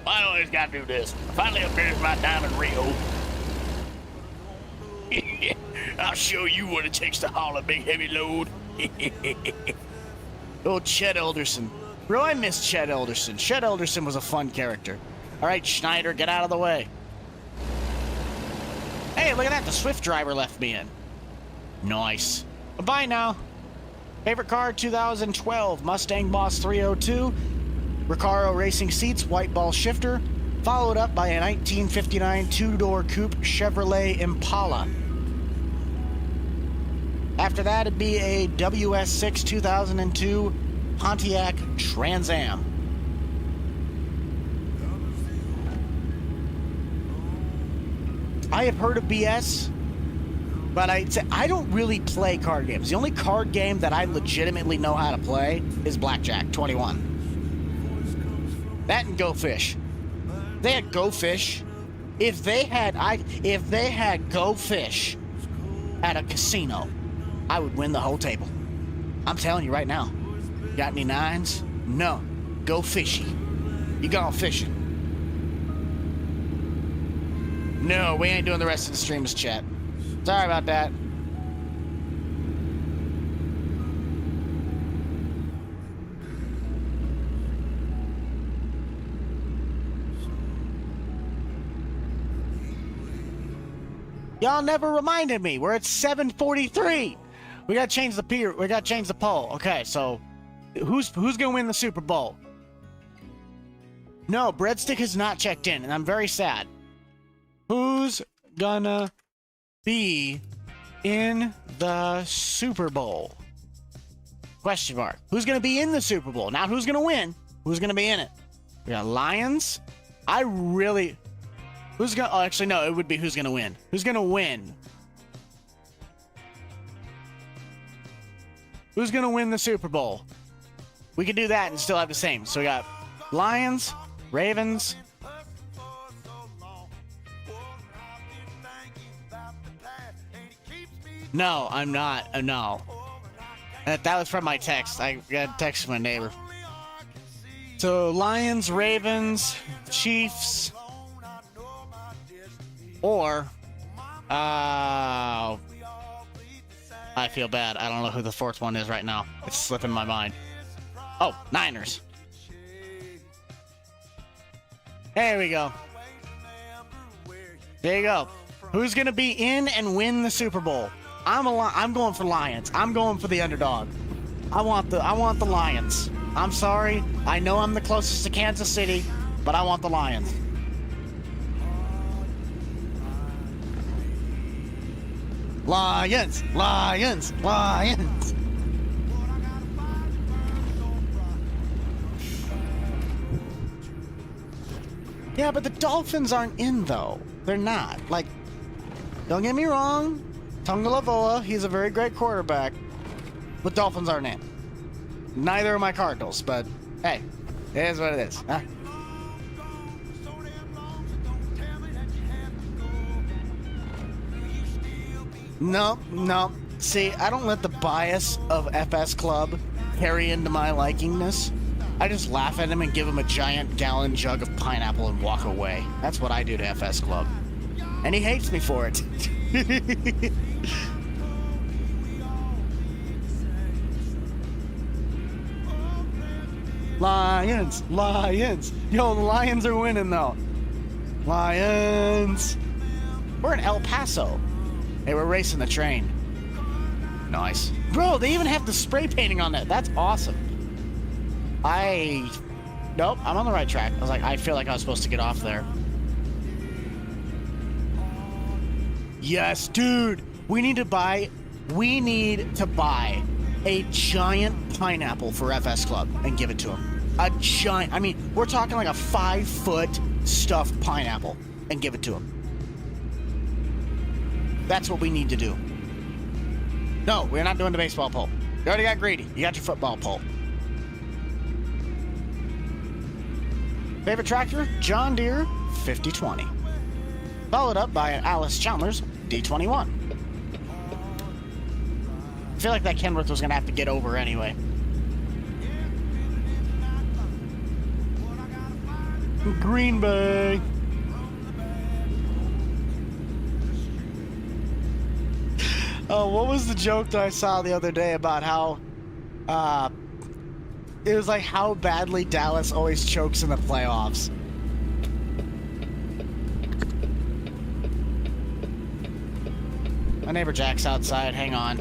I always got to do this. Finally, up here's my diamond Rio. I'll show you what it takes to haul a big heavy load. Old Chet Elderson. Bro, I miss Chet Elderson. Chet Elderson was a fun character. All right, Schneider, get out of the way. Hey, look at that. The Swift driver left me in. Nice. Bye now. Favorite car, 2012 Mustang Boss 302. Recaro racing seats, white ball shifter. Followed up by a 1959 two-door coupe Chevrolet Impala. After that, it'd be a WS6 2002 Pontiac Trans Am. I have heard of BS, but I don't really play card games. The only card game that I legitimately know how to play is Blackjack 21. That and Go Fish. They had Go Fish. If they had Go Fish at a casino, I would win the whole table. I'm telling you right now. Got any 9s? No. Go fishy. You gone fishing. No, we ain't doing the rest of the streamers chat. Sorry about that. Y'all never reminded me. We're at 7:43. We gotta change the poll. Okay, so who's gonna win the Super Bowl? No, Breadstick has not checked in, and I'm very sad. Who's gonna be in the Super Bowl? Question mark. Who's gonna be in the Super Bowl? Not who's gonna win. Who's gonna be in it? We got Lions. Who's gonna? Oh, actually, no. It would be who's gonna win. Who's gonna win? Who's gonna win the Super Bowl? We could do that and still have the same. So we got Lions, Ravens. No, I'm not. No. That was from my text. I got a text from my neighbor. So Lions, Ravens, Chiefs, or I feel bad. I don't know who the fourth one is right now. It's slipping my mind. Oh, Niners. There we go. There you go. Who's gonna be in and win the Super Bowl? I'm going for Lions. I'm going for the underdog. I want the Lions. I'm sorry. I know I'm the closest to Kansas City, but I want the Lions. Lions, Lions, Lions. Yeah, but the Dolphins aren't in, though. They're not. Like, don't get me wrong. Tagovailoa, he's a very great quarterback. But Dolphins aren't in. Neither are my Cardinals, but hey, it is what it is. Huh? No. See, I don't let the bias of FS Club carry into my likingness. I just laugh at him and give him a giant gallon jug of pineapple and walk away. That's what I do to FS Club. And he hates me for it. Lions! Lions! Yo, the Lions are winning, though. Lions! We're in El Paso. Hey, we're racing the train. Nice. Bro, they even have the spray painting on that. That's awesome. Nope, I'm on the right track. I was like, I feel like I was supposed to get off there. Yes, dude. We need to buy a giant pineapple for FS Club and give it to him. A giant, I mean, we're talking like a 5-foot stuffed pineapple and give it to him. That's what we need to do. No, we're not doing the baseball pole. You already got greedy. You got your football pole. Favorite tractor? John Deere 5020. Followed up by an Alice Chalmers D21. I feel like that Kenworth was going to have to get over anyway. Green Bay. Oh, what was the joke that I saw the other day about how it was like how badly Dallas always chokes in the playoffs. My neighbor Jack's outside. Hang on.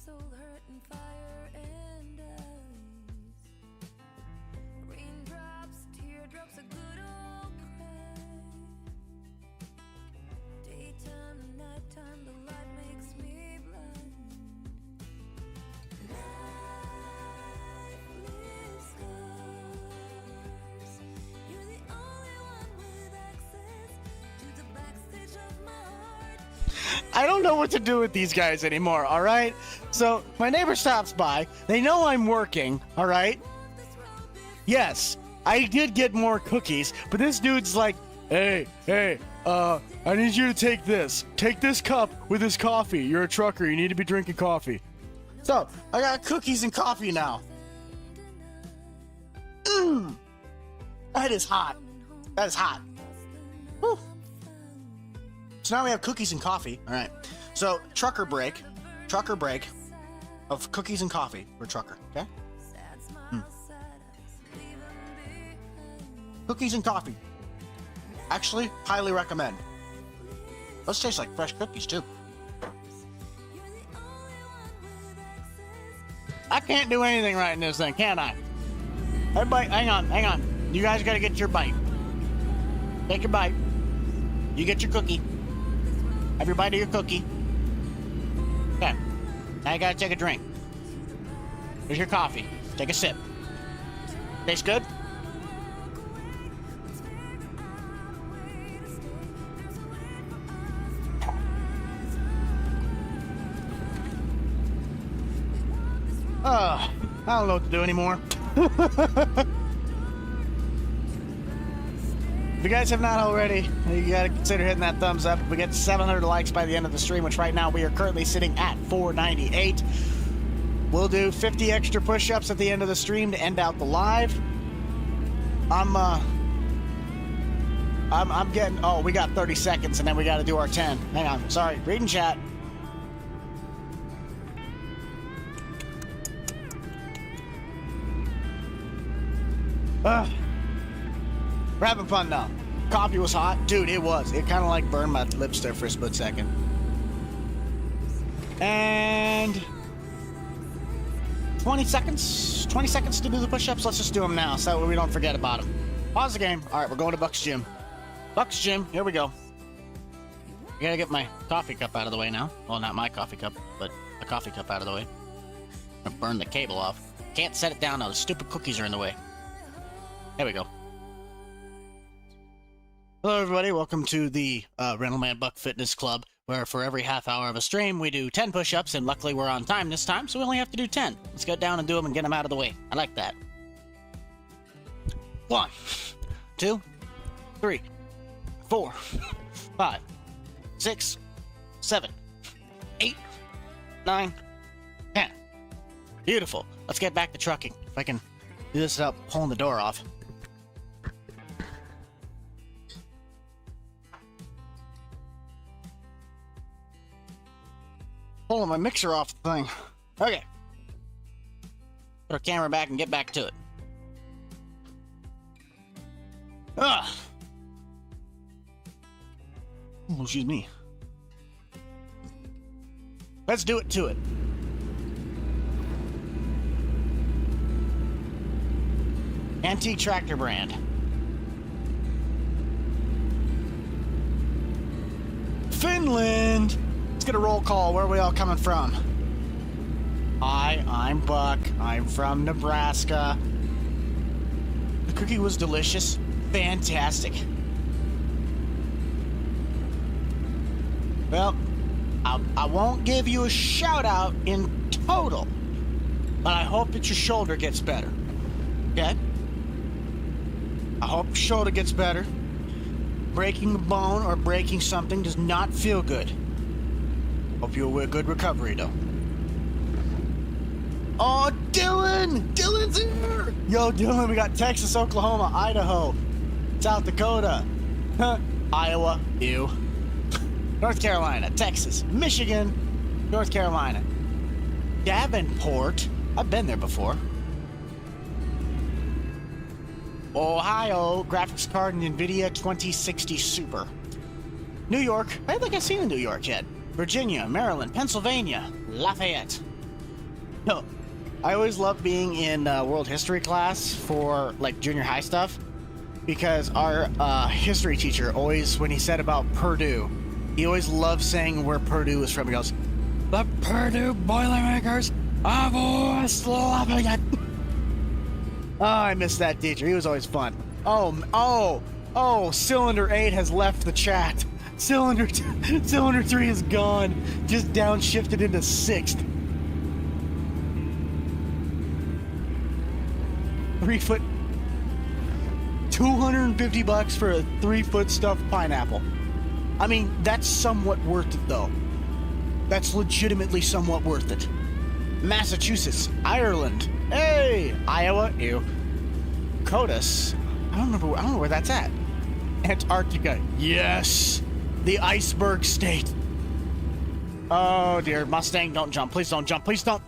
Soul, hurt, and fire, and ice. Raindrops, teardrops, a good old cry. Daytime and nighttime, the light makes me blind. Life leaves scars. You're the only one with access to the backstage of my heart. I don't know what to do with these guys anymore, all right? So, my neighbor stops by. They know I'm working, all right? Yes, I did get more cookies, but this dude's like, hey, I need you to take this. Take this cup with this coffee. You're a trucker. You need to be drinking coffee. So, I got cookies and coffee now. That is hot. That is hot. Whew. So now we have cookies and coffee. All right. So, trucker break of cookies and coffee for trucker, okay? Cookies and coffee. Actually, highly recommend. Those taste like fresh cookies, too. I can't do anything right in this thing, can I? Everybody, hang on. You guys gotta get your bite. Take your bite. You get your cookie. Have your bite of your cookie. Okay. Now you gotta take a drink. Here's your coffee. Take a sip. Tastes good? I don't know what to do anymore. If you guys have not already, you gotta consider hitting that thumbs up. If we get to 700 likes by the end of the stream, which right now we are currently sitting at 498, we'll do 50 extra push-ups at the end of the stream to end out the live. I'm getting, oh, we got 30 seconds and then we gotta do our 10. Hang on, sorry, reading chat. We're having fun now. Coffee was hot. Dude, it was. It kind of like burned my lips there for a split second. And 20 seconds. 20 seconds to do the push-ups. Let's just do them now so that way we don't forget about them. Pause the game. All right, we're going to Buck's Gym. Buck's Gym. Here we go. I gotta get my coffee cup out of the way now. Well, not my coffee cup, but a coffee cup out of the way. I'm gonna burn the cable off. Can't set it down now. The stupid cookies are in the way. There we go. Hello, everybody. Welcome to the Rental Man Buck Fitness Club. where for every half hour of a stream, we do 10 push-ups, and luckily we're on time this time, so we only have to do 10. Let's get down and do them and get them out of the way. I like that. 1, 2, 3, 4, 5, 6, 7, 8, 9, 10. Beautiful. Let's get back to trucking. If I can do this without pulling the door off. Pulling my mixer off the thing. Okay. Put our camera back and get back to it. Ah! Oh, excuse me. Let's do it to it. Antique tractor brand. Finland! Let's get a roll call. Where are we all coming from? Hi, I'm Buck. I'm from Nebraska. The cookie was delicious. Fantastic. Well, I won't give you a shout out in total, but I hope that your shoulder gets better. Okay? I hope your shoulder gets better. Breaking a bone or breaking something does not feel good. Hope you have a good recovery, though. Oh, Dylan! Dylan's here! Yo, Dylan, we got Texas, Oklahoma, Idaho, South Dakota, Iowa, ew. North Carolina, Texas, Michigan, North Carolina, Davenport, I've been there before. Ohio, graphics card and NVIDIA 2060 Super. New York, I don't think I've seen New York yet. Virginia, Maryland, Pennsylvania, Lafayette. No, I always love being in world history class for like junior high stuff because our history teacher always, when he said about Purdue, he always loved saying where Purdue is from. He goes, "The Purdue Boilermakers of West Lafayette." Oh, I miss that teacher. He was always fun. Oh, Cylinder 8 has left the chat. Cylinder 3 is gone. Just downshifted into 6th. 3 foot. $250 for a 3-foot stuffed pineapple. I mean, that's somewhat worth it, though. That's legitimately somewhat worth it. Massachusetts, Ireland, hey, Iowa, ew. Codas, I don't know where that's at. Antarctica, yes, the iceberg state. Oh dear, Mustang, don't jump, please don't jump, please don't.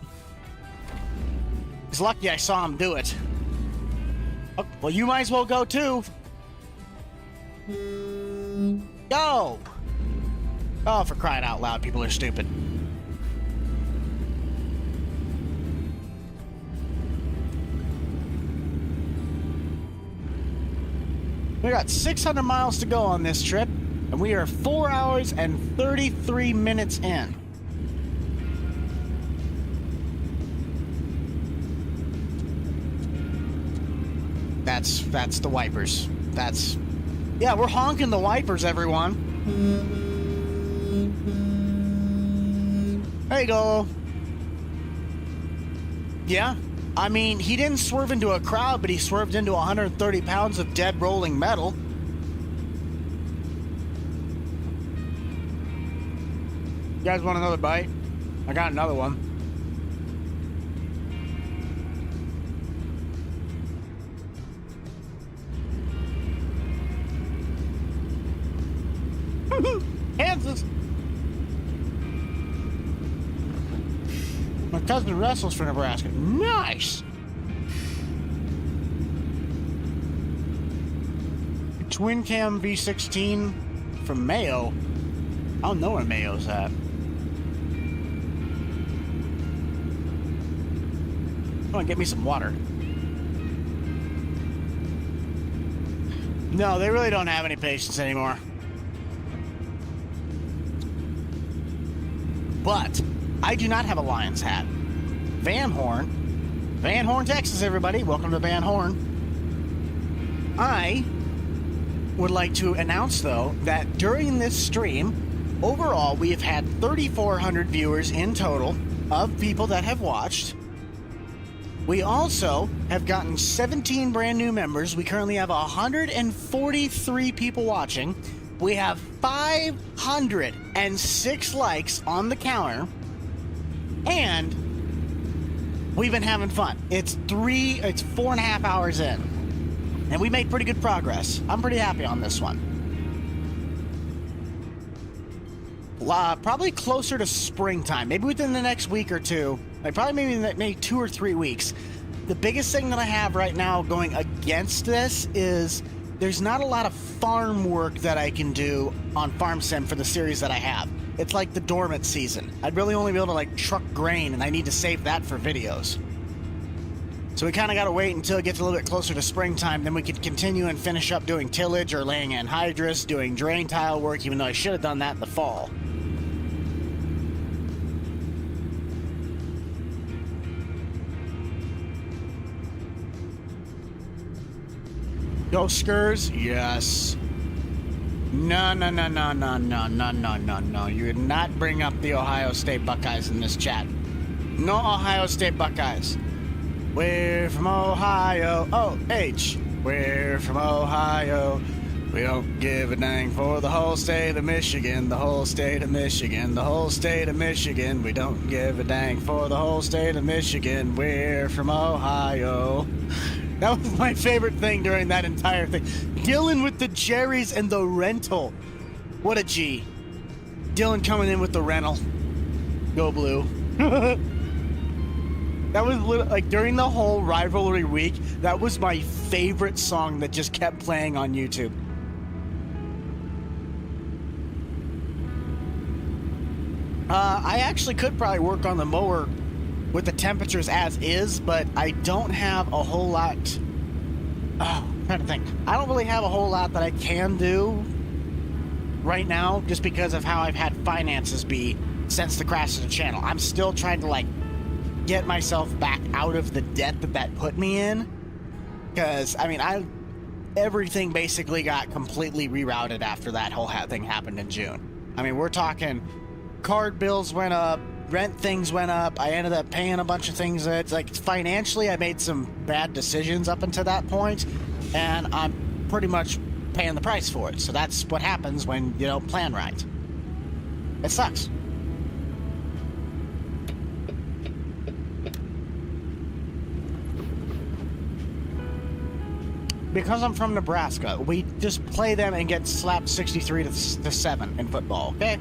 He's lucky I saw him do it. Oh, well, you might as well go too. Go! Oh, for crying out loud, people are stupid. We got 600 miles to go on this trip, and we are 4 hours and 33 minutes in. That's the wipers. Yeah, we're honking the wipers, everyone. There you go. Yeah. I mean, he didn't swerve into a crowd, but he swerved into 130 pounds of dead rolling metal. You guys want another bite? I got another one. Kansas! My cousin wrestles for Nebraska. Nice! Twin cam V16 from Mayo. I don't know where Mayo's at. Come on, get me some water. No, they really don't have any patience anymore. But I do not have a Lions hat. Van Horn, Texas, everybody. Welcome to Van Horn. I would like to announce, though, that during this stream, Overall, we have had 3,400 viewers in total of people that have watched. We also have gotten 17 brand new members. We currently have 143 people watching. We have 506 likes on the counter. And we've been having fun. It's 4.5 hours in. And we made pretty good progress. I'm pretty happy on this one. Probably closer to springtime, maybe within the next week or two, like probably maybe 2 or 3 weeks. The biggest thing that I have right now going against this is there's not a lot of farm work that I can do on Farm Sim for the series that I have. It's like the dormant season. I'd really only be able to like truck grain, and I need to save that for videos. So we kind of got to wait until it gets a little bit closer to springtime, then we could continue and finish up doing tillage or laying anhydrous, doing drain tile work, even though I should have done that in the fall. Go Skurs? Yes. No. You would not bring up the Ohio State Buckeyes in this chat. No Ohio State Buckeyes. We're from Ohio. O-H. We're from Ohio. We don't give a dang for the whole state of Michigan. The whole state of Michigan. The whole state of Michigan. We don't give a dang for the whole state of Michigan. We're from Ohio. That was my favorite thing during that entire thing. Dylan with the Jerry's and the rental. What a G. Dylan coming in with the rental. Go Blue. That was like during the whole rivalry week, that was my favorite song that just kept playing on YouTube. I actually could probably work on the mower with the temperatures as is, but I don't have a whole lot. I'm trying to think. I don't really have a whole lot that I can do right now, just because of how I've had finances be since the crash of the channel. I'm still trying to like get myself back out of the debt that put me in, because I mean, everything basically got completely rerouted after that whole thing happened in June. I mean, we're talking card bills went up, rent things went up. I ended up paying a bunch of things. It's like financially, I made some bad decisions up until that point, and I'm pretty much paying the price for it. So that's what happens when you don't plan right. It sucks. Because I'm from Nebraska, we just play them and get slapped 63-7 in football, okay?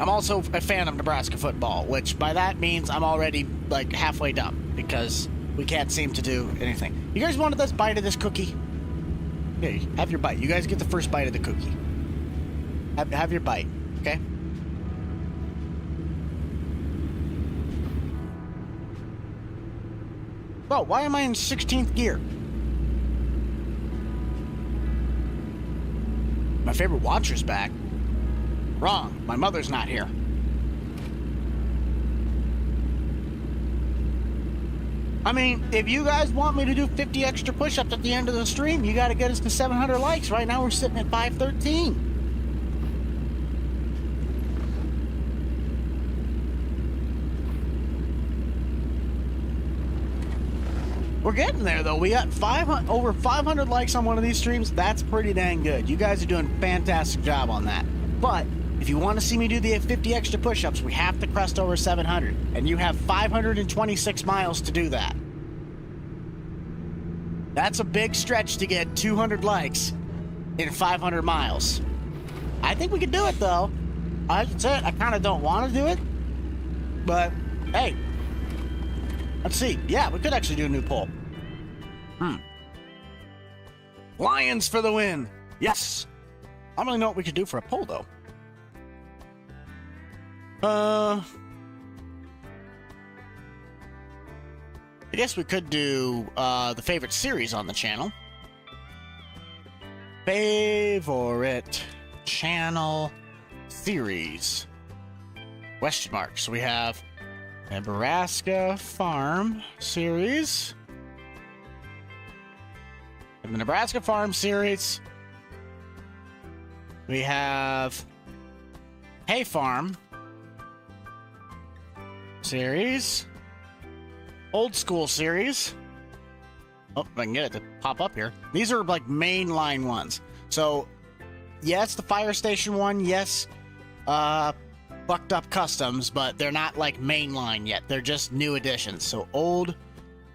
I'm also a fan of Nebraska football, which by that means I'm already like halfway done because we can't seem to do anything. You guys wanted this bite of this cookie? Here, have your bite. You guys get the first bite of the cookie. Have your bite, okay? Oh, why am I in 16th gear? My favorite watcher's back. Wrong. My mother's not here. I mean, if you guys want me to do 50 extra push-ups at the end of the stream, you got to get us to 700 likes. Right now, we're sitting at 513. We're getting there, though. We got over 500 likes on one of these streams. That's pretty dang good. You guys are doing a fantastic job on that. But if you want to see me do the 50 extra push-ups, we have to crest over 700. And you have 526 miles to do that. That's a big stretch to get 200 likes in 500 miles. I think we can do it, though. That's it. I kind of don't want to do it. But, hey. Let's see. Yeah, we could actually do a new poll. Lions for the win. Yes. I don't really know what we could do for a poll, though. I guess we could do the favorite series on the channel. Favorite channel series. Question mark. So we have Nebraska Farm series. In the Nebraska Farm series, we have Hay Farm series. Old School series. Oh, if I can get it to pop up here. These are like mainline ones. So, yes, the Fire Station one. Yes, Bucked Up Customs, but they're not like mainline yet. They're just new editions. So, Old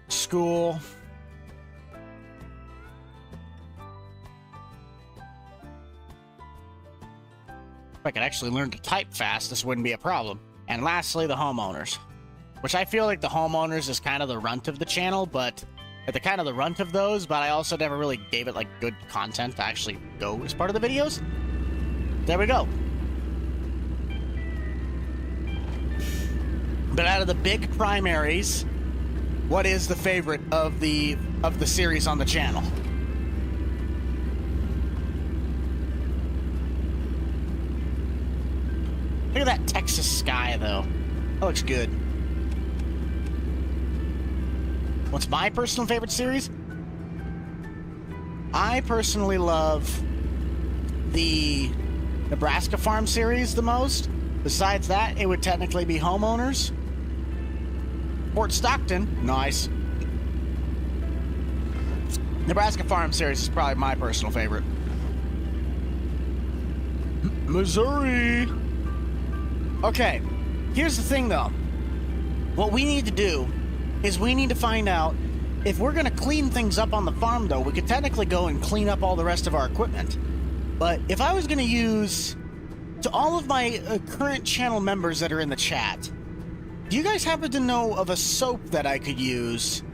School. If I could actually learn to type fast, this wouldn't be a problem. And lastly, the Homeowners, which I feel like the Homeowners is kind of the runt of the channel, but they're kind of the runt of those, but I also never really gave it like good content to actually go as part of the videos. There we go. But out of the big primaries, what is the favorite of the series on the channel? Look at that Texas sky, though. That looks good. What's my personal favorite series? I personally love the Nebraska Farm series the most. Besides that, it would technically be Homeowners. Fort Stockton, nice. Nebraska Farm series is probably my personal favorite. Missouri. Okay, here's the thing though. What we need to do is we need to find out if we're going to clean things up on the farm though. We could technically go and clean up all the rest of our equipment. But if I was going to use, to all of my current channel members that are in the chat, do you guys happen to know of a soap that I could use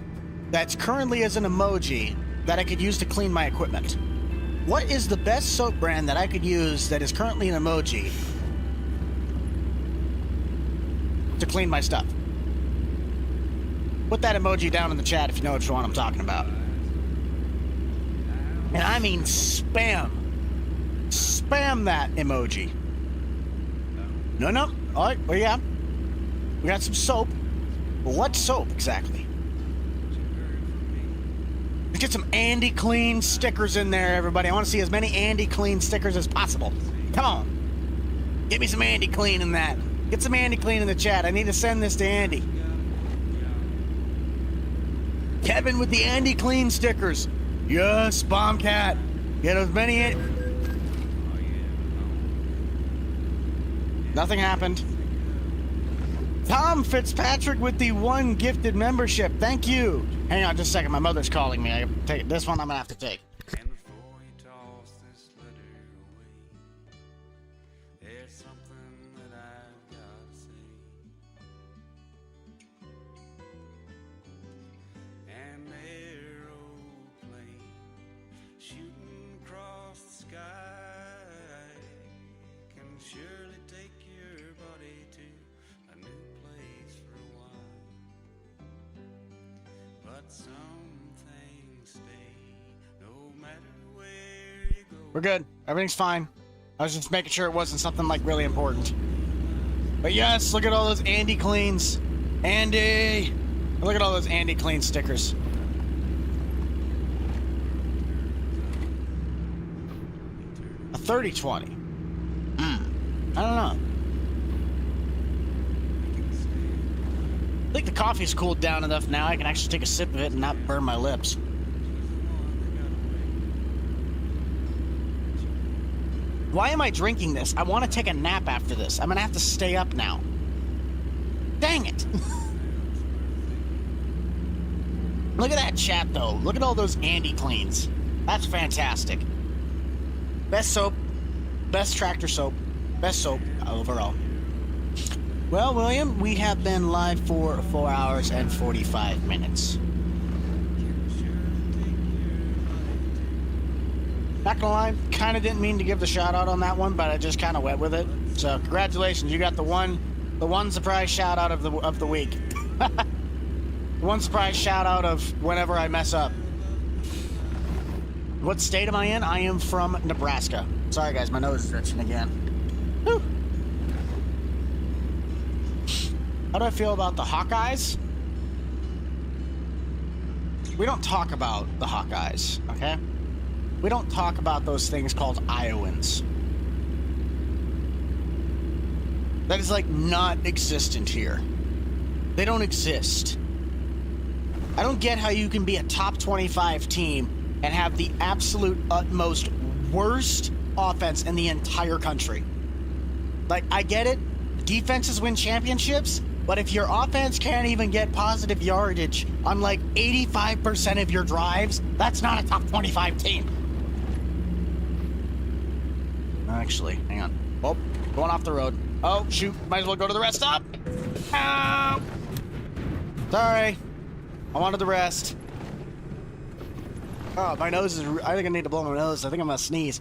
that's currently as an emoji that I could use to clean my equipment? What is the best soap brand that I could use that is currently an emoji to clean my stuff? Put that emoji down in the chat if you know which one I'm talking about. And I mean spam. Spam that emoji. No. All right, well, yeah. We got some soap. But what soap exactly? Let's get some Andy Clean stickers in there, everybody. I want to see as many Andy Clean stickers as possible. Come on. Get me some Andy Clean in that. Get some Andy Clean in the chat. I need to send this to Andy. Kevin with the Andy Clean stickers. Yes, Bombcat. Get as many. Nothing happened. Tom Fitzpatrick with the 1 gifted membership. Thank you. Hang on just a second. My mother's calling me. I have to take this one. I'm going to have to take. And before you toss this letter away, there's something that I've got to say. An aeroplane shooting across the sky can surely take your body to a new place for a while. But some things stay, no matter where you go. We're good. Everything's fine. I was just making sure it wasn't something like really important. But yes, look at all those Andy Cleans. Andy! Look at all those Andy Clean stickers. A 30-20. I don't know. I think the coffee's cooled down enough now I can actually take a sip of it and not burn my lips. Why am I drinking this? I want to take a nap after this. I'm going to have to stay up now. Dang it. Look at that chat, though. Look at all those Andy Cleans. That's fantastic. Best soap. Best tractor soap. Best soap overall. Well, William, we have been live for 4 hours and 45 minutes. Not gonna lie, kind of didn't mean to give the shout out on that one, but I just kind of went with it. So congratulations, you got the one surprise shout out of the week. The one surprise shout out of whenever I mess up. What state am I in? I am from Nebraska. Sorry guys, my nose is itching again. Whew. How do I feel about the Hawkeyes? We don't talk about the Hawkeyes, okay? We don't talk about those things called Iowans. That is like not existent here. They don't exist. I don't get how you can be a top 25 team and have the absolute utmost worst offense in the entire country. Like, I get it. Defenses win championships, but if your offense can't even get positive yardage on like 85% of your drives, that's not a top 25 team. Actually, hang on. Oh, going off the road. Oh, shoot. Might as well go to the rest stop. Ow. Sorry. I wanted the rest. Oh, my nose is... I think I need to blow my nose. I think I'm gonna sneeze.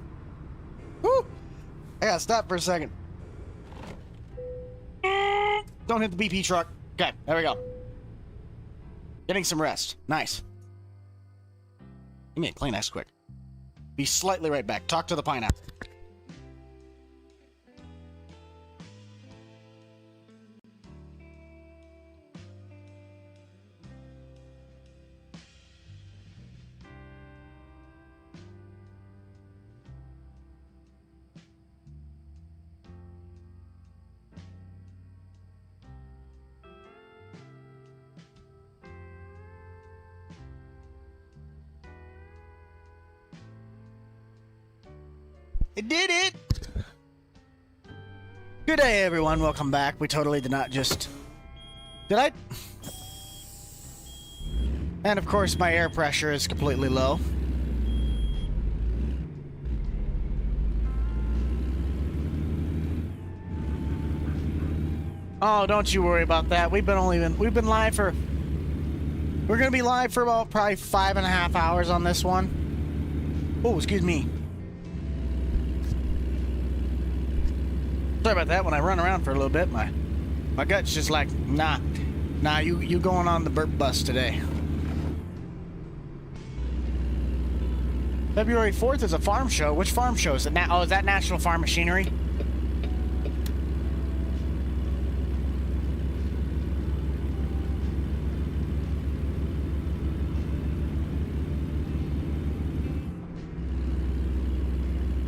Woo! I gotta stop for a second. Don't hit the BP truck. Okay, there we go. Getting some rest. Nice. Give me a Kleenex quick. Be slightly right back. Talk to the pineapple. It did it! Good day, everyone. Welcome back. We totally did not just... Did I? And of course, my air pressure is completely low. Oh, don't you worry about that. We've been live for... We're gonna be live for about probably 5.5 hours on this one. Oh, excuse me. Sorry about that. When I run around for a little bit, my gut's just like, nah, you going on the burp bus today. February 4th is a farm show. Which farm show is it? Oh, is that National Farm Machinery?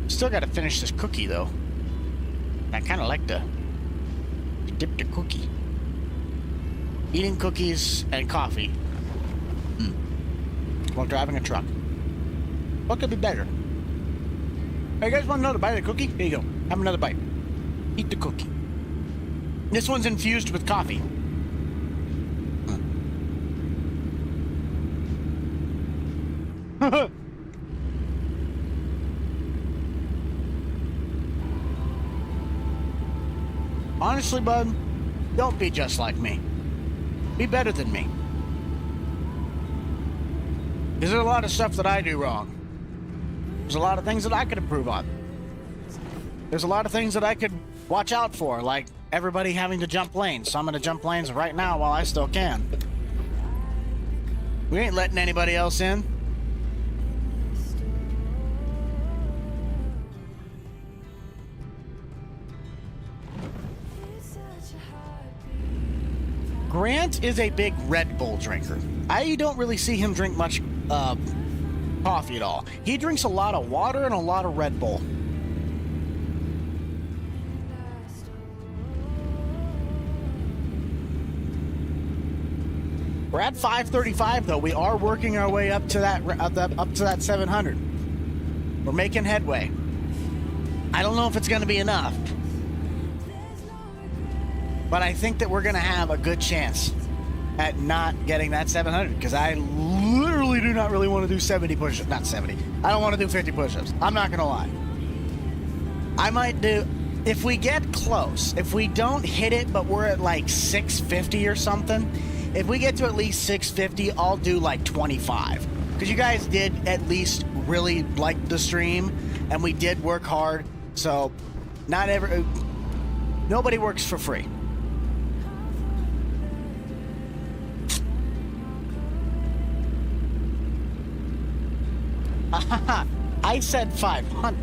Still got to finish this cookie though. I kind of like to dip the cookie. Eating cookies and coffee while driving a truck. What could be better? Hey, you guys want another bite of the cookie? Here you go. Have another bite. Eat the cookie. This one's infused with coffee. Honestly, bud, don't be just like me. Be better than me. Because there's a lot of stuff that I do wrong. There's a lot of things that I could improve on. There's a lot of things that I could watch out for, like everybody having to jump lanes. So I'm going to jump lanes right now while I still can. We ain't letting anybody else in. Grant is a big Red Bull drinker. I don't really see him drink much coffee at all. He drinks a lot of water and a lot of Red Bull. We're at 535 though. We are working our way up to that 700. We're making headway. I don't know if it's going to be enough. But I think that we're going to have a good chance at not getting that 700 because I literally do not really want to do 70 push-ups. Not 70. I don't want to do 50 push-ups. I'm not going to lie. I might do... If we get close, if we don't hit it, but we're at like 650 or something, if we get to at least 650, I'll do like 25. Because you guys did at least really like the stream, and we did work hard. So, nobody works for free. I said 500.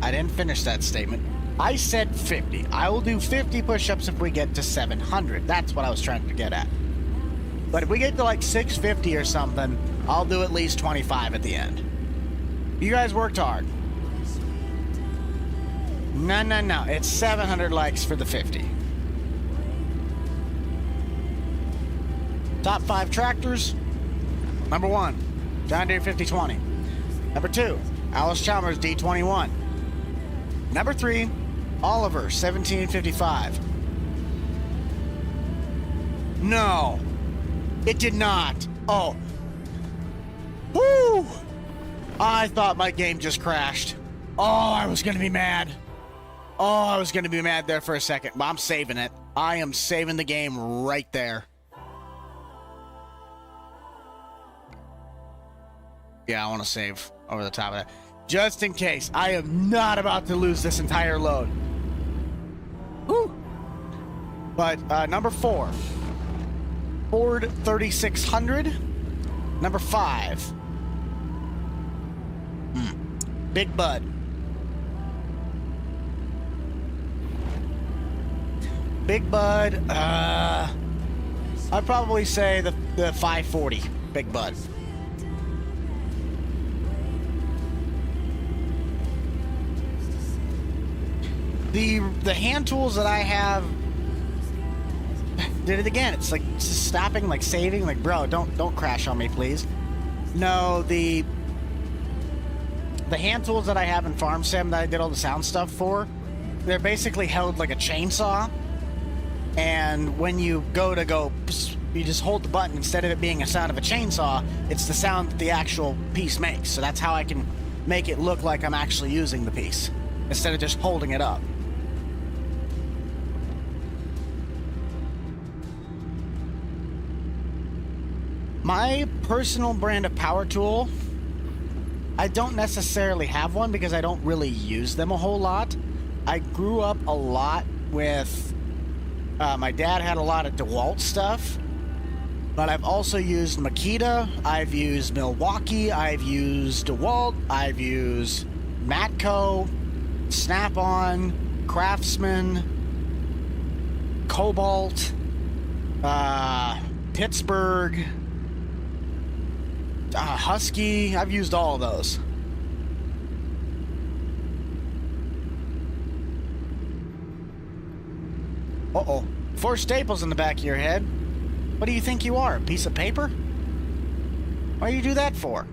I didn't finish that statement. I said 50. I will do 50 push-ups if we get to 700. That's what I was trying to get at. But if we get to like 650 or something, I'll do at least 25 at the end. You guys worked hard. No. It's 700 likes for the 50. Top 5 tractors. Number 1, John Deere 5020. Number 2, Alice Chalmers D21. Number 3, Oliver 1755. No, it did not. Oh. Woo! I thought my game just crashed. Oh, I was gonna be mad. Oh, I was gonna be mad there for a second, but I'm saving it. I am saving the game right there. Yeah, I want to save over the top of that. Just in case. I am not about to lose this entire load. Woo! But number 4, Ford 3600. Number 5, Big Bud. Big Bud, I'd probably say the 540 Big Bud. The hand tools that I have did it again. It's like just stopping, like saving, like bro, don't crash on me, please. No, the hand tools that I have in Farm Sim that I did all the sound stuff for, they're basically held like a chainsaw. And when you go, you just hold the button. Instead of it being a sound of a chainsaw, it's the sound that the actual piece makes. So that's how I can make it look like I'm actually using the piece instead of just holding it up. My personal brand of power tool, I don't necessarily have one because I don't really use them a whole lot. I grew up a lot with, my dad had a lot of DeWalt stuff, but I've also used Makita, I've used Milwaukee, I've used DeWalt, I've used Matco, Snap-on, Craftsman, Cobalt, Pittsburgh, Husky. I've used all of those. Uh-oh. 4 staples in the back of your head. What do you think you are, a piece of paper? Why do you do that for?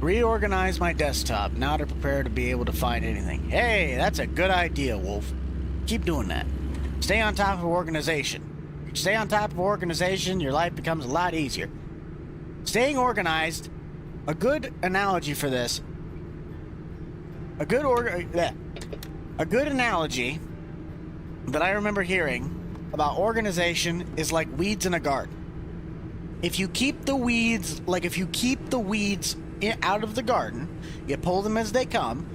Reorganize my desktop. Now to prepare to be able to find anything. Hey, that's a good idea, Wolf. Keep doing that. Stay on top of organization. Stay on top of organization, your life becomes a lot easier. Staying organized, a good analogy for this, a good analogy that I remember hearing about organization is like weeds in a garden. If you keep the weeds, out of the garden, you pull them as they come,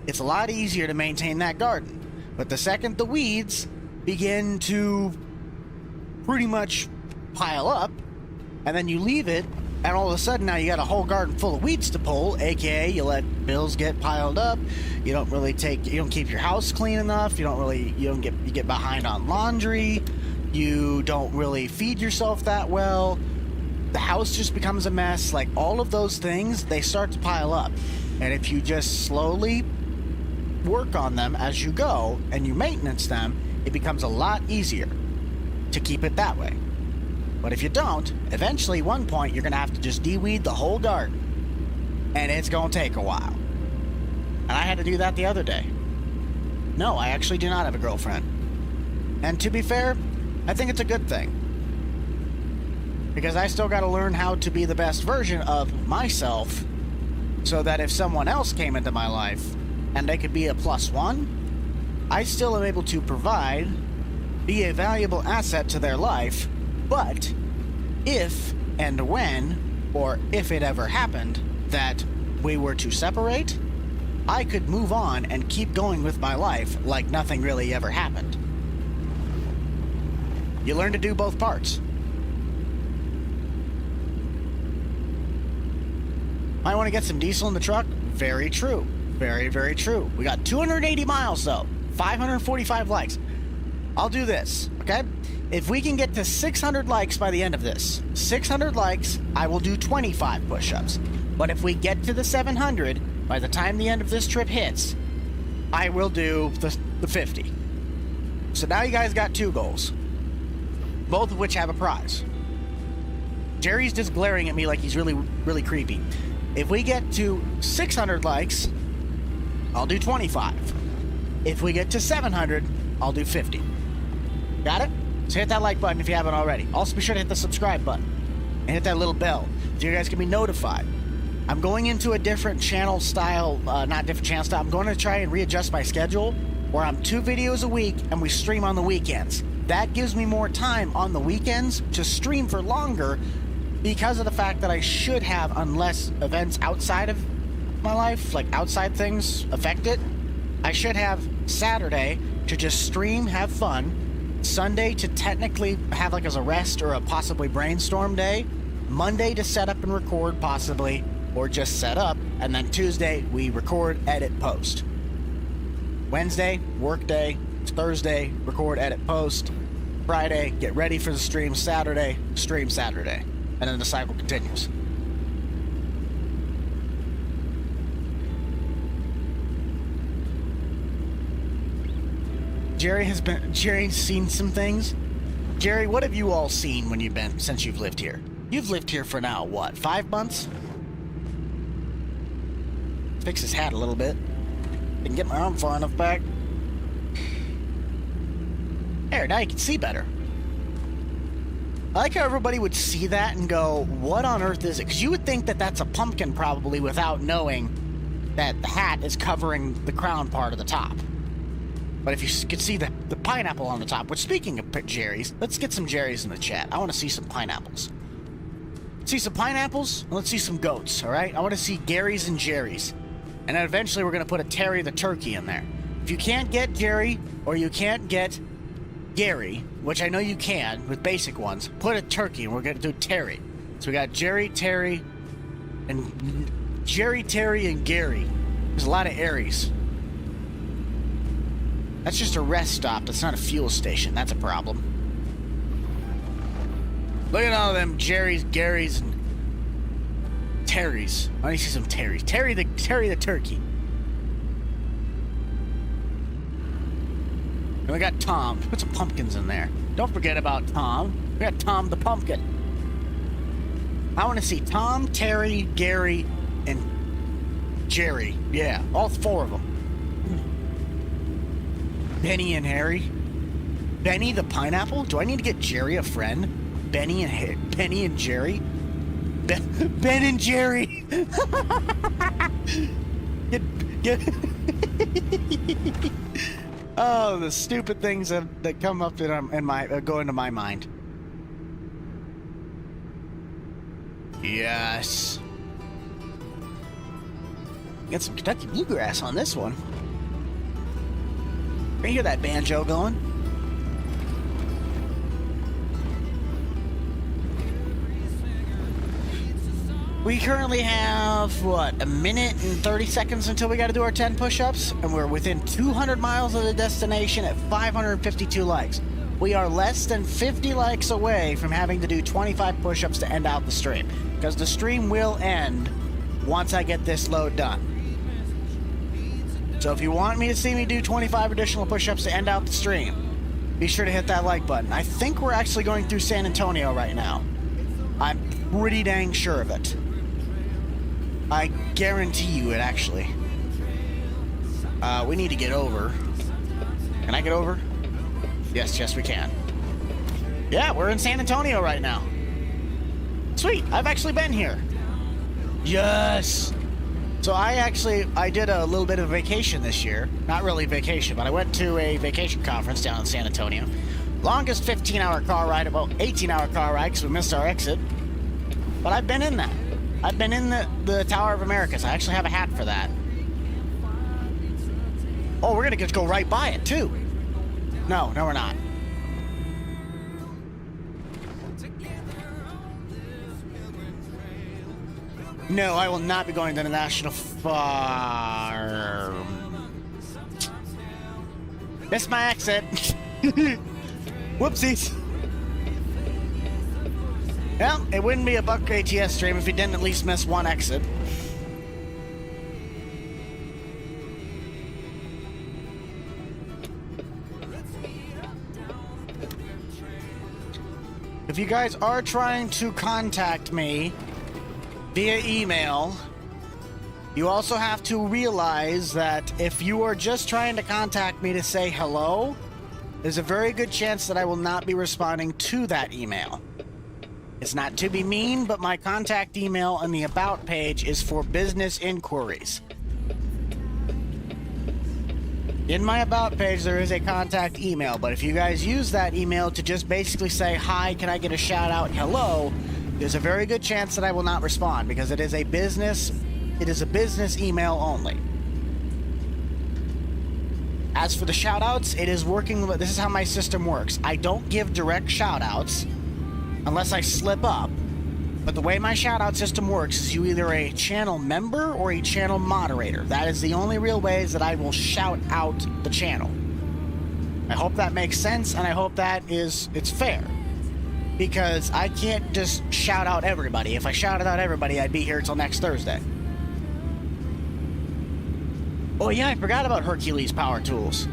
it's a lot easier to maintain that garden. But the second the weeds begin to pretty much pile up, and then you leave it, and all of a sudden now you got a whole garden full of weeds to pull, aka you let bills get piled up, you don't keep your house clean enough, you get behind on laundry, you don't really feed yourself that well, the house just becomes a mess. Like all of those things, they start to pile up, and if you just slowly work on them as you go and you maintenance them, it becomes a lot easier to keep it that way. But if you don't, eventually one point you're gonna have to just de-weed the whole garden, and it's gonna take a while. And I had to do that the other day. No, I actually do not have a girlfriend, and to be fair, I think it's a good thing, because I still got to learn how to be the best version of myself, so that if someone else came into my life and they could be a +1, I still am able to provide, be a valuable asset to their life. But if and when, or if it ever happened that we were to separate, I could move on and keep going with my life like nothing really ever happened. You learn to do both parts. Might want to get some diesel in the truck. Very true. Very, very true. We got 280 miles though. 545 likes. I'll do this, okay? If we can get to 600 likes by the end of this, 600 likes, I will do 25 push-ups. But if we get to the 700, by the time the end of this trip hits, I will do the 50. So now you guys got 2 goals, both of which have a prize. Jerry's just glaring at me like he's really, really creepy. If we get to 600 likes, I'll do 25. If we get to 700, I'll do 50. Got it? So hit that like button if you haven't already. Also be sure to hit the subscribe button and hit that little bell so you guys can be notified. I'm going into a different channel style, not different channel style. I'm going to try and readjust my schedule where I'm 2 videos a week and we stream on the weekends. That gives me more time on the weekends to stream for longer because of the fact that I should have, unless events outside of my life, like outside things affect it, I should have Saturday to just stream, have fun, Sunday to technically have like as a rest or a possibly brainstorm day, Monday to set up and record possibly, or just set up, and then Tuesday we record, edit, post. Wednesday, work day. Thursday, record, edit, post. Friday, get ready for the stream. Saturday, stream Saturday. And then the cycle continues. Jerry's seen some things. Jerry, what have you all seen when since you've lived here? You've lived here for now, what, 5 months? Fix his hat a little bit. Didn't get my arm far enough back. There, now you can see better. I like how everybody would see that and go, what on earth is it? Because you would think that that's a pumpkin probably without knowing that the hat is covering the crown part of the top. But if you could see the pineapple on the top, which speaking of Jerry's, let's get some Jerry's in the chat. I want to see some pineapples. See some pineapples, and let's see some goats, all right? I want to see Gary's and Jerry's. And then eventually we're going to put a Terry the turkey in there. If you can't get Jerry, or you can't get Gary, which I know you can with basic ones, put a turkey and we're going to do Terry. So we got Jerry, Terry, and Gary. There's a lot of Aries. That's just a rest stop. That's not a fuel station. That's a problem. Look at all of them Jerry's, Gary's, and Terry's. I need to see some Terry's. Terry the turkey. And we got Tom. Put some pumpkins in there. Don't forget about Tom. We got Tom the pumpkin. I want to see Tom, Terry, Gary, and Jerry. Yeah, all 4 of them. Benny and Harry. Benny the pineapple? Do I need to get Jerry a friend? Benny and Jerry? Ben and Jerry. get Oh, the stupid things that come up go into my mind. Yes. Get some Kentucky bluegrass on this one. Can you hear that banjo going? We currently have, what, a minute and 30 seconds until we got to do our 10 push-ups, and we're within 200 miles of the destination at 552 likes. We are less than 50 likes away from having to do 25 push-ups to end out the stream, because the stream will end once I get this load done. So if you want me to see me do 25 additional push-ups to end out the stream, be sure to hit that like button. I think we're actually going through San Antonio right now. I'm pretty dang sure of it. I guarantee you it, actually. We need to get over. Can I get over? Yes, we can. Yeah, we're in San Antonio right now. Sweet, I've actually been here. Yes! So I did a little bit of vacation this year. Not really vacation, but I went to a vacation conference down in San Antonio. Longest 15-hour car ride, about 18-hour car ride because we missed our exit. But I've been in that. I've been in the Tower of Americas. I actually have a hat for that. Oh, we're going to go right by it, too. No, we're not. No, I will not be going to the National Farm. Missed my exit. Whoopsies. Well, it wouldn't be a Buck ATS stream if you didn't at least miss one exit. if you guys are trying to contact me via email, you also have to realize that if you are just trying to contact me to say hello, there's a very good chance that I will not be responding to that email. It's not to be mean, but my contact email on the About page is for business inquiries. In my About page, there is a contact email, but if you guys use that email to just basically say, hi, can I get a shout out, hello, there's a very good chance that I will not respond because it is a business email only. As for the shout outs, it is working, this is how my system works. I don't give direct shout outs unless I slip up. But the way my shout out system works is you either a channel member or a channel moderator. That is the only real ways that I will shout out the channel. I hope that makes sense, and I hope that it's fair. Because I can't just shout out everybody. If I shouted out everybody, I'd be here till next Thursday. Oh yeah, I forgot about Hercules Power Tools.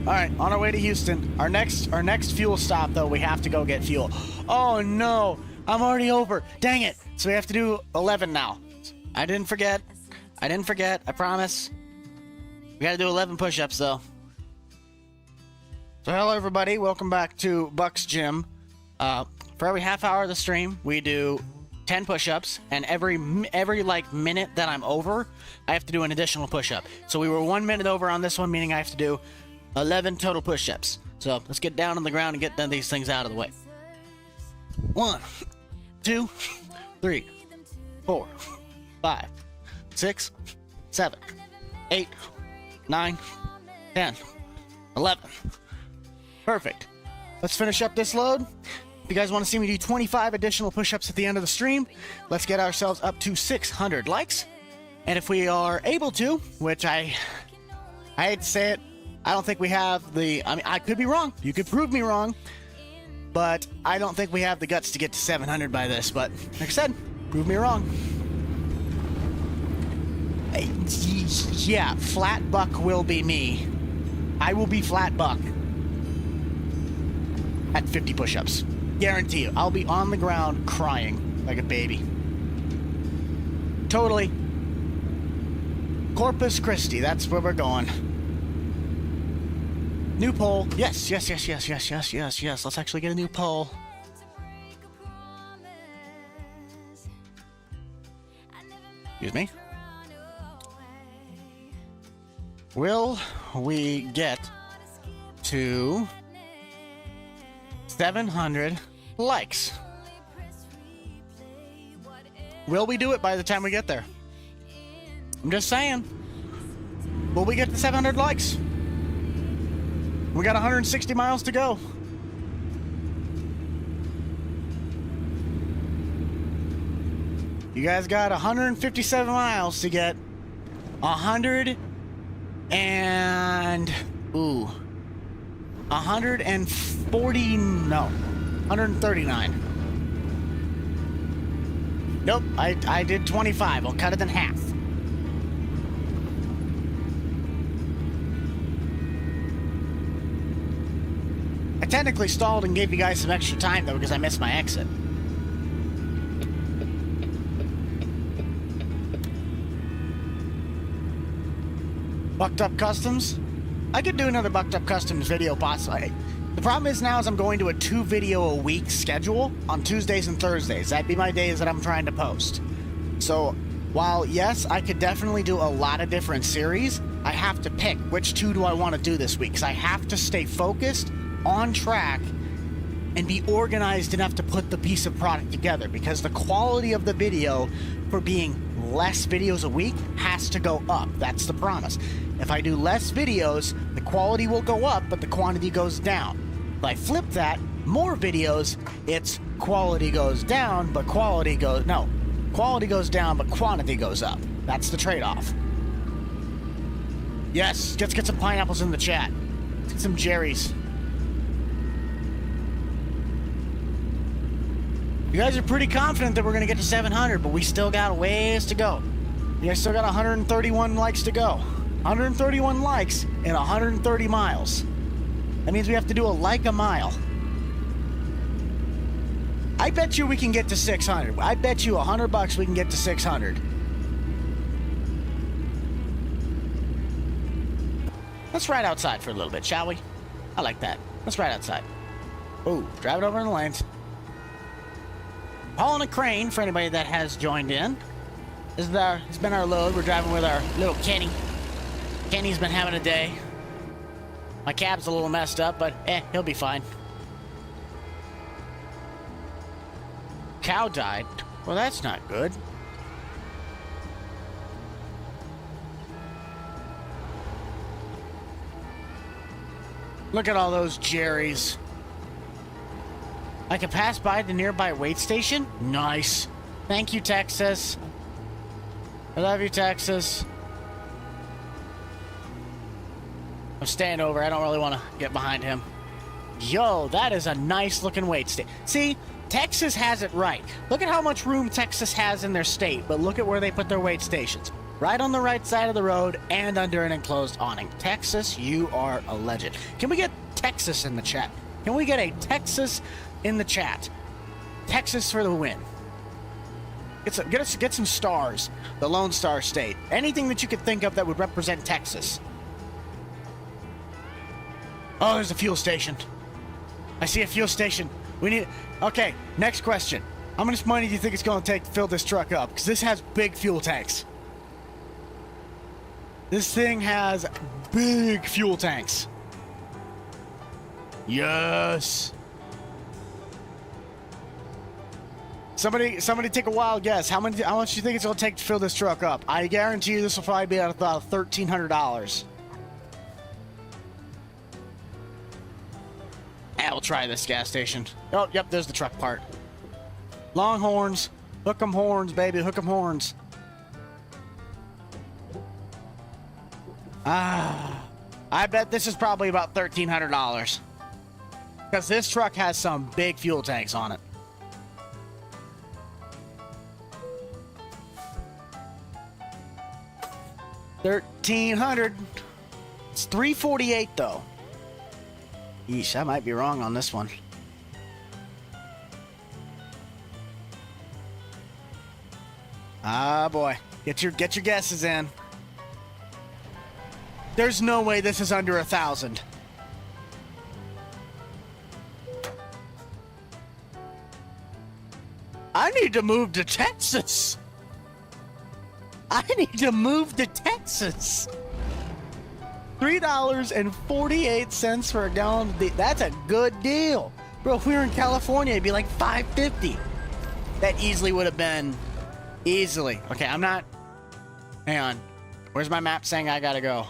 Alright, on our way to Houston. Our next fuel stop, though, we have to go get fuel. Oh no, I'm already over. Dang it. So we have to do 11 now. I didn't forget, I promise. We gotta do 11 push-ups, though. So hello, everybody. Welcome back to Buck's Gym. For every half hour of the stream, we do 10 push-ups, and every like minute that I'm over, I have to do an additional push-up. So we were 1 minute over on this one, meaning I have to do 11 total push-ups. So let's get down on the ground and get these things out of the way. 1, 2, 3, 4, 5, 6, 7, 8, 9, 10, 11. Perfect. Let's finish up this load. If you guys want to see me do 25 additional push-ups at the end of the stream, let's get ourselves up to 600 likes. And if we are able to, which I hate to say it, I don't think we have the... I mean, I could be wrong. You could prove me wrong. But I don't think we have the guts to get to 700 by this. But like I said, prove me wrong. Yeah, Flat Buck will be me. I will be Flat Buck at 50 push-ups. Guarantee you. I'll be on the ground crying like a baby. Totally. Corpus Christi, that's where we're going. New pole. Yes. Let's actually get a new pole. Excuse me. Will we get to 700 likes? Will we do it by the time we get there? I'm just saying. Will we get to 700 likes? We got 160 miles to go. You guys got 157 miles to get 139. Nope, I did 25. I'll cut it in half. I technically stalled and gave you guys some extra time, though, because I missed my exit. Bucked Up Customs? I could do another Bucked Up Customs video, possibly. The problem is now is I'm going to a 2-video-a-week schedule on Tuesdays and Thursdays. That'd be my days that I'm trying to post. So, while, yes, I could definitely do a lot of different series, I have to pick which 2 do I want to do this week, because I have to stay focused, on track, and be organized enough to put the piece of product together, because the quality of the video for being less videos a week has to go up. That's the promise. If I do less videos, the quality will go up, but the quantity goes down. If I flip that, more videos, it's quality goes down, but quality goes down, but quantity goes up. That's the trade-off. Yes, let's get some pineapples in the chat. Let's get some Jerry's. You guys are pretty confident that we're going to get to 700, but we still got a ways to go. You guys still got 131 likes to go. 131 likes in 130 miles. That means we have to do a like a mile. I bet you we can get to 600. I bet you $100 we can get to 600. Let's ride outside for a little bit, shall we? I like that. Let's ride outside. Oh, driving over in the lanes. Hauling a crane for anybody that has joined in. This is it's been our load. We're driving with our little Kenny. Kenny's been having a day. My cab's a little messed up, but he'll be fine. Cow died. Well, that's not good. Look at all those Jerry's. I can pass by the nearby wait station? Nice. Thank you, Texas. I love you, Texas. I'm staying over. I don't really want to get behind him. Yo, that is a nice looking wait station. See, Texas has it right. Look at how much room Texas has in their state, but look at where they put their wait stations. Right on the right side of the road and under an enclosed awning. Texas, you are a legend. Can we get Texas in the chat? Can we get a Texas in the chat? Texas for the win. Get some stars. The Lone Star State. Anything that you could think of that would represent Texas. Oh, there's a fuel station. I see a fuel station. We need... Okay, next question. How much money do you think it's going to take to fill this truck up? Because this has big fuel tanks. This thing has big fuel tanks. Yes. Somebody take a wild guess. How much do you think it's going to take to fill this truck up? I guarantee you this will probably be at about $1,300. We'll try this gas station. Oh, yep, there's the truck part. Longhorns. Hook 'em horns, baby. Hook 'em horns. I bet this is probably about $1,300. Because this truck has some big fuel tanks on it. $1,300. It's $348 though. Yeesh, I might be wrong on this one. Ah, boy. Get your guesses in. There's no way this is under 1,000. I need to move to Texas. I need to move to Texas. $3.48 for a gallon. That's a good deal. Bro, if we were in California, it'd be like $5.50. That easily would have been. Easily. Okay, I'm not. Hang on. Where's my map saying I gotta go?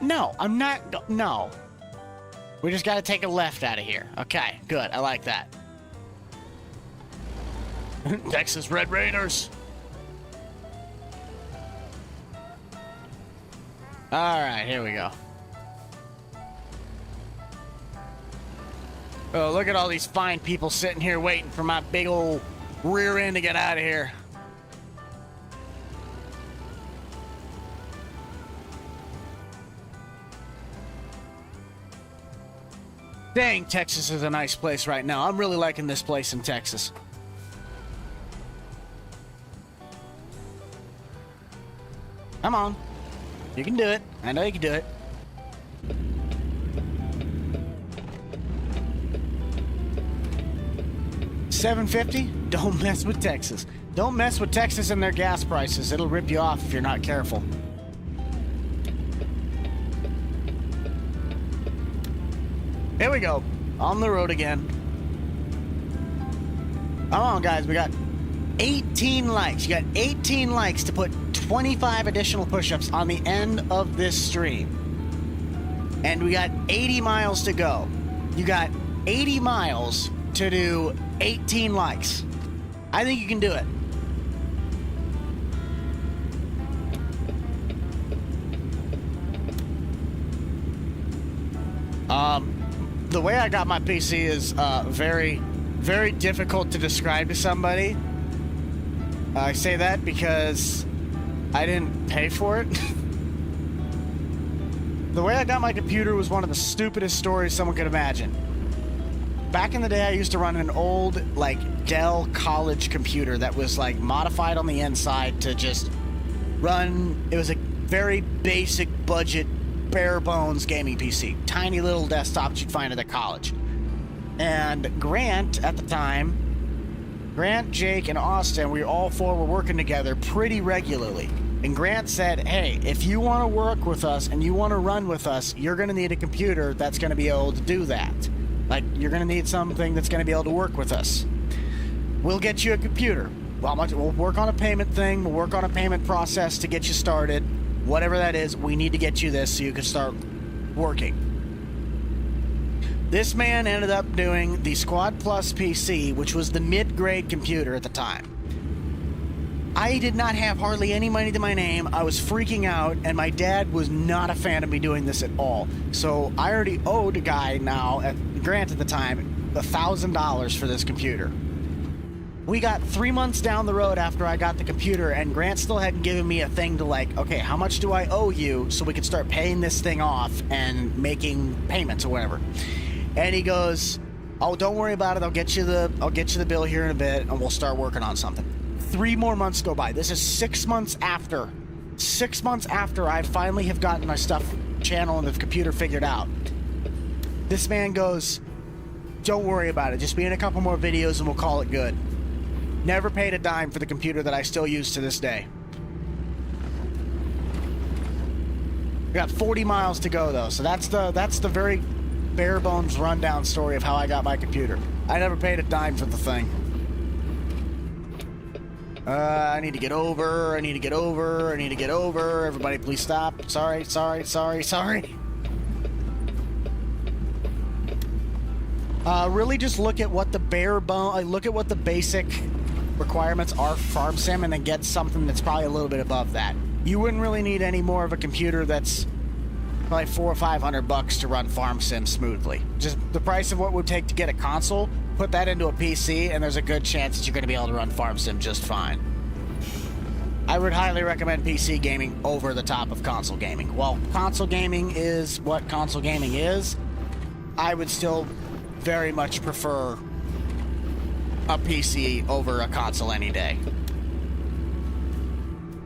No. We just gotta take a left out of here. Okay, good. I like that. Texas Red Raiders. All right, here we go. Oh, look at all these fine people sitting here waiting for my big old rear end to get out of here. Dang, Texas is a nice place right now. I'm really liking this place in Texas. Come on. You can do it. I know you can do it. $7.50? Don't mess with Texas. Don't mess with Texas and their gas prices. It'll rip you off if you're not careful. Here we go. On the road again. Come on, guys. We got 18 likes. You got 18 likes to put 25 additional push-ups on the end of this stream. And we got 80 miles to go. You got 80 miles to do 18 likes. I think you can do it. The way I got my PC is very, very difficult to describe to somebody. I say that because I didn't pay for it. The way I got my computer was one of the stupidest stories someone could imagine. back in the day, I used to run an old, like, Dell college computer that was, like, modified on the inside to just run. It was a very basic budget, bare bones gaming PC. Tiny little desktop you'd find at a college. And Grant, at the time, Grant, Jake, and Austin, we all four were working together pretty regularly. And Grant said, hey, if you want to work with us and you want to run with us, you're going to need a computer that's going to be able to do that. Like, you're going to need something that's going to be able to work with us. We'll get you a computer. We'll work on a payment thing. We'll work on a payment process to get you started. Whatever that is, we need to get you this so you can start working. This man ended up doing the Squad Plus PC, which was the mid-grade computer at the time. I did not have hardly any money to my name. I was freaking out, and my dad was not a fan of me doing this at all. So I already owed a guy now, Grant at the time, $1,000 for this computer. We got 3 months down the road after I got the computer, and Grant still hadn't given me a thing to like, okay, how much do I owe you so we can start paying this thing off and making payments or whatever. And he goes, oh, don't worry about it. I'll get you the bill here in a bit, and we'll start working on something. 3 more months go by. This is 6 months after. 6 months after I finally have gotten my stuff channel and the computer figured out. This man goes, don't worry about it. Just be in a couple more videos and we'll call it good. Never paid a dime for the computer that I still use to this day. We got 40 miles to go though, so that's the very bare bones rundown story of how I got my computer. I never paid a dime for the thing. I need to get over. Everybody please stop. Sorry. Really just look at what the the basic requirements are for Farm Sim and then get something that's probably a little bit above that. You wouldn't really need any more of a computer that's probably $400 or $500 to run Farm Sim smoothly. Just the price of what it would take to get a console, put that into a PC, and there's a good chance that you're going to be able to run Farm Sim just fine. I would highly recommend PC gaming over the top of console gaming. While console gaming is what console gaming is, I would still very much prefer a PC over a console any day.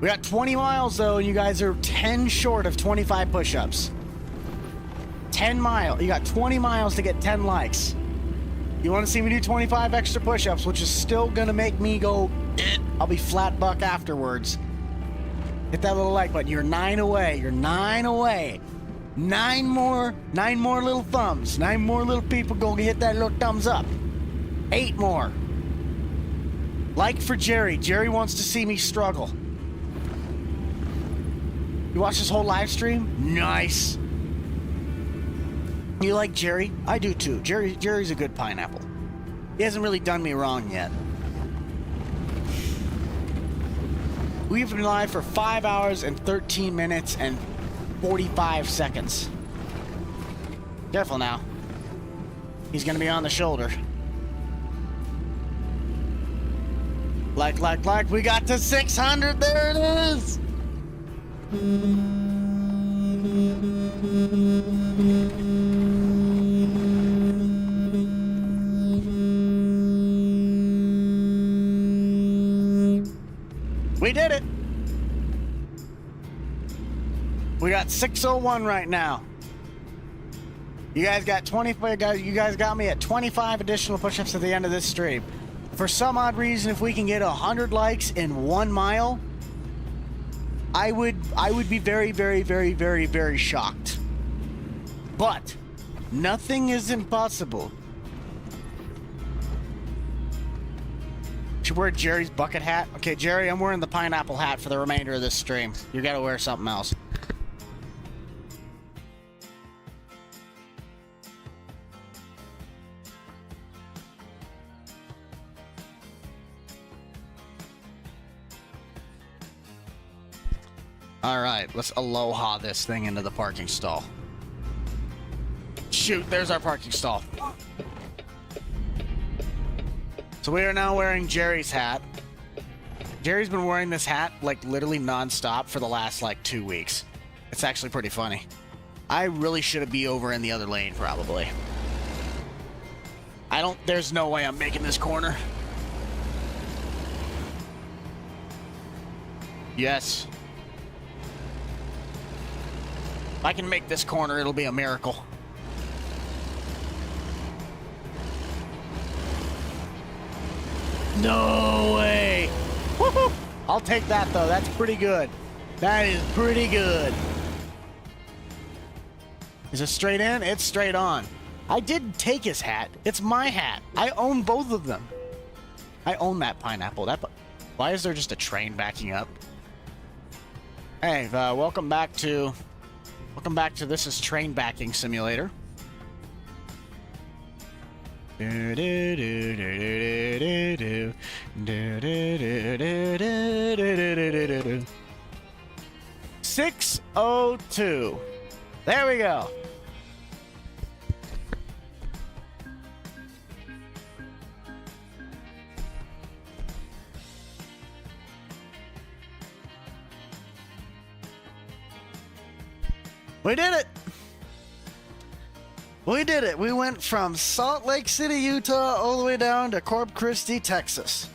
We got 20 miles though, and you guys are 10 short of 25 push-ups. 10 miles. You got 20 miles to get 10 likes. You want to see me do 25 extra push-ups, which is still gonna make me go, I'll be flat buck afterwards. Hit that little like button. You're 9 away. You're 9 away. 9 more little thumbs. 9 more little people go hit that little thumbs up. 8 more. Like for Jerry. Jerry wants to see me struggle. You watch this whole live stream? Nice. You like Jerry? I do too. Jerry's a good pineapple. He hasn't really done me wrong yet. We've been live for 5 hours and 13 minutes and 45 seconds. Careful now. He's gonna be on the shoulder. Like. We got to 600. There it is. We did it. We got 601 right now. You guys got 25 guys. You guys got me at 25 additional push-ups at the end of this stream. For some odd reason, if we can get 100 likes in 1 mile, I would be very shocked. But nothing is impossible. Should wear Jerry's bucket hat. Okay, Jerry, I'm wearing the pineapple hat for the remainder of this stream. You gotta wear something else. Alright, let's aloha this thing into the parking stall. Shoot, there's our parking stall. So we are now wearing Jerry's hat. Jerry's been wearing this hat like literally non-stop for the last like 2 weeks. It's actually pretty funny. I really should be over in the other lane probably. There's no way I'm making this corner. Yes. If I can make this corner, it'll be a miracle. No way. Woohoo! I'll take that, though. That's pretty good. That is pretty good. Is it straight in? It's straight on. I did take his hat. It's my hat. I own both of them. I own that pineapple. Why is there just a train backing up? Hey, welcome back to This is Train Backing Simulator. 6:02. There we go. We did it! We did it! We went from Salt Lake City, Utah, all the way down to Corpus Christi, Texas.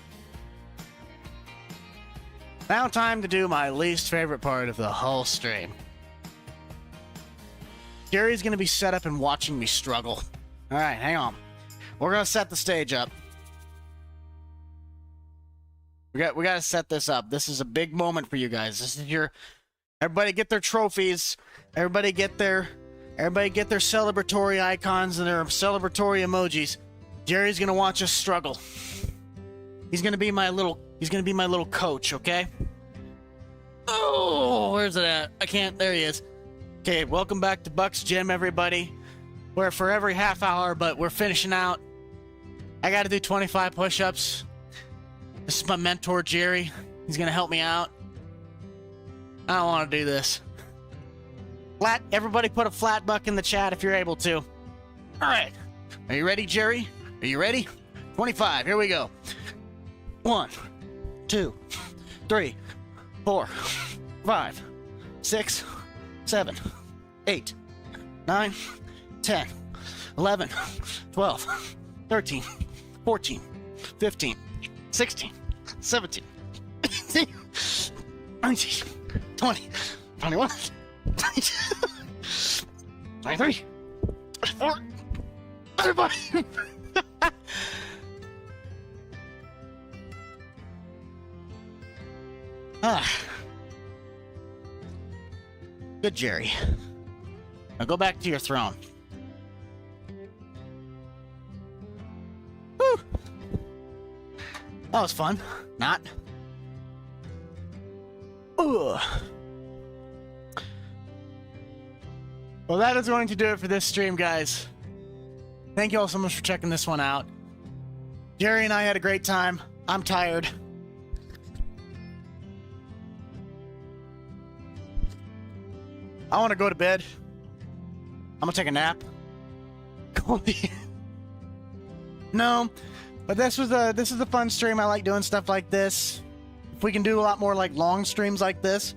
Now time to do my least favorite part of the whole stream. Gary's gonna be set up and watching me struggle. Alright, hang on. We're gonna set the stage up. We gotta set this up. This is a big moment for you guys. This is your... Everybody get their trophies. Everybody get their celebratory icons and their celebratory emojis. Jerry's gonna watch us struggle. He's gonna be my little coach, okay? Oh, where's it at? I can't. There he is. Okay, welcome back to Buck's Gym, everybody. We're for every half hour, but we're finishing out. I gotta do 25 push-ups. This is my mentor, Jerry. He's gonna help me out. I don't want to do this. Everybody put a flat buck in the chat if you're able to. All right. Are you ready, Jerry? Are you ready? 25. Here we go. 1, 2, 3, 4, 5, 6, 7, 8, 9, 10, 11, 12, 13, 14, 15, 16, 17, 18, 19, 20, 21, 22, 23, 24, everybody. Good, Jerry. Now go back to your throne. Whew. That was fun. Not. Ugh. Well, that is going to do it for this stream, guys. Thank you all so much for checking this one out. Jerry and I had a great time. I'm tired. I want to go to bed. I'm gonna take a nap. No, but this is a fun stream. I like doing stuff like this. If we can do a lot more like long streams like this,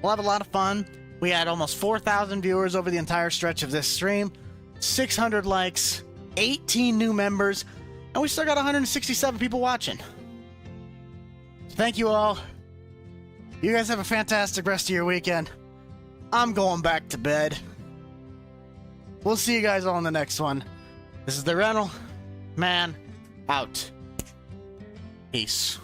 we'll have a lot of fun. We had almost 4,000 viewers over the entire stretch of this stream, 600 likes, 18 new members, and we still got 167 people watching. Thank you all. You guys have a fantastic rest of your weekend. I'm going back to bed. We'll see you guys all in the next one. This is the Rental Man out. Peace.